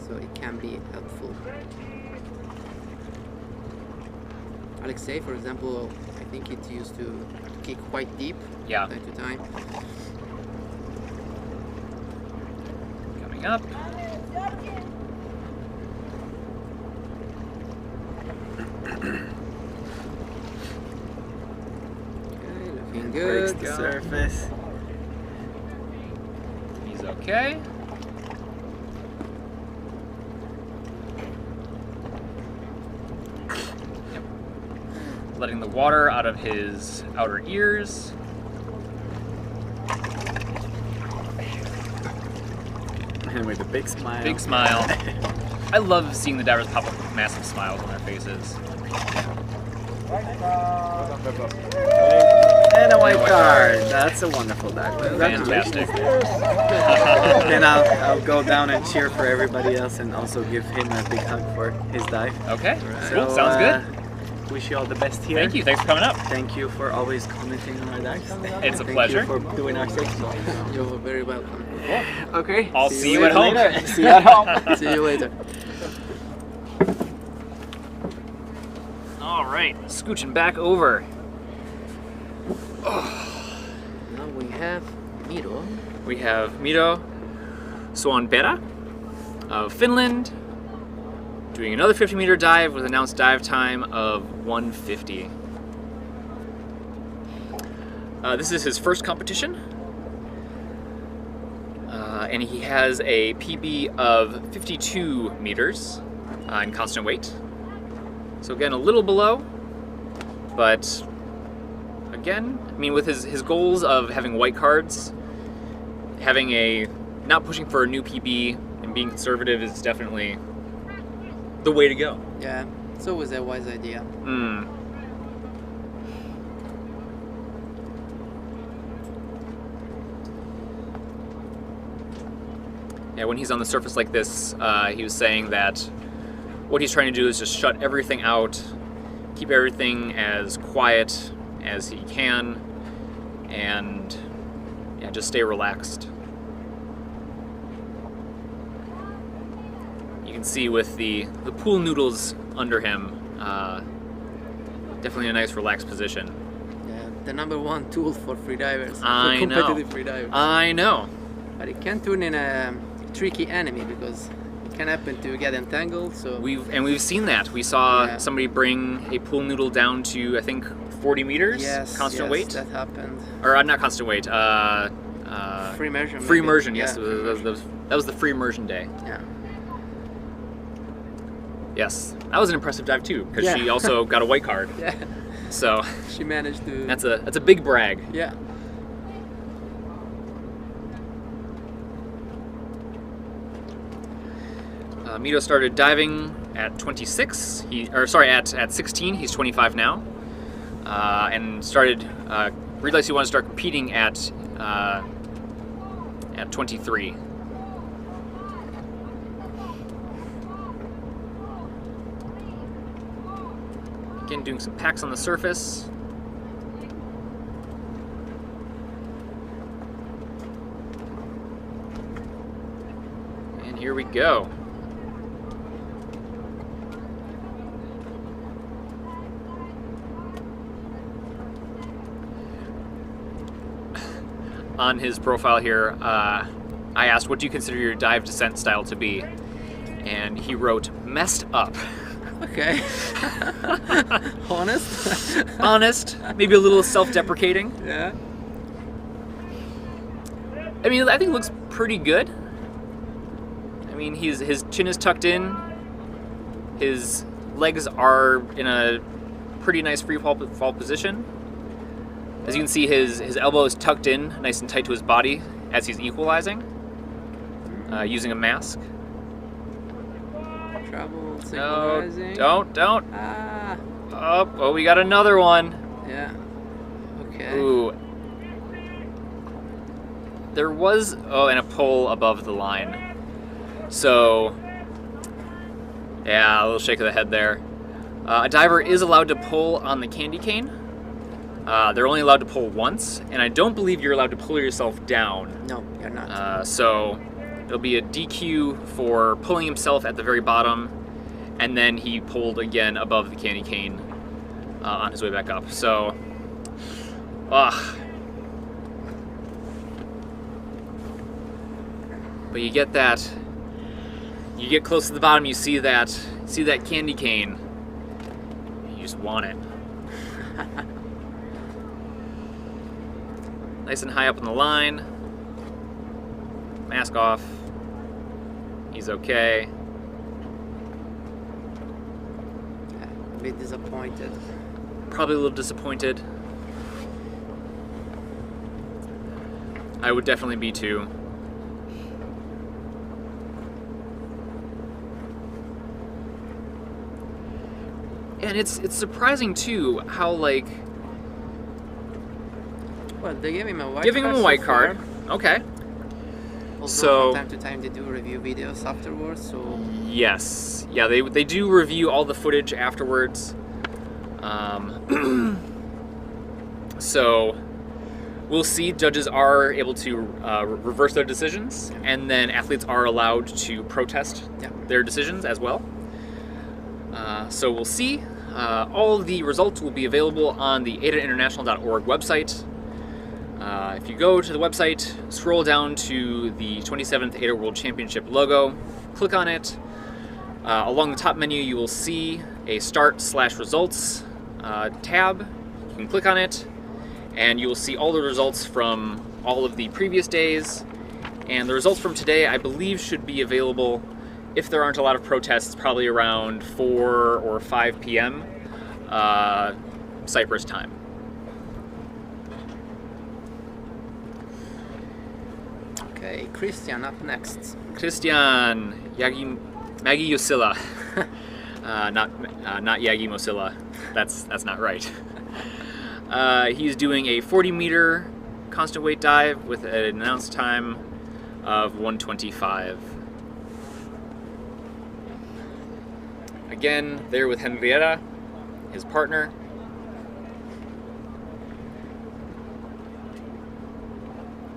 O: So it can be helpful. Alexei, for example, I think it used to kick quite deep time to time.
L: Coming up.
O: Looking good.
P: Breaks the surface.
L: He's okay. Yep. Letting the water out of his outer ears.
P: And with a big smile.
L: Big smile. I love seeing the divers pop up with massive smiles on their faces.
P: And a white card. That's a wonderful dive.
L: Fantastic.
P: Then I'll go down and cheer for everybody else and also give him a big hug for his dive.
L: Okay,
P: So,
L: cool. Sounds good.
P: Wish you all the best here.
L: Thank you. Thanks for coming up.
P: Thank you for always commenting on our dives.
L: It's a
P: Thank
L: pleasure.
P: you for doing our section.
O: You're very welcome.
P: Okay.
L: I'll see you at home.
P: Later. See you at home.
O: See you later.
L: All right, scooching back over.
O: Now we have Miro.
L: We have Miro Suonpera of Finland doing another 50-meter dive with announced dive time of 1:50. This is his first competition, and he has a PB of 52 meters in constant weight. So again, a little below, but again, I mean, with his goals of having white cards, not pushing for a new PB and being conservative is definitely the way to go.
O: Yeah, it's always a wise idea.
L: Yeah, when he's on the surface like this, he was saying that what he's trying to do is just shut everything out, keep everything as quiet as he can, and yeah, just stay relaxed. You can see with the pool noodles under him, definitely a nice relaxed position.
O: Yeah, the #1 tool for freedivers.
L: I
O: for
L: know.
O: competitive freedivers.
L: I know.
O: But it can turn in a tricky enemy because it can happen to get entangled. So
L: we've seen that. We saw somebody bring a pool noodle down to, I think, 40 meters.
O: Yes,
L: constant weight.
O: That happened.
L: Or not constant weight.
O: Free immersion.
L: Free
O: maybe.
L: immersion.
O: Yeah,
L: Yes, that was the free immersion day.
O: Yeah.
L: Yes, that was an impressive dive too, because she also got a white card.
O: Yeah.
L: So
O: she managed to.
L: That's a big brag.
O: Yeah.
L: Mito started diving at 26. At 16. He's 25 now, and started realized he wanted to start competing at 23. Again, doing some packs on the surface. And here we go. On his profile here, I asked, what do you consider your dive descent style to be? And he wrote, messed up.
O: Okay. Honest?
L: Honest, maybe a little self-deprecating.
O: Yeah.
L: I mean, I think it looks pretty good. I mean, his chin is tucked in. His legs are in a pretty nice free fall position. As you can see, his elbow is tucked in, nice and tight to his body as he's equalizing, using a mask.
O: Trouble synchronizing.
L: No, don't.
O: Ah.
L: Oh, we got another one.
O: Yeah. Okay.
L: Ooh. There was, and a pull above the line. So, yeah, a little shake of the head there. A diver is allowed to pull on the candy cane. They're only allowed to pull once, and I don't believe you're allowed to pull yourself down.
O: No, you're not.
L: So it'll be a DQ for pulling himself at the very bottom, and then he pulled again above the candy cane on his way back up. So, but you get that. You get close to the bottom, you see that candy cane. You just want it. Nice and high up on the line. Mask off. He's okay.
O: A bit disappointed.
L: Probably a little disappointed. I would definitely be too. And it's surprising too how, like,
O: well, they gave him a white
L: giving
O: card.
L: him a white card. Okay.
O: Although
L: So
O: from time to time they do review videos afterwards. So
L: yes, yeah, they do review all the footage afterwards. So we'll see. Judges are able to reverse their decisions, and then athletes are allowed to protest their decisions as well. So we'll see. All the results will be available on the AIDAinternational.org website. If you go to the website, scroll down to the 27th AIDA World Championship logo, click on it. Along the top menu, you will see a Start/Results tab. You can click on it, and you will see all the results from all of the previous days. And the results from today, I believe, should be available, if there aren't a lot of protests, probably around 4 or 5 p.m. Cyprus time.
O: okay, Christian up next.
L: Christian Maggie Yosilla. Not Yagi Mosilla. That's not right. He's doing a 40-meter constant weight dive with an announced time of 1:25. Again, there with Henrietta, his partner.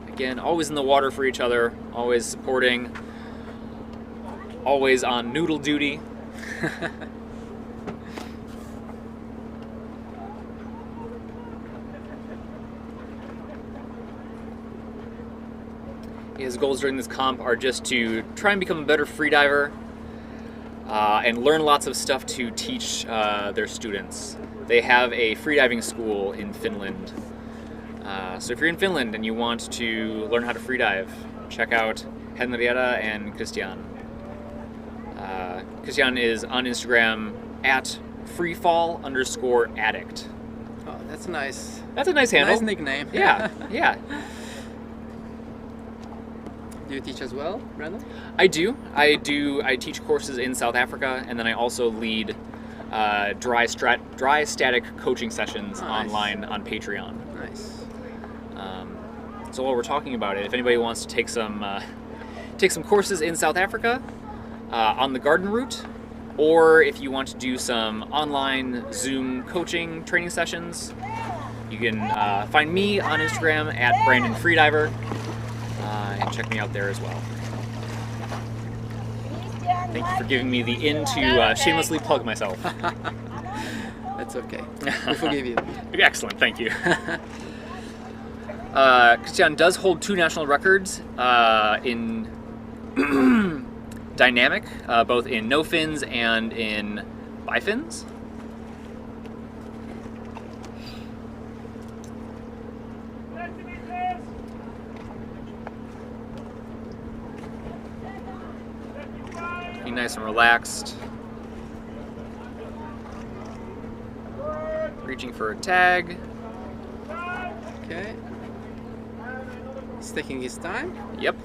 L: Again, always in the water for each other, always supporting. always on noodle duty. His goals during this comp are just to try and become a better freediver and learn lots of stuff to teach their students. They have a freediving school in Finland. So if you're in Finland and you want to learn how to freedive, check out Henrietta and Christian. Christian is on Instagram at freefall_addict.
O: Oh, that's nice.
L: That's a nice handle.
O: Nice nickname.
L: Yeah, yeah.
O: Do you teach as well, Brandon?
L: I do. I teach courses in South Africa, and then I also lead dry static coaching sessions online on Patreon.
O: Nice.
L: So while we're talking about it, if anybody wants to take some courses in South Africa on the garden route, or if you want to do some online Zoom coaching training sessions, you can find me on Instagram at Brandon Freediver. And check me out there as well. Thank you for giving me the in to shamelessly plug myself.
O: That's okay. We forgive you.
L: Excellent, thank you. Christian does hold 2 national records in dynamic, both in no fins and in bifins. Be nice and relaxed. Reaching for a tag.
O: Okay. He's taking his time.
L: Yep.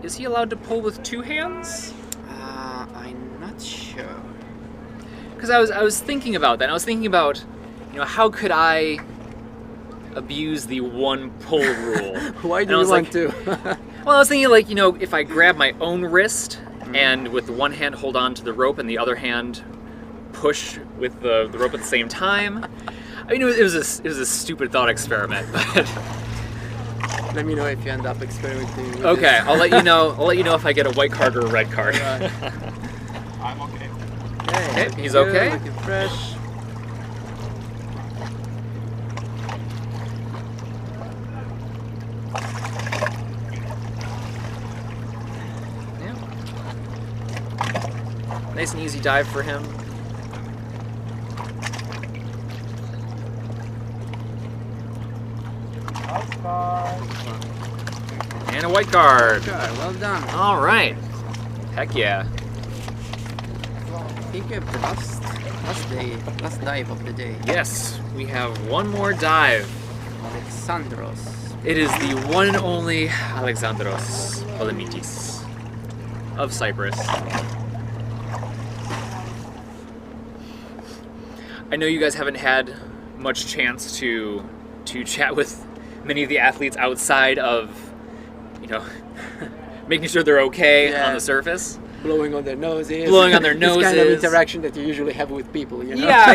L: Is he allowed to pull with 2 hands?
O: I'm not sure.
L: Because I was thinking about that. I was thinking about, how could I abuse the 1 pull rule?
O: Why do you want to?
L: Well, I was thinking if I grab my own wrist and with one hand hold on to the rope and the other hand push with the rope at the same time. I mean, it was a stupid thought experiment, but
O: let me know if you end up experimenting with
L: okay,
O: this.
L: I'll let you know. I'll let you know if I get a white card or a red card.
O: Right.
N: I'm okay.
O: Okay,
L: he's
O: good,
L: okay.
O: Looking fresh.
L: Nice and easy dive for him. And a white card.
O: Well done.
L: All right. Heck yeah.
O: I think we have the last dive of the day.
L: Yes, we have one more dive.
O: Alexandros.
L: It is the one and only Alexandros Polemitis of Cyprus. I know you guys haven't had much chance to chat with many of the athletes outside of, making sure they're okay on the surface.
O: Blowing on their noses.
L: Blowing on their noses.
O: This kind of interaction that you usually have with people,
L: Yeah,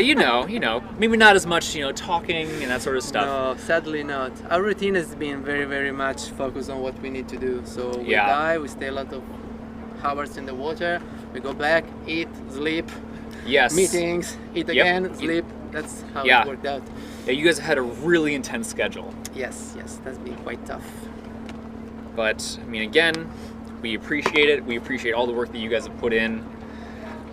L: maybe not as much, talking and that sort of stuff.
O: No, sadly not. Our routine has been very, very much focused on what we need to do. So we dive, we stay a lot of hours in the water, we go back, eat, sleep.
L: Yes.
O: Meetings, eat again, sleep. That's how it worked out.
L: Yeah, you guys have had a really intense schedule.
O: Yes, that's been quite tough.
L: But, I mean, again, we appreciate it. We appreciate all the work that you guys have put in.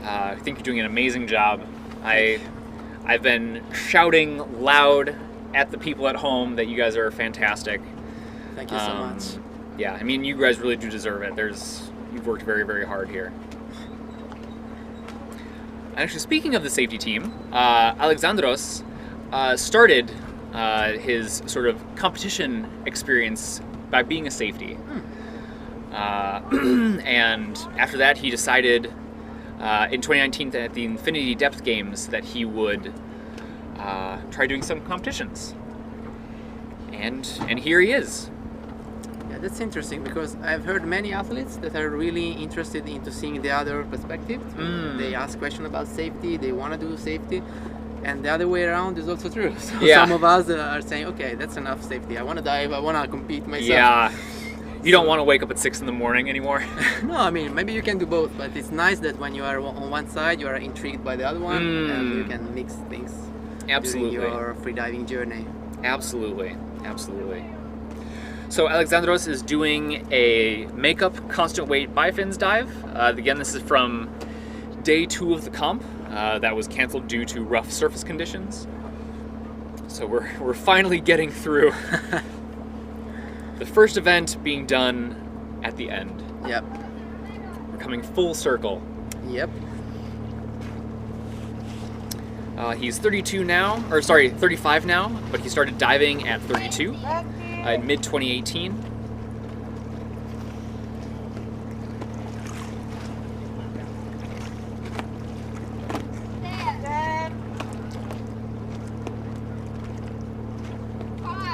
L: I think you're doing an amazing job. I've been shouting loud at the people at home that you guys are fantastic.
O: Thank you so much.
L: Yeah, I mean, you guys really do deserve it. You've worked very, very hard here. Actually, speaking of the safety team, Alexandros started his sort of competition experience by being a safety. And after that, he decided in 2019 at the Infinity Depth Games that he would try doing some competitions. And here he is.
O: Yeah, that's interesting because I've heard many athletes that are really interested into seeing the other perspective. They ask questions about safety, they want to do safety, and the other way around is also true. So some of us are saying, okay, that's enough safety. I want to dive, I want to compete myself.
L: Yeah. You don't want to wake up at 6 in the morning anymore?
O: No, I mean, maybe you can do both, but it's nice that when you are on one side, you are intrigued by the other one, and you can mix things
L: Absolutely.
O: during your freediving journey.
L: Absolutely, absolutely. So Alexandros is doing a makeup constant weight bifins dive. Again, this is from day 2 of the comp. That was canceled due to rough surface conditions. So we're finally getting through the first event being done at the end.
O: Yep.
L: We're coming full circle.
O: Yep.
L: He's 32 now, or sorry, 35 now, but he started diving at 32 in mid-2018.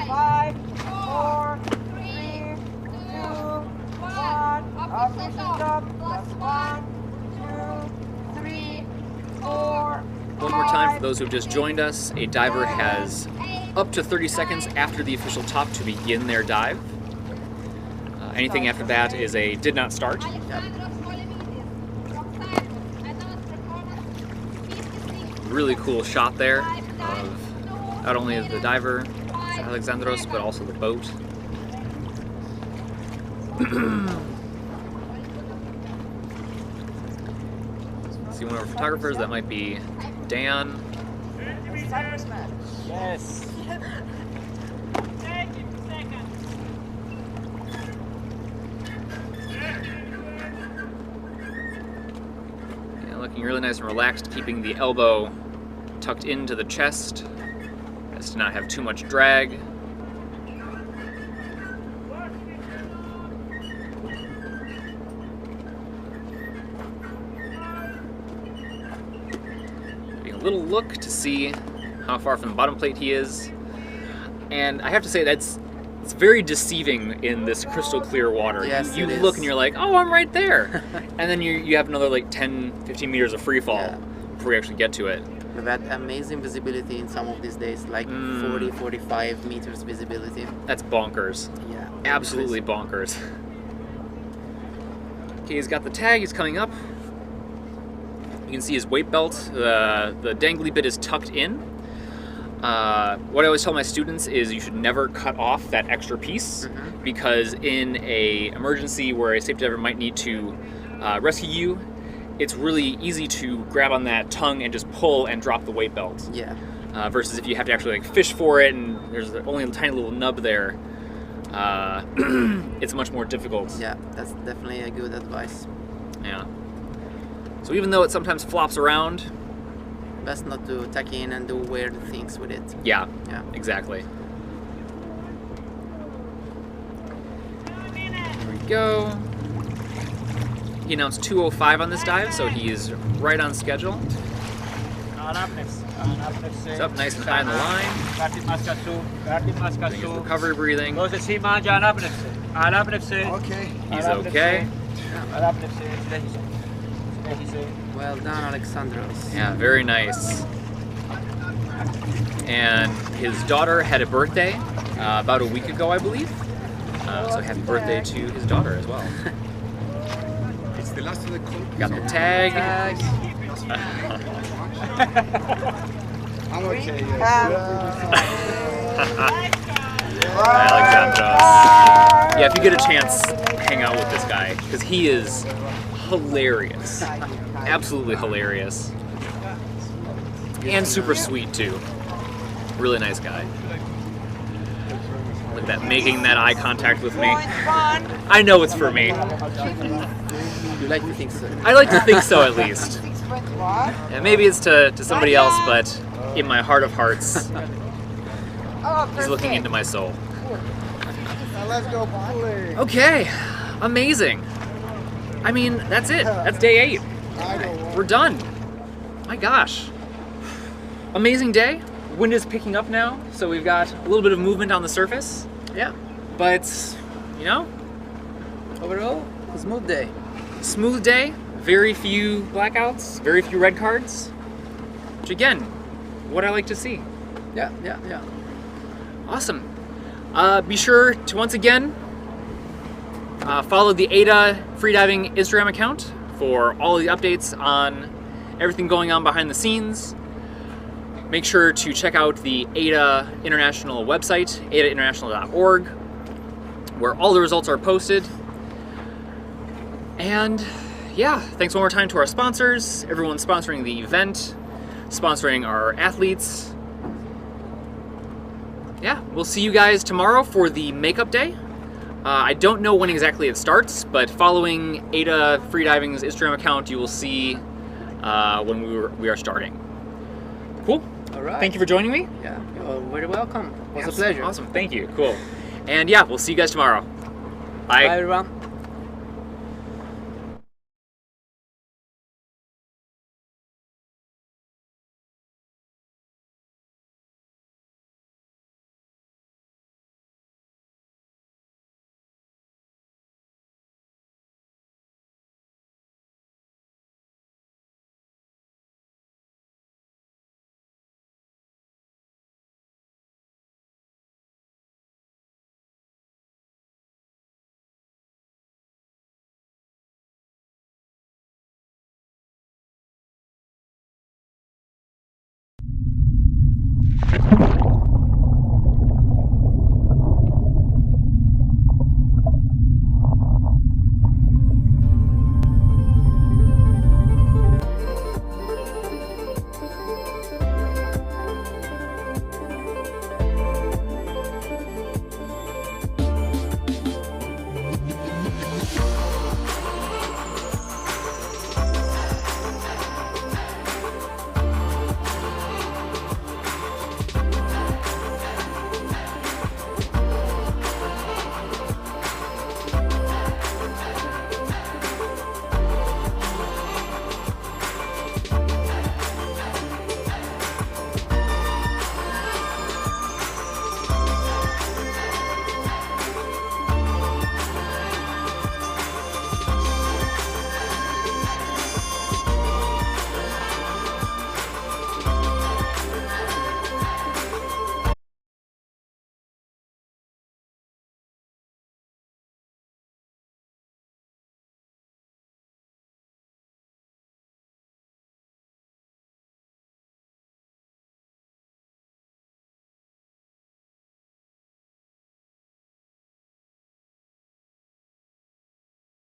C: Five, four, three, two, one. Opposite up. Plus 1, 2, 3, 4.
L: One more time for those who have just joined us, a diver has up to 30 seconds after the official top to begin their dive. Anything after that is a did not start. Really cool shot there of not only the diver, Alexandros, but also the boat. See one of our photographers, that might be Dan.
C: Cyprus man.
I: Yes.
L: Yeah, looking really nice and relaxed, keeping the elbow tucked into the chest as to not have too much drag. Taking a little look to see how far from the bottom plate he is. And I have to say it's very deceiving in this crystal clear water.
O: Yes,
L: you
O: it
L: look
O: is.
L: and you're like, oh, I'm right there. And then you have another like 10, 15 meters of free fall before you actually get to it.
O: We've had amazing visibility in some of these days, like 40, 45 meters visibility.
L: That's bonkers.
O: Yeah.
L: Absolutely bonkers. Okay, he's got the tag, he's coming up. You can see his weight belt, the dangly bit is tucked in. What I always tell my students is you should never cut off that extra piece, because in a emergency where a safety diver might need to rescue you, it's really easy to grab on that tongue and just pull and drop the weight belt.
O: Yeah.
L: Versus if you have to actually like fish for it and there's only a tiny little nub there, it's much more difficult.
O: Yeah, that's definitely a good advice.
L: Yeah. So even though it sometimes flops around,
O: best not to tack in and do weird things with it.
L: Yeah.
O: Yeah.
L: Exactly. There we go. He announced 2:05 on this dive, so he is right on schedule. He's up nice and high in the line. Doing his recovery breathing.
I: Okay.
L: He's okay.
O: Well done, Alexandros.
L: Yeah, very nice. And his daughter had a birthday about a week ago, I believe. So happy birthday to his daughter as well.
N: It's the last of the
L: Got the tag.
N: I'm okay.
L: Alexandros. Yeah, if you get a chance, hang out with this guy, because he is hilarious. Absolutely hilarious. And super sweet, too. Really nice guy. Look at that, making that eye contact with me. I know it's for me.
O: You like to think so?
L: I like to think so, at least. Yeah, maybe it's to somebody else, but in my heart of hearts, he's looking into my soul.
C: Now let's go play.
L: Okay, amazing. I mean, that's it. That's day 8. We're done. My gosh. Amazing day. Wind is picking up now, so we've got a little bit of movement on the surface.
O: Yeah.
L: But, you know,
O: overall, a smooth day.
L: Smooth day. Very few blackouts, very few red cards. Which again, what I like to see.
O: Yeah.
L: Awesome. Be sure to once again Follow the AIDA Freediving Instagram account for all the updates on everything going on behind the scenes. Make sure to check out the AIDA International website, aidainternational.org, where all the results are posted. And yeah, thanks one more time to our sponsors, everyone sponsoring the event, sponsoring our athletes. Yeah, we'll see you guys tomorrow for the makeup day. I don't know when exactly it starts, but following AIDA Freediving's Instagram account, you will see when we are starting. Cool.
O: All right.
L: Thank you for joining me.
O: Yeah, you're very welcome. It was a
L: Yes,
O: pleasure.
L: Awesome. Thank you. Cool. And yeah, we'll see you guys tomorrow. Bye.
O: Bye, everyone.